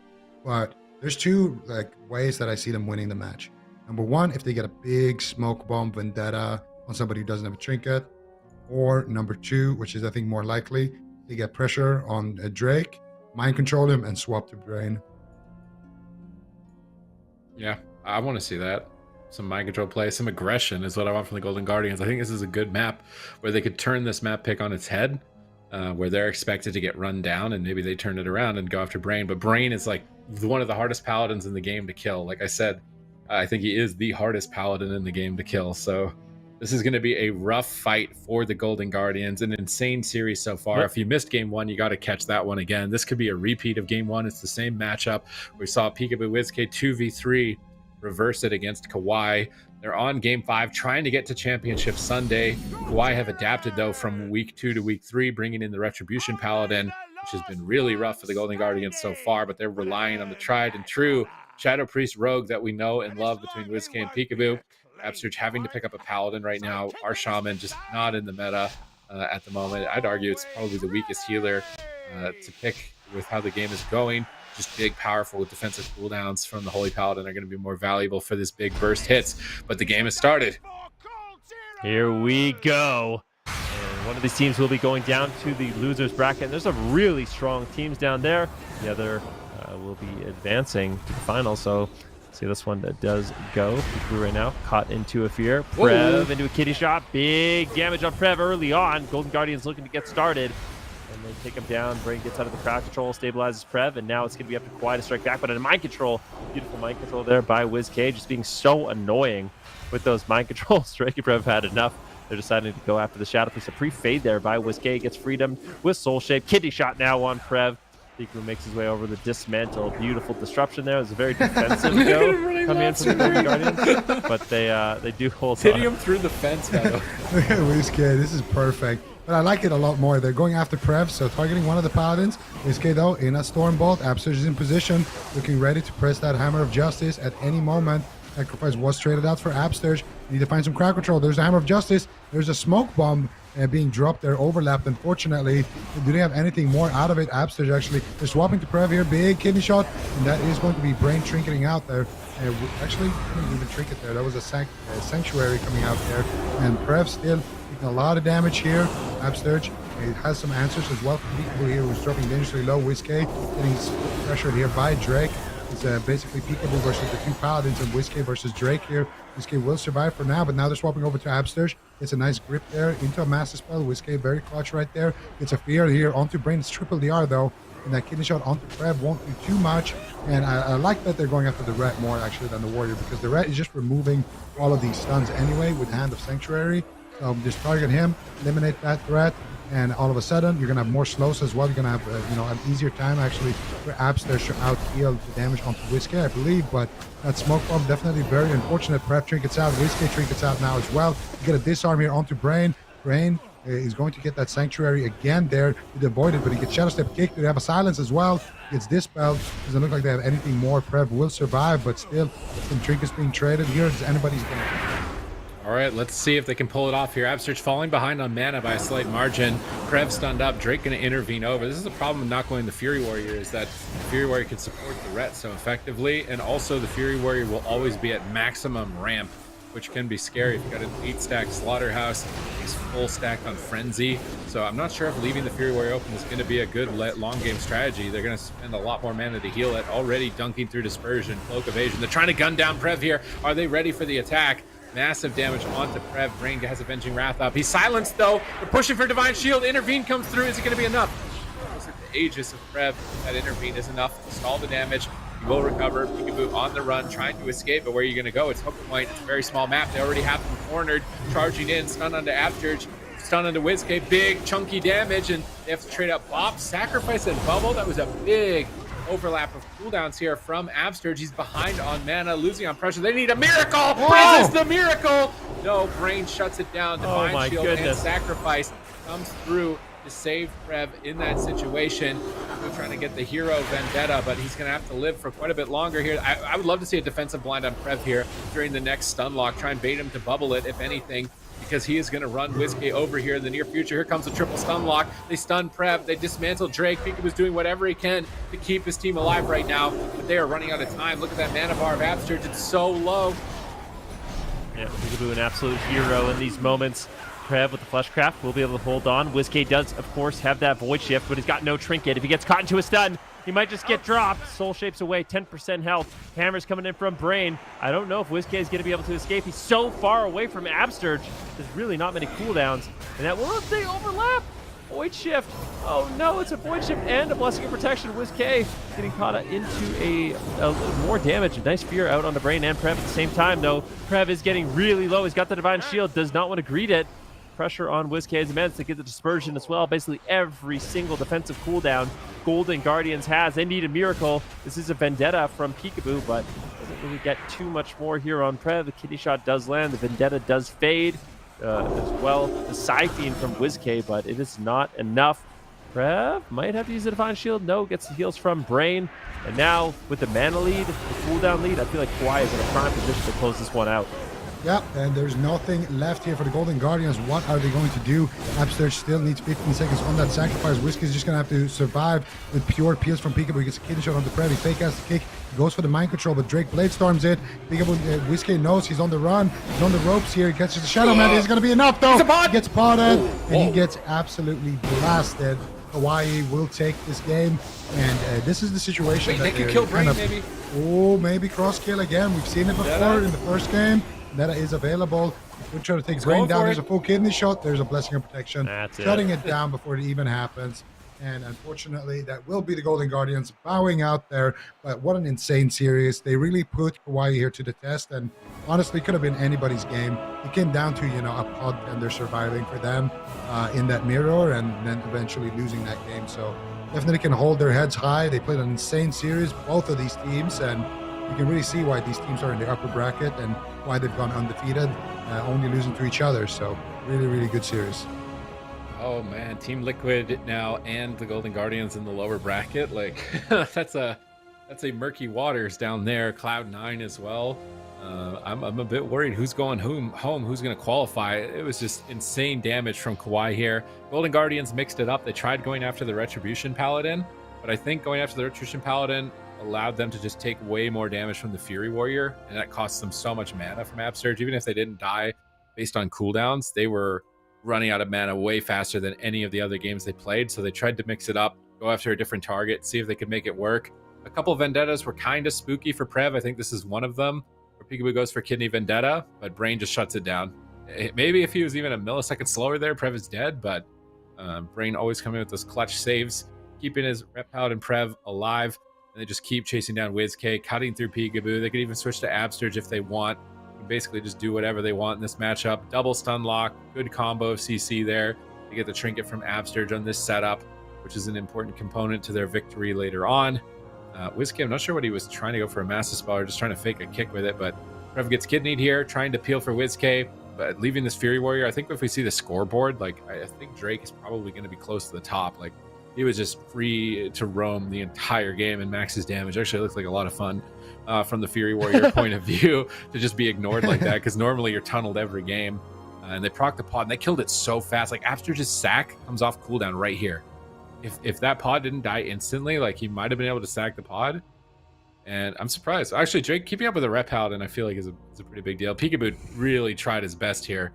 But there's two like ways that I see them winning the match. Number one, if they get a big smoke bomb Vendetta on somebody who doesn't have a trinket. Or number two, which is I think more likely, they get pressure on Drake, mind control him, and swap to Brain. Yeah, I want to see that. Some mind control play, some aggression is what I want from the Golden Guardians. I think this is a good map where they could turn this map pick on its head, where they're expected to get run down, and maybe they turn it around and go after Brain. But Brain is like one of the hardest paladins in the game to kill. Like I said, I think he is the hardest paladin in the game to kill. So this is going to be a rough fight for the Golden Guardians. An insane series so far. Yep. If you missed game one, you got to catch that one again. This could be a repeat of game one. It's the same matchup. We saw Peekaboo WizK 2v3 reverse it against KAWHI. They're on game 5, trying to get to Championship Sunday. KAWHI have adapted, though, from week 2 to week 3, bringing in the Retribution Paladin, which has been really rough for the Golden Guardians so far, but they're relying on the tried and true Shadow Priest Rogue that we know and love between WizK and Peekaboo. Absurge having to pick up a Paladin right now. Our Shaman just not in the meta at the moment. I'd argue it's probably the weakest healer to pick with how the game is going. Just big, powerful with defensive cooldowns from the Holy Paladin are going to be more valuable for this big burst hits. But the game has started. Here we go. And one of these teams will be going down to the losers bracket. There's some really strong teams down there. The other will be advancing to the final. So see this one that does go. Peekaboo right now caught into a fear. Prev into a kitty shot. Big damage on Prev early on. Golden Guardians looking to get started. And And they take him down. Brain gets out of the crowd control, stabilizes Prev, and now it's going to be up to KAWHI to strike back. But in mind control, beautiful mind control there by WizK, just being so annoying with those mind controls. Drake and Prev had enough. They're deciding to go after the Shadow Piece. A pre-fade there by WizK, gets freedom with Soul Shape. Kidney shot now on Prev. Piku makes his way over the dismantle. Beautiful disruption there. It was a very defensive go coming in from the Golden Guardians, but they do hold on. Hitting him through the fence, by the way. Look at WizK, this is perfect. But I like it a lot more. They're going after Prev, so targeting one of the Paladins. WizK though in a Stormbolt. Absurge is in position, looking ready to press that Hammer of Justice at any moment. Sacrifice was traded out for Absturge. Need to find some crowd control. There's the Hammer of Justice. There's a smoke bomb being dropped there, overlapped. Unfortunately, do they have anything more out of it? Absturge actually. They're swapping to Prev here. Big kidney shot, and that is going to be Brain trinketing out there. Actually, I didn't even trinket there. That was a Sanctuary coming out there, and Prev still taking a lot of damage here. Absturge has some answers as well from people here who's dropping dangerously low. WizK getting pressured here by Drake. It's basically Peekaboo versus the two Paladins, and WizK versus Drake here. WizK will survive for now, but now they're swapping over to Absturge. It's a nice grip there into a Master Spell. WizK very clutch right there. Gets a fear here onto Brain. It's triple DR though, and that kidney shot onto Prev won't do too much. And I like that they're going after the Ret more actually than the Warrior, because the Ret is just removing all of these stuns anyway with Hand of Sanctuary. So just target him, eliminate that threat, and all of a sudden you're gonna have more slows as well. You're gonna have an easier time actually for Absturge to out heal the damage onto WizK, I believe. But that smoke bomb definitely very unfortunate. Prev trinkets out, WizK trinkets out now as well. You get a disarm here onto Brain. Brain is going to get that Sanctuary again there. He avoided, but he gets Shadow Step kicked. They have a silence as well. Gets dispelled. Doesn't look like they have anything more. Prev will survive, but still some trinkets being traded here. Is anybody's gonna... All right, let's see if they can pull it off here. Absturge falling behind on mana by a slight margin. Prev stunned up. Drake going to intervene over. This is the problem with not going the Fury Warrior, is that the Fury Warrior can support the Ret so effectively, and also the Fury Warrior will always be at maximum ramp, which can be scary if you've got an 8-stack Slaughterhouse. He's full stacked on Frenzy. So I'm not sure if leaving the Fury Warrior open is going to be a good long game strategy. They're going to spend a lot more mana to heal it. Already dunking through Dispersion, Cloak Evasion. They're trying to gun down Prev here. Are they ready for the attack? Massive damage onto Prev. Brain has Avenging Wrath up. He's silenced though. They're pushing for Divine Shield. Intervene comes through. Is it going to be enough? Looks like the Aegis of Prev. That Intervene is enough to stall the damage. He will recover. Peekaboo on the run, trying to escape, but where are you going to go? It's Hook Point. It's a very small map. They already have him cornered. Charging in. Stun onto Absturge. Stun onto WizK. Big, chunky damage, and they have to trade up Bop. Sacrifice and Bubble. That was a big overlap of cooldowns here from Absturge. He's behind on mana, losing on pressure. They need a miracle! Whoa! Is this the miracle? No, Brain shuts it down. Divine Shield and Sacrifice comes through to save Prev in that situation. We're trying to get the hero Vendetta, but he's going to have to live for quite a bit longer here. I would love to see a defensive blind on Prev here during the next stun lock. Try and bait him to bubble it, if anything, because he is going to run WizK over here in the near future. Here comes the triple stun lock. They stun Prev. They dismantle Drake. Peekaboo's doing whatever he can to keep his team alive right now, but they are running out of time. Look at that mana bar of Absturge. It's so low. Yeah, Peekaboo an absolute hero in these moments. Prev with the Fleshcraft will be able to hold on. WizK does, of course, have that Void Shift, but he's got no trinket. If he gets caught into a stun, he might just get dropped. Soul Shapes away, 10% health. Hammer's coming in from Brain. I don't know if WizK is going to be able to escape. He's so far away from Absturge. There's really not many cooldowns. And that will, they overlap. Void Shift. Oh no, it's a Void Shift and a Blessing of Protection. WizK getting caught into a more damage. A nice fear out on the Brain and Prev at the same time, though. Prev is getting really low. He's got the Divine Shield. Does not want to greet it. Pressure on WizK as he manages to get the Dispersion as well. Basically every single defensive cooldown Golden Guardians has. They need a miracle. This is a Vendetta from Peekaboo, but doesn't really get too much more here on Prev. The kidney shot does land. The Vendetta does fade as well. The Siphene from WizK, but it is not enough. Prev might have to use the Divine Shield. No, gets the heals from Brain. And now with the mana lead, the cooldown lead, I feel like KAWHI is in a prime position to close this one out. Yep, and there's nothing left here for the Golden Guardians. What are they going to do? Absturge still needs 15 seconds on that sacrifice. WizK is just going to have to survive with pure peels from Peekaboo. He gets a kidney shot on the Prev. He fake has the kick. He goes for the mind control, but Drake blade storms it. Peekaboo, WizK knows he's on the run. He's on the ropes here. He catches the Shadow Man. It's going to be enough, though. He gets potted, and he gets absolutely blasted. KAWHI will take this game, and this is the situation. Wait, they could kill Brain, maybe. Oh, maybe cross kill again. We've seen it before in the first game. Meta is available. We're trying to take Brain down. There's a full kidney shot. There's a Blessing of Protection. That's shutting it down before it even happens. And unfortunately, that will be the Golden Guardians bowing out there. But what an insane series. They really put KAWHI here to the test. And honestly, could have been anybody's game. It came down to, a pod tender surviving for them in that mirror and then eventually losing that game. So definitely can hold their heads high. They played an insane series, both of these teams. And you can really see why these teams are in the upper bracket and why they've gone undefeated, only losing to each other. So really, really good series. Oh man, Team Liquid now and the Golden Guardians in the lower bracket. Like that's a murky waters down there. Cloud9 as well. I'm a bit worried who's going home, who's going to qualify. It was just insane damage from KAWHI here. Golden Guardians mixed it up. They tried going after the Retribution Paladin, but I think going after the Retribution Paladin allowed them to just take way more damage from the Fury Warrior, and that cost them so much mana from Upsurge. Even if they didn't die based on cooldowns, they were running out of mana way faster than any of the other games they played. So they tried to mix it up, go after a different target, see if they could make it work. A couple of Vendettas were kind of spooky for Prev. I think this is one of them, where Peekaboo goes for Kidney Vendetta, but Brain just shuts it down. Maybe if he was even a millisecond slower there, Prev is dead, but Brain always coming with those clutch saves, keeping his Rep Paladin Prev alive, and they just keep chasing down WizK, cutting through Peekaboo. They could even switch to Absterge if they want. Basically just do whatever they want in this matchup. Double stun lock, good combo of CC there. They get the trinket from Absterge on this setup, which is an important component to their victory later on. WizK, I'm not sure what he was trying to go for a massive spell or just trying to fake a kick with it, but Prev gets kidneyed here, trying to peel for WizK, but leaving this Fury Warrior. I think if we see the scoreboard, like I think Drake is probably going to be close to the top. Like he was just free to roam the entire game and max his damage. Actually, it looked like a lot of fun. From the Fury Warrior point of view, to just be ignored like that, because normally you're tunneled every game. And they proc the pod, and they killed it so fast. Like Absterge's sack comes off cooldown right here. If that pod didn't die instantly, like he might have been able to sack the pod. And I'm surprised. Actually, Drake keeping up with the Rep Paladin, I feel like is a pretty big deal. Peekaboo really tried his best here,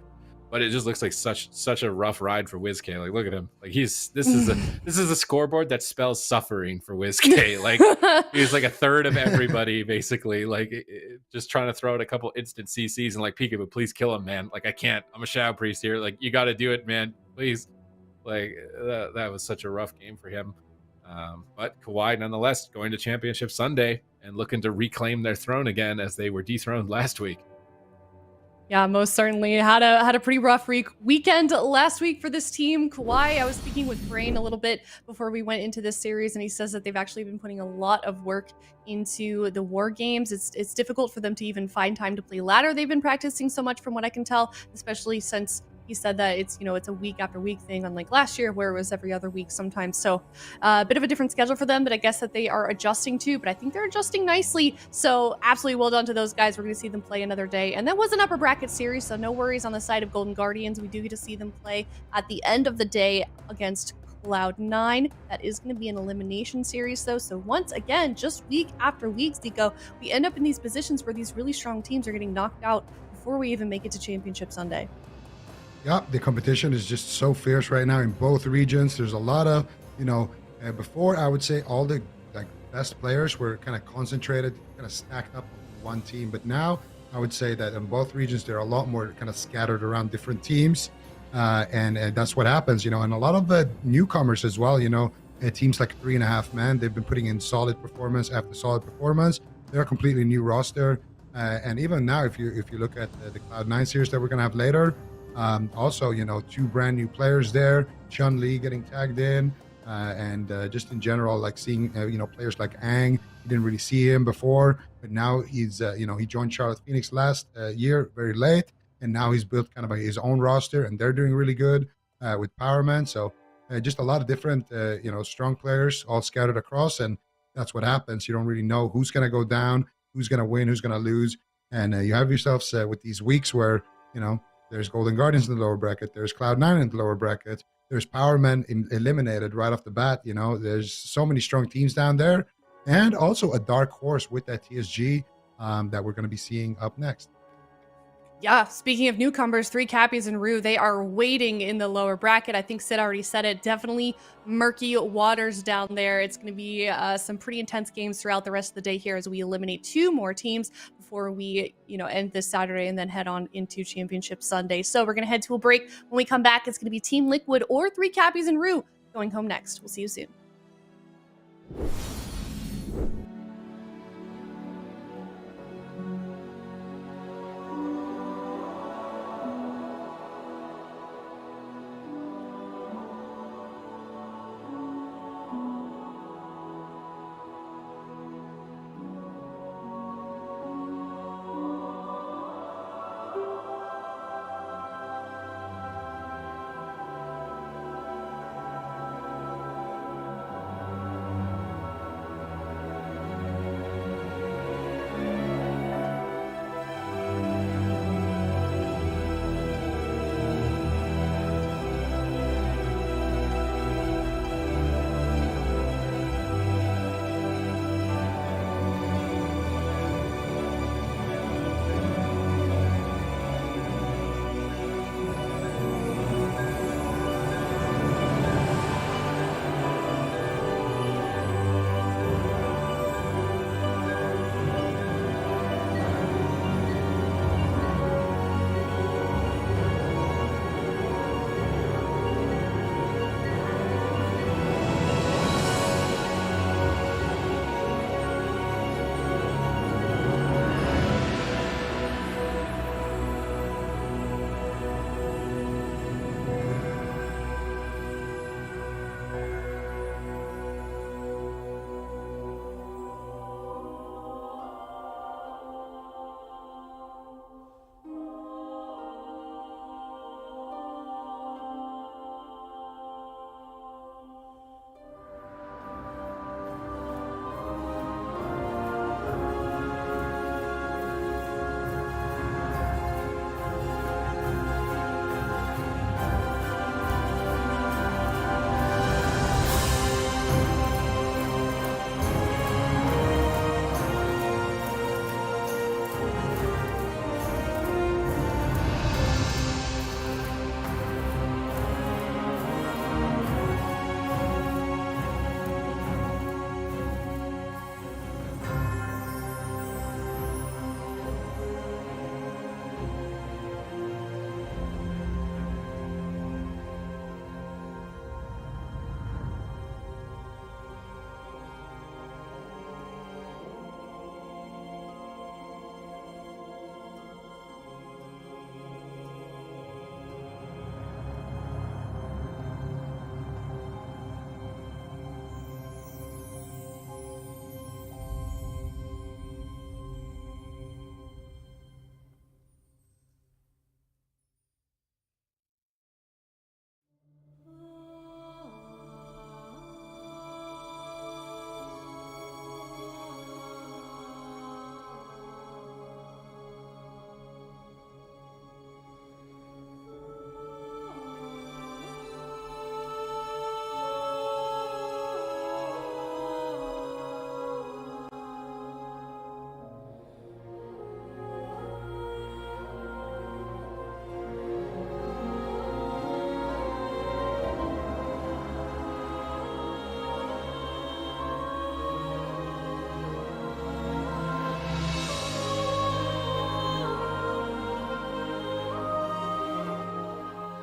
but it just looks like such a rough ride for WizK. Like, look at him. Like this is a scoreboard that spells suffering for WizK. Like he's like a third of everybody basically. Like just trying to throw out a couple instant CCs and like, Peekaboo, please kill him, man. Like I can't. I'm a Shadow Priest here. Like you got to do it, man. Please. Like that was such a rough game for him. But KAWHI nonetheless going to Championship Sunday and looking to reclaim their throne again as they were dethroned last week. Yeah, most certainly. Had a pretty rough weekend last week for this team. KAWHI, I was speaking with Brain a little bit before we went into this series, and he says that they've actually been putting a lot of work into the war games. It's difficult for them to even find time to play ladder. They've been practicing so much from what I can tell, especially since he said that it's a week after week thing, unlike last year where it was every other week sometimes. So a bit of a different schedule for them, but I guess that they are adjusting to, but I think they're adjusting nicely. So absolutely well done to those guys. We're going to see them play another day. And that was an upper bracket series, so no worries on the side of Golden Guardians. We do get to see them play at the end of the day against Cloud9. That is going to be an elimination series though. So once again, just week after week, Zico, we end up in these positions where these really strong teams are getting knocked out before we even make it to Championship Sunday. Yeah, the competition is just so fierce right now in both regions. There's a lot of, before I would say all the best players were kind of concentrated, kind of stacked up on one team. But now I would say that in both regions, there are a lot more kind of scattered around different teams. And that's what happens, and a lot of the newcomers as well, teams like 3.5 Man, they've been putting in solid performance after solid performance. They're a completely new roster. And even now, if you look at the Cloud9 series that we're going to have later, also, 2 brand new players there, Chun-Li getting tagged in, and just in general, like seeing, players like Aang. You didn't really see him before, but now he's, he joined Charlotte Phoenix last year, very late, and now he's built kind of his own roster, and they're doing really good with Powerman. So just a lot of different, strong players all scattered across, and that's what happens. You don't really know who's going to go down, who's going to win, who's going to lose, and you have yourselves with these weeks where, there's Golden Guardians in the lower bracket. There's Cloud9 in the lower bracket. There's Powerman eliminated right off the bat. There's so many strong teams down there. And also a dark horse with that TSG that we're going to be seeing up next. Yeah, speaking of newcomers, 3 Cappies and Rue, they are waiting in the lower bracket. I think Sid already said it. Definitely murky waters down there. It's going to be some pretty intense games throughout the rest of the day here as we eliminate 2 more teams before we, end this Saturday and then head on into Championship Sunday. So we're going to head to a break. When we come back, it's going to be Team Liquid or 3 Cappies and Rue going home next. We'll see you soon.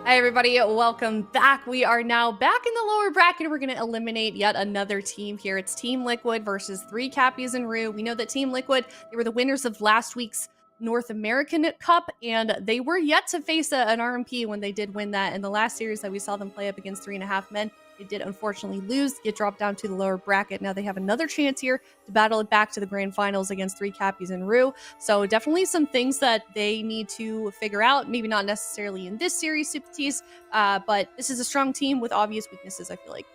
Hi, everybody. Welcome back. We are now back in the lower bracket. We're going to eliminate yet another team here. It's Team Liquid versus 3 Cappies and Rue. We know that Team Liquid, they were the winners of last week's North American Cup, and they were yet to face an RMP when they did win that. In the last series that we saw them play up against 3.5 Men, they did unfortunately lose, get dropped down to the lower bracket. Now they have another chance here to battle it back to the grand finals against 3 Cappies and Rue. So definitely some things that they need to figure out. Maybe not necessarily in this series, Super Tees, but this is a strong team with obvious weaknesses, I feel like.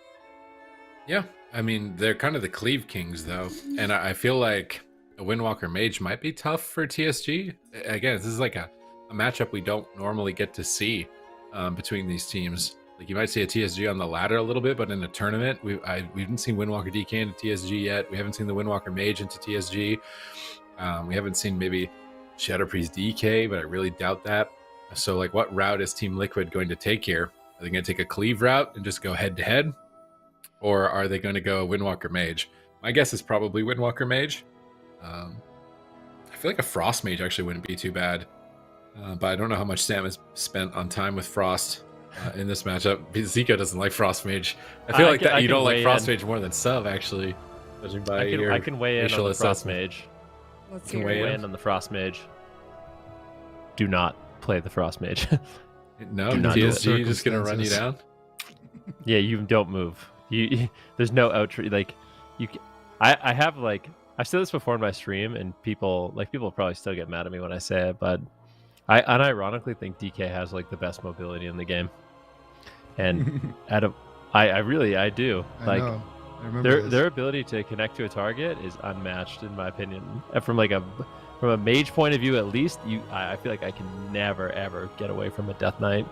Yeah, I mean, they're kind of the Cleave Kings, though. And I feel like a Windwalker Mage might be tough for TSG. Again, this is like a matchup we don't normally get to see between these teams. Like, you might see a TSG on the ladder a little bit, but in a tournament, we haven't seen Windwalker DK into TSG yet. We haven't seen the Windwalker Mage into TSG. We haven't seen maybe Shadowpriest DK, but I really doubt that. So, like, what route is Team Liquid going to take here? Are they going to take a Cleave route and just go head-to-head? Or are they going to go Windwalker Mage? My guess is probably Windwalker Mage. I feel like a Frost Mage actually wouldn't be too bad. But I don't know how much Sam has spent on time with Frost. in this matchup. Zico doesn't like Frost Mage. I feel like that you don't like Frost Mage more than Sub, actually. Judging by your I can weigh in on the Frost assessment. Mage. Let's Can hear weigh it. in on the Frost Mage. Do not play the Frost Mage. No, Do not do PSG just gonna run you down. Yeah, you don't move. There's no out. Like, I have like I've said this before in my stream, and people probably still get mad at me when I say it, but I unironically think DK has like the best mobility in the game, and I do. Like, I remember their ability to connect to a target is unmatched in my opinion. From a mage point of view, at least, I feel like I can never ever get away from a Death Knight.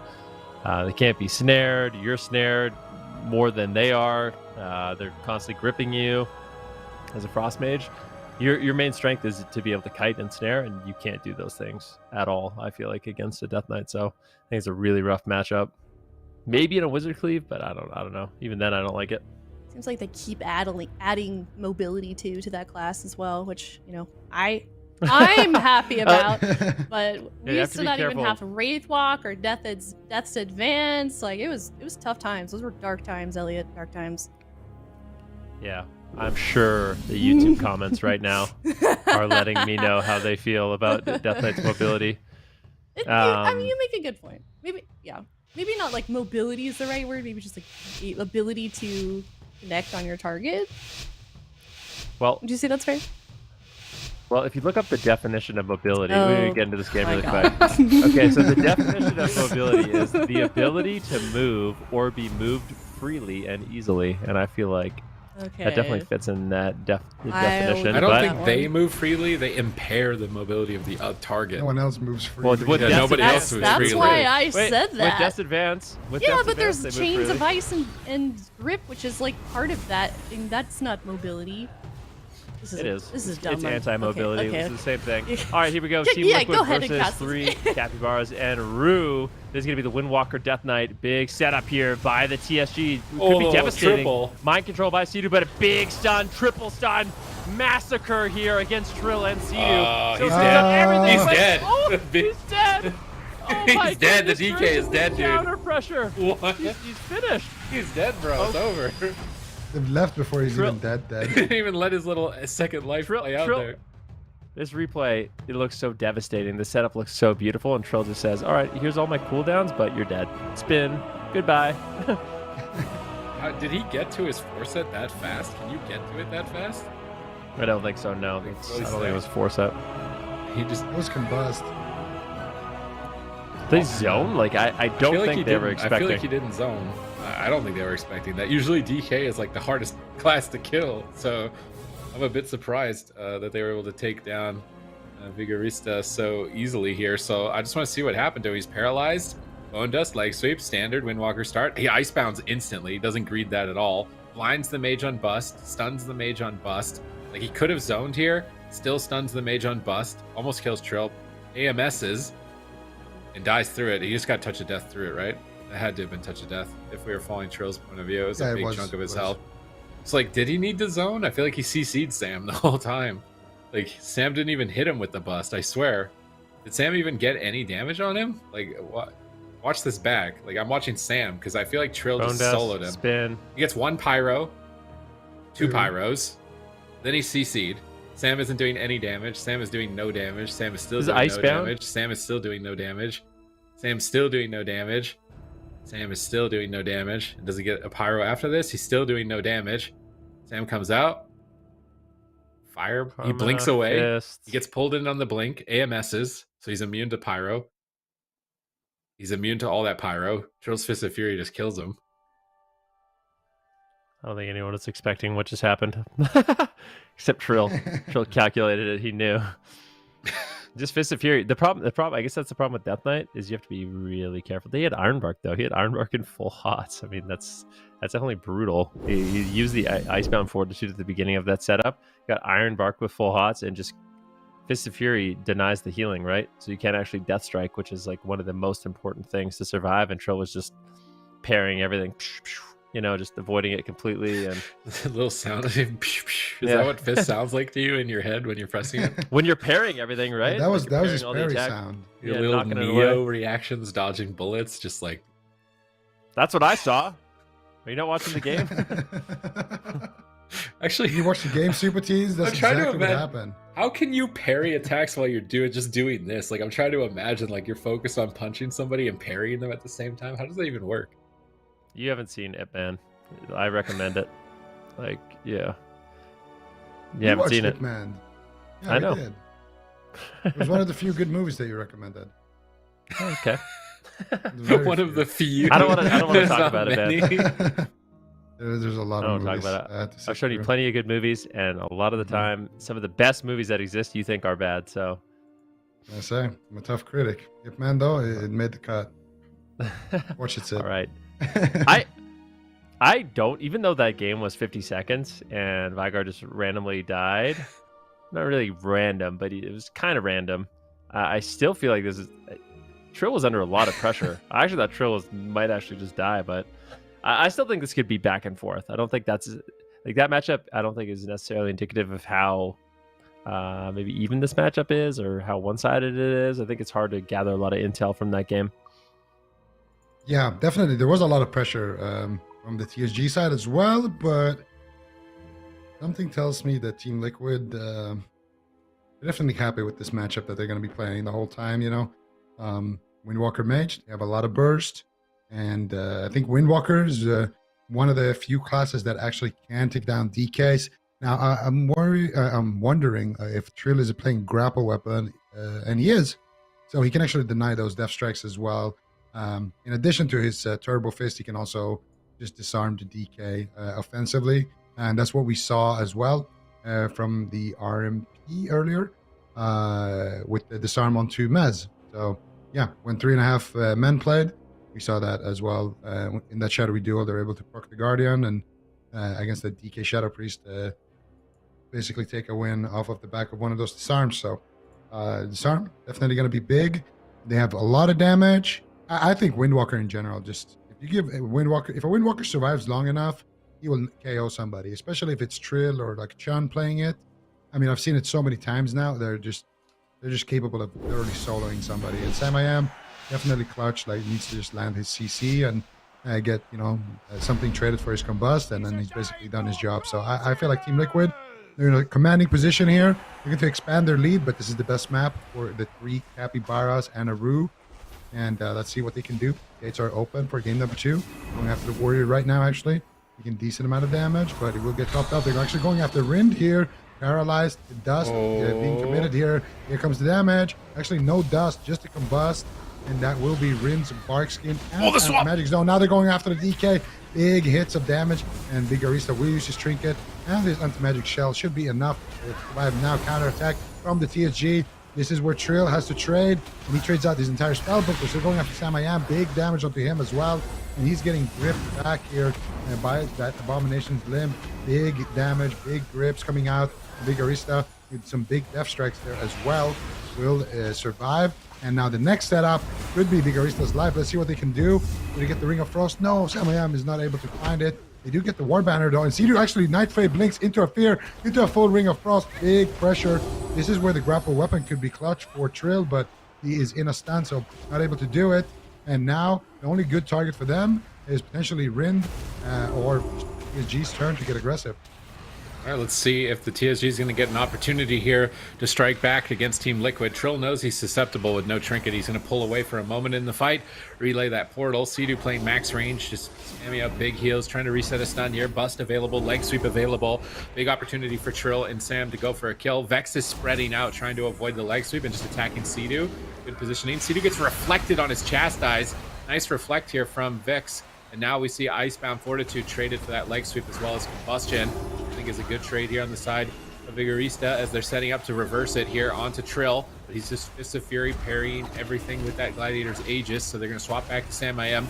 They can't be snared. You're snared more than they are. They're constantly gripping you. As a Frost Mage, your main strength is to be able to kite and snare, and you can't do those things at all, I feel like, against a Death Knight. So I think it's a really rough matchup. Maybe in a Wizard Cleave, but I don't know. Even then, I don't like it. Seems like they keep adding mobility to that class as well, which, you know, I'm happy about. But we you used to not even careful. have Wraith Walk or Death's Advance. Like, it was tough times. Those were dark times, Elliot. Dark times. Yeah, I'm sure the YouTube comments right now are letting me know how they feel about Death Knight's mobility. I mean, you make a good point. Maybe not like mobility is the right word. Maybe just like the ability to connect on your target. Well, Would you say that's fair? Well, if you look up the definition of mobility, Oh, we need to get into this game my really God. quick. Okay, so the definition of mobility is the ability to move or be moved freely and easily, and I feel like Okay. that definitely fits in that definition. I don't but- think they move freely. They impair the mobility of the target. No one else moves Well, freely. with Yeah, Death's nobody Advance- else moves That's freely. why I Wait, said With that. Death's Advance, with Yeah, Death's but there's Advance, they move chains of freely. ice and grip, which is like part of that, and that's not mobility. It is. This is It's dumb. anti-mobility. Okay. It's the same thing. All right, here we go. Team Yeah, Liquid go ahead and versus cast this. 3 Capybaras and Rue. This is going to be the Windwalker Death Knight. Big setup here by the TSG. Could be devastating. Triple. Mind control by Sidu, but a big stun, triple stun. Massacre here against Trill and Sidu. He's he's dead. done everything He's but- dead. Oh, he's dead. Oh He's my dead. The goodness DK is gracious, dead, dude. Counter pressure. What? He's finished. He's dead, bro. It's over. They've left before he's Trill- even dead. He didn't even let his little second life play out there. This replay, it looks so devastating. The setup looks so beautiful, and Trill just says, all right, here's all my cooldowns, but you're dead. Spin. Goodbye. Did he get to his 4-set that fast? Can you get to it that fast? I don't think so, no. I don't think it was 4-set. He just... It was combust. They zone? Like, I don't feel like think he they were didn't- expecting. I feel like he didn't zone. I don't think they were expecting that. Usually DK is like the hardest class to kill, so I'm a bit surprised that they were able to take down Vigorista so easily here. So I just want to see what happened to him. He's paralyzed. Bone Dust, leg sweep, standard Windwalker start. He icebounds instantly, doesn't greed that at all. Blinds the mage on bust, stuns the mage on bust. Like, he could have zoned here, still stuns the mage on bust, almost kills Trill, AMSs, and dies through it. He just got touch of death through it, right? That had to have been touch of death if we were following Trill's point of view. It was a big chunk of his health. It's like, did he need to zone? I feel like he CC'd Sam the whole time. Like, Sam didn't even hit him with the bust, I swear. Did Sam even get any damage on him? Like, what? Watch this back. Like, I'm watching Sam because I feel like Trill just soloed him. Spin. He gets 1 pyro, 2 pyros, then he CC'd. Sam isn't doing any damage. Sam is doing no damage. Sam is still Is doing it no icebound? damage. Sam is still doing no damage. Sam's still doing no damage. Sam is still doing no damage. Does he get a pyro after this? He's still doing no damage. Sam comes out. Fire. He blinks away. Fist. He gets pulled in on the blink. AMSs. So he's immune to pyro. He's immune to all that pyro. Trill's Fist of Fury just kills him. I don't think anyone was expecting what just happened. Except Trill. Trill calculated it. He knew. Just Fist of Fury. The problem, I guess that's the problem with Death Knight, is you have to be really careful. They had Ironbark, though. He had Ironbark in full hots. I mean, that's definitely brutal. He used the Icebound Fortitude at the beginning of that setup. Got Ironbark with full hots, and just Fist of Fury denies the healing, right? So you can't actually Death Strike, which is like one of the most important things to survive, and Trill was just parrying everything. You know, just avoiding it completely. And The little sound of him. Is that what Fist sounds like to you in your head when you're pressing it? when you're parrying everything, right? Yeah, that was Like, you're his parrying all the parry attack. sound. Your Yeah, little knocking it Neo away. reactions, dodging bullets, just like That's what I saw. Are you not watching the game? Actually, You watch the game, Super Tees? That's I'm trying to exactly what imagine- happened. how can you parry attacks while you're doing this? Like, I'm trying to imagine, like, you're focused on punching somebody and parrying them at the same time. How does that even work? You haven't seen it, man. I recommend it. Like, yeah. You haven't watched seen it. man. Yeah, I we know. did. It was one of the few good movies that you recommended. Okay. Very One of few. the few. I don't wanna There's talk not about it, man. many. There's a lot I of don't talk movies. about I it. had to sit I've shown you through. plenty of good movies, and a lot of the time, some of the best movies that exist, you think are bad. So, I say, I'm a tough critic. Ip Man, though, it made the cut. Watch it, Sid. all right. I don't, even though that game was 50 seconds and Vigar just randomly died. Not really random, but it was kind of random. I still feel like this is. Trill was under a lot of pressure. I actually thought Trill might actually just die, but I still think this could be back and forth. I don't think that's like that matchup. I don't think is necessarily indicative of how maybe even this matchup is or how one-sided it is. I think it's hard to gather a lot of intel from that game. Yeah, definitely. There was a lot of pressure from the TSG side as well, but something tells me that Team Liquid they're definitely happy with this matchup that they're going to be playing the whole time. You know, Windwalker Mage, they have a lot of burst, and I think Windwalker is one of the few classes that actually can take down DKs. Now, I'm wondering if Trill is playing grapple weapon, and he is, so he can actually deny those death strikes as well. In addition to his turbo fist, he can also just disarm the DK offensively, and that's what we saw as well from the RMP earlier with the disarm onto Mez. So yeah, when 3.5 men played, we saw that as well in that shadowy duel. They're able to proc the Guardian and against the DK Shadow Priest, basically take a win off of the back of one of those disarms. So disarm definitely going to be big. They have a lot of damage. I think Windwalker in general, just if you give a Windwalker survives long enough, he will KO somebody, especially if it's Trill or like Chun playing it. I mean, I've seen it so many times now. They're just capable of literally soloing somebody. And Sam I Am definitely clutch, like needs to just land his CC and get, you know, something traded for his combust, and then he's basically done his job. So I feel like Team Liquid, they're in a commanding position here. They're going to expand their lead, but this is the best map for the 3 Capybaras and a Rue. And let's see what they can do. Gates are open for game number 2. Going after the Warrior right now, actually. He can decent amount of damage, but he will get topped up. They're actually going after Rind here. Paralyzed, dust being committed here. Here comes the damage. Actually, no dust, just a combust. And that will be Rind's Bark Skin and the swap! Magic Zone. Now they're going after the DK. Big hits of damage. And Big Arista will use his Trinket. And his Anti-Magic Shell should be enough to survive now. Counterattack from the TSG. This is where Trill has to trade. And he trades out his entire spell book. They're going after Sam I Am. Big damage onto him as well. And he's getting gripped back here by that Abomination's Limb. Big damage, big grips coming out. Big Arista with some big death strikes there as well will survive. And now the next setup could be Big Arista's life. Let's see what they can do. Will they get the Ring of Frost? No, Sam I Am is not able to find it. They do get the War Banner though. And Sea-Doo actually Night Fray blinks into a fear, into a full Ring of Frost. Big pressure. This is where the grapple weapon could be clutch for Trill, but he is in a stun, so not able to do it. And now the only good target for them is potentially Rind or TSG's turn to get aggressive. All right, let's see if the TSG is going to get an opportunity here to strike back against Team Liquid. Trill knows he's susceptible with no trinket. He's going to pull away for a moment in the fight, relay that portal. Sea-Doo playing max range, just spamming out big heals, trying to reset a stun here. Bust available, leg sweep available. Big opportunity for Trill and Sam to go for a kill. Vex is spreading out, trying to avoid the leg sweep and just attacking Sea-Doo. Good positioning. Sea-Doo gets reflected on his Chastise. Nice reflect here from Vix. And now we see Icebound Fortitude traded for that leg sweep as well as Combustion. I think is a good trade here on the side of Vigorista as they're setting up to reverse it here onto Trill. But he's just Fist of Fury parrying everything with that Gladiator's Aegis. So they're going to swap back to Sam I Am.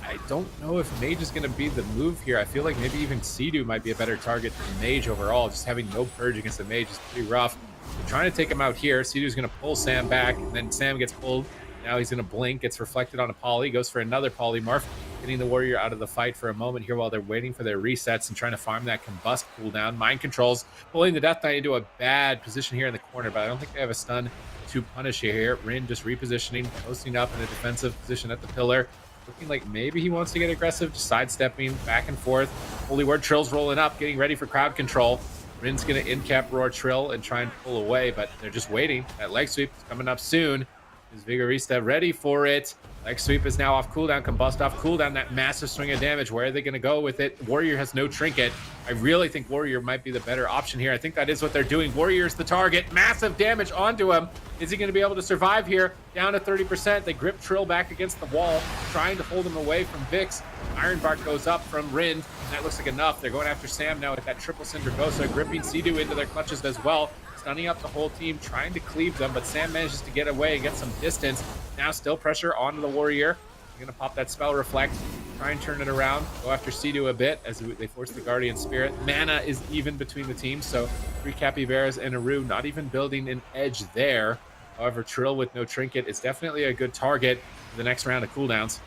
I don't know if Mage is going to be the move here. I feel like maybe even Sea-Doo might be a better target than Mage overall. Just having no purge against the Mage is pretty rough. They're trying to take him out here. Sea-Doo's going to pull Sam back, and then Sam gets pulled. Now he's going to blink, gets reflected on a poly, goes for another polymorph, getting the Warrior out of the fight for a moment here while they're waiting for their resets and trying to farm that combust cooldown. Mind controls, pulling the Death Knight into a bad position here in the corner, but I don't think they have a stun to punish you here. Rin just repositioning, posting up in a defensive position at the pillar. looking like maybe he wants to get aggressive, just sidestepping back and forth. Holy Word, Trill's rolling up, getting ready for crowd control. Rin's going to in-cap Roar Trill and try and pull away, but they're just waiting. That leg sweep is coming up soon. Is Vigorista ready for it? Leg sweep is now off cooldown, combust off cooldown, that massive swing of damage. Where are they going to go with it? Warrior has no trinket. I really think Warrior might be the better option here. I think that is what they're doing. Warrior's the target. Massive damage onto him. Is he going to be able to survive here? Down to 30%. They grip Trill back against the wall, trying to hold him away from Vix. Ironbark goes up from Rin, and that looks like enough. They're going after Sam now with that triple Syndragosa, gripping Sea-Doo into their clutches as well. Stunning up the whole team, trying to cleave them, but Sam manages to get away and get some distance. Now still pressure onto the Warrior. They're going to pop that Spell Reflect, try and turn it around, go after Sea-Doo a bit as they force the Guardian Spirit. Mana is even between the teams, so 3 Capybaras and Aru not even building an edge there. However, Trill with no trinket is definitely a good target for the next round of cooldowns.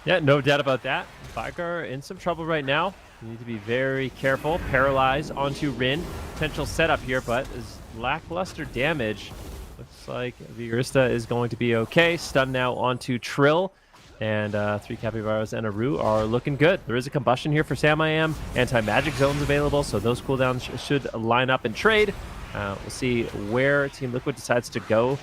Yeah, no doubt about that. Vigar in some trouble right now. You need to be very careful. Paralyze onto Rin. Potential setup here, but is lackluster damage. Looks like Vigorista is going to be okay. Stun now onto Trill. And 3 Capybaras and Aru are looking good. There is a combustion here for Sam-I-Am. Anti-magic zones available, so those cooldowns should line up and trade. We'll see where Team Liquid decides to go.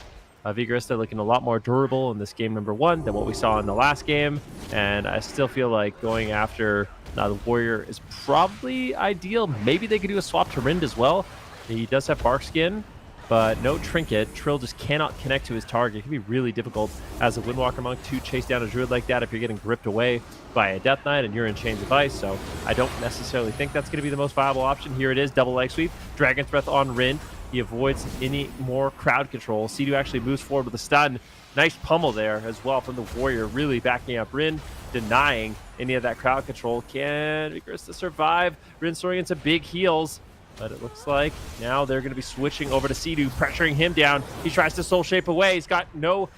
Vigorista looking a lot more durable in this game number 1 than what we saw in the last game. And I still feel like going after the Warrior is probably ideal. Maybe they could do a swap to Rind as well. He does have Bark Skin, but no trinket. Trill just cannot connect to his target. It can be really difficult as a Windwalker Monk to chase down a Druid like that if you're getting gripped away by a Death Knight and you're in Chains of Ice. So I don't necessarily think that's going to be the most viable option. Here it is, double leg sweep. Dragon Breath on Rind. He avoids any more crowd control. Sea-Doo actually moves forward with a stun. Nice pummel there as well from the Warrior, really backing up Rin, denying any of that crowd control. Can Vigorista survive? Rin throwing into big heals, but it looks like now they're going to be switching over to Sea-Doo, pressuring him down. He tries to Soul Shape away. He's got no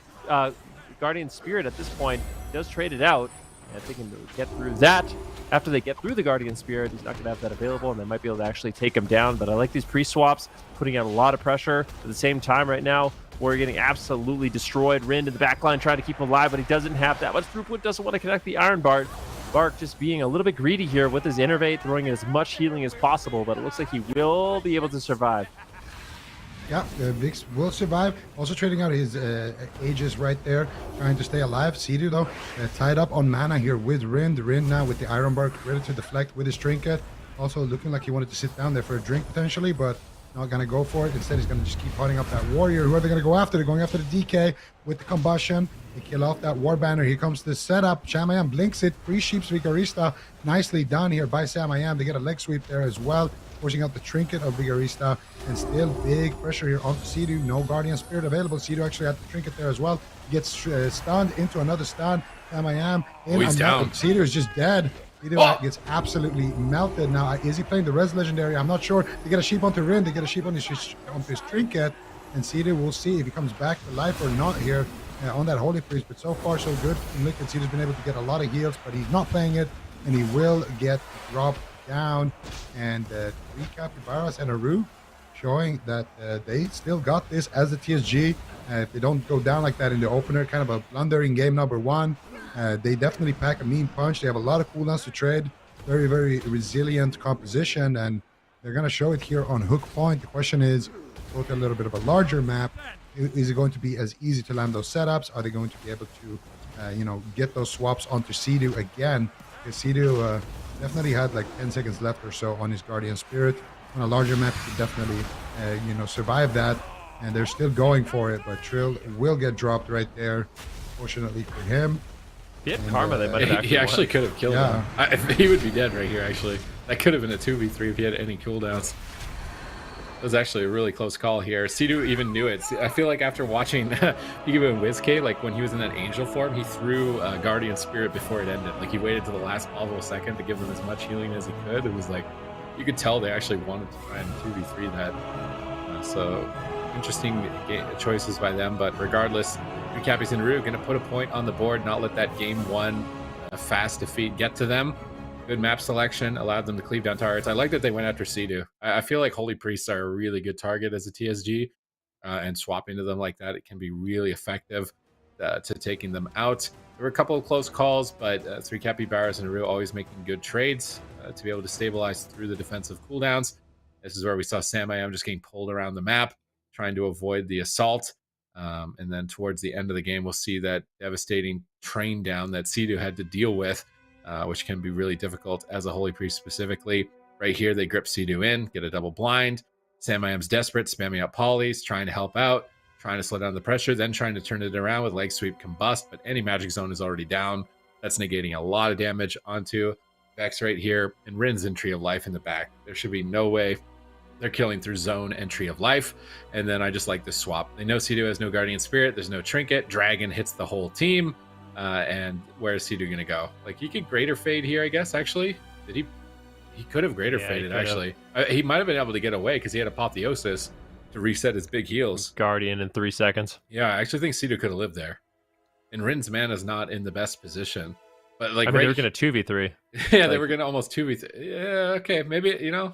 Guardian Spirit at this point. He does trade it out. And if they can get through that, after they get through the Guardian Spirit, he's not going to have that available, and they might be able to actually take him down. But I like these pre-swaps, putting out a lot of pressure. At the same time right now, we're getting absolutely destroyed. Rind in the back line trying to keep him alive, but he doesn't have that much throughput, doesn't want to connect the Iron Bark. Bark just being a little bit greedy here with his Innervate, throwing as much healing as possible, but it looks like he will be able to survive. Yeah, Vix will survive. Also trading out his Aegis right there, trying to stay alive. Sea-Doo, though, tied up on mana here with Rind. Rind now with the Iron Bark ready to deflect with his Trinket. Also looking like he wanted to sit down there for a drink potentially, but not going to go for it. Instead, he's going to just keep hunting up that Warrior. Who are they going to go after? They're going after the DK with the Combustion. They kill off that War Banner. Here comes the setup. Sam-I-Am blinks it. Pre-sheeps Vigorista. Nicely done here by Sam-I-Am. They get a leg sweep there as well, forcing out the trinket of Vigorista, and still big pressure here onto Sea-Doo. No Guardian Spirit available. Sea-Doo actually had the trinket there as well. Gets stunned into another stun. Sam-I-Am in he's down. Sea-Doo is just dead. Sea-Doo gets absolutely melted. Now, is he playing the Res Legendary? I'm not sure. They get a sheep onto Rin. They get a sheep on his trinket, and Sea-Doo, we'll see if he comes back to life or not here on that Holy Priest. But so far, so good. And look, Sea-Doo's been able to get a lot of heals, but he's not playing it, and he will get dropped down. And 3 Capybaras and Aru showing that they still got this as a TSG. If they don't go down like that in the opener, kind of a blunder in game number 1, they definitely pack a mean punch. They have a lot of cooldowns to trade. Very, very resilient composition, and they're going to show it here on Hook Point. The question is, go to a little bit of a larger map. Is it going to be as easy to land those setups? Are they going to be able to, get those swaps onto Sea-Doo again? Because Sea-Doo definitely had like 10 seconds left or so on his Guardian Spirit. On a larger map, he could definitely, survive that. And they're still going for it, but Trill will get dropped right there, fortunately for him. If he had Karma, they might have he actually could have killed him. He would be dead right here, actually. That could have been a 2v3 if he had any cooldowns. It was actually a really close call here. Sea-Doo even knew it. I feel like after watching Piggy and WizK, like when he was in that angel form, he threw Guardian Spirit before it ended. Like he waited to the last possible second to give them as much healing as he could. It was like, you could tell they actually wanted to try and 2v3 that. So interesting choices by them, but regardless, Cappies and Rue going to put a point on the board, not let that game 1 fast defeat get to them. Good map selection, allowed them to cleave down targets. I like that they went after Sea-Doo. I feel like Holy Priests are a really good target as a TSG, and swapping to them like that, it can be really effective. to taking them out. There were a couple of close calls, but 3 Capybaras in a row always making good trades to be able to stabilize through the defensive cooldowns. This is where we saw Sam I Am just getting pulled around the map, trying to avoid the assault. And then towards the end of the game, we'll see that devastating train down that Sea-Doo had to deal with, which can be really difficult as a Holy Priest specifically. Right here, they grip Sea-Doo in, get a double blind. Sam I Am's desperate, spamming out polys, trying to help out, trying to slow down the pressure, then trying to turn it around with leg sweep combust, but any magic zone is already down. That's negating a lot of damage onto Vex right here, and Rin's in Tree of Life in the back. There should be no way they're killing through zone and Tree of Life. And then I just like this swap. They know Sea-Doo has no Guardian Spirit, there's no Trinket, Dragon hits the whole team, and where's Sea-Doo gonna go? Like, he could Greater Fade here, I guess, actually. Did he? He could have Greater Faded, actually. He might have been able to get away because he had Apotheosis to reset his big heals. Guardian in 3 seconds. Yeah, I actually think Sea-Doo could have lived there. And Rin's mana's not in the best position. But like, I mean, they were going to 2v3. Yeah, they were going to almost 2v3. Yeah, okay, maybe, you know,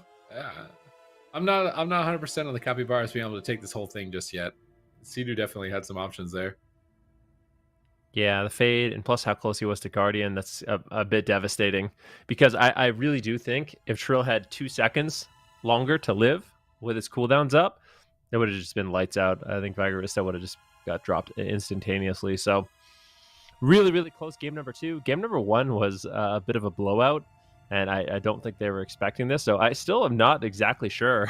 I'm not 100% on the Capybaras being able to take this whole thing just yet. Sea-Doo definitely had some options there. Yeah, the fade, and plus how close he was to Guardian, that's a bit devastating. Because I really do think if Trill had 2 seconds longer to live with his cooldowns up, it would have just been lights out. I think Vigorista would have just got dropped instantaneously. So really, really close game number 2. Game number 1 was a bit of a blowout, and I don't think they were expecting this. So I still am not exactly sure.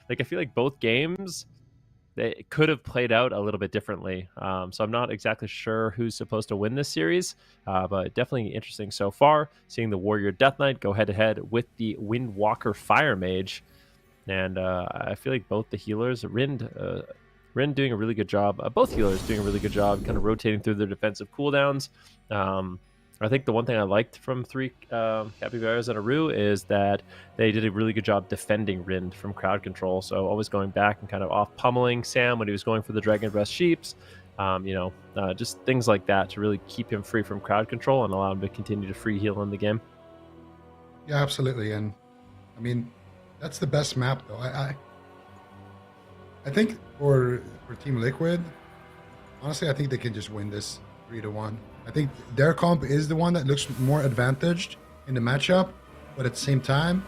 Like, I feel like both games, they could have played out a little bit differently. So I'm not exactly sure who's supposed to win this series, but definitely interesting so far. Seeing the Warrior Death Knight go head-to-head with the Windwalker Fire Mage. And I feel like both the healers, Rin doing a really good job. Both healers doing a really good job kind of rotating through their defensive cooldowns. I think the one thing I liked from 3 Capybaras in a row is that they did a really good job defending Rin from crowd control. So always going back and kind of off pummeling Sam when he was going for the Dragon Breath Sheeps. Just things like that to really keep him free from crowd control and allow him to continue to free heal in the game. Yeah, absolutely. And I mean, that's the best map, though. I think for Team Liquid, honestly, I think they can just win this 3-1. I think their comp is the one that looks more advantaged in the matchup, but at the same time,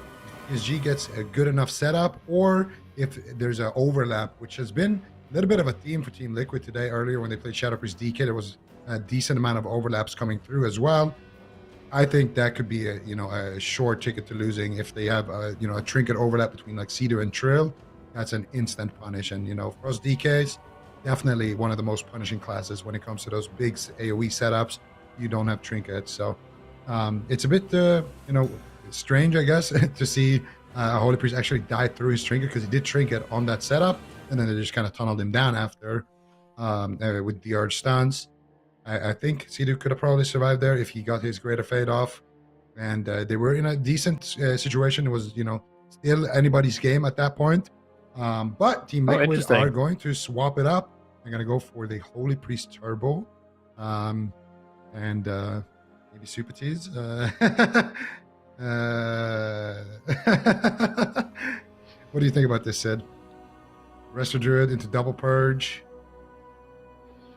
PSG gets a good enough setup, or if there's an overlap, which has been a little bit of a theme for Team Liquid today. Earlier when they played Shadow Priest DK, there was a decent amount of overlaps coming through as well. I think that could be a short ticket to losing if they have a Trinket overlap between like Sea-Doo and Trill. That's an instant punish, and for us DKs, definitely one of the most punishing classes when it comes to those big AoE setups. You don't have Trinkets, so it's a bit strange, I guess, to see a Holy Priest actually die through his Trinket, because he did Trinket on that setup, and then they just kind of tunneled him down after with the Urge stuns. I think Sea-Doo could have probably survived there if he got his Greater Fade off. And they were in a decent situation. It was, still anybody's game at that point. But Team Liquid are going to swap it up. They're going to go for the Holy Priest Turbo. And maybe Super Tease. What do you think about this, Sid? Resto Druid into Double Purge.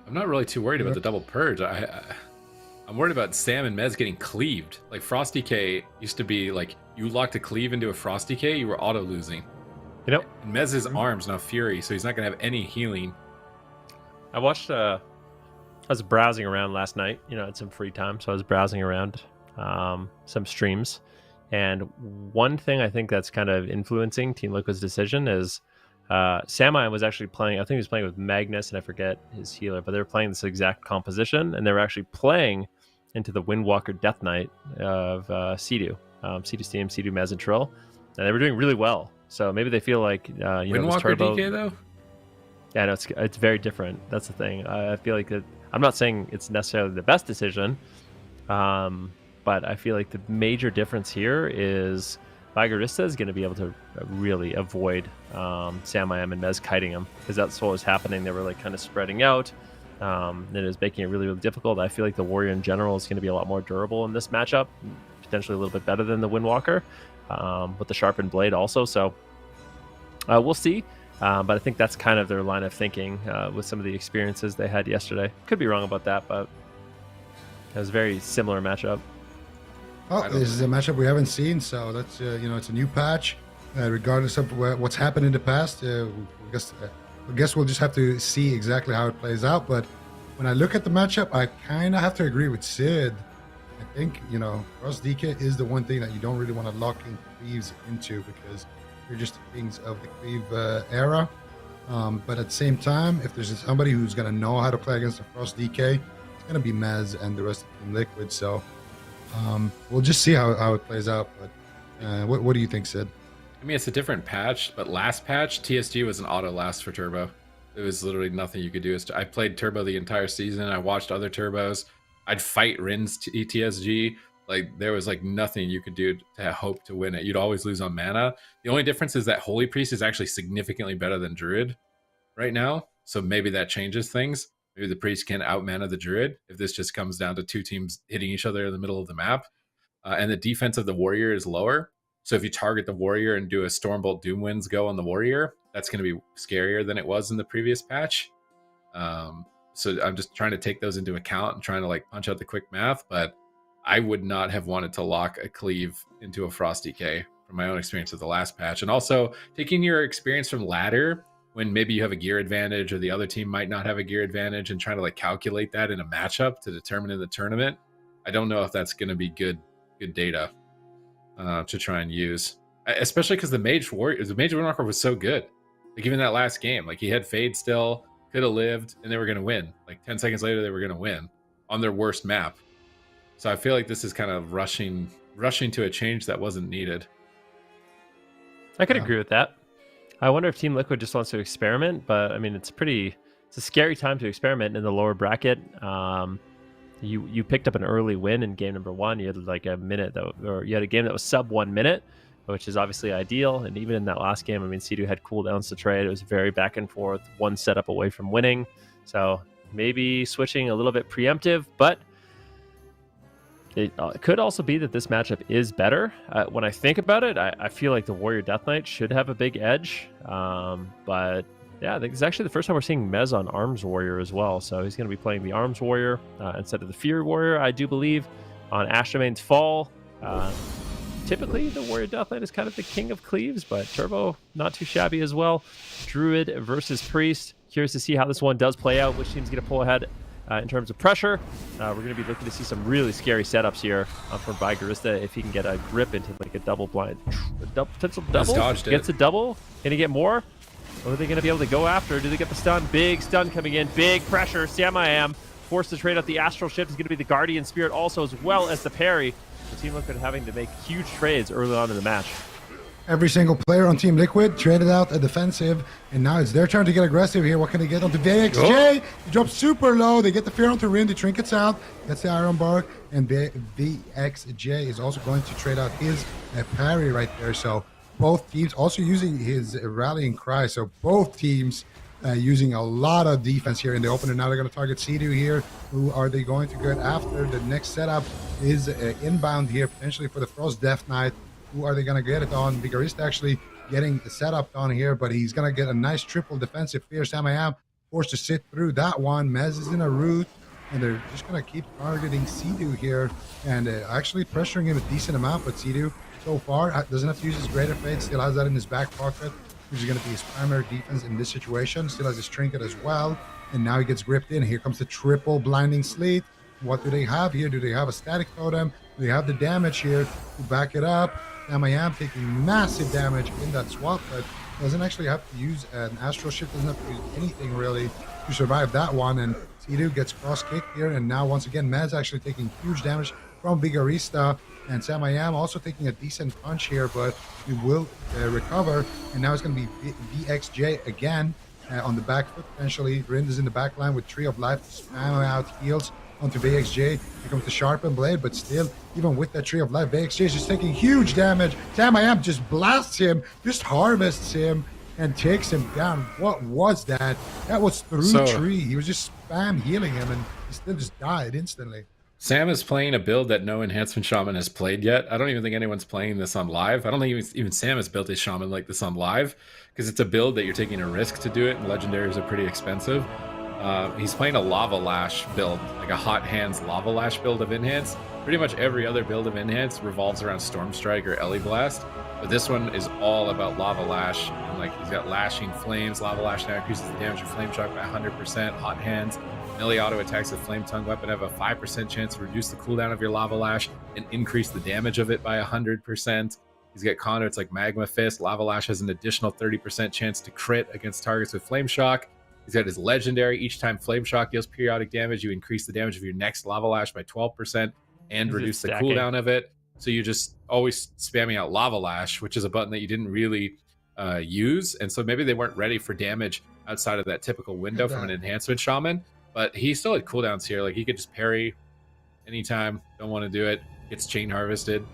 I'm not really too worried about the double purge. I'm worried about Sam and Mez getting cleaved. Like, Frost DK used to be like, you locked a cleave into a Frost DK, you were auto losing. And Mez's arm's now Fury, so he's not gonna have any healing. I watched. I was browsing around last night. I had some free time, so I was browsing around some streams. And one thing I think that's kind of influencing Team Liquid's decision is. Samai was actually playing, I think he was playing with Magnus, and I forget his healer, but they were playing this exact composition, and they were actually playing into the Windwalker Death Knight of Sea-Doo. Sea-Doo Steam, Sea-Doo Mez and Trill, and they were doing really well. So maybe they feel like, Windwalker Turbo, DK, though? Yeah, no, it's very different. That's the thing. I feel like I'm not saying it's necessarily the best decision, but I feel like the major difference here is Vigorista is going to be able to really avoid Sam I Am and Mez kiting him, because that's what was happening. They were like kind of spreading out. It is making it really, really difficult. I feel like the Warrior in general is going to be a lot more durable in this matchup, potentially a little bit better than the Windwalker, with the sharpened blade also. So we'll see. But I think that's kind of their line of thinking with some of the experiences they had yesterday. Could be wrong about that, but it was a very similar matchup. Oh, this is a matchup we haven't seen, so that's it's a new patch. Regardless of what's happened in the past, I guess we'll just have to see exactly how it plays out. But when I look at the matchup, I kind of have to agree with Sid. I think Frost DK is the one thing that you don't really want to lock in Cleaves into, because they're just the kings of the Cleave era. But at the same time, if there's somebody who's going to know how to play against the Frost DK, it's going to be Mez and the rest of Team Liquid. So we'll just see how it plays out. But what do you think, Sid? I mean, it's a different patch, but last patch, TSG was an auto last for Turbo. There was literally nothing you could do. I played Turbo the entire season. I watched other Turbos. I'd fight Rin's TSG. Like, there was like nothing you could do to hope to win it. You'd always lose on mana. The only difference is that Holy Priest is actually significantly better than Druid right now. So maybe that changes things. Maybe the Priest can out-mana the Druid if this just comes down to two teams hitting each other in the middle of the map. And the defense of the Warrior is lower. So if you target the Warrior and do a Stormbolt Doomwinds go on the Warrior, that's going to be scarier than it was in the previous patch. So I'm just trying to take those into account and trying to like punch out the quick math, but I would not have wanted to lock a Cleave into a Frost DK from my own experience with the last patch. And also taking your experience from ladder when maybe you have a gear advantage or the other team might not have a gear advantage, and trying to like calculate that in a matchup to determine in the tournament. I don't know if that's going to be good data to try and use, especially because the Mage Warcraft was so good. Like even that last game, like he had Fade still, could have lived, and they were going to win. Like 10 seconds later, they were going to win on their worst map. So I feel like this is kind of rushing to a change that wasn't needed. I could agree with that. I wonder if Team Liquid just wants to experiment, but I mean, it's a scary time to experiment in the lower bracket. You picked up an early win in game number 1. You had like a minute or you had a game that was sub 1 minute, which is obviously ideal. And even in that last game, I mean, C2 had cooldowns to trade. It was very back and forth, one setup away from winning. So maybe switching a little bit preemptive, but it could also be that this matchup is better. When I think about it, I feel like the Warrior Death Knight should have a big edge. But yeah, I think it's actually the first time we're seeing Mez on Arms Warrior as well. So he's going to be playing the Arms Warrior instead of the Fear Warrior, I do believe, on Ash Domain's Fall. Typically, the Warrior Death Knight is kind of the king of cleaves, but Turbo, not too shabby as well. Druid versus Priest. Curious to see how this one does play out. Which team's going to pull ahead in terms of pressure. We're going to be looking to see some really scary setups here from Vigarista if he can get a grip into like a double blind. Potential double? Gets a double? Can he get more? Or are they going to be able to go after? Do they get the stun? Big stun coming in. Big pressure. Sam forced to trade out the Astral Shift. Is going to be the Guardian Spirit also, as well as the parry. The Team Liquid having to make huge trades early on in the match. Every single player on Team Liquid traded out a defensive, and now it's their turn to get aggressive here. What can they get onto VXJ? He drops super low. They get the fear onto Rin. The trinkets out. Gets the Iron Bark, and VXJ is also going to trade out his parry right there. So both teams also using his rallying cry. So both teams using a lot of defense here in the opener. Now they're going to target C2 here. Who are they going to get after? The next setup is inbound here, potentially for the Frost Death Knight. Who are they going to get it on? Vigarista actually getting the setup on here, but he's going to get a nice triple defensive fear. Sam forced to sit through that one. Mez is in a root, and they're just going to keep targeting C2 here and actually pressuring him a decent amount, but C2 so far doesn't have to use his Greater Fate, still has that in his back pocket, which is going to be his primary defense in this situation. Still has his trinket as well, and now he gets gripped in. Here comes the triple blinding sleet. What do they have here? Do they have a static totem? Do they have the damage here to back it up? Sam taking massive damage in that swap, but doesn't actually have to use an Astral Shift, doesn't have to use anything really to survive that one, and C2 gets cross-kicked here, and now once again Mez actually taking huge damage from Vigarista, and Sam also taking a decent punch here, but he will recover, and now it's going to be VXJ again on the back foot potentially. Rind is in the back line with Tree of Life to spam out heals onto VXJ. Here comes the Sharpened Blade, but still, even with that Tree of Life, VXJ is just taking huge damage. Sam just blasts him, just harvests him, and takes him down. What was that? That was through Tree. He was just spam healing him, and he still just died instantly. Sam is playing a build that no Enhancement Shaman has played yet. I don't even think anyone's playing this on live. I don't think even Sam has built a Shaman like this on live, because it's a build that you're taking a risk to do it, and Legendaries are pretty expensive. He's playing a Lava Lash build, like a Hot Hands Lava Lash build of Enhance. Pretty much every other build of Enhance revolves around Storm Strike or Ellie Blast, but this one is all about Lava Lash. And like, he's got Lashing Flames. Lava Lash now increases the damage of Flame Shock by 100%. Hot Hands. Melee auto attacks with Flame Tongue weapon have a 5% chance to reduce the cooldown of your Lava Lash and increase the damage of it by 100%. He's got conduits like Magma Fist. Lava Lash has an additional 30% chance to crit against targets with Flame Shock. He's got his legendary. Each time Flame Shock deals periodic damage, you increase the damage of your next Lava Lash by 12% and reduce the cooldown of it. So you're just always spamming out Lava Lash, which is a button that you didn't really use. And so maybe they weren't ready for damage outside of that typical window from an Enhancement Shaman. But he still had cooldowns here. Like, he could just parry anytime. Don't want to do it. Gets Chain Harvested.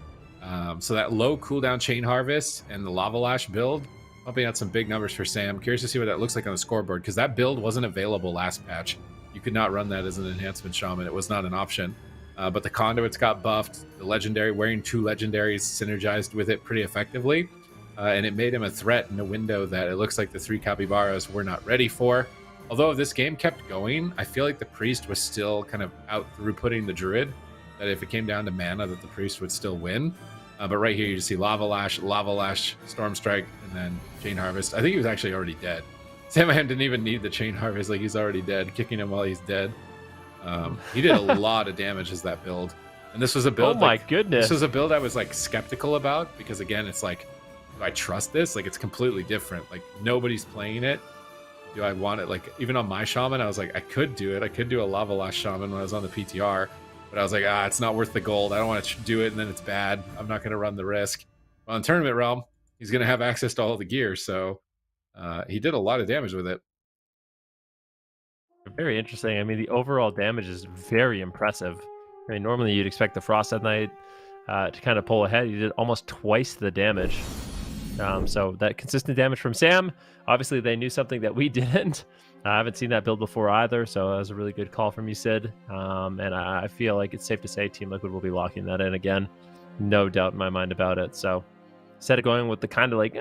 So that low cooldown Chain Harvest and the Lava Lash build, pumping out some big numbers for Sam. Curious to see what that looks like on the scoreboard, because that build wasn't available last patch. You could not run that as an Enhancement Shaman. It was not an option. But the Conduits got buffed. The Legendary, wearing 2 Legendaries, synergized with it pretty effectively. And it made him a threat in a window that it looks like the 3 Capybaras were not ready for. Although if this game kept going, I feel like the Priest was still kind of out through-putting the Druid. That if it came down to mana, that the Priest would still win. But right here, you just see Lava Lash, Storm Strike, and then Chain Harvest. I think he was actually already dead. Samaham didn't even need the Chain Harvest. Like, he's already dead, kicking him while he's dead. He did a lot of damage as that build. And this was a build, oh my goodness, this was a build I was like skeptical about, because again, it's like, do I trust this? Like, it's completely different. Like, nobody's playing it. Do I want it? Like, even on my Shaman, I was like, I could do it. I could do a Lava Lash Shaman when I was on the PTR, but I was like, it's not worth the gold. I don't want to do it, and then it's bad. I'm not going to run the risk. Well, in Tournament Realm, he's going to have access to all the gear, so he did a lot of damage with it. Very interesting. I mean, the overall damage is very impressive. I mean, normally you'd expect the Frost at Night to kind of pull ahead. He did almost twice the damage. So that consistent damage from Sam, obviously they knew something that we didn't. I haven't seen that build before either, so that was a really good call from you, Sid. And I feel like it's safe to say Team Liquid will be locking that in again. No doubt in my mind about it. So instead of going with the kind of like,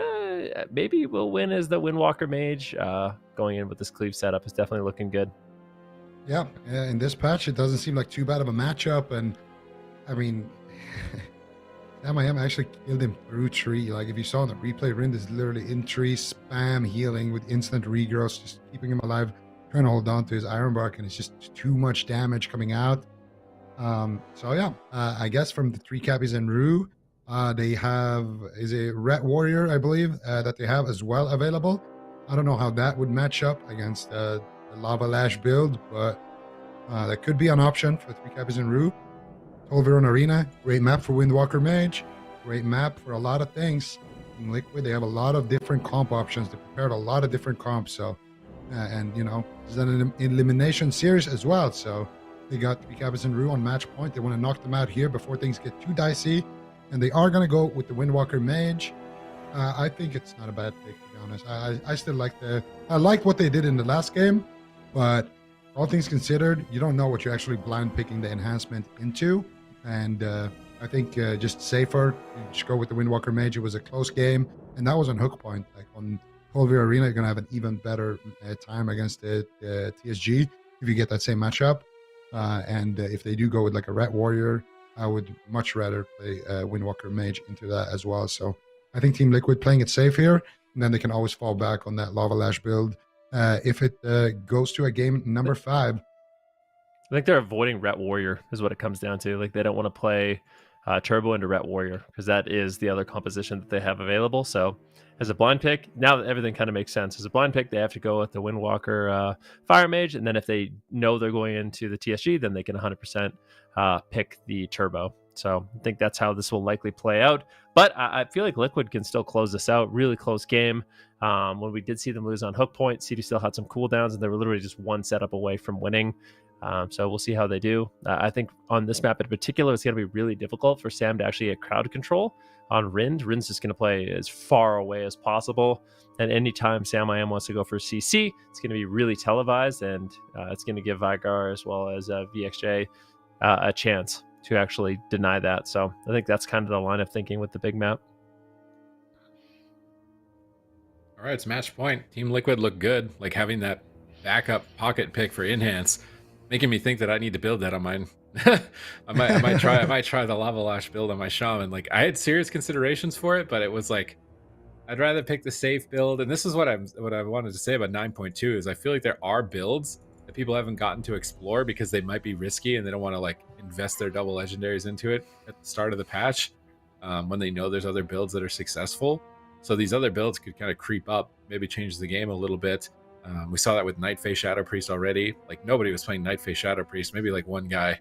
maybe we'll win as the Windwalker Mage, going in with this Cleave setup is definitely looking good. Yeah, in this patch, it doesn't seem like too bad of a matchup. And I mean, Sam actually killed him through tree. Like, if you saw in the replay, Rind is literally in tree, spam healing with instant regrowth, just keeping him alive, trying to hold on to his Iron Bark, and it's just too much damage coming out. So yeah, I guess from the 3 Cappies and Rue, they have is a Rat Warrior, I believe, that they have as well available. I don't know how that would match up against the Lava Lash build, but that could be an option for 3 Cappies and Rue. Tolveron Arena, great map for Windwalker Mage, great map for a lot of things. In Liquid, they have a lot of different comp options. They prepared a lot of different comps. So, and you know, it's an elimination series as well. So they got 3 Cappies and Rue on match point. They want to knock them out here before things get too dicey. And they are going to go with the Windwalker Mage. I think it's not a bad pick, to be honest. I still like I liked what they did in the last game, but all things considered, you don't know what you're actually blind picking the enhancement into. And I think just safer, you just go with the Windwalker Mage. It was a close game, and that was on hook point. Like on Colville Arena, you're going to have an even better time against the TSG if you get that same matchup. And if they do go with like a Rat Warrior, I would much rather play Windwalker Mage into that as well. So I think Team Liquid playing it safe here, and then they can always fall back on that Lava Lash build if it goes to a game number 5. I think they're avoiding Rat Warrior is what it comes down to. Like, they don't want to play Turbo into Rat Warrior, because that is the other composition that they have available. So as a blind pick, now that everything kind of makes sense, as a blind pick, they have to go with the Windwalker Fire Mage. And then if they know they're going into the TSG, then they can 100% pick the Turbo. So I think that's how this will likely play out. But I feel like Liquid can still close this out. Really close game. When we did see them lose on hook point, CD still had some cooldowns, and they were literally just one setup away from winning. So we'll see how they do. I think on this map in particular, it's going to be really difficult for Sam to actually get crowd control on Rind. Rind's just going to play as far away as possible. And anytime Sam IM wants to go for CC, it's going to be really televised, and it's going to give Vigar as well as VXJ a chance to actually deny that. So I think that's kind of the line of thinking with the big map. All right, it's match point. Team Liquid looked good. Like having that backup pocket pick for Enhance, making me think that I need to build that on mine. I might try the Lava Lash build on my Shaman. Like I had serious considerations for it, but it was like I'd rather pick the safe build. And this is what I wanted to say about 9.2 is I feel like there are builds that people haven't gotten to explore because they might be risky and they don't want to like invest their double legendaries into it at the start of the patch when they know there's other builds that are successful. So these other builds could kind of creep up, maybe change the game a little bit. We saw that with Nightface Shadow Priest already. Like nobody was playing Nightface Shadow Priest. Maybe like one guy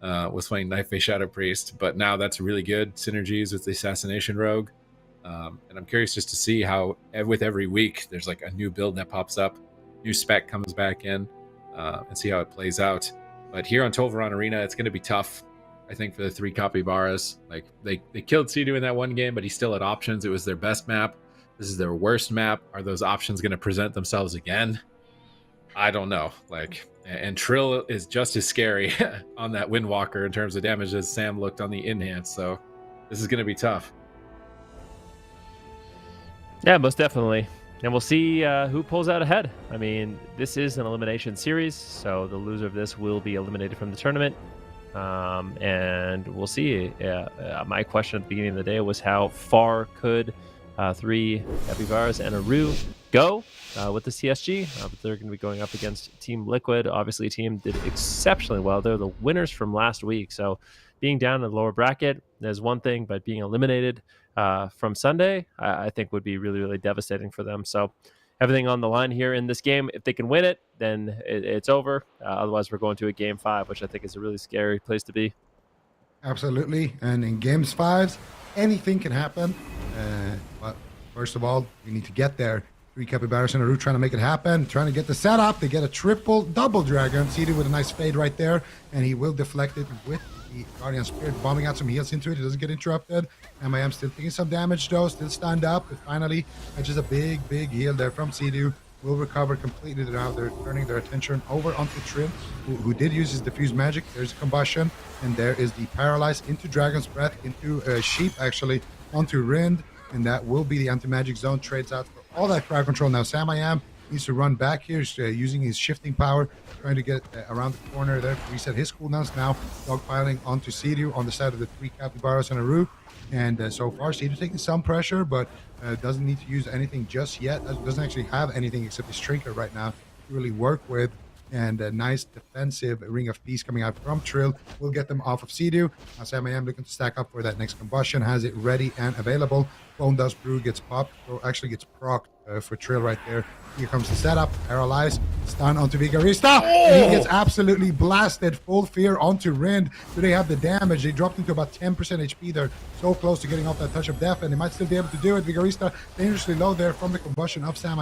was playing Nightface Shadow Priest, but now that's really good synergies with the Assassination Rogue. And I'm curious just to see how with every week there's like a new build that pops up, new spec comes back in, and see how it plays out. But here on Tolvaron Arena, it's going to be tough, I think, for the 3 CAPYBARAS. Like they killed Sea-Doo in that one game, but he still had options. It was their best map. This is their worst map. Are those options going to present themselves again? I don't know. Like, and Trill is just as scary on that Windwalker in terms of damage as Sam looked on the Enhance. So this is going to be tough. Yeah, most definitely. And we'll see who pulls out ahead. I mean, this is an elimination series, so the loser of this will be eliminated from the tournament. And we'll see. My question at the beginning of the day was how far could 3 CAPYBARAS and Aru go with the CSG? But they're going to be going up against Team Liquid. Obviously, team did exceptionally well. They're the winners from last week. So being down in the lower bracket is one thing, but being eliminated from Sunday, I think would be really, really devastating for them. So everything on the line here in this game. If they can win it, then it's over. Otherwise, we're going to a game 5, which I think is a really scary place to be. Absolutely. And in games 5s, anything can happen. But first of all, we need to get there. 3 CAPYBARAS and Aru trying to make it happen, trying to get the setup. They get a double dragon. Seeded with a nice fade right there, and he will deflect it with the Guardian Spirit, bombing out some heals into it. It doesn't get interrupted. MIM still taking some damage though, still stand up, but finally just a big heal there from Sea-Doo. Will recover completely. Now they're turning their attention over onto Trill, who did use his diffuse magic. There's a combustion, and there is the paralyze into Dragon's Breath, into Sheep actually, onto Rind, and that will be the anti-magic zone. Trades out for all that crowd control. Now Sam needs to run back here, using his shifting power, trying to get around the corner there to reset his cooldowns. Now dogpiling onto Sea-Doo on the side of the 3 CAPYBARAS and Aru. And so far, Sea-Doo taking some pressure, but doesn't need to use anything just yet. Doesn't actually have anything except his Trinket right now to really work with. And a nice defensive Ring of Peace coming out from Trill will get them off of Sea-Doo. Now Sam looking to stack up for that next combustion, has it ready and available. Bone Dust Brew gets popped, or actually gets procced for Trill right there. Here comes the setup, paralyzed, stun onto Vigarista, and he gets absolutely blasted, full fear onto Rind. Do they have the damage? They dropped into about 10% HP. They're so close to getting off that touch of death, and they might still be able to do it. Vigarista dangerously low there from the combustion of Sam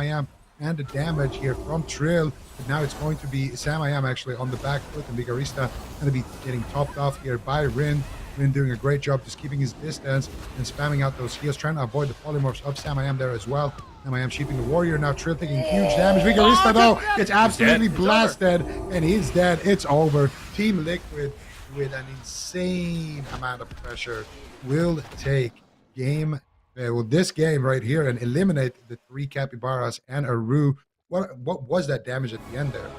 and the damage here from Trill. But now it's going to be Sam actually on the back foot, and Vigarista going to be getting topped off here by Rind. Rind doing a great job just keeping his distance and spamming out those heals, trying to avoid the polymorphs of Sam there as well. Sam sheeping the warrior. Now Trill taking huge damage. Vigarista though gets absolutely blasted, and he's dead. It's over. Team Liquid, with an insane amount of pressure, will take this game right here and eliminate the 3 CAPYBARAS and Aru. What was that damage at the end there?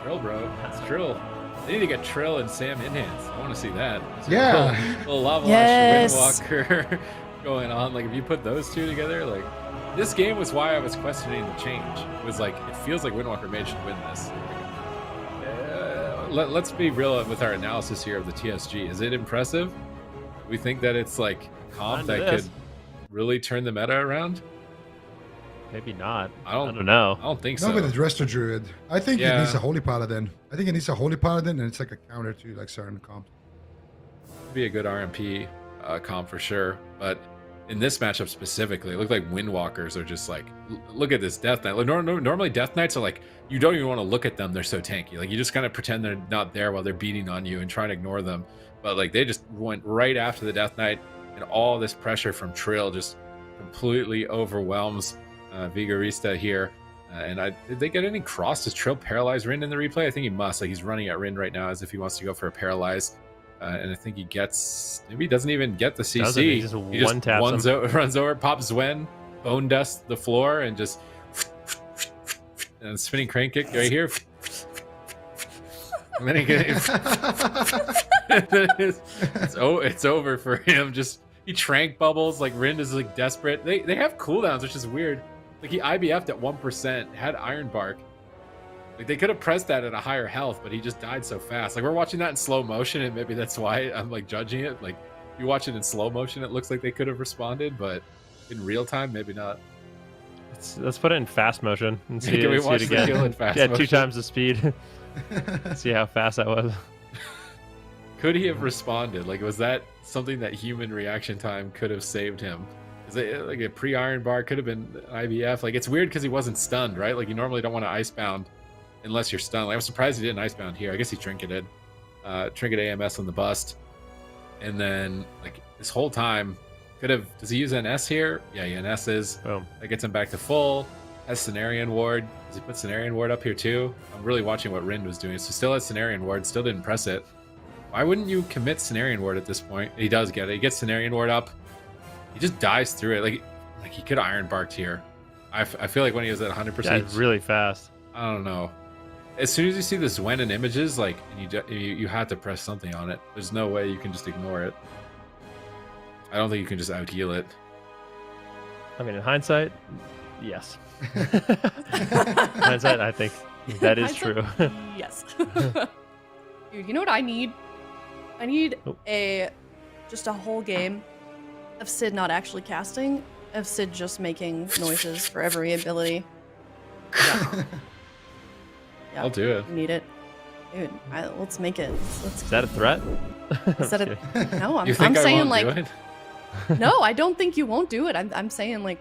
Trill, bro. That's Trill. They need to get Trill and Sam Enhance. I want to see that. Yeah. Little Lava Lash Windwalker going on. Like, if you put those two together, like, this game was why I was questioning the change. It was like, it feels like Windwalker Mage should win this. Let's be real with our analysis here of the TSG. Is it impressive? We think that it's like comp that could really turn the meta around? Maybe not. I don't know. I don't think so. Not with the Dresser Druid. I think it needs a Holy Paladin. I think it needs a Holy Paladin, and it's like a counter to like certain comps. It'd be a good RMP comp for sure. But in this matchup specifically, it looked like Windwalkers are just like, look at this Death Knight. Like, normally Death Knights are like, you don't even want to look at them. They're so tanky. Like, you just kind of pretend they're not there while they're beating on you and trying to ignore them. But like, they just went right after the Death Knight, and all this pressure from Trill just completely overwhelms Vigarista here. Did they get any cross? Does Trill paralyze Rin in the replay? I think he must. Like, he's running at Rin right now as if he wants to go for a paralyze. And I think he gets, maybe he doesn't even get the CC. He just one-taps him. Runs over, pops Zwen, bone dust the floor, and just and spinning crane kick right here. And then he gets, it's over for him. Just he trank bubbles. Like, Rin is like desperate. They have cooldowns, which is weird. Like, he IBF'd at 1%, had Iron Bark. Like, they could have pressed that at a higher health, but he just died so fast. Like, we're watching that in slow motion, and maybe that's why I'm like judging it. Like, if you watch it in slow motion, it looks like they could have responded, but in real time, maybe not. Let's put it in fast motion and see, Can we see watch it the again. kill in fast Yeah, motion? 2 times the speed. See how fast that was. Could he have responded? Like, was that something that human reaction time could have saved him? Is it like a pre-Iron Bar could have been IBF? Like, it's weird because he wasn't stunned, right? Like, you normally don't want to Icebound unless you're stunned. Like, I'm surprised he didn't Icebound here. I guess he trinketed. Trinket AMS on the bust. And then, like, this whole time, could have... Does he use NS here? Yeah, he NS's. Boom. That gets him back to full. Has Cenarian Ward. Does he put Cenarian Ward up here too? I'm really watching what Rin was doing. So still has Cenarian Ward. Still didn't press it. Why wouldn't you commit Cenarian Ward at this point? He does get it. He gets Cenarian Ward up. He just dies through it. Like he could have Iron Barked here. I feel like when he was at 100%. Yeah, it's really fast. I don't know. As soon as you see the Zwen in images, like, and you have to press something on it. There's no way you can just ignore it. I don't think you can just out heal it. I mean, in hindsight, yes. Hindsight, I think that is true. Yes. Dude, you know what I need? I need just a whole game of Sid not actually casting, of Sid just making noises for every ability. Yeah. I'll do it. I need it. Dude, let's make it. Let's Is that a threat? Is that no, I'm think I saying won't like do it? no, I don't think you won't do it. I'm saying like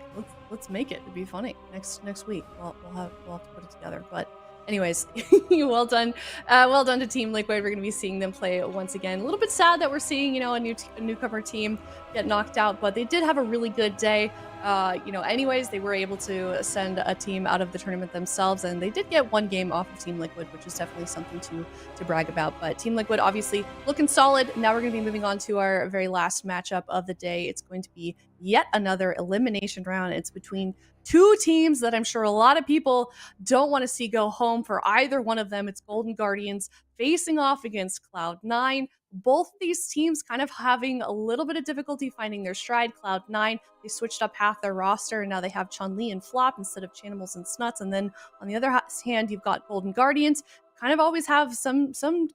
let's make it. It'd be funny next week. We'll have to put it together. But anyways, well done to Team Liquid. We're gonna be seeing them play once again. A little bit sad that we're seeing a newcomer team get knocked out, but they did have a really good day. Anyways, they were able to send a team out of the tournament themselves, and they did get one game off of Team Liquid, which is definitely something to brag about. But Team Liquid obviously looking solid. Now we're going to be moving on to our very last matchup of the day. It's going to be yet another elimination round. It's between two teams that I'm sure a lot of people don't want to see go home for either one of them. It's Golden Guardians facing off against Cloud9. Both of these teams kind of having a little bit of difficulty finding their stride. Cloud9, they switched up half their roster, and now they have Chun-Li and Flop instead of Chanimals and Snuts. And then on the other hand, you've got Golden Guardians, kind of always have some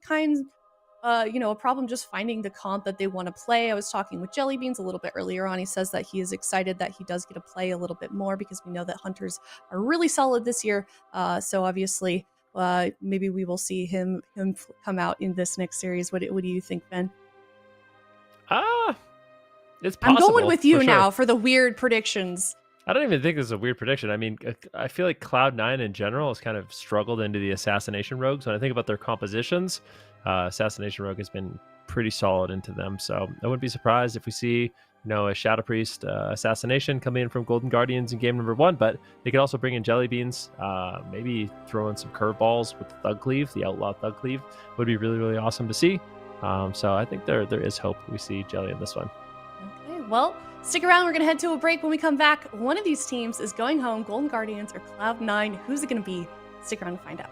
kind a problem just finding the comp that they want to play. I was talking with Jellybeans a little bit earlier on. He says that he is excited that he does get to play a little bit more because we know that Hunters are really solid this year. So obviously, maybe we will see him come out in this next series. What do you think, Ben? It's possible. I'm going with you for sure. now for the weird predictions. I don't even think this is a weird prediction. I mean, I feel like Cloud9 in general has kind of struggled into the Assassination Rogues. When I think about their compositions, Assassination Rogue has been pretty solid into them. So I wouldn't be surprised if we see, a Shadow Priest Assassination coming in from Golden Guardians in game number 1. But they could also bring in Jellybeans, maybe throw in some curveballs with Thug Cleave. The Outlaw Thug Cleave would be really, really awesome to see. So I think there is hope we see Jelly in this one. Okay, well, stick around. We're going to head to a break. When we come back, one of these teams is going home, Golden Guardians or Cloud9. Who's it going to be? Stick around to find out.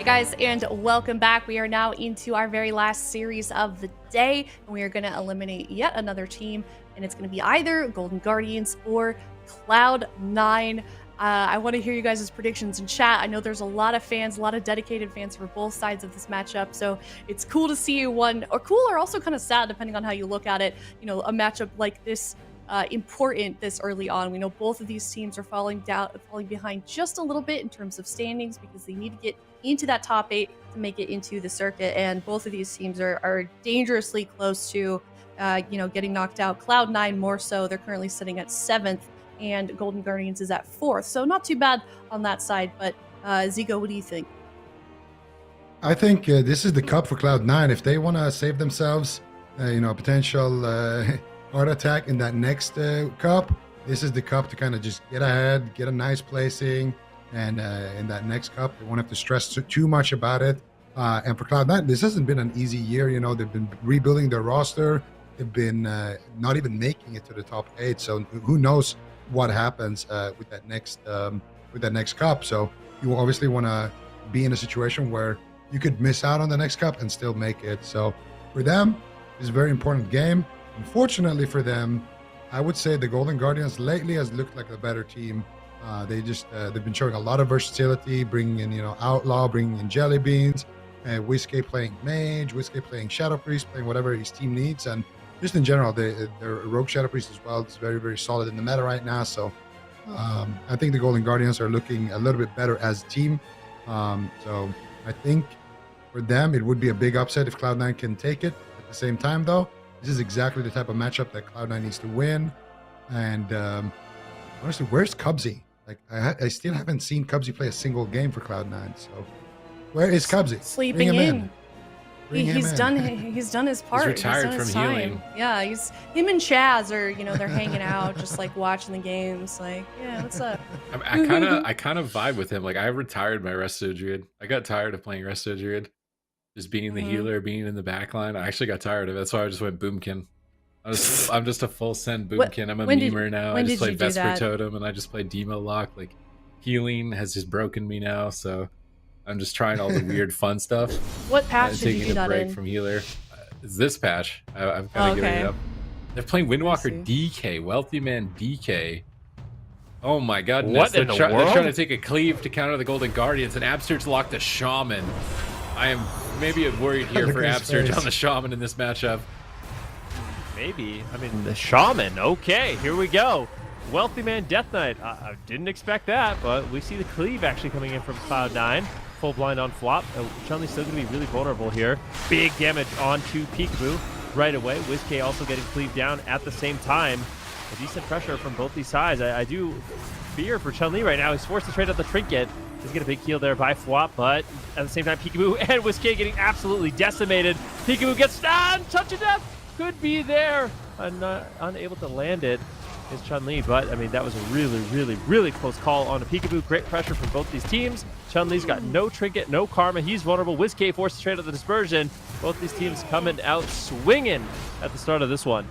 guys, and welcome back. We are now into our very last series of the day, and we are going to eliminate yet another team, and it's going to be either Golden Guardians or Cloud9. I want to hear you guys' predictions in chat. I know there's a lot of fans, a lot of dedicated fans for both sides of this matchup, so it's cool to see one, or cool or also kind of sad depending on how you look at it, you know, a matchup like this important this early on. We know both of these teams are falling behind just a little bit in terms of standings because they need to get into that top 8 to make it into the circuit, and both of these teams are dangerously close to getting knocked out. Cloud9 more so. They're currently sitting at 7th, and Golden Guardians is at 4th, so not too bad on that side. But Zico, what do you think? I think this is the cup for Cloud9 if they want to save themselves a potential heart attack in that next cup. This is the cup to kind of just get ahead, get a nice placing, and in that next cup they won't have to stress too much about it. And for Cloud9, this hasn't been an easy year. They've been rebuilding their roster. They've been not even making it to the top 8, so who knows what happens with that next cup. So you obviously want to be in a situation where you could miss out on the next cup and still make it. So for them, it's a very important game. Unfortunately for them, I would say the Golden Guardians lately has looked like a better team. They've been showing a lot of versatility, bringing in Outlaw, bringing in Jelly Beans, Whiskey playing Mage, Whiskey playing Shadow Priest, playing whatever his team needs, and just in general, their Rogue Shadow Priest as well is very, very solid in the meta right now. So I think the Golden Guardians are looking a little bit better as a team. So I think for them, it would be a big upset if Cloud9 can take it. At the same time, though, this is exactly the type of matchup that Cloud9 needs to win. And honestly, where's Cubsy? Like, I still haven't seen Cubsy play a single game for Cloud9. So where is Cubsy? Sleeping in. He's done his part. He's retired from healing. Yeah, him and Chaz are, they're hanging out, just like watching the games. Like, yeah, what's up? I kind of vibe with him. Like, I retired my Resto Druid. I got tired of playing Resto Druid, just being the healer, being in the back line. I actually got tired of it. That's why I just went Boomkin. I'm just a full send Boomkin. I'm a memer now. I just play Vesper Totem, and I just play Demo Lock. Like, healing has just broken me now, so I'm just trying all the weird fun stuff. What patch did you do that in? Taking a break from healer. It's this patch. I'm kind of giving it up. They're playing Windwalker DK, Wealthy Man DK. Oh my goodness. What in the world? They're trying to take a cleave to counter the Golden Guardians, and Abster's locked a Shaman. I am maybe worried here for Abster on the Shaman in this matchup. Maybe. I mean, the Shaman. Okay, here we go. Wealthy Man Death Knight. I didn't expect that, but we see the cleave actually coming in from Cloud9. Full blind on flop. Chun-Li's still going to be really vulnerable here. Big damage onto Peekaboo right away. Whiskey also getting cleaved down at the same time. A decent pressure from both these sides. I do fear for Chun-Li right now. He's forced to trade out the trinket. He's get a big heal there by flop, but at the same time, Peekaboo and Whiskey getting absolutely decimated. Peekaboo gets stunned. Touch of death could be there. Unable to land it is Chun-Li, but I mean, that was a really, really, really close call on a Peekaboo. Great pressure from both these teams. Chun-Li's got no trinket, no karma. He's vulnerable. Whiskey forced to trade out the dispersion. Both these teams coming out swinging at the start of this one.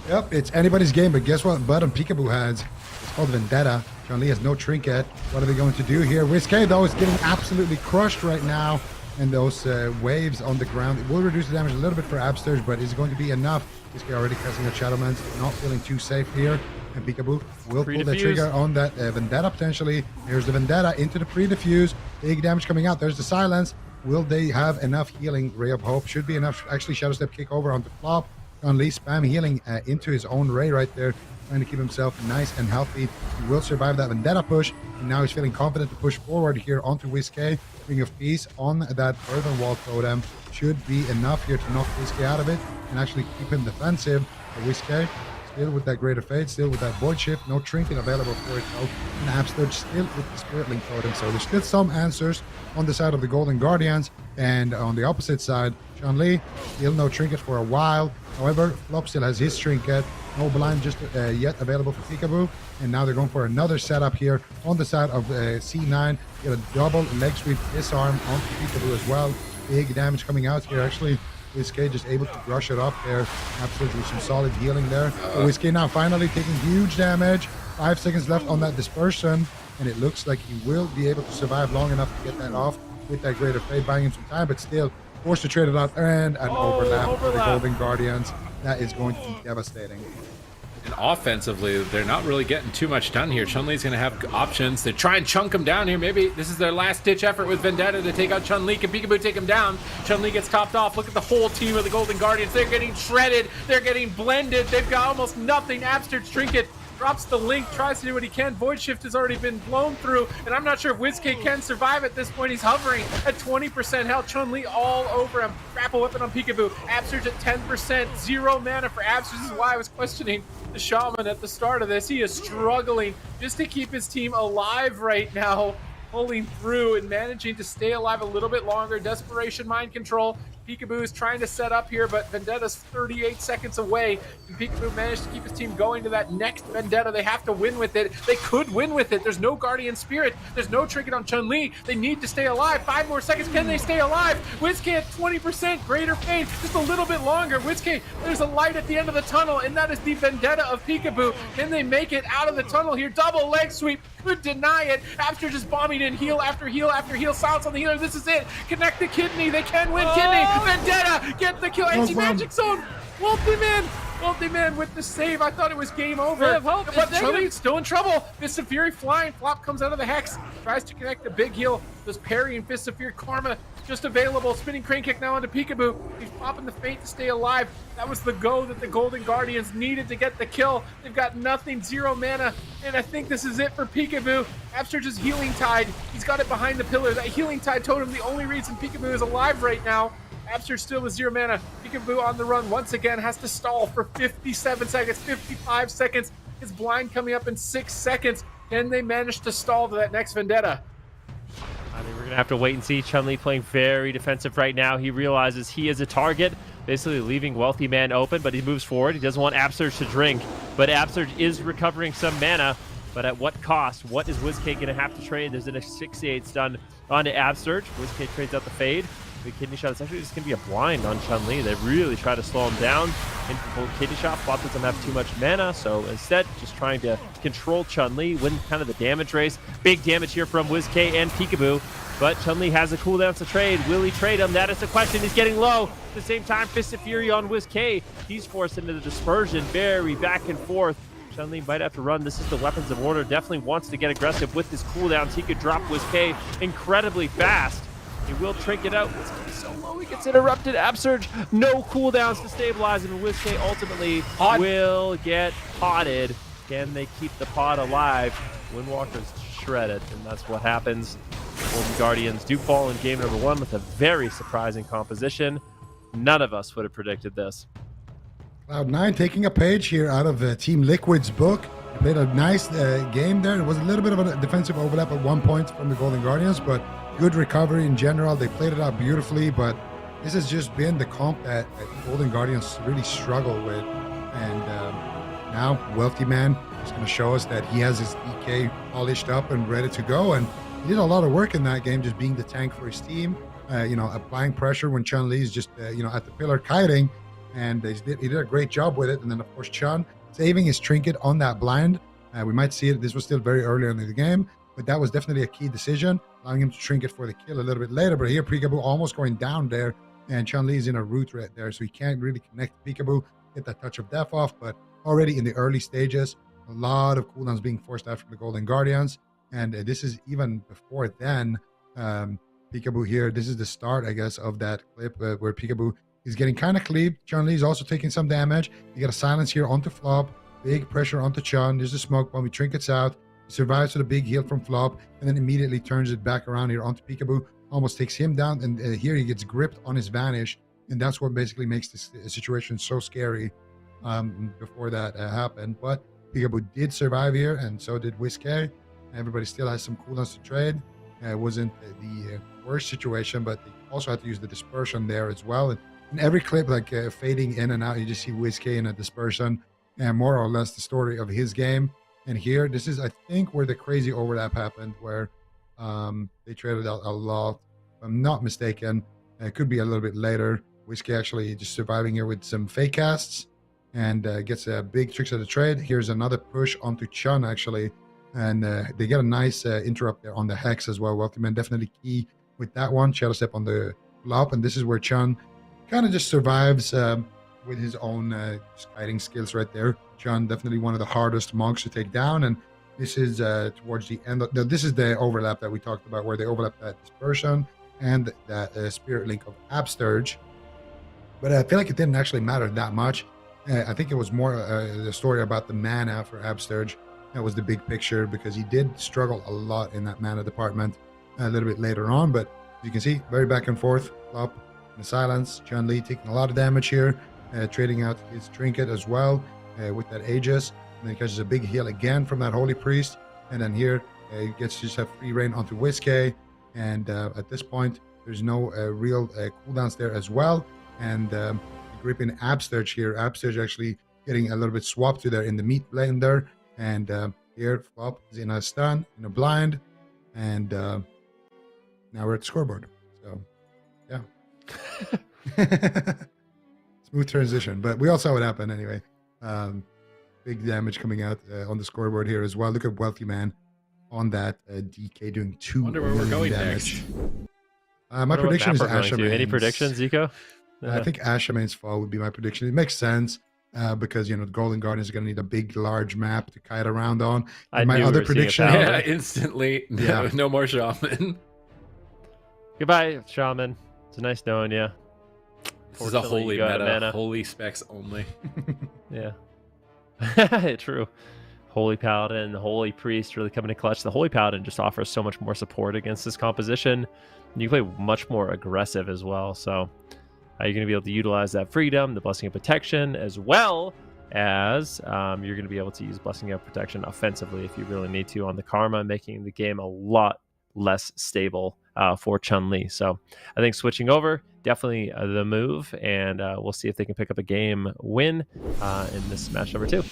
Yep, it's anybody's game, but guess what button Peekaboo has? It's called Vendetta. Chun-Li has no trinket. What are they going to do here? Whiskey, though, is getting absolutely crushed right now. And those waves on the ground, it will reduce the damage a little bit for Absters, but is it going to be enough? Whiskey already casting a Shadowman's, not feeling too safe here. And Peekaboo will pull the trigger on that Vendetta potentially. Here's the Vendetta into the pre-diffuse. Big damage coming out. There's the silence. Will they have enough healing? Ray of Hope should be enough. Actually, Shadow Step kick over onto flop. Chun-Li spam healing into his own Ray right there, trying to keep himself nice and healthy. He will survive that Vendetta push, and now he's feeling confident to push forward here onto Whiskey. Ring of Peace on that Earthen Wall totem should be enough here to knock Whiskey out of it and actually keep him defensive. Whiskey still with that Greater Fate, still with that Void Shift, no trinket available for it though. And Abster still with the Spirit Link totem, so there's still some answers on the side of the Golden Guardians, and on the opposite side, Chun-Li still no trinket for a while. However, Flop still has his trinket, no blind just yet available for Peekaboo, and now they're going for another setup here on the side of C9. Get a double leg sweep disarm onto Peekaboo as well. Big damage coming out here. Actually, Whiskey just able to brush it off there. Absolutely some solid healing there. Whiskey now finally taking huge damage. 5 seconds left on that dispersion, and it looks like he will be able to survive long enough to get that off. with that greater fade, buying him some time, but still forced to trade it out and an overlap for the Golden Guardians. That is going to be devastating. And offensively, they're not really getting too much done here. Chun-Li's going to have options. They try and chunk him down here. Maybe this is their last-ditch effort with Vendetta to take out Chun-Li. Can Peekaboo take him down? Chun-Li gets topped off. Look at the whole team of the Golden Guardians. They're getting shredded. They're getting blended. They've got almost nothing. Abster's Trinket drops the link, tries to do what he can. Void Shift has already been blown through, and I'm not sure if WizK can survive at this point. He's hovering at 20% health. Chun-Li all over him. Grapple weapon on Peekaboo. Abster's at 10%. 0 mana for Abster. This is why I was questioning the Shaman at the start of this. He is struggling just to keep his team alive right now, pulling through and managing to stay alive a little bit longer. Desperation mind control. Peekaboo is trying to set up here, but Vendetta's 38 seconds away. And Peekaboo managed to keep his team going to that next Vendetta. They have to win with it. They could win with it. There's no Guardian Spirit. There's no Trinket on Chun-Li. They need to stay alive. 5 more seconds. Can they stay alive? WizK at 20%. Greater Fade. Just a little bit longer. WizK, there's a light at the end of the tunnel, and that is the Vendetta of Peekaboo. Can they make it out of the tunnel here? Double leg sweep. Could deny it. After just bombing in heal after heal after heal. Silence on the healer. This is it. Connect the kidney. They can win kidney. Vendetta get the kill. Anti-magic zone. Multi-man with the save. I thought it was game over. But Chun-Li's still in trouble. Fist of Fury flying. Flop comes out of the Hex. Tries to connect the big heal. Does parry and Fist of Fury. Karma just available. Spinning crane kick now onto Peekaboo. He's popping the Fate to stay alive. That was the go that the Golden Guardians needed to get the kill. They've got nothing. 0 mana. And I think this is it for Peekaboo. Abster just Healing Tide. He's got it behind the pillar. That Healing Tide totem, the only reason Peekaboo is alive right now. Abster still with 0 mana. Peekaboo on the run once again, has to stall for 57 seconds, 55 seconds. His blind coming up in 6 seconds. Can they manage to stall to that next Vendetta? I think we're going to have to wait and see. Chun-Li playing very defensive right now. He realizes he is a target, basically leaving Wealthy Man open, but he moves forward. He doesn't want Absurge to drink, but Absurge is recovering some mana. But at what cost? What is WizK going to have to trade? There's an 68 stun onto Absurge. WizK trades out the Fade. Big kidney shot. It's actually just going to be a blind on Chun-Li. They really try to slow him down. Full kidney shot. Flop doesn't have too much mana, so instead, just trying to control Chun-Li, win kind of the damage race. Big damage here from WizK and Peekaboo, but Chun-Li has a cooldown to trade. Will he trade him? That is the question. He's getting low. At the same time, Fist of Fury on WizK. He's forced into the dispersion. Very back and forth. Chun-Li might have to run. This is the Weapons of Order. Definitely wants to get aggressive with his cooldowns. He could drop WizK incredibly fast. He will trinket out. WizK so low, he gets interrupted. Absurge, no cooldowns to stabilize him, and WizK ultimately will get potted. Can they keep the pot alive? Windwalker's shredded, and that's what happens. Golden Guardians do fall in game number 1 with a very surprising composition. None of us would have predicted this. Cloud9 taking a page here out of Team Liquid's book. They played a nice game there. It was a little bit of a defensive overlap at one point from the Golden Guardians, but good recovery in general. They played it out beautifully, but this has just been the comp that Golden Guardians really struggle with. And now Wealthy Man is going to show us that he has his EK polished up and ready to go. And he did a lot of work in that game, just being the tank for his team, applying pressure when Chun-Li is just, at the pillar kiting. And he did a great job with it. And then, of course, Chun saving his trinket on that blind. We might see it. This was still very early in the game, but that was definitely a key decision, allowing him to trinket for the kill a little bit later. But here, Peekaboo almost going down there, and Chun-Li is in a root right there, so he can't really connect Peekaboo, get that touch of death off. But already in the early stages, a lot of cooldowns being forced out from the Golden Guardians. And this is even before then. Peekaboo here, this is the start, I guess, of that clip where Peekaboo is getting kind of cleaved. Chun-Li is also taking some damage. You got a silence here onto Flop. Big pressure onto Chun. There's the smoke bomb. He trinkets out. He survives with a big heal from Flop, and then immediately turns it back around here onto Peekaboo. Almost takes him down, and here he gets gripped on his Vanish, and that's what basically makes this situation so scary before that happened. But Peekaboo did survive here, and so did WizK. Everybody still has some cooldowns to trade. It wasn't the worst situation, but they also had to use the dispersion there as well. And in every clip, fading in and out, you just see WizK in a dispersion, and more or less the story of his game. And here, this is, I think, where the crazy overlap happened, where they traded out a lot. If I'm not mistaken, it could be a little bit later. WizK actually just surviving here with some fake casts, and gets a big tricks of the trade. Here's another push onto Chun, actually, and they get a nice interrupt there on the Hex as well. Wealthy Man definitely key with that one. Shadow Step on the flop, and this is where Chun kind of just survives with his own fighting skills right there. Chun, definitely one of the hardest monks to take down, and this is towards the end. This is the overlap that we talked about, where they overlap that Dispersion and that Spirit Link of Absterge. But I feel like it didn't actually matter that much. I think it was more the story about the mana for Absterge. That was the big picture, because he did struggle a lot in that mana department a little bit later on. But as you can see, very back and forth, flop in the silence. Chun-Li taking a lot of damage here, trading out his trinket as well with that Aegis. And then he catches a big heal again from that Holy Priest. And then here, he gets to just have free reign onto Whiskey. And at this point, there's no real cooldowns there as well. And gripping Absterge here. Absterge actually getting a little bit swapped to there in the meat blender. And here, flop is in a stun, in a blind. And now we're at the scoreboard. So, yeah. Smooth transition. But we all saw what happened anyway. Big damage coming out on the scoreboard here as well. Look at Wealthy Man on that DK doing 2 Wonder where we're going damage. next. My prediction is Ashamane's. Any predictions, Zico? I think Ashamane's fall would be my prediction. It makes sense because, you know, the Golden Guardians are going to need a big, large map to kite around on. And my other prediction... Yeah, instantly. No, no more Shaman. Goodbye, Shaman. It's nice knowing you. This is a holy meta. Holy specs only. Yeah. True. Holy Paladin, the Holy Priest really coming in clutch. The Holy Paladin just offers so much more support against this composition. You can play much more aggressive as well. So you're going to be able to utilize that freedom, the Blessing of Protection, as well as you're going to be able to use Blessing of Protection offensively if you really need to on the Karma, making the game a lot less stable for Chun-Li. So I think switching over, definitely the move, and we'll see if they can pick up a game win in this match number 2.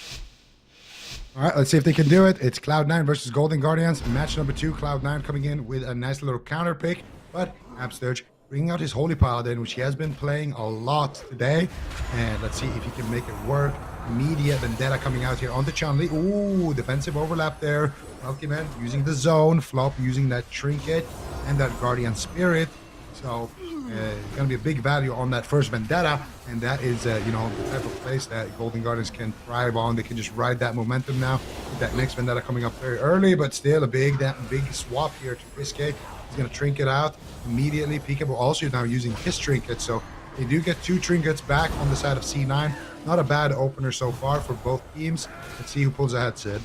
All right, let's see if they can do it. It's Cloud9 versus Golden Guardians. Match number 2, Cloud9 coming in with a nice little counter pick, but Absterge bringing out his Holy Paladin, which he has been playing a lot today. And let's see if he can make it work. Immediate Vendetta coming out here onto Chun-Li. Ooh, defensive overlap there. Wealthy Man using the zone, flop using that trinket and that Guardian Spirit. So it's going to be a big value on that first Vendetta, and that is, you know, the type of place that Golden Guardians can thrive on. They can just ride that momentum now with that next Vendetta coming up very early, but still a big swap here to Whiskey. He's going to trinket out immediately. Peekaboo also now using his trinket, so they do get 2 trinkets back on the side of C9. Not a bad opener so far for both teams. Let's see who pulls ahead, Sid.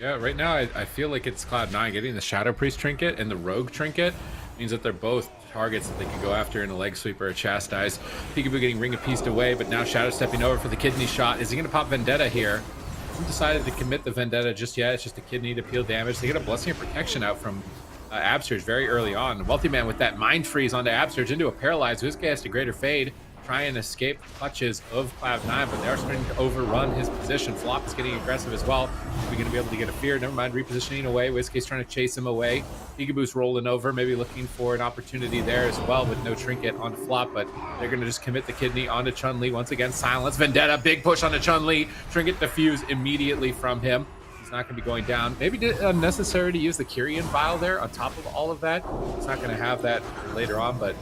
Yeah, right now I feel like it's Cloud9 getting the Shadow Priest trinket and the Rogue trinket means that they're both targets that they can go after in a leg sweep or a chastise. Peekaboo getting Ring of Peace away, but now Shadow stepping over for the kidney shot. Is he going to pop Vendetta here? Hasn't decided to commit the Vendetta just yet. It's just a kidney to peel damage. They get a Blessing of Protection out from Absterge very early on. Wealthy Man with that Mind Freeze onto Absterge into a Paralyze. Whiskey has to Greater Fade, try and escape the clutches of Cloud9, but they are starting to overrun his position. Flop is getting aggressive as well. Is he going to be able to get a fear? Never mind, repositioning away. Whiskey's trying to chase him away. Peekaboo's rolling over, maybe looking for an opportunity there as well with no trinket on flop, but they're going to just commit the kidney onto Chun-Li. Once again, silence. Vendetta, big push onto Chun-Li. Trinket diffuse immediately from him. He's not going to be going down. Maybe unnecessary to use the Kyrian Vial there on top of all of that. He's not going to have that later on, but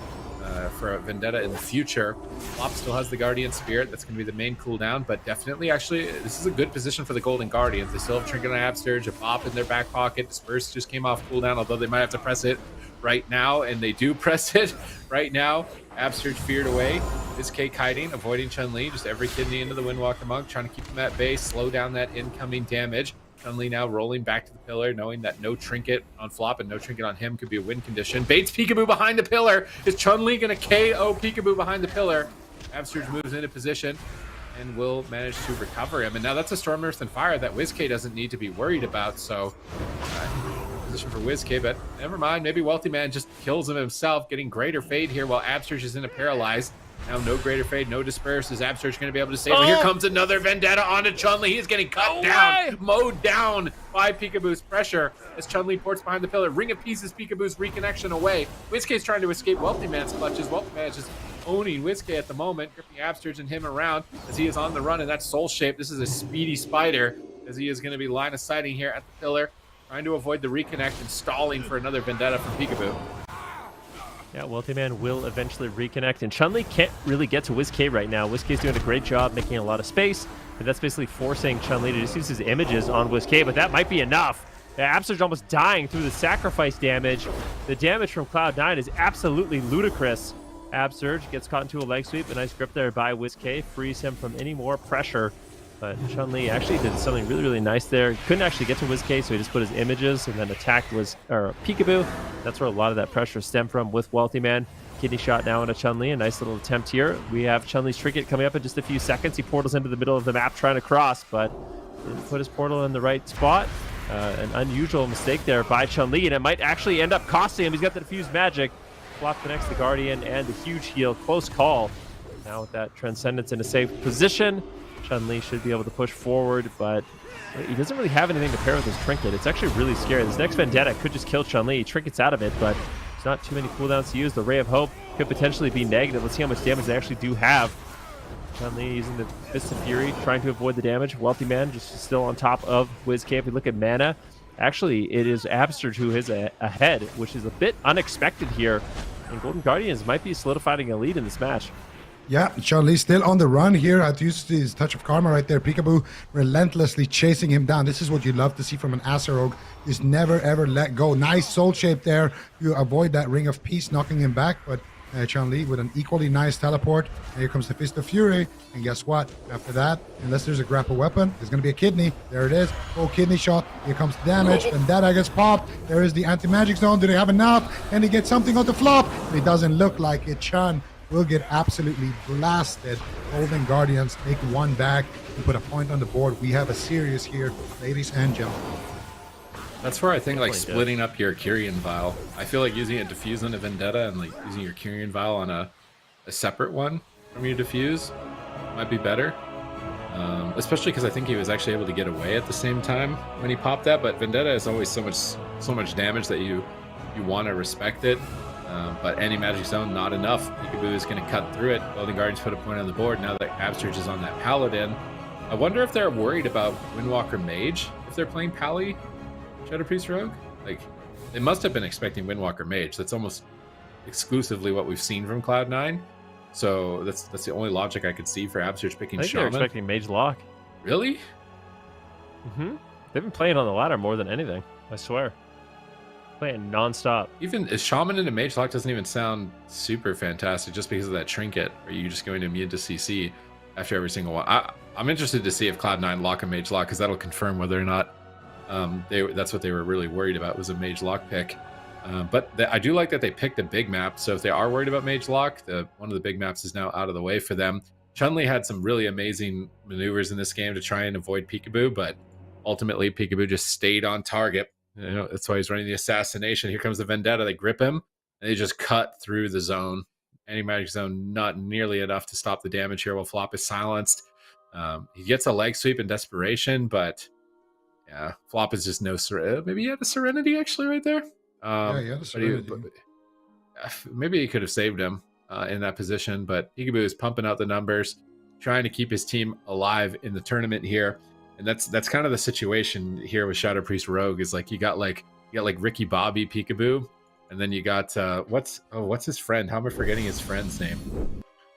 for a Vendetta in the future. Flop still has the Guardian Spirit. That's going to be the main cooldown, but definitely, actually, this is a good position for the Golden Guardians. They still have Trinket on Absterge, a Bop in their back pocket. Disperse just came off cooldown, although they might have to press it right now, and they do press it right now. Absterge feared away. Is K kiting, avoiding Chun-Li, just every kidney into the Windwalker Monk, trying to keep him at bay, slow down that incoming damage. Chun-Li now rolling back to the pillar, knowing that no trinket on flop and no trinket on him could be a win condition. Baits Peekaboo behind the pillar. Is Chun-Li going to KO Peekaboo behind the pillar? Absterge moves into position and will manage to recover him. And now that's a Storm Earth and Fire that Whiskey doesn't need to be worried about. So position for Whiskey, but never mind. Maybe Wealthy Man just kills him himself, getting Greater Fade here while Absterge is in a Paralyzed. Now no Greater Fade, no Disperse. Is Absterge going to be able to save him? Here comes another Vendetta onto Chun-Li. He's getting cut down, mowed down by Peekaboo's pressure as Chun-Li ports behind the pillar. Ring of Pieces, Peekaboo's reconnection away. Whiskey's trying to escape Wealthy Man's clutches. Wealthy Man is just owning Whiskey at the moment, gripping Absterge and him around as he is on the run in that Soul Shape. This is a speedy spider as he is going to be line of sighting here at the pillar, trying to avoid the reconnect and stalling for another Vendetta from Peekaboo. Yeah, Wealthy Man will eventually reconnect, and Chun-Li can't really get to WizK right now. WizK's doing a great job making a lot of space, and that's basically forcing Chun-Li to just use his images on WizK, but that might be enough. Absurge almost dying through the sacrifice damage. The damage from Cloud9 is absolutely ludicrous. Absurge gets caught into a leg sweep. A nice grip there by WizK, frees him from any more pressure. But Chun-Li actually did something really, really nice there. He couldn't actually get to WizK, so he just put his images and then attacked Peekaboo. That's where a lot of that pressure stemmed from with Wealthy Man. Kidney shot now into Chun-Li. A nice little attempt here. We have Chun-Li's Trinket coming up in just a few seconds. He portals into the middle of the map trying to cross, but didn't put his portal in the right spot. An unusual mistake there by Chun-Li, and it might actually end up costing him. He's got the Diffuse Magic. Flop connects the Guardian and the huge heal. Close call. Now with that Transcendence in a safe position, Chun-Li should be able to push forward, but he doesn't really have anything to pair with his Trinket. It's actually really scary. This next Vendetta could just kill Chun-Li. Trinket's out of it, but there's not too many cooldowns to use. The Ray of Hope could potentially be negative. Let's see how much damage they actually do have. Chun-Li using the Fist of Fury, trying to avoid the damage. Wealthy Man just still on top of WizK. If we look at mana, actually it is Absurge who is ahead, which is a bit unexpected here. And Golden Guardians might be solidifying a lead in this match. Yeah, Chun-Li still on the run here. I used his Touch of Karma right there. Peekaboo relentlessly chasing him down. This is what you love to see from an Acerog. Just never, ever let go. Nice soul shape there. You avoid that Ring of Peace knocking him back, but Chun-Li with an equally nice teleport. And here comes the Fist of Fury. And guess what? After that, unless there's a grapple weapon, there's going to be a kidney. There it is. Oh, kidney shot. Here comes the damage. Vendetta gets popped. There is the anti-magic zone. Do they have enough? Can he get something on the flop? It doesn't look like it. Chun will get absolutely blasted. Golden Guardians take one back and put a point on the board. We have a series here, ladies and gentlemen. That's where I think like splitting up your Kyrian Vial. I feel like using a Diffuse on a Vendetta and like using your Kyrian Vial on a separate one from your Diffuse might be better. Especially because I think he was actually able to get away at the same time when he popped that. But Vendetta is always so much damage that you want to respect it. But anti-magic zone, not enough. Peekaboo is going to cut through it. Golden Guardians put a point on the board. Now that Absurge is on that Paladin, I wonder if they're worried about Windwalker Mage if they're playing Pally Shadow Priest Rogue. Like, they must have been expecting Windwalker Mage. That's almost exclusively what we've seen from Cloud9. So that's the only logic I could see for Absurge picking Shaman. They're expecting Mage Lock. Really? Mm-hmm. They've been playing on the ladder more than anything. I swear. Playing non-stop. Even a Shaman into Mage Lock doesn't even sound super fantastic just because of that Trinket. Are you just going to immune to CC after every single one? I'm interested to see if Cloud9 lock a Mage Lock because that'll confirm whether or not that's what they were really worried about, was a Mage Lock pick. But I do like that they picked a big map. So if they are worried about Mage Lock, one of the big maps is now out of the way for them. Chun-Li had some really amazing maneuvers in this game to try and avoid Peekaboo, but ultimately Peekaboo just stayed on target. You know, that's why he's running the assassination. Here comes the Vendetta. They grip him, and they just cut through the zone. Anti-magic zone, not nearly enough to stop the damage here while Flop is silenced. He gets a leg sweep in desperation, but yeah, Flop is just no maybe he had a Serenity actually right there. Yeah, he had a Serenity. Maybe he could have saved him in that position, but Peekaboo is pumping out the numbers, trying to keep his team alive in the tournament here. And that's kind of the situation here with Shadow Priest Rogue, is like you got like Ricky Bobby Peekaboo, and then you got what's his friend? How am I forgetting his friend's name?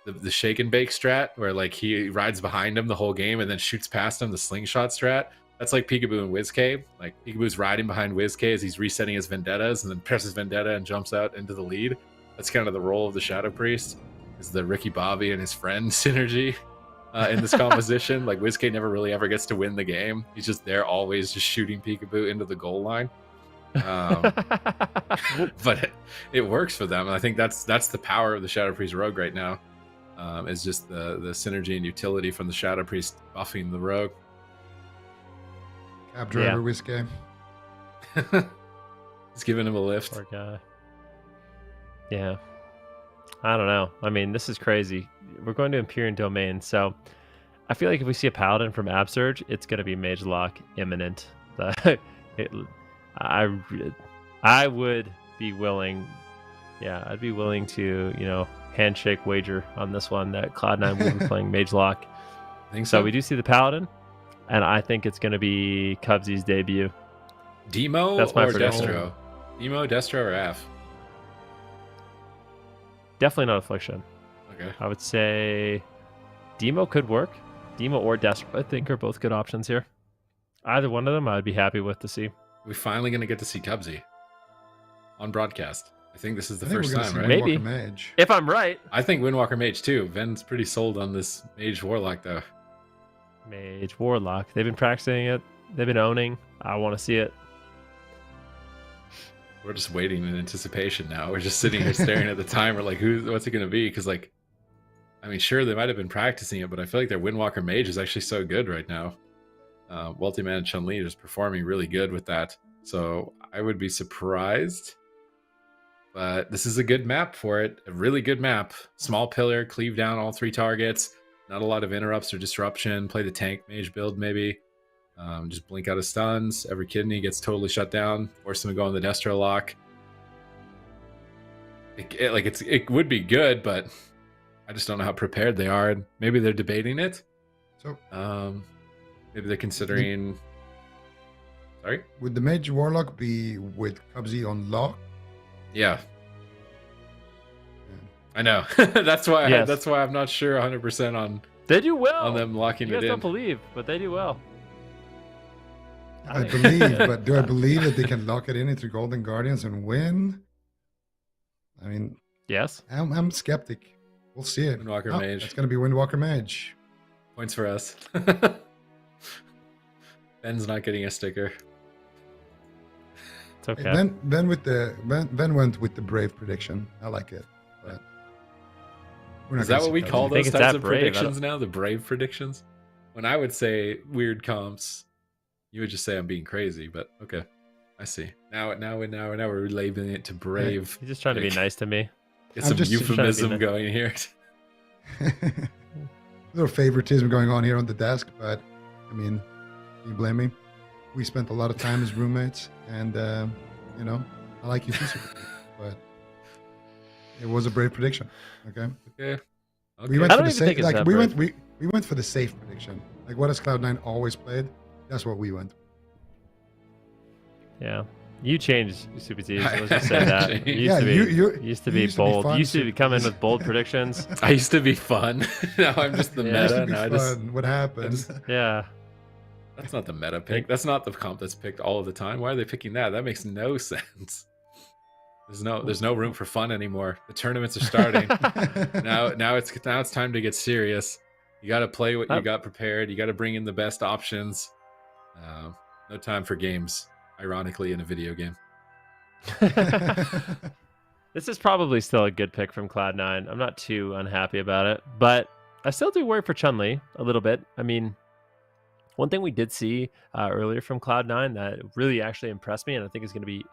The shake and bake strat, where like he rides behind him the whole game and then shoots past him, the slingshot strat. That's like Peekaboo and WizK. Like Peekaboo's riding behind WizK as he's resetting his Vendettas and then presses Vendetta and jumps out into the lead. That's kind of the role of the Shadow Priest, is the Ricky Bobby and his friend synergy. In this composition, like WizK never really ever gets to win the game. He's just there always just shooting Peekaboo into the goal line. But it works for them. And I think that's the power of the Shadow Priest Rogue right now, is just the synergy and utility from the Shadow Priest buffing the Rogue. Cab driver WizK. He's giving him a lift. Poor guy. Yeah. I don't know. I mean, this is crazy. We're going to Empyrean Domain, so I feel like if we see a Paladin from Absurge, it's going to be Mage Lock imminent. I would be willing, I'd be willing to, handshake wager on this one that Cloud9 will be playing Mage Lock. I think so. We do see the Paladin, and I think it's going to be Cubsy's debut. Demo That's my or prediction. Destro? Demo, Destro, or Af? Definitely not Affliction. Okay. I would say Demo could work. Demo or Desperate, I think, are both good options here. Either one of them I'd be happy with to see. We're finally going to get to see Cubsy on broadcast. I think this is the I think first we're gonna time, see right? Maybe. Windwalker Mage. If I'm right. I think Windwalker Mage too. Ven's pretty sold on this Mage Warlock though. Mage, Warlock. They've been practicing it. They've been owning. I want to see it. We're just waiting in anticipation now. We're just sitting here staring at the timer like, what's it going to be? Because like, I mean, sure, they might have been practicing it, but I feel like their Windwalker Mage is actually so good right now. Wealthy Man and Chun-Li is performing really good with that. So I would be surprised. But this is a good map for it. A really good map. Small pillar, cleave down all 3 targets. Not a lot of interrupts or disruption. Play the tank mage build maybe. Just blink out of stuns. Every kidney gets totally shut down. Force them to go on the Destro lock. It would be good, but I just don't know how prepared they are. Maybe they're debating it. So maybe they're considering. Sorry? would the Mage Warlock be with Cubsy on lock? Yeah. I know. That's why Yes. that's why I'm not sure 100% on They do well. on them locking You guys it in. don't believe, but they do well. I believe, but do I believe that they can lock it in into Golden Guardians and win? I mean, Yes. I'm skeptic. We'll see it. Windwalker Oh, Mage. It's going to be Windwalker Mage. Points for us. Ben's not getting a sticker. It's okay. Ben went with the brave prediction. I like it. But we're not Is that gonna what we see call Cubsy. think those it's types that of brave. I don't- predictions now? The brave predictions? When I would say weird comps, you would just say I'm being crazy, but okay. I see. Now we're labeling it to brave. He's just trying to be nice to me. Get I'm some just euphemism trying to be going here. A little favoritism going on here on the desk, but I mean, can you blame me? We spent a lot of time as roommates, and you know, I like you too, but it was a brave prediction. Okay, Okay. we went I for don't the even think safe. it's Like that we brave. went, we went for the safe prediction. Like what has Cloud9 always played? That's what we went. Yeah. You changed, Super T. So let's just say that. You used Yeah, to be, you used to be bold. fun, You used to Super come in T's. with bold predictions. I used to be fun. Now I'm just the Yeah. Used to meta. be Now I just fun. What happened? just- Yeah. That's not the meta pick. That's not the comp that's picked all of the time. Why are they picking that? That makes no sense. There's no room for fun anymore. The tournaments are starting. now it's time to get serious. You got to play what you got prepared. You got to bring in the best options. No time for games, ironically, in a video game. This is probably still a good pick from Cloud9. I'm not too unhappy about it, but I still do worry for Chun-Li a little bit. I mean, one thing we did see earlier from Cloud9 that really actually impressed me, and I think is going to be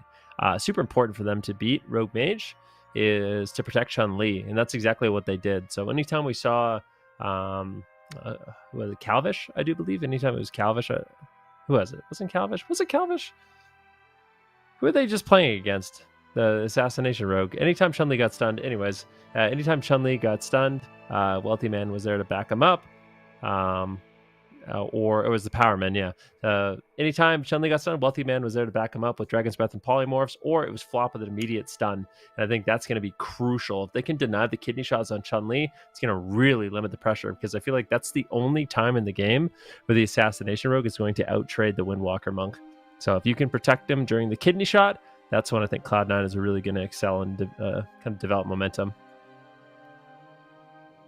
super important for them to beat Rogue Mage, is to protect Chun-Li, and that's exactly what they did. So anytime we saw, was it Calvish? I do believe. Anytime it was Calvish, who was it? Wasn't Calvish? Was it Calvish? Who are they just playing against? The Assassination Rogue. Anytime Chun-Li got stunned, anyways, anytime Chun-Li got stunned, Wealthy Man was there to back him up. Or it was the Power Man, yeah. Anytime Chun-Li got stunned, Wealthy Man was there to back him up with Dragon's Breath and Polymorphs, or it was Flop with an immediate stun. And I think that's going to be crucial. If they can deny the kidney shots on Chun-Li, it's going to really limit the pressure, because I feel like that's the only time in the game where the Assassination Rogue is going to outtrade the Windwalker Monk. So if you can protect him during the kidney shot, that's when I think Cloud9 is really going to excel and kind of develop momentum.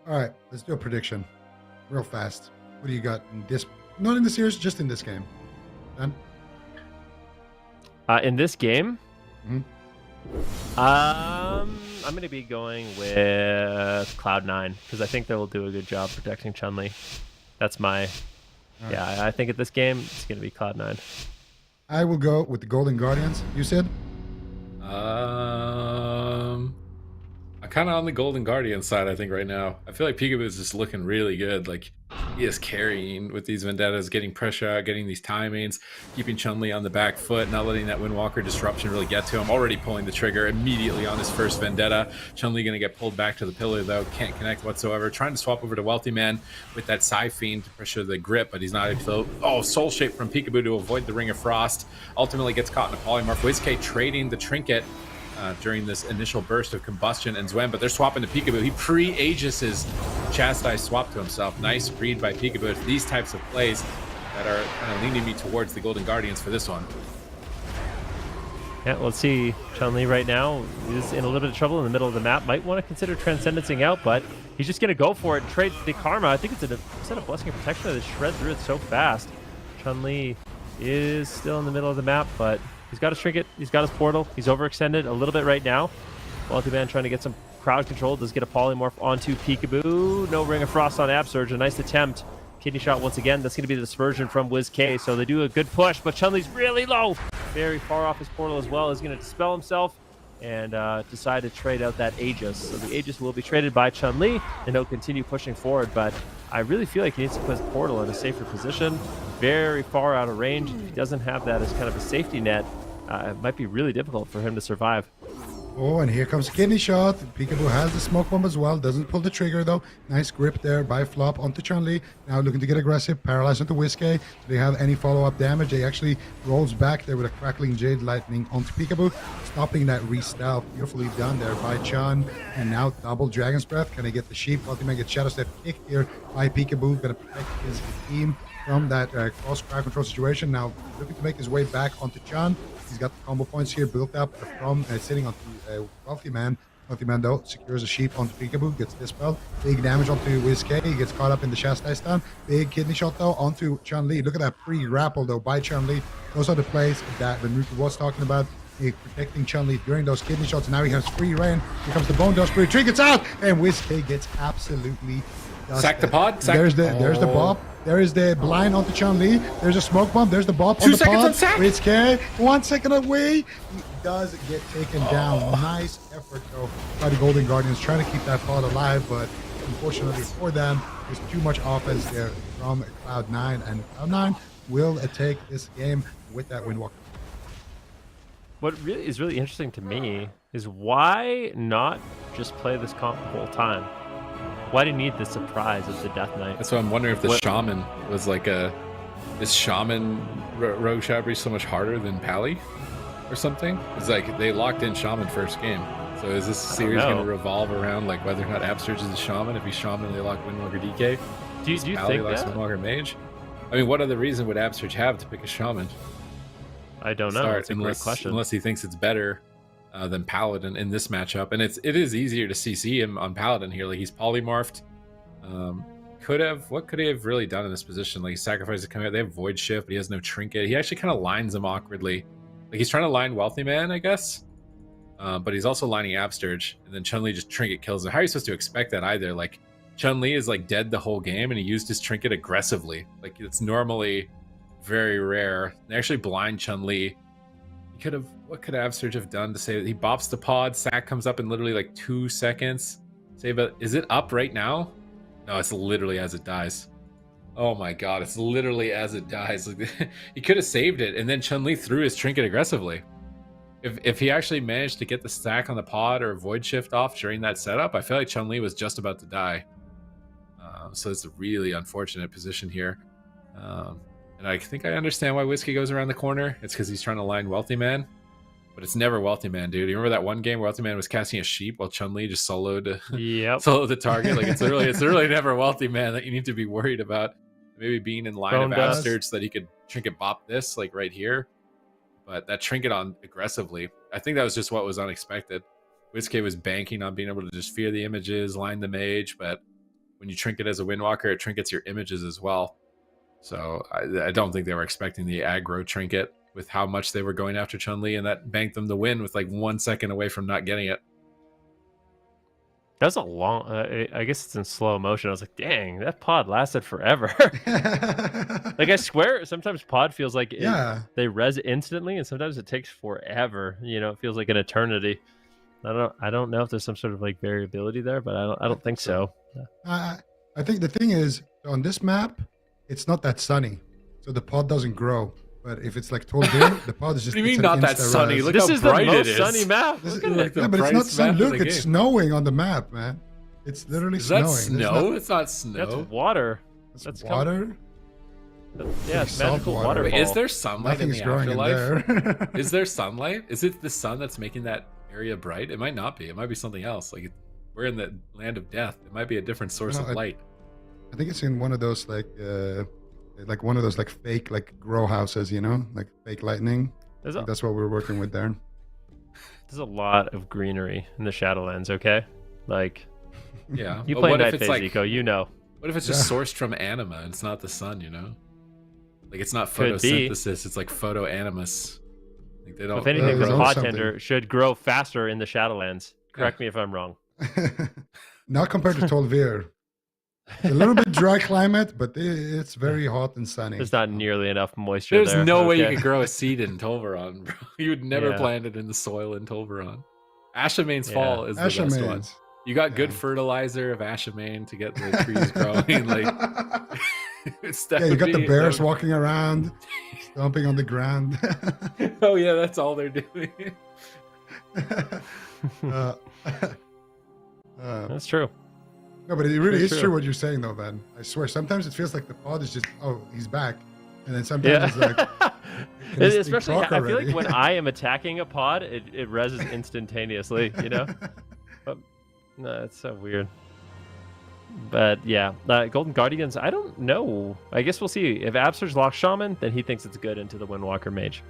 All right, let's do a prediction, real fast. What do you got in this? Not in the series, just in this game. Done. In this game, Mhm. I'm going to be going with Cloud9, because I think they will do a good job protecting Chun-Li. That's my... All right. Yeah, I think at this game, it's going to be Cloud9. I will go with the Golden Guardians. You said? I'm kind of on the Golden Guardian side, I think, right now. I feel like Peekaboo is just looking really good. Like, he is carrying with these Vendettas, getting pressure out, getting these timings, keeping Chun-Li on the back foot, not letting that Windwalker disruption really get to him. Already pulling the trigger immediately on his first Vendetta. Chun-Li going to get pulled back to the pillar, though. Can't connect whatsoever. Trying to swap over to Wealthy Man with that Psy Fiend to pressure the grip, but he's not able to. Oh, Soul Shape from Peekaboo to avoid the Ring of Frost. Ultimately gets caught in a Polymorph. WizK trading the Trinket during this initial burst of combustion and Zwem, but they're swapping to Peekaboo. He pre-ages his Chastise swap to himself. Nice read by Peekaboo. It's these types of plays that are kind of leaning me towards the Golden Guardians for this one. Yeah, let's see. Chun-Li right now is in a little bit of trouble in the middle of the map. Might want to consider transcendencing out, but he's just going to go for it and trade the Karma. I think it's a blessing of protection that shred through it so fast. Chun-Li is still in the middle of the map, but he's got his trinket. He's got his portal. He's overextended a little bit right now. Multi-Man trying to get some crowd control. Does get a polymorph onto Peekaboo. No Ring of Frost on Absurge. A nice attempt. Kidney shot once again. That's going to be the dispersion from WizK. So they do a good push, but Chun-Li's really low. Very far off his portal as well. He's going to dispel himself and decide to trade out that Aegis. So the Aegis will be traded by Chun-Li, and he'll continue pushing forward. But I really feel like he needs to put his portal in a safer position. Very far out of range. If he doesn't have that as kind of a safety net, it might be really difficult for him to survive. Oh, and here comes Kidney Shot. Peekaboo has the smoke bomb as well. Doesn't pull the trigger, though. Nice grip there by Flop onto Chun-Li. Now looking to get aggressive. Paralyzed onto WizK. Do they have any follow-up damage? They actually rolls back there with a crackling Jade Lightning onto Peekaboo, stopping that re-stealth. Beautifully done there by Chun. And now double Dragon's Breath. Can they get the sheep? Ultimate gets Shadow Step kicked here by Peekaboo. Going to protect his team from that cross crowd control situation. Now looking to make his way back onto Chun. He's got the combo points here built up from sitting onto Wealthy Man. Wealthy Man, though, secures a sheep onto Peekaboo, gets dispelled. Big damage onto WizK. He gets caught up in the Chastise stun. Big Kidney Shot, though, onto Chun-Li. Look at that pre-grapple, though, by Chun-Li. Those are the plays that Venruki was talking about. Protecting Chun-Li during those Kidney Shots. Now he has free reign. Here comes the Bone Dust Spirit. Tree gets out, and WizK gets absolutely dusted. Sack the pod. There's the Bob. There is the blind onto Chun-Li. There's a smoke bomb. There's the Bob on the pod. WizK, 1 second away. He does get taken down. Nice effort, though, by the Golden Guardians trying to keep that pod alive, but unfortunately for them, there's too much offense there from Cloud9, and Cloud9 will take this game with that Windwalker. What really is really interesting to me is why not just play this comp the whole time? Why do you need the surprise of the Death Knight? That's why I'm wondering if the Shaman was like is Shaman Rogue Shabri so much harder than Pally or something? It's like they locked in Shaman first game. So is this series going to revolve around like whether or not Absurge is a Shaman? If he's Shaman, they lock Windwalker DK. Do you think likes that? Windwalker Mage? I mean, what other reason would Absurge have to pick a Shaman? I don't know. It's a great question. Unless he thinks it's better than Paladin in this matchup, and it is easier to CC him on Paladin here. Like he's polymorphed. What could he have really done in this position? Like he sacrificed to come out. They have Void Shift, but he has no trinket. He actually kind of lines him awkwardly. Like he's trying to line Wealthy Man, I guess. But he's also lining Absturge, and then Chun-Li just trinket kills him. How are you supposed to expect that either? Like Chun-Li is like dead the whole game, and he used his trinket aggressively. Like it's normally very rare. They actually blind Chun-Li. What could Absurge have done to say that he bops the pod? Sack comes up in literally like 2 seconds. Is it up right now? No, it's literally as it dies. Oh my god, it's literally as it dies. Like, he could have saved it, and then Chun-Li threw his trinket aggressively. If he actually managed to get the stack on the pod or Void Shift off during that setup, I feel like Chun-Li was just about to die. So it's a really unfortunate position here. And I think I understand why WizK goes around the corner. It's because he's trying to line Wealthy Man. But it's never Wealthy Man, dude. You remember that one game where Wealthy Man was casting a sheep while Chun-Li just soloed the target? Like it's really never Wealthy Man that you need to be worried about. Maybe being in line of Absurge so that he could trinket bop this, like right here. But that trinket on aggressively, I think that was just what was unexpected. WizK was banking on being able to just fear the images, line the mage, but when you trinket as a Windwalker, it trinkets your images as well. So I don't think they were expecting the aggro trinket with how much they were going after Chun-Li, and that banked them the win with like 1 second away from not getting it. That's a long. I guess it's in slow motion. I was like, dang, that pod lasted forever. Like I swear, sometimes pod feels like they res instantly, and sometimes it takes forever. You know, it feels like an eternity. I don't know if there's some sort of like variability there, but I don't think so. I think the thing is on this map, it's not that sunny, so the pod doesn't grow. But if it's like total dim, the pod is just. What do you mean not that sunny? Look this how is bright the most it is. sunny map. Yeah, but it's not sun. Look, it's snowing on the map, man. It's literally snowing. Is that snow? It's not snow. That's water. That's water. Yeah, it's magical waterfall. Wait, is there sunlight in the afterlife? There. Is there sunlight? Is it the sun that's making that area bright? It might not be. It might be something else. Like we're in the land of death. It might be a different source of light. I think it's in one of those like one of those like fake like grow houses, you know, like fake lightning. That's what we're working with there. There's a lot of greenery in the Shadowlands. Okay, like yeah, you but play what Night if it's Phase, like, Zico, you know. What if it's just sourced from anima and it's not the sun? You know, like it's not Could be. photosynthesis. It's like photoanimus. Like they don't. If anything, there's the always pod tender should grow faster in the Shadowlands. Correct me if I'm wrong. Not compared to Tolvir. A little bit dry climate, but it's very hot and sunny. There's not nearly enough moisture. There's there. no way you Okay. could grow a seed in Tolvaron, bro. You would never Yeah. plant it in the soil in Tolvaron. Ashamane's fall is the best one. Ashamane's. You got good fertilizer of Ashamane to get the trees growing. Like, Yeah, you got the bears walking around, stomping on the ground. Oh yeah, that's all they're doing. That's true. No, but it really is True. true what you're saying, though, man. I swear, sometimes it feels like the pod is just, oh, he's back, and then sometimes it's like, Especially, I feel already. like when I am attacking a pod, it reses instantaneously, you know? But, no, it's so weird. But yeah, Golden Guardians, I don't know. I guess we'll see. If Absurge locks Shaman, then he thinks it's good into the Windwalker Mage.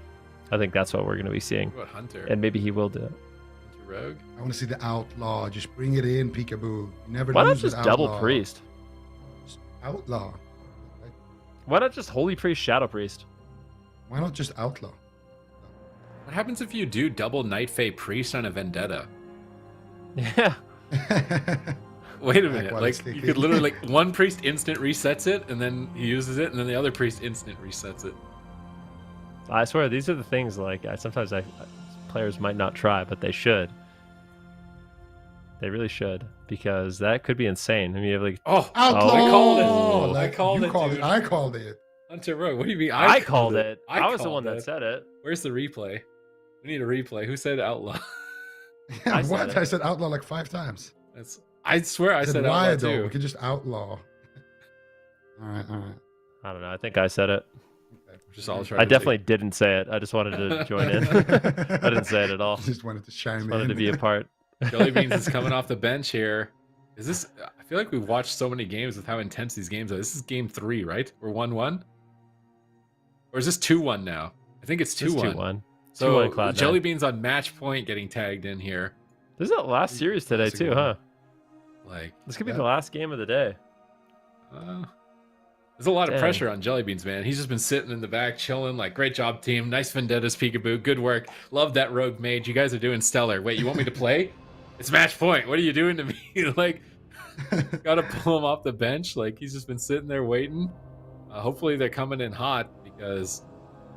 I think that's what we're going to be seeing. What about Hunter? And maybe he will do it. Hunter Rogue? I want to see the Outlaw. Just bring it in, Peekaboo. You never Why not lose with just double Outlaw. Priest? Just Outlaw. Why not just Holy Priest, Shadow Priest? Why not just Outlaw? What happens if you do double Night Fae Priest on a Vendetta? Yeah. Wait a minute, While like it's you kicking. could literally like one priest instant resets it and then he uses it and then the other priest instant resets it. I swear, these are the things like sometimes players might not try, but they should. They really should, because that could be insane. I mean, you have like Oh, Outlaw! I called it. Like, I called you it, called dude. it. I called it. Hunter Rogue. What do you mean? I called it. I was the called one that it. said it. Where's the replay? We need a replay. Who said outlaw? I said What? it. I said Outlaw like 5 times. I swear I said why outlaw though? too. We could just Outlaw. All right. I don't know. I think I said it. Just all try I to definitely didn't say it. I just wanted to join in. I didn't say it at all. Just wanted to chime Just in. wanted to be a part. Jelly Beans is coming off the bench here. Is this? I feel like we've watched so many games with how intense these games are. This is game 3, right? We're 1-1, or is this 2-1 now? I think it's 2-1. 2-1. So 2-1 Cloud9. Jelly Beans on match point getting tagged in here. This is the last series today too, huh? Like This could be the last game of the day. there's a lot of Dang. pressure on Jelly Beans, man. He's just been sitting in the back, chilling. Like, great job, team. Nice vendettas, Peekaboo. Good work. Love that rogue mage. You guys are doing stellar. Wait, you want me to play? It's match point. What are you doing to me? Like, gotta pull him off the bench. Like, he's just been sitting there waiting. Hopefully they're coming in hot, because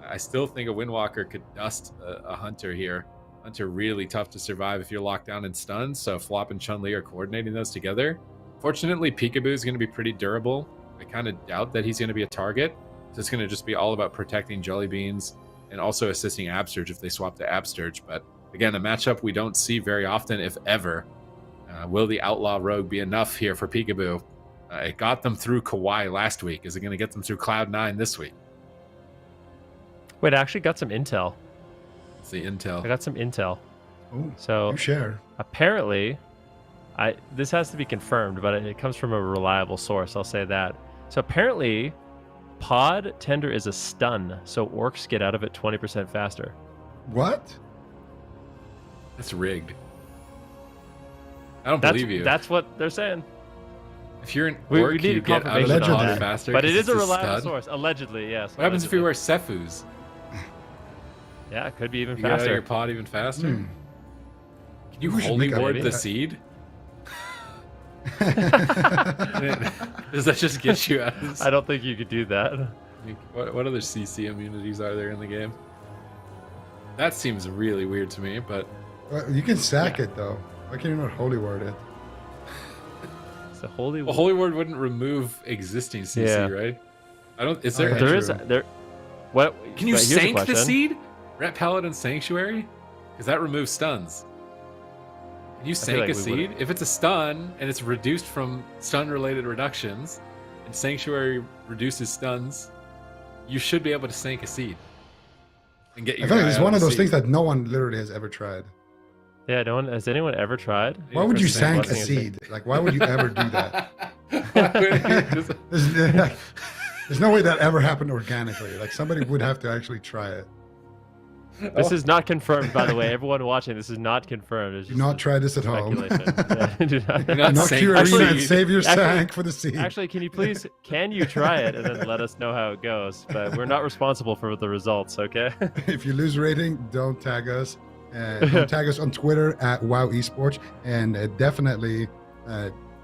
I still think a Windwalker could dust a Hunter here. Hunter really tough to survive if you're locked down and stunned, so Flop and Chun-Li are coordinating those together. Fortunately, Peekaboo is going to be pretty durable. I kind of doubt that he's going to be a target, so it's going to just be all about protecting Jelly Beans and also assisting Absturge if they swap to Absturge. But again, a matchup we don't see very often, if ever. Will the Outlaw Rogue be enough here for Peekaboo? It got them through KAWHI last week. Is it going to get them through Cloud9 this week? Wait, I actually got some intel. It's the intel. I got some intel. Ooh, So you share. apparently, this has to be confirmed, but it comes from a reliable source. I'll say that. So apparently, Pod Tender is a stun, so orcs get out of it 20% faster. What? That's rigged. I don't believe you. That's what they're saying. If you're an We orc, need you get out of the confirmation on pod that. faster. But it 'cause is a it's reliable stun. source, allegedly. Yes. What happens if you allegedly. wear Sefus? Yeah, it could be even You get out of faster. your pod even faster? Hmm. Can you We should holy make a- ward the maybe. seed? Does that just get you out of this? I don't think you could do that. What other CC immunities are there in the game? That seems really weird to me, but Well, you can sack it though. Why can you not holy word it? It's a holy. well, holy ward wouldn't remove existing CC, Yeah. right? I don't. Is Oh, there? yeah. There is True. there. What Can you but here's a sank the question. seed? Ret Paladin Sanctuary? Because that removes stuns. Can you feel sank like a we seed? wouldn't. If it's a stun and it's reduced from stun-related reductions, and Sanctuary reduces stuns, you should be able to sank a seed and get I your feel like guy it's out one of the those seed. things that no one literally has ever tried. Yeah, no one has anyone ever tried? Why would you sank a Blessing seed? Like, why would you ever do that? Just- There's no way that ever happened organically. Like, somebody would have to actually try it. This is not confirmed, by the way. Everyone watching, this is not confirmed. It's Do just not try this at home. speculation. Yeah, do not- Do not Not sank cure a arena and seed. save your Actually- sank for the seed. Actually, can you try it and then let us know how it goes? But we're not responsible for the results, okay? If you lose rating, don't tag us. Don't tag us on Twitter at WoW Esports, and definitely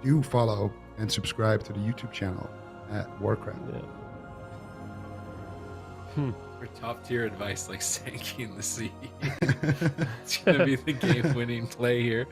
do follow and subscribe to the YouTube channel at Warcraft. For top tier advice like sanking the seed. It's going to be the game-winning play here.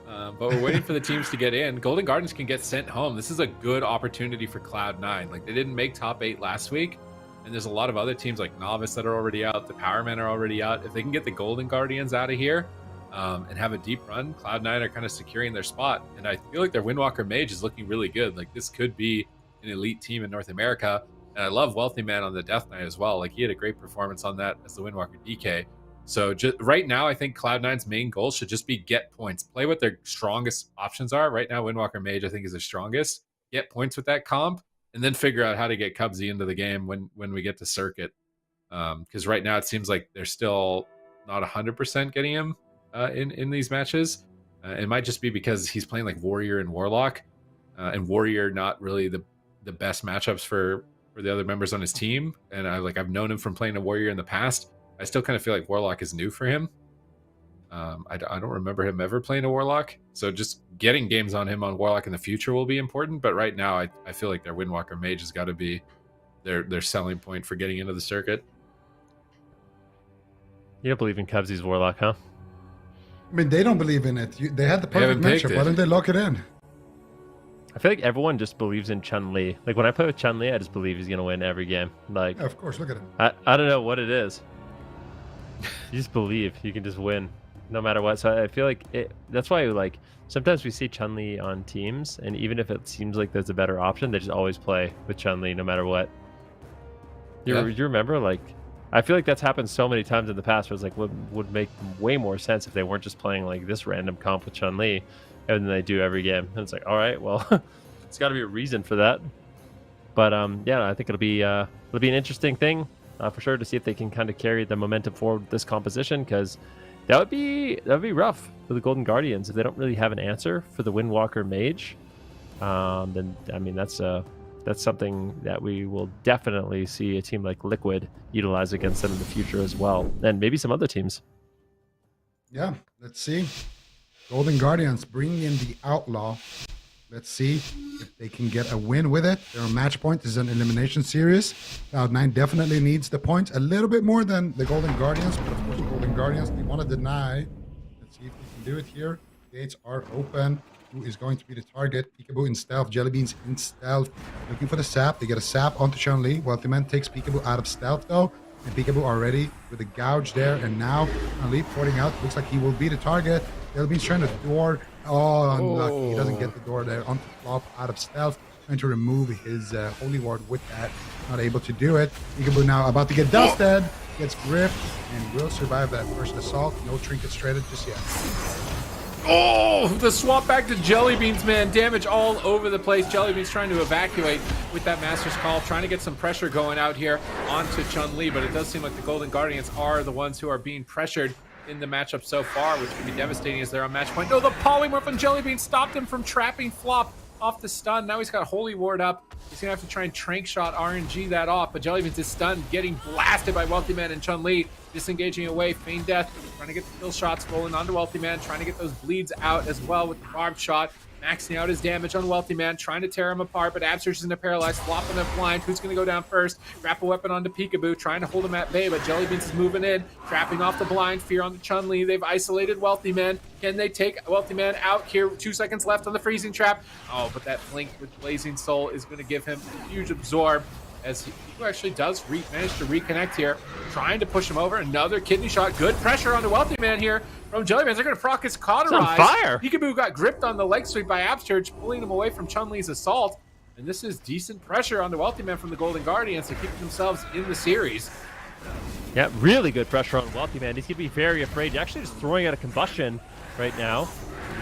But we're waiting for the teams to get in. Golden Guardians can get sent home. This is a good opportunity for Cloud9. Like, they didn't make top 8 last week, and there's a lot of other teams like Novice that are already out. The Powermen are already out. If they can get the Golden Guardians out of here and have a deep run, Cloud9 are kind of securing their spot. And I feel like their Windwalker Mage is looking really good. Like, this could be an elite team in North America. And I love Wealthy Man on the Death Knight as well. Like, he had a great performance on that as the Windwalker DK. So just right now, I think Cloud9's main goal should just be get points. Play what their strongest options are. Right now, Windwalker Mage, I think, is their strongest. Get points with that comp, and then figure out how to get Cubsy into the game when we get to Circuit. Because right now, it seems like they're still not 100% getting him in these matches. It might just be because he's playing like Warrior and Warlock, and Warrior not really the best matchups for the other members on his team. And I've known him from playing a Warrior in the past. I still kind of feel like Warlock is new for him. I don't remember him ever playing a Warlock. So just getting games on him on Warlock in the future will be important. But right now, I feel like their Windwalker Mage has got to be their selling point for getting into the circuit. You don't believe in Cubsy's Warlock, huh? I mean, they don't believe in it. They had the perfect haven't picked matchup. it. Why didn't they lock it in? I feel like everyone just believes in Chun-Li. Like, when I play with Chun-Li, I just believe he's going to win every game. Like, Yeah, of course. Look at it. I don't know what it is. You just believe you can just win no matter what. So I feel like that's why, like, sometimes we see Chun-Li on teams, and even if it seems like there's a better option, they just always play with Chun-Li no matter what. You remember, like, I feel like that's happened so many times in the past where it's like would make way more sense if they weren't just playing like this random comp with Chun-Li and then they do every game. And it's like, all right, well, it's got to be a reason for that. But yeah, I think it'll be an interesting thing for sure to see if they can kind of carry the momentum forward with this composition, because that would be rough for the Golden Guardians if they don't really have an answer for the Windwalker Mage. Then I mean that's something that we will definitely see a team like Liquid utilize against them in the future as well, and maybe some other teams. Yeah, let's see. Golden Guardians bringing in the Outlaw. Let's see if they can get a win with it. They're on match point. This is an elimination series. Cloud9 definitely needs the points a little bit more than the Golden Guardians, but of course the Golden Guardians, they want to deny. Let's see if we can do it here. Gates are open. Who is going to be the target? Peekaboo in stealth, Jellybeans in stealth. Looking for the sap. They get a sap onto Chun-Li. Wealthy Man takes Peekaboo out of stealth though. And Peekaboo already with a gouge there. And now Chun-Li porting out. Looks like he will be the target. Jellybeans trying to door. Oh, unlucky. He doesn't get the door there. Onto flop out of stealth. Trying to remove his Holy Ward with that. Not able to do it. Peekaboo now about to get dusted. Gets gripped and will survive that first assault. No trinkets traded just yet. Oh, the swap back to Jellybeans, man. Damage all over the place. Jellybeans trying to evacuate with that Master's Call, trying to get some pressure going out here onto Chun-Li, but it does seem like the Golden Guardians are the ones who are being pressured in the matchup so far, which can be devastating as they're on match point. No, the Polymorph on Jellybean stopped him from trapping Flop off the stun. Now he's got Holy Ward up. He's going to have to try and Trank Shot RNG that off, but Jellybeans is stunned, getting blasted by Wealthy Man and Chun-Li, disengaging away, feign death, trying to get the kill shots rolling onto Wealthy Man, trying to get those bleeds out as well with the barbed shot, maxing out his damage on Wealthy Man, trying to tear him apart, but Absurge is in a paralyzed, flopping them blind. Who's going to go down first? Grapple weapon onto Peekaboo, trying to hold him at bay, but Jellybeans is moving in, trapping off the blind, fear on the Chun-Li. They've isolated Wealthy Man. Can they take Wealthy Man out here? 2 seconds left on the freezing trap. Oh, but that blink with Blazing Soul is going to give him a huge absorb, as he actually does manage to reconnect here, trying to push him over. Another kidney shot. Good pressure on the Wealthy Man here from Jellybeans. They're going to proc his Cauterize. It's on fire. Peekaboo got gripped on the leg sweep by Absurge, pulling him away from Chun-Li's assault. And this is decent pressure on the Wealthy Man from the Golden Guardians to keep themselves in the series. Yeah, really good pressure on Wealthy Man. He's going to be very afraid. He's actually just throwing out a combustion right now.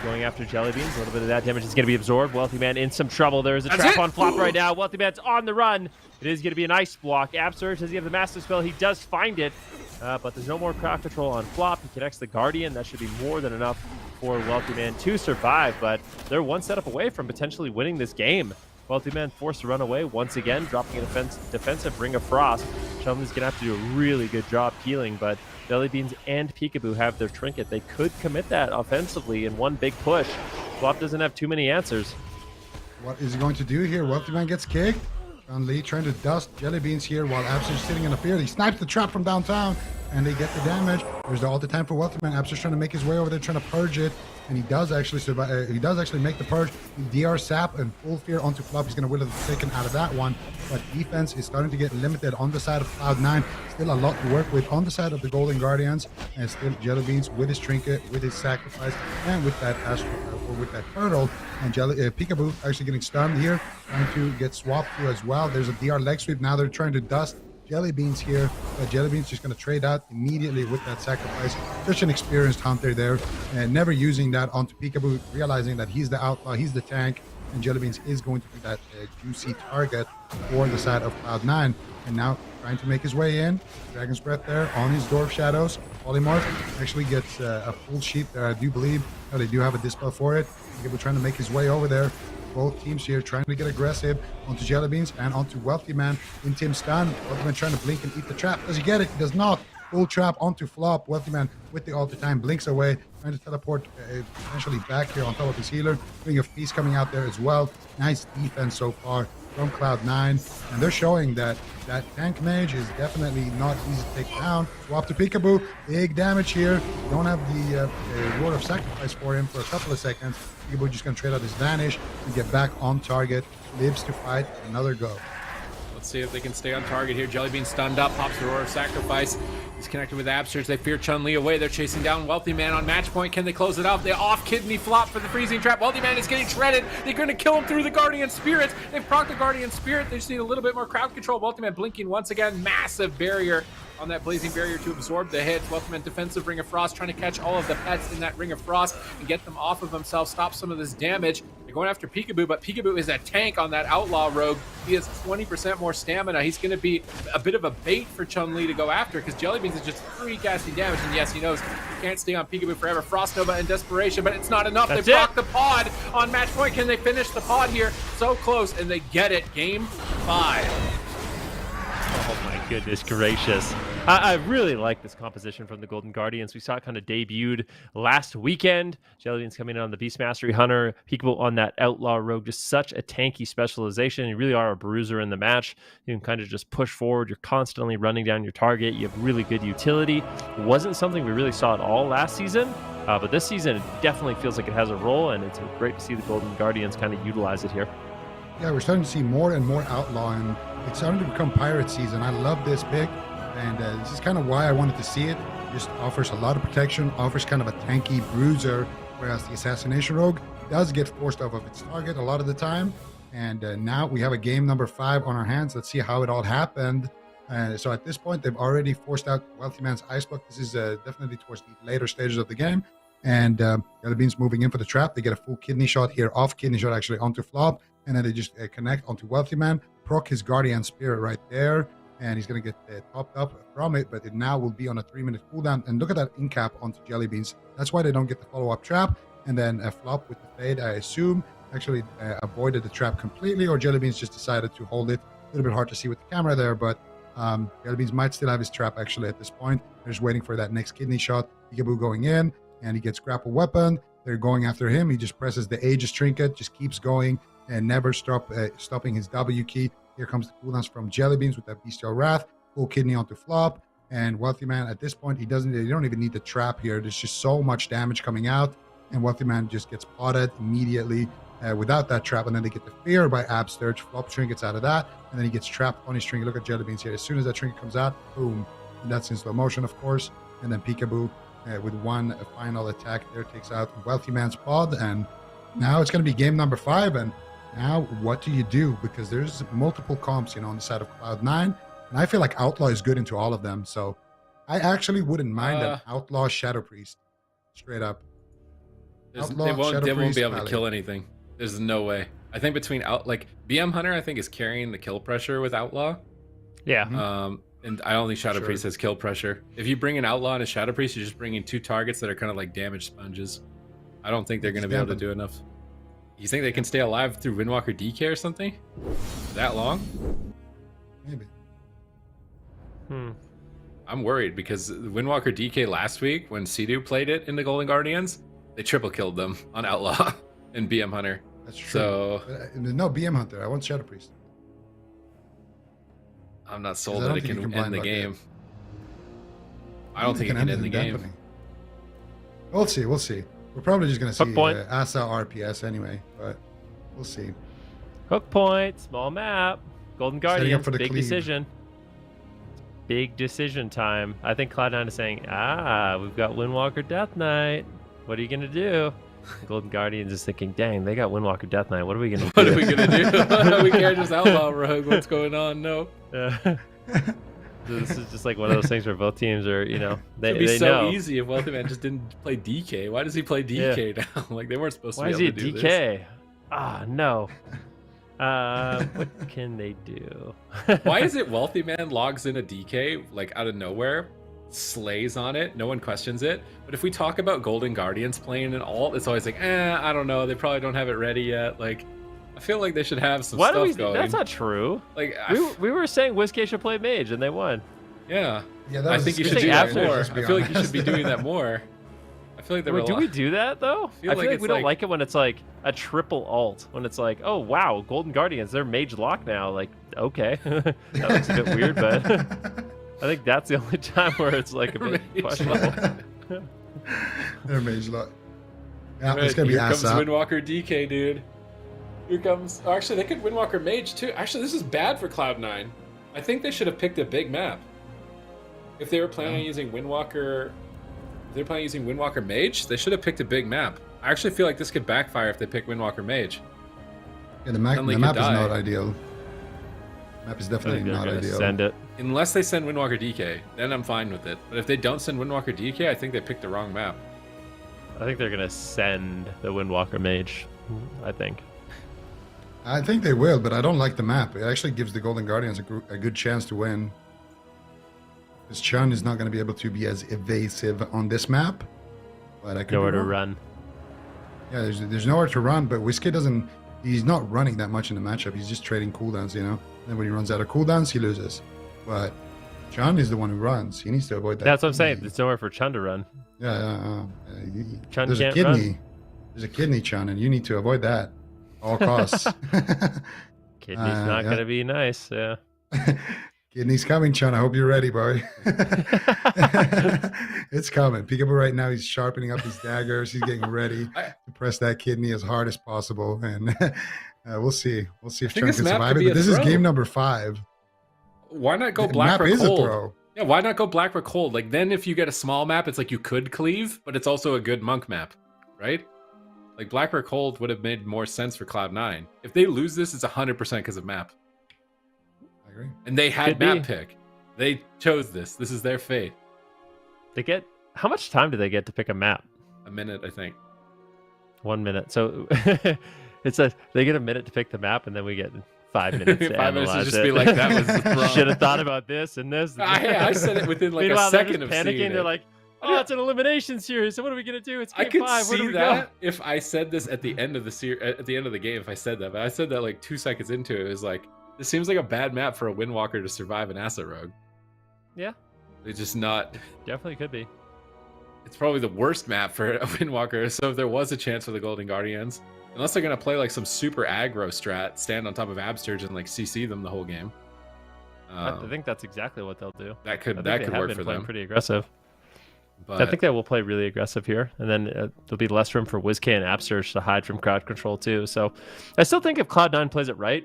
Going after Jelly Beans. A little bit of that damage is going to be absorbed. Wealthy Man in some trouble. There is a trap on Flop right now. Wealthy Man's on the run. It is going to be an ice block. Surge, does he have the Master Spell? He does find it, but there's no more crowd control on Flop. He connects the Guardian. That should be more than enough for Wealthy Man to survive, but they're one setup away from potentially winning this game. Wealthy Man forced to run away once again, dropping a defensive Ring of Frost. Chumley's going to have to do a really good job healing, but Jelly Beans and Peekaboo have their trinket. They could commit that offensively in one big push. Flop doesn't have too many answers. What is he going to do here? Wealthy Man gets kicked. Lee trying to dust Jelly Beans here while Abster's sitting in the field. He snipes the trap from downtown, and they get the damage. There's all the time for Wealthy Man. Abster's trying to make his way over there, trying to purge it, and he does actually survive. He does actually make the purge. DR Sap and Full Fear onto Flop. He's going to win the second out of that one, but defense is starting to get limited on the side of Cloud9. Still a lot to work with on the side of the Golden Guardians, and still Jelly Beans with his trinket, with his sacrifice, and with that with that turtle. And Peekaboo actually getting stunned here, trying to get swapped to as well. There's a DR leg sweep. Now they're trying to dust Jelly Beans here, but Jelly Beans just going to trade out immediately with that sacrifice. Such an experienced hunter there, and never using that onto Peekaboo, realizing that he's the outlaw, he's the tank, and Jelly Beans is going to be that juicy target for the side of Cloud9. And now trying to make his way in. Dragon's Breath there on his Dwarf Shadows. Polymorph actually gets a full sheep there, I do believe. Oh, they do have a dispel for it. Peekaboo trying to make his way over there. Both teams here trying to get aggressive onto Jelly Beans and onto Wealthy Man. In Tim stun. Wealthy Man trying to blink and eat the trap. Does he get it? He does not. Full trap onto Flop. Wealthy Man with the ult time blinks away, trying to teleport potentially back here on top of his healer. Ring of Peace coming out there as well. Nice defense so far from Cloud9, and they're showing that that tank mage is definitely not easy to take down. Swap to Peekaboo, big damage here. You don't have the Word of Sacrifice for him for a couple of seconds. Peekaboo just gonna trade out his Vanish and get back on target. Lives to fight another go. Let's see if they can stay on target here. Jelly Bean stunned up, pops the Roar of Sacrifice. He's connected with Absurge. They fear Chun-Li away. They're chasing down Wealthy Man on match point. Can they close it out? They off-kidney Flop for the freezing trap. Wealthy Man is getting shredded. They're going to kill him through the Guardian Spirit. They've procced the Guardian Spirit. They just need a little bit more crowd control. Wealthy Man blinking once again. Massive barrier on that blazing barrier to absorb the hits. Wealthy Man defensive Ring of Frost, trying to catch all of the pets in that Ring of Frost and get them off of themselves, stop some of this damage. They're going after Peekaboo, but Peekaboo is a tank on that Outlaw Rogue. He has 20% more stamina. He's going to be a bit of a bait for Chun-Li to go after, because Jelly Beans is just free casting damage, and yes, he knows he can't stay on Peekaboo forever. Frost Nova and Desperation, but it's not enough. They block the pod on match point. Can they finish the pod here? So close, and they get it. Game 5. Oh my goodness gracious. I really like this composition from the Golden Guardians. We saw it kind of debuted last weekend. Jelly Beans coming in on the Beast Mastery Hunter, Peekaboo on that Outlaw Rogue, just such a tanky specialization. You really are a bruiser in the match. You can kind of just push forward. You're constantly running down your target. You have really good utility. It wasn't something we really saw at all last season, but this season it definitely feels like it has a role, and it's great to see the Golden Guardians kind of utilize it here. Yeah, we're starting to see more and more Outlaw, and it's starting to become Pirate season. I love this pick, and this is kind of why I wanted to see it. It just offers a lot of protection, offers kind of a tanky bruiser, whereas the Assassination Rogue does get forced off of its target a lot of the time. And now we have a game number 5 on our hands. Let's see how it all happened. So at this point, they've already forced out Wealthy Man's Ice Block. This is definitely towards the later stages of the game. And Jelly Beans moving in for the trap. They get a full kidney shot here, off kidney shot actually onto Flop. And then they just connect onto Wealthy Man, proc his Guardian Spirit right there, and he's going to get topped up from it, but it now will be on a 3-minute cooldown. And look at that in-cap onto Jelly Beans. That's why they don't get the follow-up trap. And then a Flop with the fade, I assume, actually avoided the trap completely, or Jelly Beans just decided to hold it. A little bit hard to see with the camera there, but Jelly Beans might still have his trap actually at this point. They're just waiting for that next kidney shot. Peekaboo going in, and he gets grapple weapon. They're going after him. He just presses the Aegis trinket, just keeps going, and never stopping his W key. Here comes the cooldowns from Jelly Beans with that Bestial Wrath, full kidney onto Flop, and Wealthy Man at this point, you don't even need the trap here. There's just so much damage coming out, and Wealthy Man just gets potted immediately without that trap, and then they get the fear by Absturge. Flop trinkets out of that, and then he gets trapped on his trinket. Look at Jelly Beans here. As soon as that trinket comes out, boom, and that's in slow motion, of course, and then Peekaboo with one final attack there takes out Wealthy Man's pod, and now it's going to be game number 5, and now, what do you do? Because there's multiple comps, on the side of Cloud9, and I feel like Outlaw is good into all of them. So I actually wouldn't mind an Outlaw Shadow Priest, straight up. Outlaw, They won't Shadow be Priest, able to Pally. kill anything. There's no way. I think between BM Hunter, I think is carrying the kill pressure with Outlaw. Yeah. And I only Shadow Sure. Priest has kill pressure. If you bring an Outlaw and a Shadow Priest, you're just bringing two targets that are kind of like damage sponges. I don't think they're going to be able to do enough. You think they can stay alive through Windwalker DK or something? That long? Maybe. I'm worried because Windwalker DK last week, when Sea-Doo played it in the Golden Guardians, they triple killed them on Outlaw and BM Hunter. That's true. So No, BM Hunter. I want Shadow Priest. I'm not sold I that don't it think you can can end the blind game. I don't think it can end the game. dampening. We'll see. We'll see. We're probably just going to Hook see point. Asa RPS anyway, but we'll see. Hook point, small map, Golden Setting up Guardians, for the big cleave. decision. Big decision time. I think Cloud9 is saying, we've got Windwalker Death Knight. What are you going to do? Golden Guardians is thinking, dang, they got Windwalker Death Knight. What are we going to do? What are we gonna do? We can't just outlaw Rogue. What's going on? No. This is just like one of those things where both teams are, they, It'd be they so know. easy if Wealthy Man just didn't play DK. Why does he play DK now? Like they weren't supposed Why to is be he a able to do DK? No. What can they do? this. Why is it Wealthy Man logs in a DK like out of nowhere, slays on it, no one questions it? But if we talk about Golden Guardians playing an alt, it's always like, I don't know, they probably don't have it ready yet. Like, I feel like they should have some Why do stuff we? going. That's not true. Like, We were saying WizK should play Mage and they won. yeah. Yeah, that I was think you a should good do that After, more. let's be I feel like you honest. should be doing that more. I feel like there Wait, were do we do that though? I feel like it's we don't like- like it when it's like a triple alt. When it's like, oh wow, Golden Guardians, they're Mage lock now. Like, okay, that looks a bit weird, but I think that's the only time where it's like a bit Mage questionable. They're Mage Lock. Yeah, Right, it's going to be here comes Asa. Windwalker DK, dude. Here comes. Oh, actually, they could Windwalker Mage too. Actually, this is bad for Cloud9. I think they should have picked a big map. If they were planning on using Windwalker, if they're planning on using Windwalker Mage, they should have picked a big map. I actually feel like this could backfire if they pick Windwalker Mage. Yeah, the map Suddenly is could die. not ideal. Map is I definitely think they're not gonna ideal. send it. Unless they send Windwalker DK, then I'm fine with it. But if they don't send Windwalker DK, I think they picked the wrong map. I think they're gonna send the Windwalker Mage. I think. I think they will, but I don't like the map. It actually gives the Golden Guardians a good chance to win. Because Chun is not going to be able to be as evasive on this map. But I could Nowhere be to wrong. run. Yeah, there's nowhere to run, but Whiskey doesn't... He's not running that much in the matchup. He's just trading cooldowns, And when he runs out of cooldowns, he loses. But Chun is the one who runs. He needs to avoid that. That's what I'm saying. kidney. There's nowhere for Chun to run. Chun There's a can't kidney. run. There's a kidney, Chun, and you need to avoid that. All costs. Kidney's not yeah. gonna be nice. Yeah. Kidney's coming, Chun. I hope you're ready, boy. It's coming. Peekaboo right now, he's sharpening up his daggers. He's getting ready to press that kidney as hard as possible. And we'll see. We'll see if think Chun this can map survive could it. be But a this is throw. game number 5. Why not go The Black map or is a Cold? throw. Yeah, why not go Black or Cold? Like then if you get a small map, it's like you could cleave, but it's also a good monk map, right? Like Black or Cold would have made more sense for Cloud9. If they lose this, it's 100% because of map. I agree. And they had Could be. map pick. They chose this. This is their fate. They get how much time do they get to pick a map? A minute, I think. 1 minute. So they get a minute to pick the map, and then we get 5 minutes to 5 minutes to analyze just it. be like, that was wrong. Should have thought about this and this. I said it within like Meanwhile, a they're second just of panicking. seeing They're it. like, "Oh, it's an elimination series. So what are we gonna do? It's I game could 5. Where do see we that go?" if I said this at the end of the at the end of the game. If I said that, but I said that like 2 seconds into it. It was like, this seems like a bad map for a Windwalker to survive an Asset Rogue. Yeah, It's just not. definitely could be. It's probably the worst map for a Windwalker. So if there was a chance for the Golden Guardians, unless they're gonna play like some super aggro strat, stand on top of Absterge and like CC them the whole game. I think that's exactly what they'll do. That I could think that they could have work been for playing them. pretty aggressive. But I think they will play really aggressive here, and then there'll be less room for WizK and Absterge to hide from crowd control too. So I still think if Cloud9 plays it right,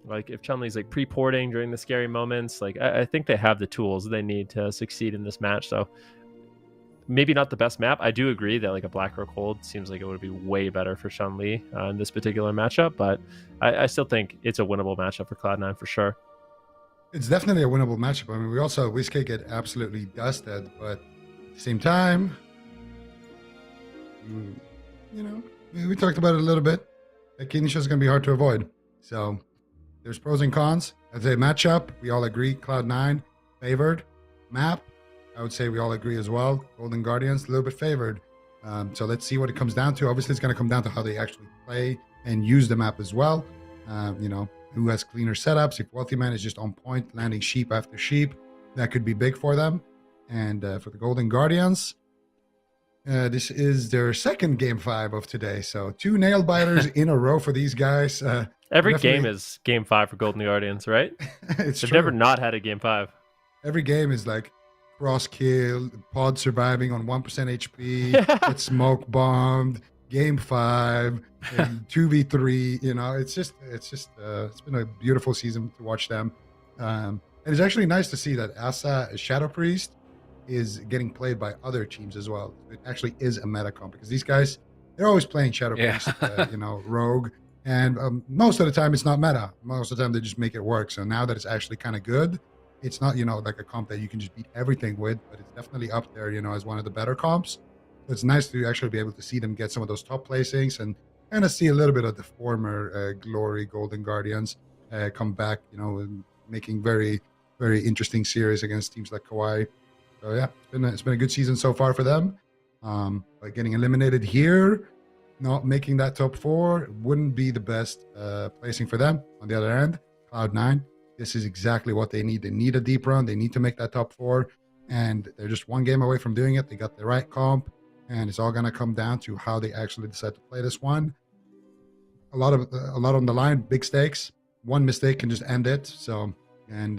like if Chun-Li's like pre-porting during the scary moments, like I think they have the tools they need to succeed in this match. So maybe not the best map. I do agree that like a Black or Cold seems like it would be way better for Chun-Li in this particular matchup, but I still think it's a winnable matchup for Cloud9 for sure. It's definitely a winnable matchup. I mean, we also WizK get absolutely dusted, but at the same time, you know, we talked about it a little bit. That Kinesia is going to be hard to avoid. So there's pros and cons. As a matchup, we all agree Cloud9 favored. Map, I would say we all agree as well. Golden Guardians, a little bit favored. So let's see what it comes down to. Obviously, it's going to come down to how they actually play and use the map as well. You know, who has cleaner setups. If Wealthy Man is just on point, landing sheep after sheep, that could be big for them. And for the Golden Guardians, this is their second game 5 of today. So 2 nail biters in a row for these guys. Every game is game 5 for Golden Guardians, right? It's They've true. never not had a game 5. Every game is like cross kill, pod surviving on 1% HP, get smoke bombed, game 5, and 2v3. You know, it's been a beautiful season to watch them. And it's actually nice to see that Asa Shadow Priest is getting played by other teams as well. It actually is a meta comp because these guys, they're always playing Shadow Priest, you know, Rogue. And most of the time it's not meta. Most of the time they just make it work. So now that it's actually kind of good, it's not, you know, like a comp that you can just beat everything with, but it's definitely up there, you know, as one of the better comps. So it's nice to actually be able to see them get some of those top placings and kind of see a little bit of the former glory Golden Guardians come back, you know, and making very, very interesting series against teams like KAWHI. So yeah, it's been a good season so far for them. But getting eliminated here, not making that top 4 wouldn't be the best placing for them. On the other hand, Cloud9, this is exactly what they need. They need a deep run. They need to make that top 4, and they're just one game away from doing it. They got the right comp, and it's all going to come down to how they actually decide to play this one. A lot on the line, big stakes. One mistake can just end it. So, and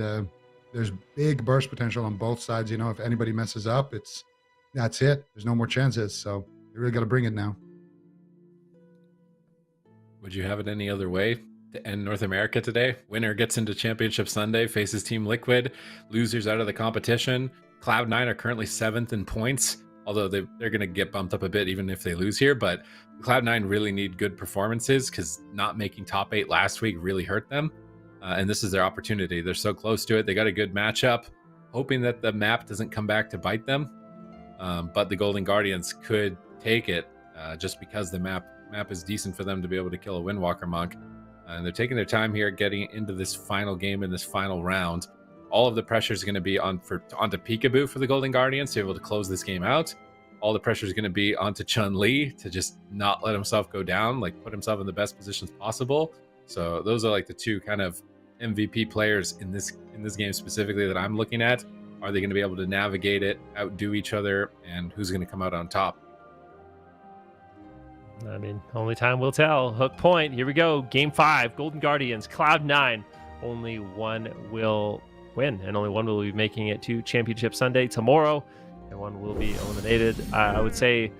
there's big burst potential on both sides. You know, if anybody messes up, that's it. There's no more chances. So you really got to bring it now. Would you have it any other way to end North America today? Winner gets into Championship Sunday, faces Team Liquid. Losers out of the competition. Cloud9 are currently 7th in points, although they're going to get bumped up a bit even if they lose here. But Cloud9 really need good performances because not making top 8 last week really hurt them. And this is their opportunity. They're so close to it. They got a good matchup, hoping that the map doesn't come back to bite them. But the Golden Guardians could take it just because the map is decent for them to be able to kill a Windwalker Monk. And they're taking their time here getting into this final game in this final round. All of the pressure is going to be onto Peekaboo for the Golden Guardians to be able to close this game out. All the pressure is going to be onto Chun-Li to just not let himself go down, like put himself in the best positions possible. So those are like the 2 kind of MVP players in this game specifically that I'm looking at. Are they going to be able to navigate it, outdo each other, and who's going to come out on top? I mean, only time will tell. Hook point. Here we go. Game 5. Golden Guardians. Cloud9. Only one will win, and only one will be making it to Championship Sunday tomorrow, and one will be eliminated. I would say,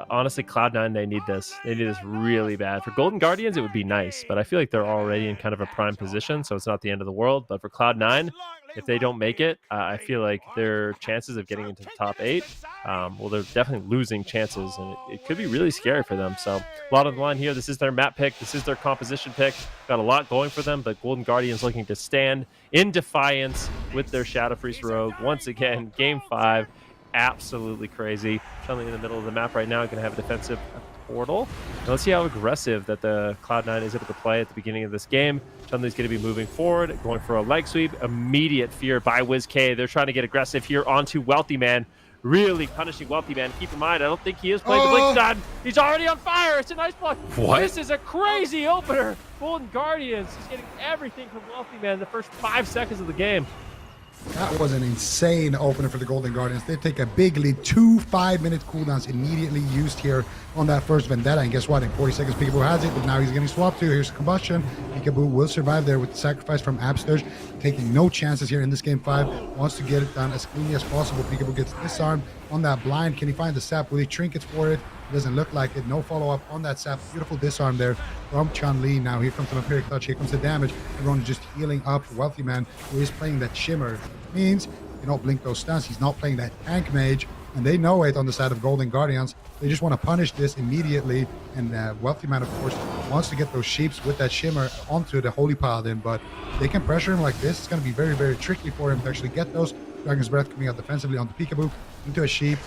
honestly, Cloud9, they need this. They need this really bad. For Golden Guardians, it would be nice, but I feel like they're already in kind of a prime position, so it's not the end of the world. But for Cloud9, if they don't make it, I feel like their chances of getting into the top 8, well, they're definitely losing chances, and it could be really scary for them. So a lot on the line here. This is their map pick. This is their composition pick. Got a lot going for them, but Golden Guardians looking to stand in defiance with their Shadow Priest Rogue. Once again, game 5. Absolutely crazy. Chun-Li in the middle of the map right now, going to have a defensive portal. Now let's see how aggressive that the Cloud9 is able to play at the beginning of this game. Chun-Li's going to be moving forward, going for a leg sweep. Immediate fear by WizK. They're trying to get aggressive here onto Wealthy Man. Really punishing Wealthy Man. Keep in mind, I don't think he is playing the Blink Stun. He's already on fire. It's a nice block. What? This is a crazy opener. Golden Guardians is getting everything from Wealthy Man in the first 5 seconds of the game. That was an insane opener for the Golden Guardians. They take a big lead. 2 5-minute cooldowns immediately used here on that first Vendetta. And guess what? In 40 seconds, Peekaboo has it, but now he's getting swapped to. Here's Combustion. Peekaboo will survive there with the sacrifice from Absterge, taking no chances here in this game 5. Wants to get it done as cleanly as possible. Peekaboo gets disarmed on that blind. Can he find the sap? Will he trinkets for it? Doesn't look like it. No follow-up on that sap. Beautiful disarm there from Chun-Li. Now here comes the Vampiric Touch. Here comes the damage. Everyone is just healing up. Wealthy Man, who is playing that Shimmer, means you don't blink those stuns. He's not playing that Tank Mage, and they know it on the side of Golden Guardians. They just want to punish this immediately, and Wealthy Man, of course, wants to get those sheeps with that Shimmer onto the Holy Paladin, but they can pressure him like this. It's going to be very, very tricky for him to actually get those. Dragon's Breath coming out defensively onto Peekaboo, into a sheep.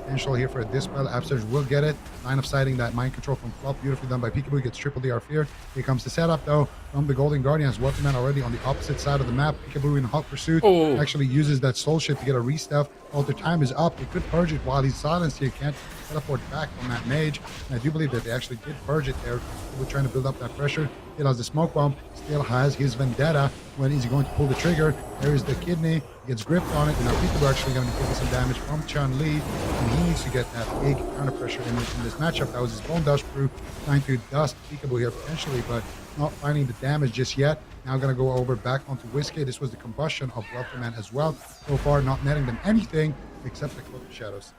potential here for a dispel. Upsurge will get it. Line of sighting that mind control from Flop. Beautifully done by Peekaboo. Gets triple DR fear. Here comes the setup though from the Golden Guardians. Wealthyman already on the opposite side of the map. Peekaboo in hot pursuit. Actually uses that soul shift to get a re-stuff. Alter time is up. They could purge it while he's silenced here. Can't teleport back on that mage. And I do believe that they actually did purge it there. We're trying to build up that pressure. Still has the smoke bomb. Still has his vendetta. When is he going to pull the trigger? There is the kidney. He gets gripped on it. And now Peekaboo actually going to be taking some damage from Chun-Li. And he needs to get that big counter pressure in this matchup. That was his bone dust brew trying to dust Peekaboo here potentially, but not finding the damage just yet. Now going to go over back onto Whiskey. This was the combustion of Wealthyman as well. So far, not netting them anything except the Cloak of Shadows.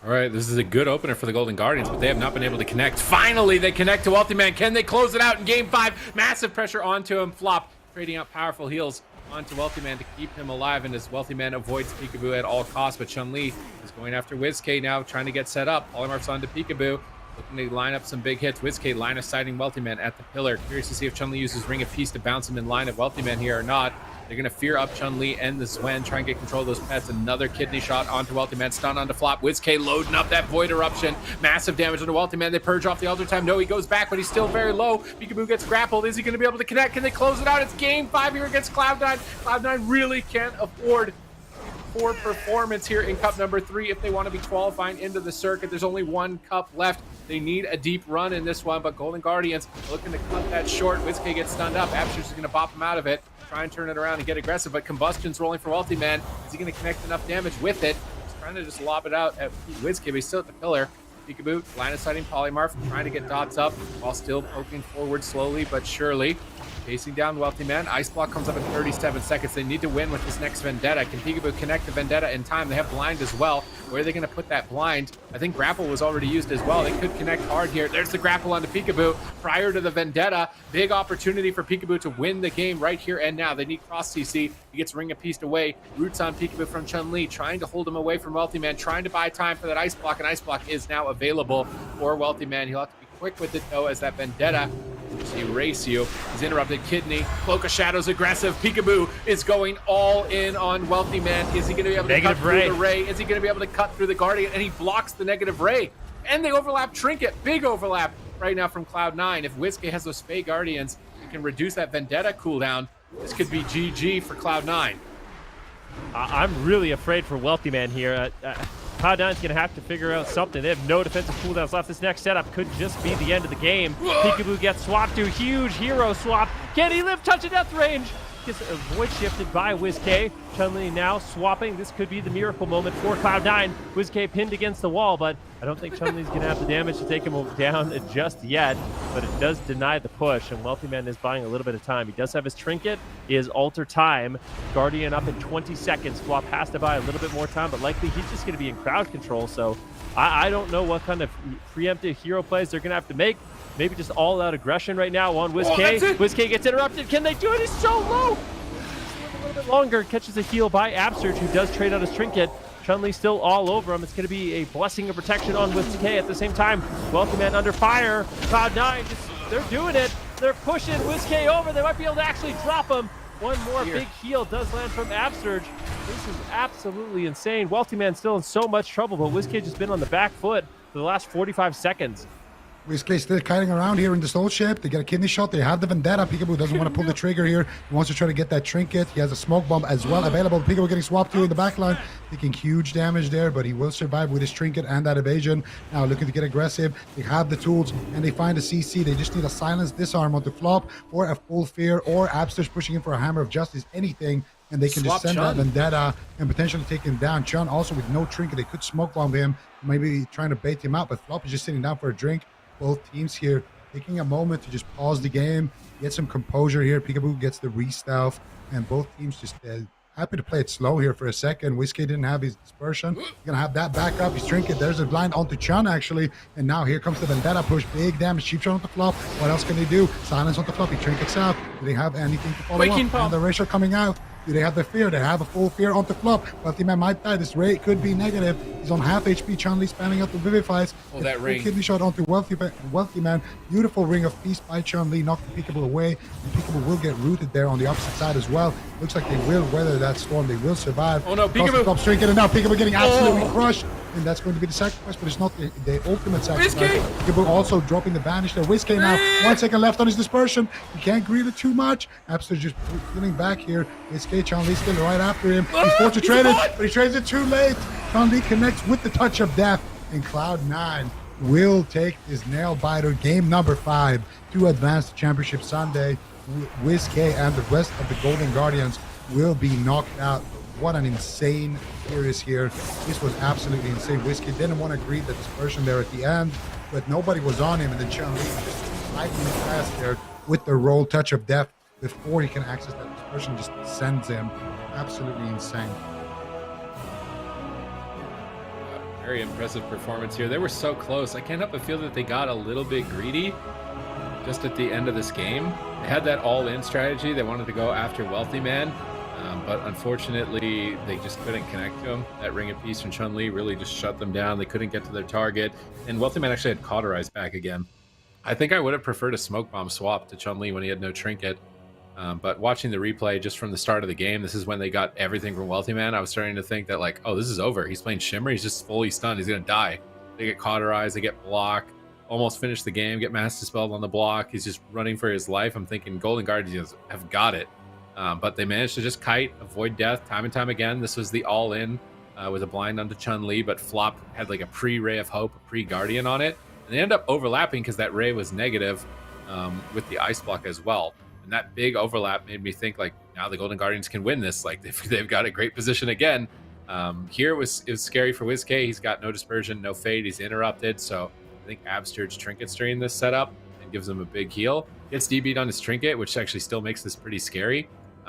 All right, this is a good opener for the Golden Guardians, but they have not been able to connect. Finally, they connect to Wealthyman. Can they close it out in Game 5? Massive pressure onto him. Flop trading out powerful heals onto Wealthyman to keep him alive, and as Wealthyman avoids Peekaboo at all costs, but Chun-Li is going after WizK now, trying to get set up. Polymorphs onto Peekaboo, looking to line up some big hits. WizK line of sighting Wealthyman at the pillar. Curious to see if Chun-Li uses Ring of Peace to bounce him in line of Wealthyman here or not. They're going to fear up Chun-Li and the Zwen, try and get control of those pets. Another kidney shot onto Wealthyman, stun onto Flop. WizK loading up that Void Eruption. Massive damage onto Wealthyman. They purge off the Alter Time. No, he goes back, but he's still very low. Peekaboo gets grappled. Is he going to be able to connect? Can they close it out? It's Game 5 here against Cloud9. Cloud9 really can't afford poor performance here in Cup number 3 if they want to be qualifying into the circuit. There's only one cup left. They need a deep run in this one, but Golden Guardians looking to cut that short. WizK gets stunned up. Abshers is going to bop him out of it. Try and turn it around and get aggressive, but Combustion's rolling for Wealthyman. Is he going to connect enough damage with it? He's trying to just lob it out at WizK, but he's still at the pillar. Peekaboo, line of sighting Polymorph, trying to get dots up while still poking forward slowly but surely. Chasing down Wealthyman. Ice Block comes up in 37 seconds. They need to win with this next Vendetta. Can Peekaboo connect the Vendetta in time? They have Blind as well. Where are they going to put that Blind? I think Grapple was already used as well. They could connect hard here. There's the Grapple onto Peekaboo prior to the Vendetta. Big opportunity for Peekaboo to win the game right here and now. They need Cross CC. He gets Ring of Peace away. Roots on Peekaboo from Chun-Li, trying to hold him away from Wealthyman, trying to buy time for that Ice Block, and Ice Block is now available for Wealthyman. He'll have to be quick with it though, as that Vendetta just erase you. He's interrupted. Kidney. Cloak of Shadows aggressive. Peekaboo is going all in on Wealthyman. Is he going to be able to cut through the Ray? Is he going to be able to cut through the Guardian? And he blocks the negative Ray. And they overlap Trinket. Big overlap right now from Cloud9. If WizK has those Fae Guardians, he can reduce that Vendetta cooldown. This could be GG for Cloud9. I'm really afraid for Wealthyman here. Cloud9's going to have to figure out something. They have no defensive cooldowns left. This next setup could just be the end of the game. Peekaboo gets swapped to a huge hero swap. Can he live touch of death range? Gets void shifted by WizK. Chun-Li now swapping. This could be the miracle moment for Cloud9. WizK pinned against the wall, but I don't think Chun-Li's going to have the damage to take him down just yet, but it does deny the push, and Wealthyman is buying a little bit of time. He does have his Trinket, his Alter Time. Guardian up in 20 seconds. Flop has to buy a little bit more time, but likely he's just going to be in crowd control, so I don't know what kind of preemptive hero plays they're going to have to make. Maybe just all-out aggression right now on WizK. WizK gets interrupted. Can they do it? He's so low. A little bit longer. Catches a heal by Absurge, who does trade out his Trinket. Chun-Li still all over him. It's going to be a blessing of protection on WizK at the same time. Wealthyman under fire. Cloud9, they're doing it. They're pushing WizK over. They might be able to actually drop him. One more big heal does land from Absurge. This is absolutely insane. Wealthyman still in so much trouble, but WizK just been on the back foot for the last 45 seconds. WizK still kiting around here in the soul ship. They get a kidney shot. They have the Vendetta. Peekaboo doesn't want to pull the trigger here. He wants to try to get that Trinket. He has a smoke bomb as well available. Peekaboo getting swapped to in the backline, taking huge damage there, but he will survive with his Trinket and that evasion. Now looking to get aggressive. They have the tools and they find a CC. They just need a silence disarm onto Flop or a full fear or Absters pushing in for a Hammer of Justice, anything. And they can just send that Vendetta and potentially take him down. Chun also with no Trinket. They could smoke bomb him, maybe trying to bait him out, but Flop is just sitting down for a drink. Both teams here taking a moment to just pause the game, get some composure here. Peekaboo gets the re-stealth, and both teams just happy to play it slow here for a second. WizK didn't have his dispersion. He's going to have that back up. His Trinket. There's a blind onto Chun, actually. And now here comes the Vendetta push. Big damage. Cheap shot on the Flop. What else can they do? Silence on the Flop. He Trinkets out. Do they have anything to follow up? And the ratio coming out. Do they have the fear? They have a full fear on the Flop. Wealthyman might die. This rate could be negative. He's on half HP. Chun-Li spamming out the Vivifies. Oh, that ring. Kidney shot onto Wealthyman. Beautiful Ring of Peace by Chun-Li. Knocked Peekaboo away. And Peekaboo will get rooted there on the opposite side as well. Looks like they will weather that storm. They will survive. Oh no, Peekaboo. Trinket, and now Peekaboo getting absolutely crushed. and that's going to be the sacrifice, but it's not the ultimate sacrifice. Peekaboo also dropping the banish there. Whiskey now, 1 second left on his dispersion. He can't greed it too much. Abster just pulling back here. Whiskey, Chun-Li still right after him. He's forced to trade it, but he trades it too late. Chun-Li connects with the touch of death, and Cloud9 will take his nail biter game number 5 to advance to Championship Sunday. Whiskey and the rest of the Golden Guardians will be knocked out. What an insane series here. This was absolutely insane. Whiskey didn't want to greet the dispersion there at the end, but nobody was on him, and then Chun-Li just lightning fast there with the roll touch of death before he can access that dispersion, just sends him. Absolutely insane. Very impressive performance here. They were so close. I can't help but feel that they got a little bit greedy just at the end of this game. They had that all-in strategy. They wanted to go after Wealthy Man, but unfortunately, they just couldn't connect to him. That Ring of Peace from Chun-Li really just shut them down. They couldn't get to their target, and Wealthy Man actually had Cauterized back again. I think I would have preferred a Smoke Bomb swap to Chun-Li when he had no Trinket. But watching the replay just from the start of the game, this is when they got everything from Wealthy Man. I was starting to think that, like, oh, this is over. He's playing Shimmer. He's just fully stunned. He's going to die. They get Cauterized. They get Block. Almost finish the game. Get Mass Dispelled on the block. He's just running for his life. I'm thinking Golden Guardians have got it. But they managed to just kite, avoid death time and time again. This was the all-in with a blind onto Chun-Li, but Flop had like a pre-Ray of Hope, a pre-Guardian on it. And they end up overlapping because that Ray was negative with the Ice Block as well. And that big overlap made me think, like, now the Golden Guardians can win this. Like, they've got a great position again. Here it was scary for WizK. He's got no Dispersion, no Fade. He's interrupted. So I think Abster's Trinket's during this setup and gives him a big heal. Gets DB'd on his Trinket, which actually still makes this pretty scary.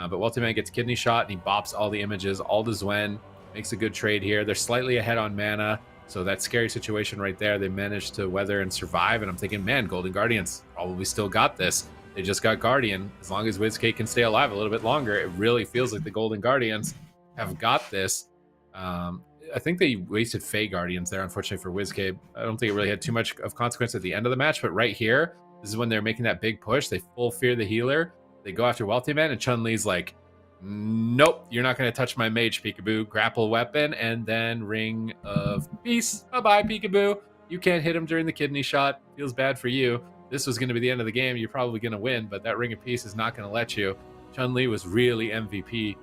But Wealthy Man gets Kidney Shot, and he bops all the images, all to Zwen. Makes a good trade here. They're slightly ahead on mana. So that scary situation right there, they managed to weather and survive. And I'm thinking, man, Golden Guardians probably still got this. They just got Guardian. As long as WizK can stay alive a little bit longer, it really feels like the Golden Guardians have got this. I think they wasted Fey Guardians there, unfortunately, for WizK. I don't think it really had too much of consequence at the end of the match, but right here, this is when they're making that big push. They full fear the healer. They go after Wealthy Man, and Chun-Li's like, nope, you're not going to touch my mage, Peekaboo. Grapple weapon, and then Ring of Peace. Bye-bye, Peekaboo. You can't hit him during the Kidney Shot. Feels bad for you. This was going to be the end of the game. You're probably going to win, but that Ring of Peace is not going to let you. Chun-Li was really MVP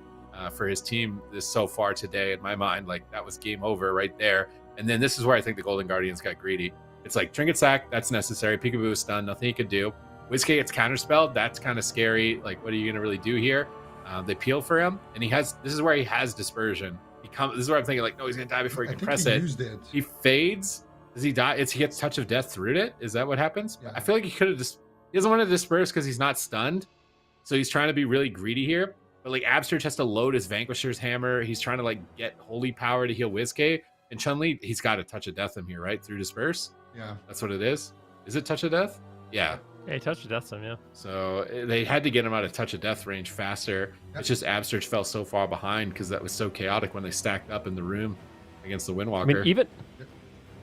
for his team so far today, in my mind. Like, that was game over right there. And then this is where I think the Golden Guardians got greedy. It's like, Trinket Sack, that's necessary. Peekaboo is stunned, nothing he could do. WizK gets counterspelled, that's kind of scary. Like, what are you going to really do here? They peel for him, and this is where he has Dispersion. This is where I'm thinking, like, no, he's going to die before he can press it. He fades. Does he die? He gets Touch of Death through it? Is that what happens? Yeah. I feel like he could have just... He doesn't want to disperse because he's not stunned. So he's trying to be really greedy here. But, like, Absterge has to load his Vanquisher's Hammer. He's trying to, like, get Holy Power to heal WizK. And Chun-Li, he's got to Touch of Death him here, right? Through Disperse? Yeah. That's what it is? Is it Touch of Death? Yeah. Yeah, he Touch of Death him, yeah. So they had to get him out of Touch of Death range faster. Yep. It's just Absterge fell so far behind because that was so chaotic when they stacked up in the room against the Windwalker. I mean,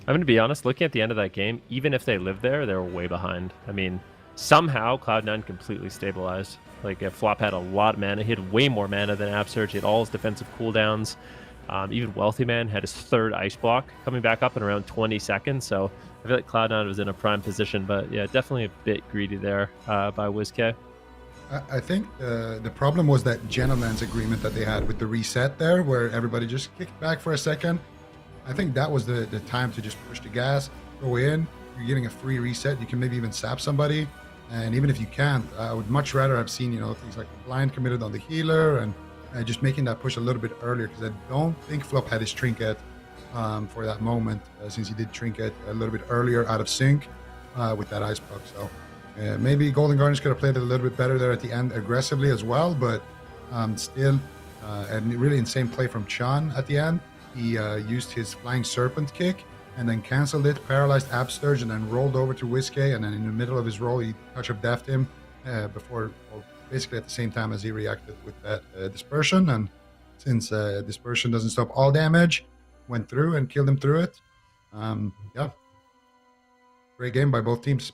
I'm going to be honest, looking at the end of that game, even if they lived there, they were way behind. I mean, somehow Cloud9 completely stabilized. Like, Flop had a lot of mana. He had way more mana than Absterge. He had all his defensive cooldowns. Even Wealthy Man had his third Ice Block coming back up in around 20 seconds. So I feel like Cloud9 was in a prime position. But yeah, definitely a bit greedy there by WizK. I think the problem was that gentleman's agreement that they had with the reset there, where everybody just kicked back for a second. I think that was the time to just push the gas, go in. You're getting a free reset. You can maybe even sap somebody. And even if you can't, I would much rather have seen, things like the blind committed on the healer and just making that push a little bit earlier, because I don't think Flop had his Trinket for that moment, since he did Trinket a little bit earlier out of sync with that Ice Block. So maybe Golden Guardians could have played it a little bit better there at the end aggressively as well, but still, and really insane play from Chun at the end. He used his Flying Serpent kick and then canceled it, paralyzed Absterge, and then rolled over to WizK, and then in the middle of his roll, he Touch of Deathed him basically at the same time as he reacted with that Dispersion. And since Dispersion doesn't stop all damage, went through and killed him through it. Yeah. Great game by both teams.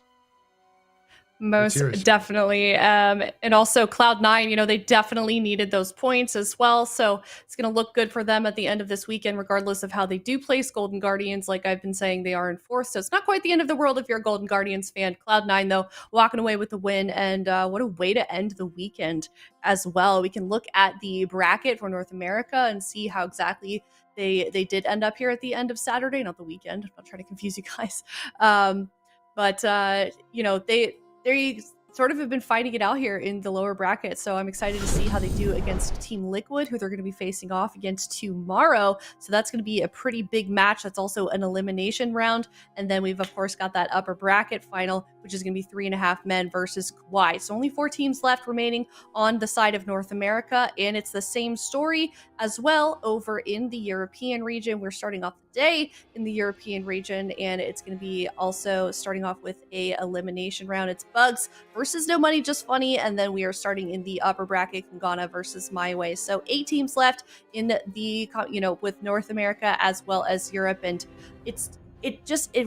Most hear it. definitely. And also Cloud9, they definitely needed those points as well. So it's going to look good for them at the end of this weekend, regardless of how they do place Golden Guardians. Like I've been saying, they are in fourth. So it's not quite the end of the world if you're a Golden Guardians fan. Cloud9, though, walking away with the win. And what a way to end the weekend as well. We can look at the bracket for North America and see how exactly they did end up here at the end of Saturday, not the weekend. I'm not trying to confuse you guys. They sort of have been fighting it out here in the lower bracket, so I'm excited to see how they do against Team Liquid, who they're going to be facing off against tomorrow. So that's going to be a pretty big match. That's also an elimination round. And then we've, of course, got that upper bracket final, which is going to be 3.5 men versus KAWHI. So only 4 teams left remaining on the side of North America, and it's the same story as well over in the European region. We're starting off the day in the European region, and it's going to be also starting off with a elimination round. It's Bugs versus No Money Just Funny, and then we are starting in the upper bracket, Kangana versus My Way. So 8 teams left in the with North America as well as Europe, and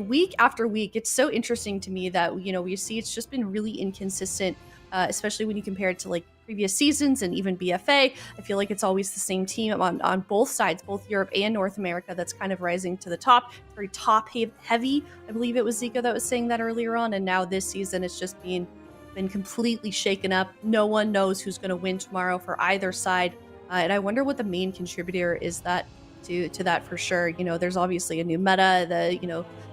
week after week, it's so interesting to me that we see it's just been really inconsistent, especially when you compare it to like previous seasons and even BFA. I feel like it's always the same team on both sides, both Europe and North America, that's kind of rising to the top. It's very top heavy. I believe it was Zico that was saying that earlier on, and now this season it's just been completely shaken up. No one knows who's going to win tomorrow for either side, and I wonder what the main contributor is to that for sure. There's obviously a new meta.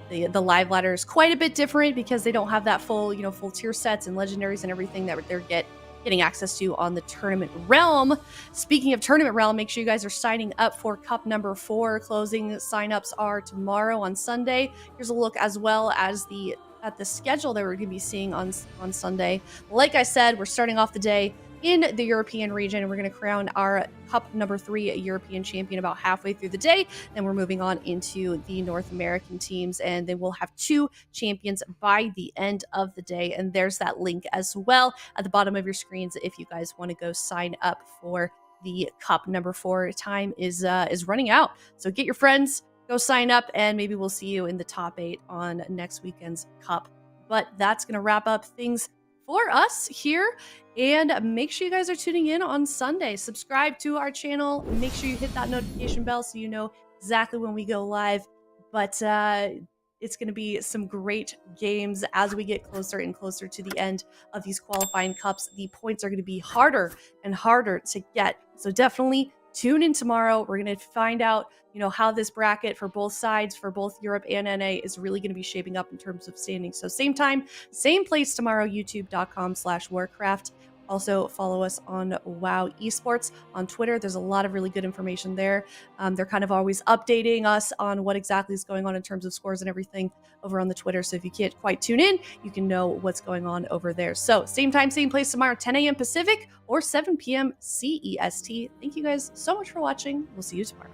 The live ladder is quite a bit different because they don't have that full tier sets and legendaries and everything that they're getting access to on the tournament realm. Speaking of tournament realm, make sure you guys are signing up for Cup number 4. Closing signups are tomorrow on Sunday. Here's a look as well as at the schedule that we're going to be seeing on Sunday. Like I said, we're starting off the day in the European region, and we're going to crown our Cup number 3 European champion about halfway through the day. Then we're moving on into the North American teams, and then we'll have 2 champions by the end of the day. And there's that link as well at the bottom of your screens if you guys want to go sign up for the Cup number 4. Time is running out, so get your friends, go sign up, and maybe we'll see you in the top 8 on next weekend's Cup. But that's going to wrap up things for us here, and make sure you guys are tuning in on Sunday. Subscribe to our channel. Make sure you hit that notification bell so you know exactly when we go live. But it's going to be some great games as we get closer and closer to the end of these qualifying cups. The points are going to be harder and harder to get, so definitely tune in tomorrow. We're going to find out how this bracket for both sides, for both Europe and NA, is really going to be shaping up in terms of standings. So same time, same place tomorrow, youtube.com/Warcraft. Also follow us on WoW Esports on Twitter. There's a lot of really good information there. They're kind of always updating us on what exactly is going on in terms of scores and everything over on the Twitter. So if you can't quite tune in, you can know what's going on over there. So same time, same place tomorrow, 10 a.m. Pacific or 7 p.m. CEST. Thank you guys so much for watching. We'll see you tomorrow.